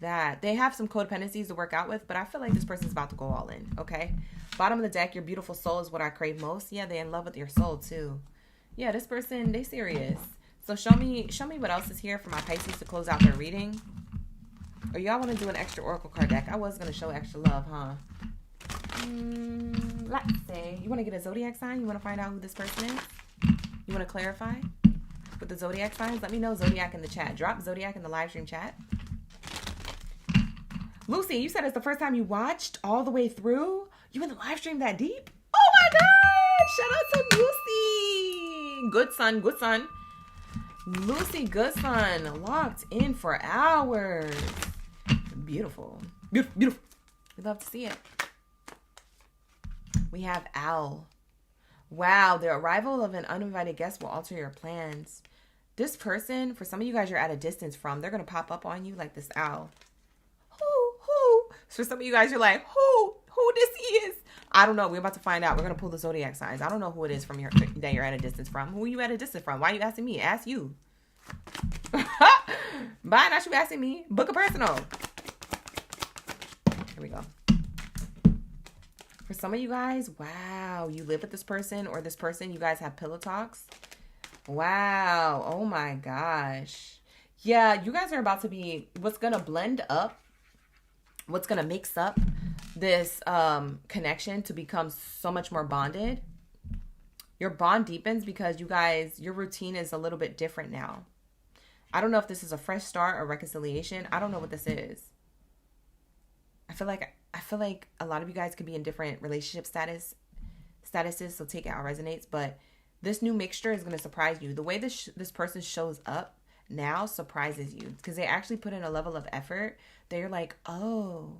that. They have some codependencies to work out with, but I feel like this person's about to go all in, okay? Bottom of the deck, your beautiful soul is what I crave most. Yeah, they're in love with your soul too. Yeah, this person, they serious. So show me what else is here for my Pisces to close out their reading. Or y'all want to do an extra oracle card deck? I was going to show extra love, huh? Let's see. You want to get a zodiac sign? You want to find out who this person is? You want to clarify with the zodiac signs? Let me know zodiac in the chat. Drop zodiac in the live stream chat. Lucy, you said it's the first time you watched all the way through? You in the live stream that deep? Oh my God! Shout out to Lucy! Good son, good son. Lucy Goodson, locked in for hours. Beautiful. Beautiful, beautiful. We'd love to see it. We have Owl. Wow, the arrival of an uninvited guest will alter your plans. This person, for some of you guys you're at a distance from, they're going to pop up on you like this owl. Who? For some of you guys, you're like, who this is? I don't know. We're about to find out. We're going to pull the zodiac signs. I don't know who it is from that you're at a distance from. Who are you at a distance from? Why are you asking me? Ask you. Bye, not you asking me. Book a personal. Here we go. For some of you guys, wow, you live with this person or this person, you guys have pillow talks. Wow. Oh my gosh. Yeah, you guys are about to be, what's going to blend up, what's going to mix up this connection to become so much more bonded. Your bond deepens because you guys, your routine is a little bit different now. I don't know if this is a fresh start or reconciliation. I don't know what this is. I feel like a lot of you guys could be in different relationship statuses, so take it how it resonates. But this new mixture is going to surprise you. The way this person shows up now surprises you because they actually put in a level of effort. They're like, oh,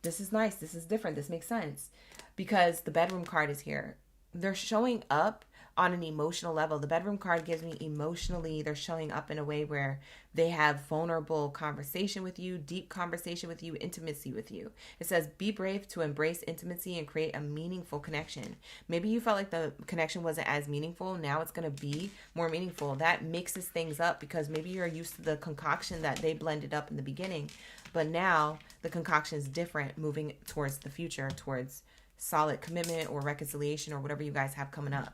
this is nice. This is different. This makes sense. Because the bedroom card is here. They're showing up on an emotional level. The bedroom card gives me emotionally, they're showing up in a way where they have vulnerable conversation with you, deep conversation with you, intimacy with you. It says, be brave to embrace intimacy and create a meaningful connection. Maybe you felt like the connection wasn't as meaningful. Now it's going to be more meaningful. That mixes things up because maybe you're used to the concoction that they blended up in the beginning. But now the concoction is different, moving towards the future, towards solid commitment or reconciliation or whatever you guys have coming up.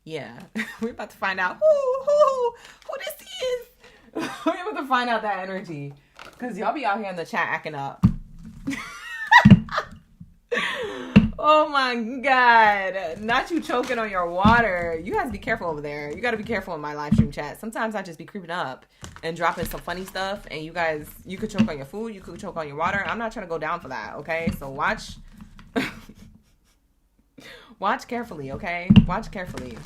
Yeah, we're about to find out who this is. We're about to find out that energy because y'all be out here in the chat acting up. Oh my God, not you choking on your water. You guys be careful over there. You got to be careful in my live stream chat. Sometimes I just be creeping up and dropping some funny stuff, and you guys, you could choke on your food, you could choke on your water. I'm not trying to go down for that, okay? So watch. Watch carefully, okay? Watch carefully.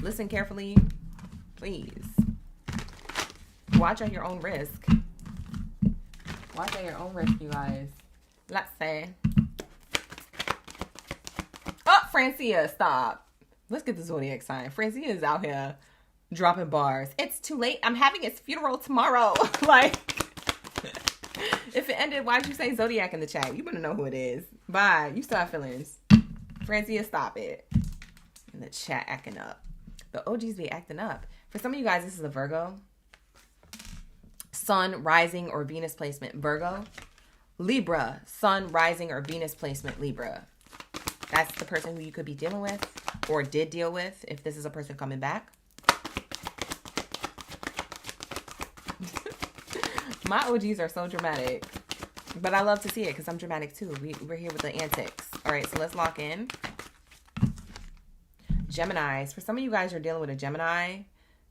Listen carefully, please. Watch at your own risk. Watch at your own risk, you guys. Let's say. Oh, Francia, stop. Let's get the Zodiac sign. Francia is out here dropping bars. It's too late. I'm having his funeral tomorrow. Like, if it ended, why'd you say Zodiac in the chat? You better know who it is. Bye. You still have feelings. Francia, stop it. In the chat acting up. The OGs be acting up. For some of you guys, this is a Virgo. Sun, rising, or Venus placement, Virgo. Libra, Sun, rising, or Venus placement, Libra. That's the person who you could be dealing with or did deal with if this is a person coming back. My OGs are so dramatic. But I love to see it because I'm dramatic too. We're here with the antics. All right, so let's lock in. Geminis. For some of you guys, you're dealing with a Gemini,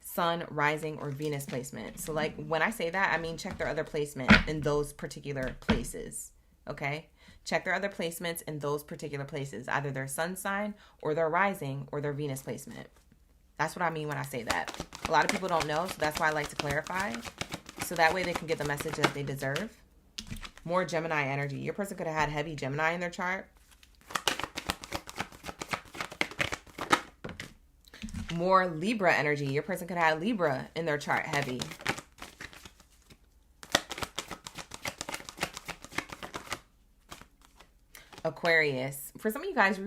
Sun, rising, or Venus placement. So like when I say that, I mean check their other placement in those particular places. Okay? Check their other placements in those particular places. Either their sun sign or their rising or their Venus placement. That's what I mean when I say that. A lot of people don't know, so that's why I like to clarify. So that way they can get the message that they deserve. More Gemini energy. Your person could have had heavy Gemini in their chart. More Libra energy. Your person could have had Libra in their chart heavy. Aquarius. For some of you guys, you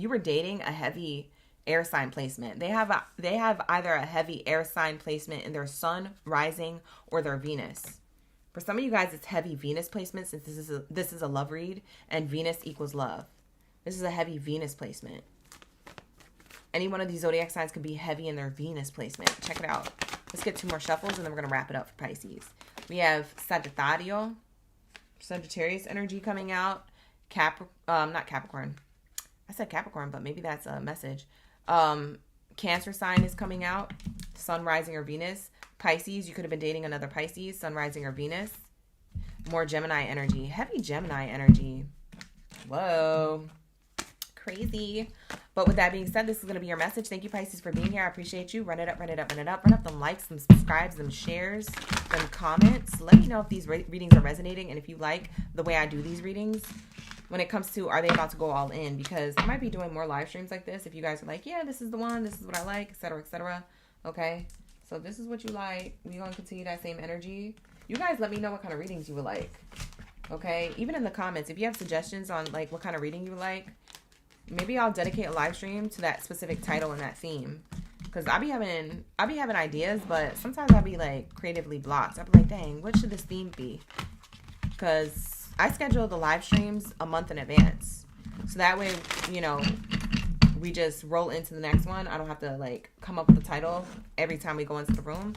were dating a heavy air sign placement. They have either a heavy air sign placement in their sun, rising, or their Venus. For some of you guys, it's heavy Venus placement since this is a love read and Venus equals love. This is a heavy Venus placement. Any one of these zodiac signs could be heavy in their Venus placement. Check it out. Let's get 2 more shuffles and then we're going to wrap it up for Pisces. We have Sagittarius energy coming out. Not Capricorn. I said Capricorn, but maybe that's a message. Cancer sign is coming out. Sun, rising, or Venus. Pisces, you could have been dating another Pisces, Sun, rising, or Venus. More Gemini energy. Heavy Gemini energy. Whoa. Crazy. But with that being said, this is going to be your message. Thank you, Pisces, for being here. I appreciate you. Run it up, run it up, run it up. Run up them likes, them subscribes, them shares, them comments. Let me know if these readings are resonating and if you like the way I do these readings when it comes to are they about to go all in, because I might be doing more live streams like this if you guys are like, yeah, this is the one, this is what I like, etc., etc. Okay? So if this is what you like, we're going to continue that same energy. You guys let me know what kind of readings you would like. Okay? Even in the comments, if you have suggestions on like what kind of reading you would like, maybe I'll dedicate a live stream to that specific title and that theme. Because I be having ideas, but sometimes I'll be like creatively blocked. I'll be like, dang, what should this theme be? Because I schedule the live streams a month in advance. So that way, you know, we just roll into the next one. I don't have to like come up with a title every time we go into the room.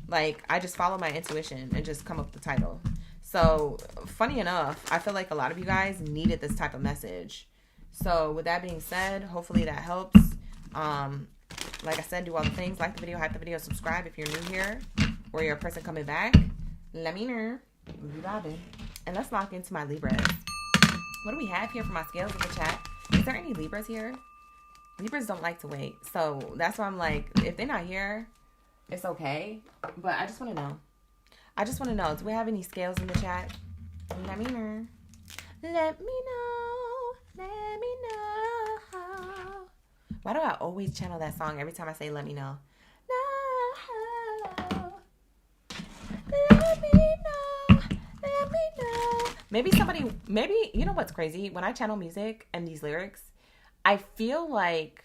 Like I just follow my intuition and just come up with the title. So funny enough, I feel like a lot of you guys needed this type of message. So with that being said, hopefully that helps. Like I said, do all the things. Like the video, hype the video, subscribe if you're new here or you're a person coming back. Let me know. We'll be vibing. And let's lock into my Libras. What do we have here for my scales in the chat? Is there any Libras here? Libras don't like to wait. So that's why I'm like, if they're not here, it's okay. But I just want to know. I just want to know. Do we have any scales in the chat? Let me know. Let me know. Let me know. Why do I always channel that song every time I say let me know? No. Let me know. Let me know. Maybe you know what's crazy? When I channel music and these lyrics, I feel like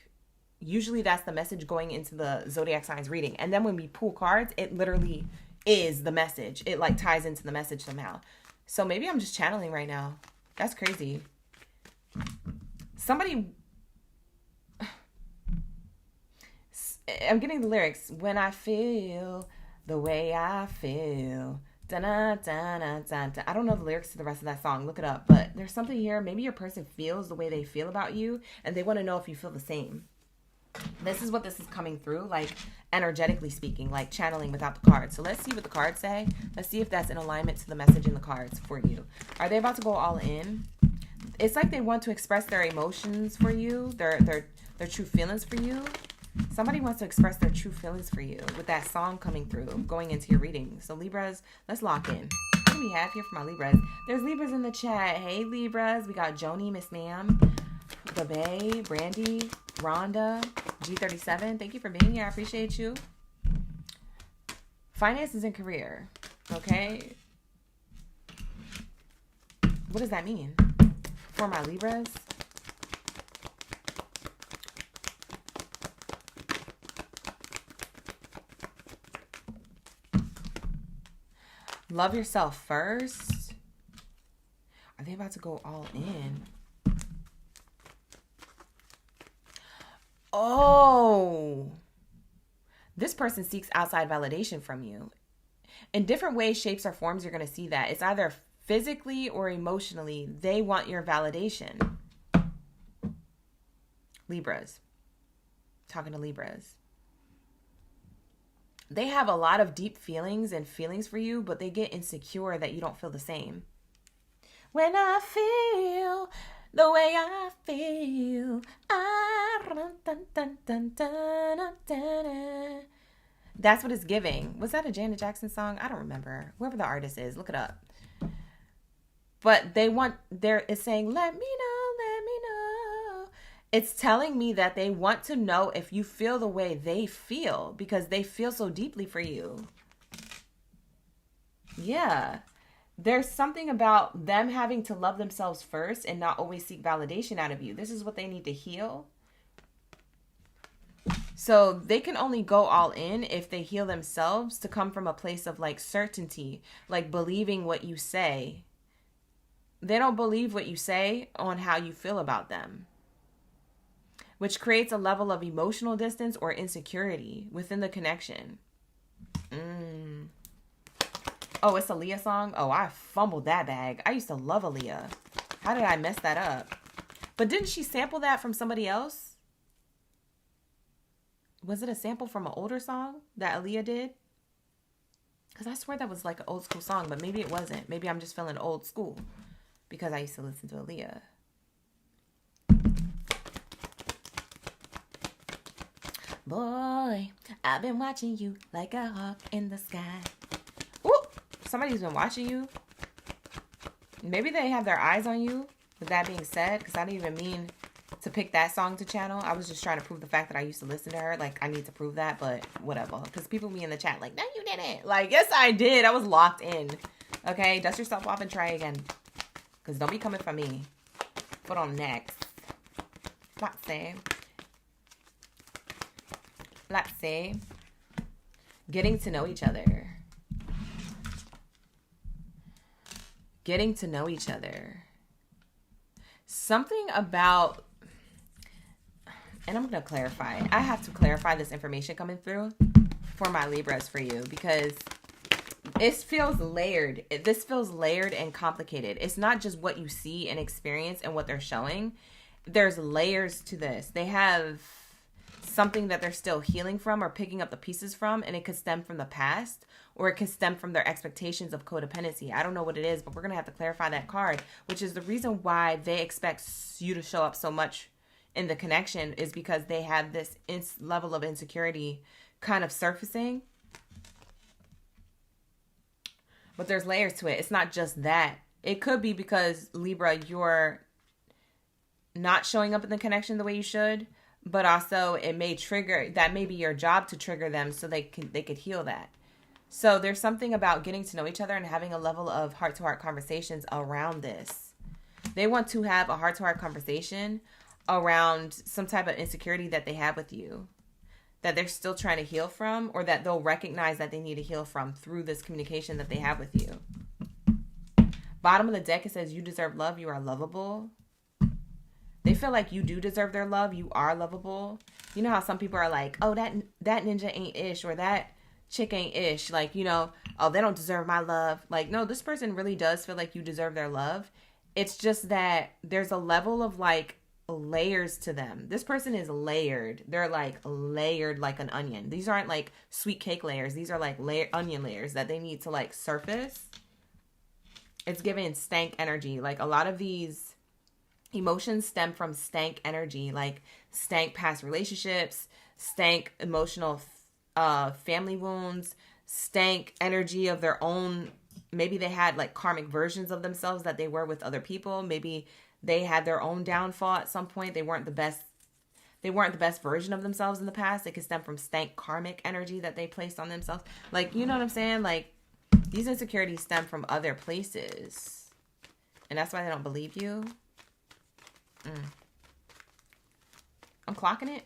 usually that's the message going into the Zodiac signs reading. And then when we pull cards, it literally is the message. It like ties into the message somehow. So maybe I'm just channeling right now. That's crazy. I'm getting the lyrics. When I feel the way I feel. Da-na-da-na-da-da. I don't know the lyrics to the rest of that song. Look it up. But there's something here. Maybe your person feels the way they feel about you. And they want to know if you feel the same. This is what this is coming through. Like energetically speaking. Like channeling without the cards. So let's see what the cards say. Let's see if that's in alignment to the message in the cards for you. Are they about to go all in? It's like they want to express their emotions for you. Their true feelings for you. Somebody wants to express their true feelings for you with that song coming through, going into your reading. So Libras, let's lock in. What do we have here for my Libras? There's Libras in the chat. Hey Libras, we got Joni, Miss Ma'am, The Bay, Brandy, Rhonda, G37. Thank you for being here. I appreciate you. Finances and career. Okay. What does that mean for my Libras? Love yourself first. Are they about to go all in? Oh. This person seeks outside validation from you. In different ways, shapes, or forms, you're going to see that. It's either physically or emotionally. They want your validation. Libras. Talking to Libras. They have a lot of deep feelings for you, but they get insecure that you don't feel the same. When I feel the way I feel, that's what it's giving. Was that a Janet Jackson song? I don't remember. Whoever the artist is, look it up. But it's saying, let me know, let me know. It's telling me that they want to know if you feel the way they feel because they feel so deeply for you. Yeah. There's something about them having to love themselves first and not always seek validation out of you. This is what they need to heal. So they can only go all in if they heal themselves to come from a place of like certainty, like believing what you say. They don't believe what you say on how you feel about them, which creates a level of emotional distance or insecurity within the connection. Oh, it's a Aaliyah song? Oh, I fumbled that bag. I used to love Aaliyah. How did I mess that up? But didn't she sample that from somebody else? Was it a sample from an older song that Aaliyah did? Because I swear that was like an old school song, but maybe it wasn't. Maybe I'm just feeling old school because I used to listen to Aaliyah. Boy, I've been watching you like a hawk in the sky. Ooh, somebody's been watching you. Maybe they have their eyes on you. With that being said, because I didn't even mean to pick that song to channel. I was just trying to prove the fact that I used to listen to her. Like, I need to prove that, but whatever. Because people be in the chat like, no, you didn't. Like, yes, I did. I was locked in. Okay, dust yourself off and try again. Because don't be coming for me. Foot on next. Let's say, getting to know each other. Getting to know each other. Something about, and I'm going to clarify. I have to clarify this information coming through for my Libras for you because it feels layered. This feels layered and complicated. It's not just what you see and experience and what they're showing. there's layers to this. They have something that they're still healing from or picking up the pieces from, and it could stem from the past, or it could stem from their expectations of codependency. I don't know what it is, but we're going to have to clarify that card, which is the reason why they expect you to show up so much in the connection, is because they have this level of insecurity kind of surfacing. But there's layers to it. It's not just that. It could be because, Libra, you're not showing up in the connection the way you should, but also it may trigger, that may be your job to trigger them so they could heal that. So there's something about getting to know each other and having a level of heart-to-heart conversations around this. They want to have a heart-to-heart conversation around some type of insecurity that they have with you, that they're still trying to heal from, or that they'll recognize that they need to heal from through this communication that they have with you. Bottom of the deck, it says, you deserve love. You are lovable. They feel like you do deserve their love. You are lovable. You know how some people are like, oh, that ninja ain't ish, or that chick ain't ish. Like, you know, oh, they don't deserve my love. Like, no, this person really does feel like you deserve their love. It's just that there's a level of like layers to them. This person is layered. They're like layered like an onion. These aren't like sweet cake layers. These are like onion layers that they need to like surface. It's giving stank energy. Like a lot of these emotions stem from stank energy, like stank past relationships, stank emotional family wounds, stank energy of their own. Maybe they had like karmic versions of themselves that they were with other people. Maybe they had their own downfall at some point. They weren't the best version of themselves in the past. It could stem from stank karmic energy that they placed on themselves. Like, you know what I'm saying? Like, these insecurities stem from other places. And that's why they don't believe you. I'm clocking it.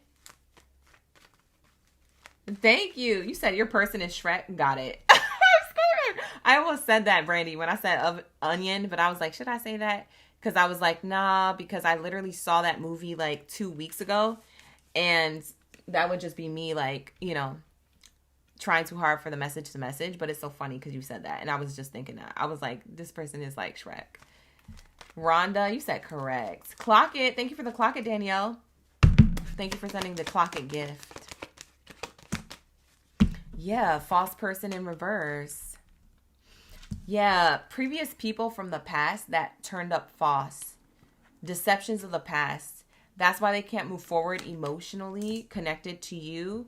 Thank you. You said your person is Shrek. Got it. I'm scared. I almost said that, Brandy, when I said onion, but I was like, should I say that? Because I was like, nah, because I literally saw that movie like 2 weeks ago. And that would just be me like, you know, trying too hard for the message to message. But it's so funny because you said that. And I was just thinking that. I was like, this person is like Shrek. Rhonda, you said correct. Clock it. Thank you for the clock it, Danielle. Thank you for sending the clock it gift. Yeah, false person in reverse. Yeah, previous people from the past that turned up false. Deceptions of the past. That's why they can't move forward emotionally connected to you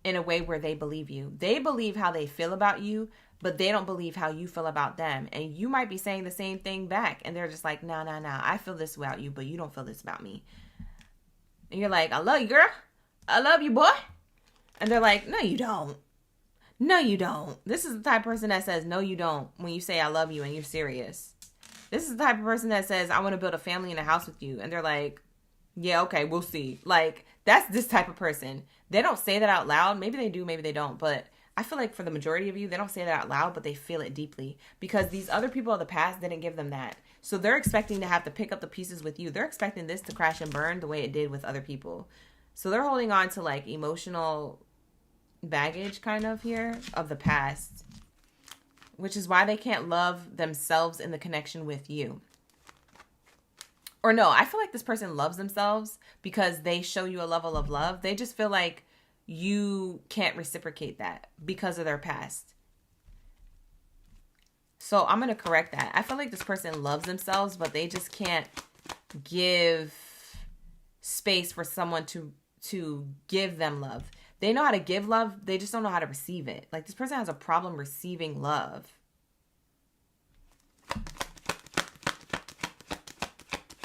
in a way where they believe you. They believe how they feel about you, but they don't believe how you feel about them. And you might be saying the same thing back. And they're just like, no, I feel this about you, but you don't feel this about me. And you're like, I love you, girl. I love you, boy. And they're like, no, you don't. No, you don't. This is the type of person that says, no, you don't, when you say I love you and you're serious. This is the type of person that says, I want to build a family and a house with you. And they're like, yeah, okay, we'll see. Like, that's this type of person. They don't say that out loud. Maybe they do, maybe they don't. But I feel like for the majority of you, they don't say that out loud, but they feel it deeply. Because these other people of the past didn't give them that. So they're expecting to have to pick up the pieces with you. They're expecting this to crash and burn the way it did with other people. So they're holding on to like emotional baggage kind of here of the past, which is why they can't love themselves in the connection with you. Or no, I feel like this person loves themselves because they show you a level of love. They just feel like you can't reciprocate that because of their past. So I'm going to correct that. I feel like this person loves themselves, but they just can't give space for someone to give them love. They know how to give love. They just don't know how to receive it. Like, this person has a problem receiving love.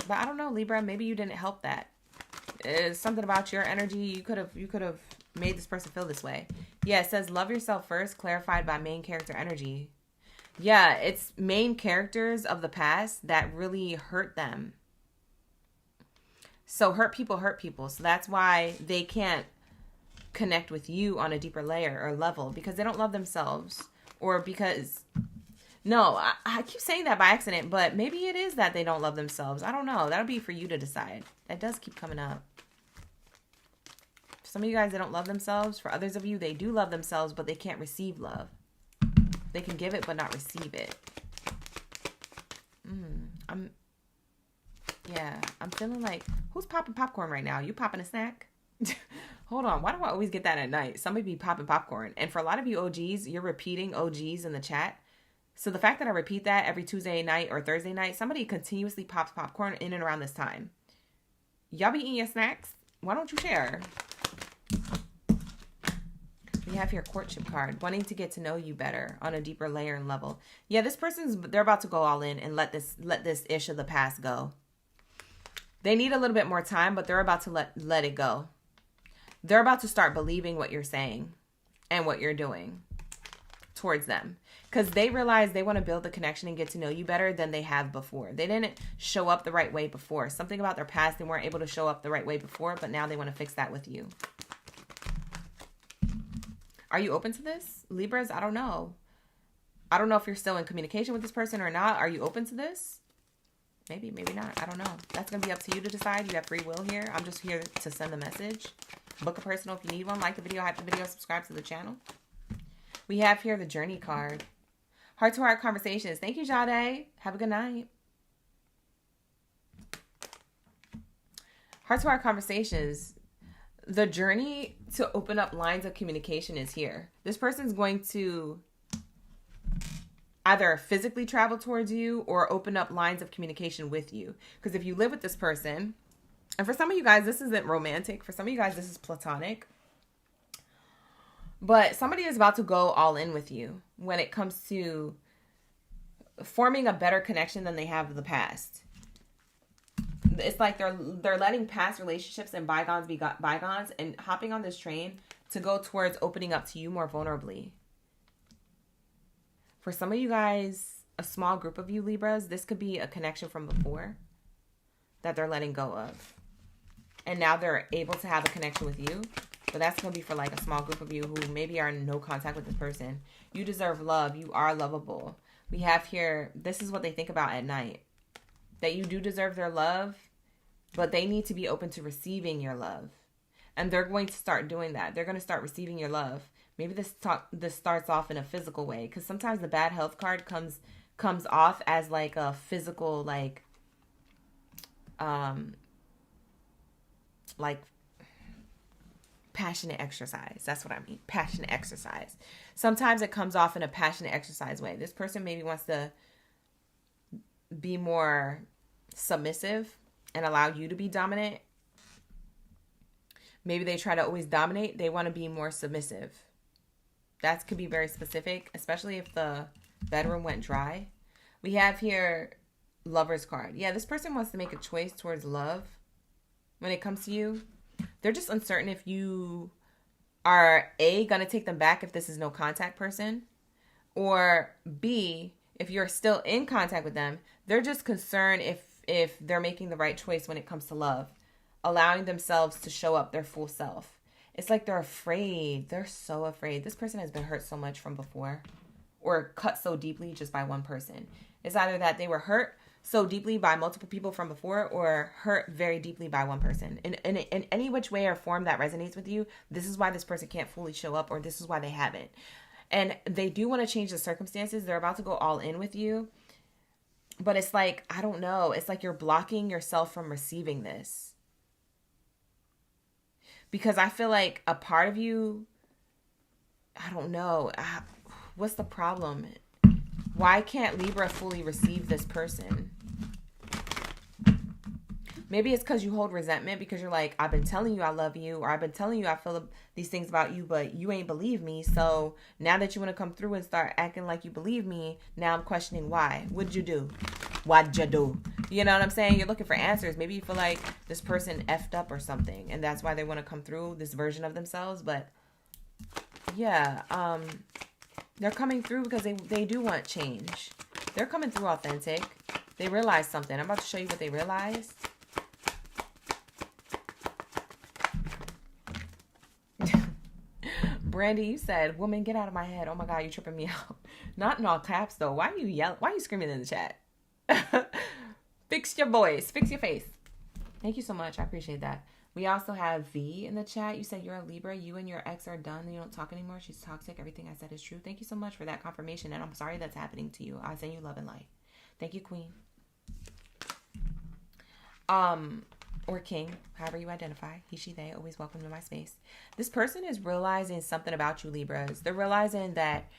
But I don't know, Libra. Maybe you didn't help that. It's something about your energy. You could have made this person feel this way. Yeah, it says love yourself first, clarified by main character energy. Yeah, it's main characters of the past that really hurt them. So hurt people. So that's why they can't connect with you on a deeper layer or level, because they don't love themselves, or because I keep saying that by accident, but maybe it is that they don't love themselves. I don't know. That'll be for you to decide. That does keep coming up. For some of you guys, they don't love themselves. For others of you, they do love themselves, but they can't receive love. They can give it but not receive it. Yeah, I'm feeling like, who's popping popcorn right now? You popping a snack? Hold on. Why do I always get that at night? Somebody be popping popcorn. And for a lot of you OGs, you're repeating OGs in the chat. So the fact that I repeat that every Tuesday night or Thursday night, somebody continuously pops popcorn in and around this time. Y'all be eating your snacks? Why don't you share? We have your courtship card, wanting to get to know you better on a deeper layer and level. Yeah, this they're about to go all in and let this ish of the past go. They need a little bit more time, but they're about to let it go. They're about to start believing what you're saying and what you're doing towards them. Because they realize they want to build the connection and get to know you better than they have before. They didn't show up the right way before. Something about their past, they weren't able to show up the right way before, but now they want to fix that with you. Are you open to this? Libras, I don't know. I don't know if you're still in communication with this person or not. Are you open to this? Maybe, maybe not. I don't know. That's going to be up to you to decide. You have free will here. I'm just here to send the message. Book a personal if you need one. Like the video, hype the video, subscribe to the channel. We have here the journey card. Heart to heart conversations. Thank you, Jade. Have a good night. Heart to heart conversations. The journey to open up lines of communication is here. This person's going to either physically travel towards you or open up lines of communication with you. Because if you live with this person, and for some of you guys, this isn't romantic. For some of you guys, this is platonic. But somebody is about to go all in with you when it comes to forming a better connection than they have in the past. It's like they're letting past relationships and bygones be bygones and hopping on this train to go towards opening up to you more vulnerably. For some of you guys, a small group of you Libras, this could be a connection from before that they're letting go of. And now they're able to have a connection with you. But that's going to be for like a small group of you who maybe are in no contact with this person. You deserve love. You are lovable. We have here, this is what they think about at night. That you do deserve their love, but they need to be open to receiving your love. And they're going to start doing that. They're going to start receiving your love. Maybe this starts off in a physical way. Because sometimes the bad health card comes off as like a physical, like passionate exercise. That's what I mean. Passionate exercise. Sometimes it comes off in a passionate exercise way. This person maybe wants to be more submissive and allow you to be dominant. Maybe they try to always dominate. They want to be more submissive. That could be very specific, especially if the bedroom went dry. We have here Lover's card. Yeah, this person wants to make a choice towards love when it comes to you. They're just uncertain if you are A, going to take them back if this is no contact person, or B, if you're still in contact with them, they're just concerned if they're making the right choice when it comes to love, allowing themselves to show up their full self. It's like they're afraid. They're so afraid. This person has been hurt so much from before or cut so deeply just by one person. It's either that they were hurt so deeply by multiple people from before or hurt very deeply by one person. In any which way or form that resonates with you, this is why this person can't fully show up, or this is why they haven't. And they do want to change the circumstances. They're about to go all in with you. But it's like, I don't know. It's like you're blocking yourself from receiving this. Because I feel like a part of you, I don't know. What's the problem? Why can't Libra fully receive this person? Maybe it's because you hold resentment because you're like, I've been telling you I love you, or I've been telling you I feel these things about you, but you ain't believe me. So now that you want to come through and start acting like you believe me, now I'm questioning why. What'd you do? What'd you do? You know what I'm saying? You're looking for answers. Maybe you feel like this person effed up or something, and that's why they want to come through this version of themselves. But yeah, they're coming through because they do want change. They're coming through authentic. They realize something. I'm about to show you what they realized. Brandy, you said, woman, get out of my head. Oh my God, you tripping me out. Not in all caps though. Why are you yelling? Why are you screaming in the chat? Fix your voice. Fix your face. Thank you so much. I appreciate that. We also have V in the chat. You said you're a Libra. You and your ex are done. You don't talk anymore. She's toxic. Everything I said is true. Thank you so much for that confirmation. And I'm sorry that's happening to you. I send you love and light. Thank you, Queen. Or king, however you identify. He, she, they, always welcome to my space. This person is realizing something about you, Libras. They're realizing that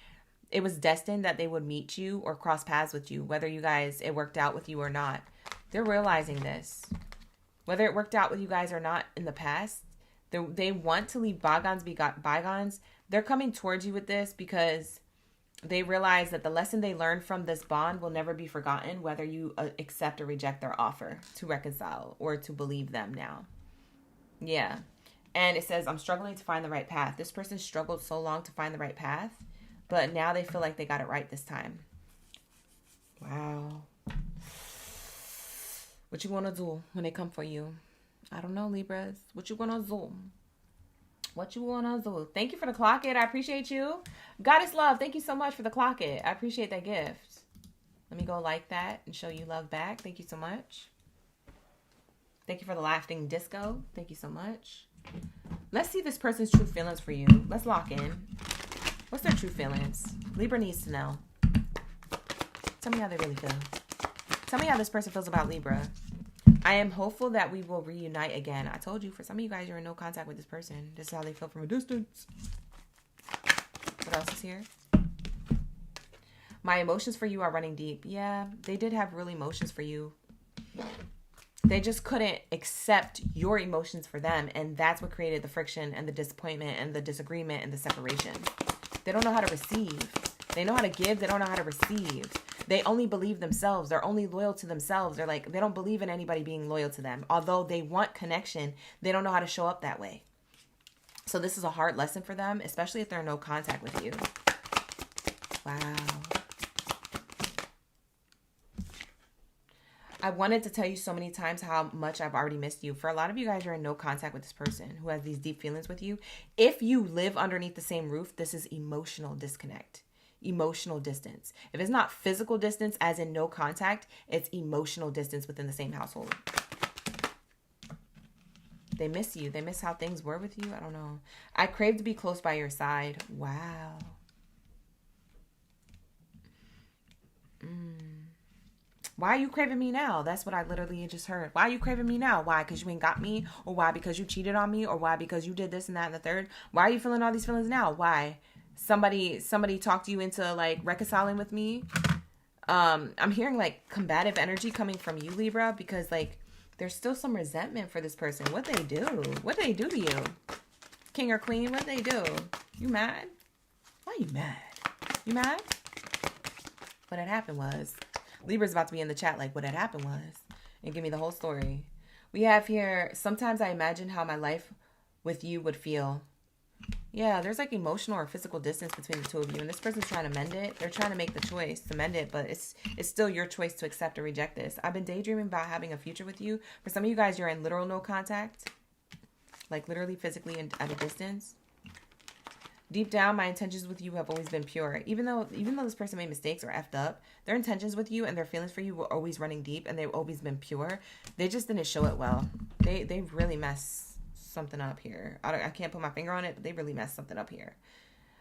it was destined that they would meet you or cross paths with you, whether you guys, it worked out with you or not. They're realizing this. Whether it worked out with you guys or not in the past, they want to leave bygones be bygones. They're coming towards you with this because they realize that the lesson they learned from this bond will never be forgotten, whether you accept or reject their offer to reconcile or to believe them now. Yeah. And it says, I'm struggling to find the right path. This person struggled so long to find the right path, but now they feel like they got it right this time. Wow. What you want to do when they come for you? I don't know, Libras. What you going to do? What you want to do? Thank you for the clock it. I appreciate you. Goddess Love, thank you so much for the clock it. I appreciate that gift. Let me go like that and show you love back. Thank you so much. Thank you for the laughing disco. Thank you so much. Let's see this person's true feelings for you. Let's lock in. What's their true feelings? Libra needs to know. Tell me how they really feel. Tell me how this person feels about Libra. I am hopeful that we will reunite again. I told you, for some of you guys, you're in no contact with this person. This is how they feel from a distance. What else is here? My emotions for you are running deep. Yeah, they did have real emotions for you. They just couldn't accept your emotions for them. And that's what created the friction and the disappointment and the disagreement and the separation. They don't know how to receive. They know how to give. They don't know how to receive. They only believe themselves. They're only loyal to themselves. They're like, they don't believe in anybody being loyal to them. Although they want connection, they don't know how to show up that way. So this is a hard lesson for them, especially if they're in no contact with you. Wow. I wanted to tell you so many times how much I've already missed you. For a lot of you guys, you're in no contact with this person who has these deep feelings with you. If you live underneath the same roof, this is emotional disconnect. Emotional distance. If it's not physical distance, as in no contact, it's emotional distance within the same household. They miss you. They miss how things were with you. I don't know. I crave to be close by your side. Wow. Why are you craving me now? That's what I literally just heard. Why are you craving me now? Why? Because you ain't got me? Or why? Because you cheated on me? Or why? Because you did this and that and the third? Why are you feeling all these feelings now? Why? Somebody talked you into like reconciling with me. I'm hearing like combative energy coming from you, Libra, because like there's still some resentment for this person. What they do? What they do to you? King or queen, what they do? You mad? Why you mad? You mad? What had happened was, Libra's about to be in the chat like what had happened was, and give me the whole story. We have here, sometimes I imagine how my life with you would feel. Yeah, there's like emotional or physical distance between the two of you, and this person's trying to mend it. They're trying to make the choice to mend it, but it's still your choice to accept or reject this. I've been daydreaming about having a future with you. For some of you guys, you're in literal no contact, like literally physically at a distance. Deep down, my intentions with you have always been pure. Even though this person made mistakes or effed up, their intentions with you and their feelings for you were always running deep, and they've always been pure. They just didn't show it well. They really messed something up here. I can't put my finger on it, but they really messed something up here.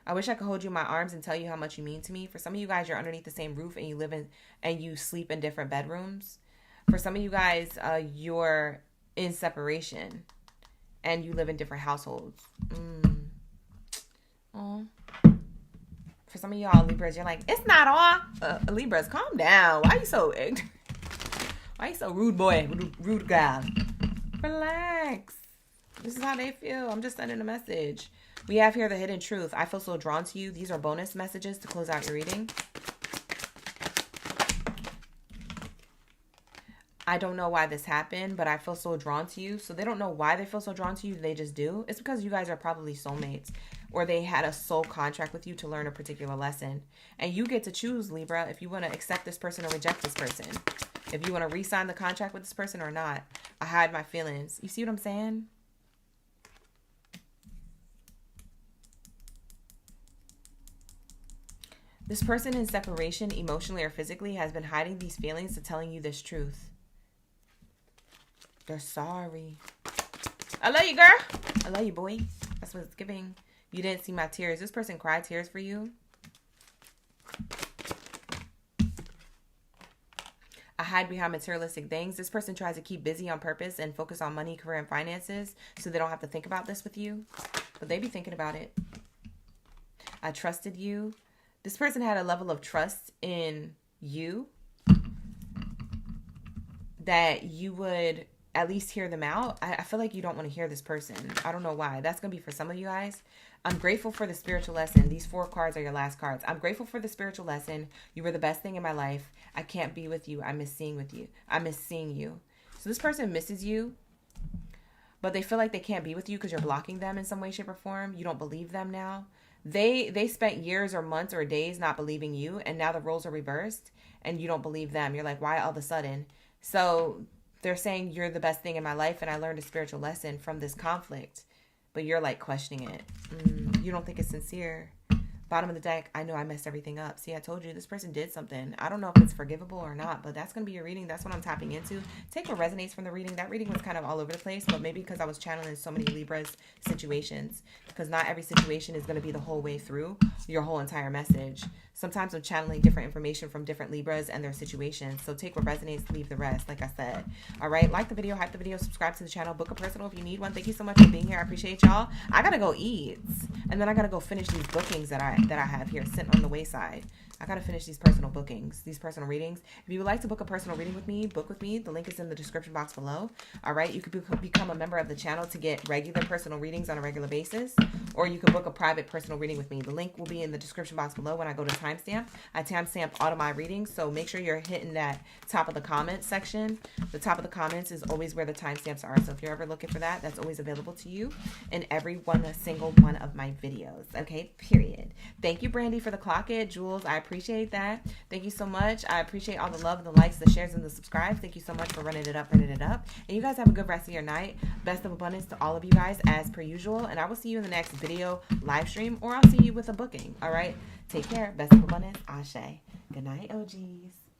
I wish I could hold you in my arms and tell you how much you mean to me. For some of you guys, you're underneath the same roof and you sleep in different bedrooms. For some of you guys, you're in separation and you live in different households. Oh. For some of y'all Libras, you're like, it's not all. Libras, calm down. Why are you so ignorant? Why are you so rude, boy? Rude guy. Relax. This is how they feel. I'm just sending a message. We have here the hidden truth. I feel so drawn to you. These are bonus messages to close out your reading. I don't know why this happened, but I feel so drawn to you. So they don't know why they feel so drawn to you. They just do. It's because you guys are probably soulmates, or they had a soul contract with you to learn a particular lesson. And you get to choose, Libra, if you want to accept this person or reject this person. If you want to re-sign the contract with this person or not. I hide my feelings. You see what I'm saying? This person in separation, emotionally or physically, has been hiding these feelings to telling you this truth. They're sorry. I love you, girl. I love you, boy. That's what it's giving. You didn't see my tears. This person cried tears for you. I hide behind materialistic things. This person tries to keep busy on purpose and focus on money, career, and finances so they don't have to think about this with you. But they be thinking about it. I trusted you. This person had a level of trust in you that you would at least hear them out. I feel like you don't want to hear this person. I don't know why. That's going to be for some of you guys. I'm grateful for the spiritual lesson. These 4 cards are your last cards. I'm grateful for the spiritual lesson. You were the best thing in my life. I can't be with you. I miss seeing with you. I miss seeing you. So this person misses you, but they feel like they can't be with you because you're blocking them in some way, shape, or form. You don't believe them now. They spent years or months or days not believing you, and now the roles are reversed, and you don't believe them. You're like, why all of a sudden? So they're saying you're the best thing in my life, and I learned a spiritual lesson from this conflict. But you're like questioning it. You don't think it's sincere. Bottom of the deck, I know I messed everything up. See, I told you this person did something. I don't know if it's forgivable or not, but that's going to be your reading. That's what I'm tapping into. Take what resonates from the reading. That reading was kind of all over the place, but maybe because I was channeling so many Libra's situations, because not every situation is going to be the whole way through your whole entire message. Sometimes I'm channeling different information from different Libras and their situations. So take what resonates, leave the rest, like I said. All right, like the video, hype the video, subscribe to the channel, book a personal if you need one. Thank you so much for being here. I appreciate y'all. I got to go eat, and then I got to go finish these bookings that I have here sitting on the wayside. I got to finish these personal bookings, these personal readings. If you would like to book a personal reading with me, book with me. The link is in the description box below. All right, you could become a member of the channel to get regular personal readings on a regular basis, or you can book a private personal reading with me. The link will be in the description box below when I go to timestamp. I timestamp all of my readings, so make sure you're hitting that top of the comments section. The top of the comments is always where the timestamps are, so if you're ever looking for that, that's always available to you in single one of my videos. Okay, period. Thank you, Brandy, for the clock it. Jules, I appreciate that. Thank you so much. I appreciate all the love, the likes, the shares, and the subscribes. Thank you so much for running it up. And you guys have a good rest of your night. Best of abundance to all of you guys as per usual. And I will see you in the next video live stream, or I'll see you with a booking. All right. Take care. Best of abundance. Ashe. Good night, OGs.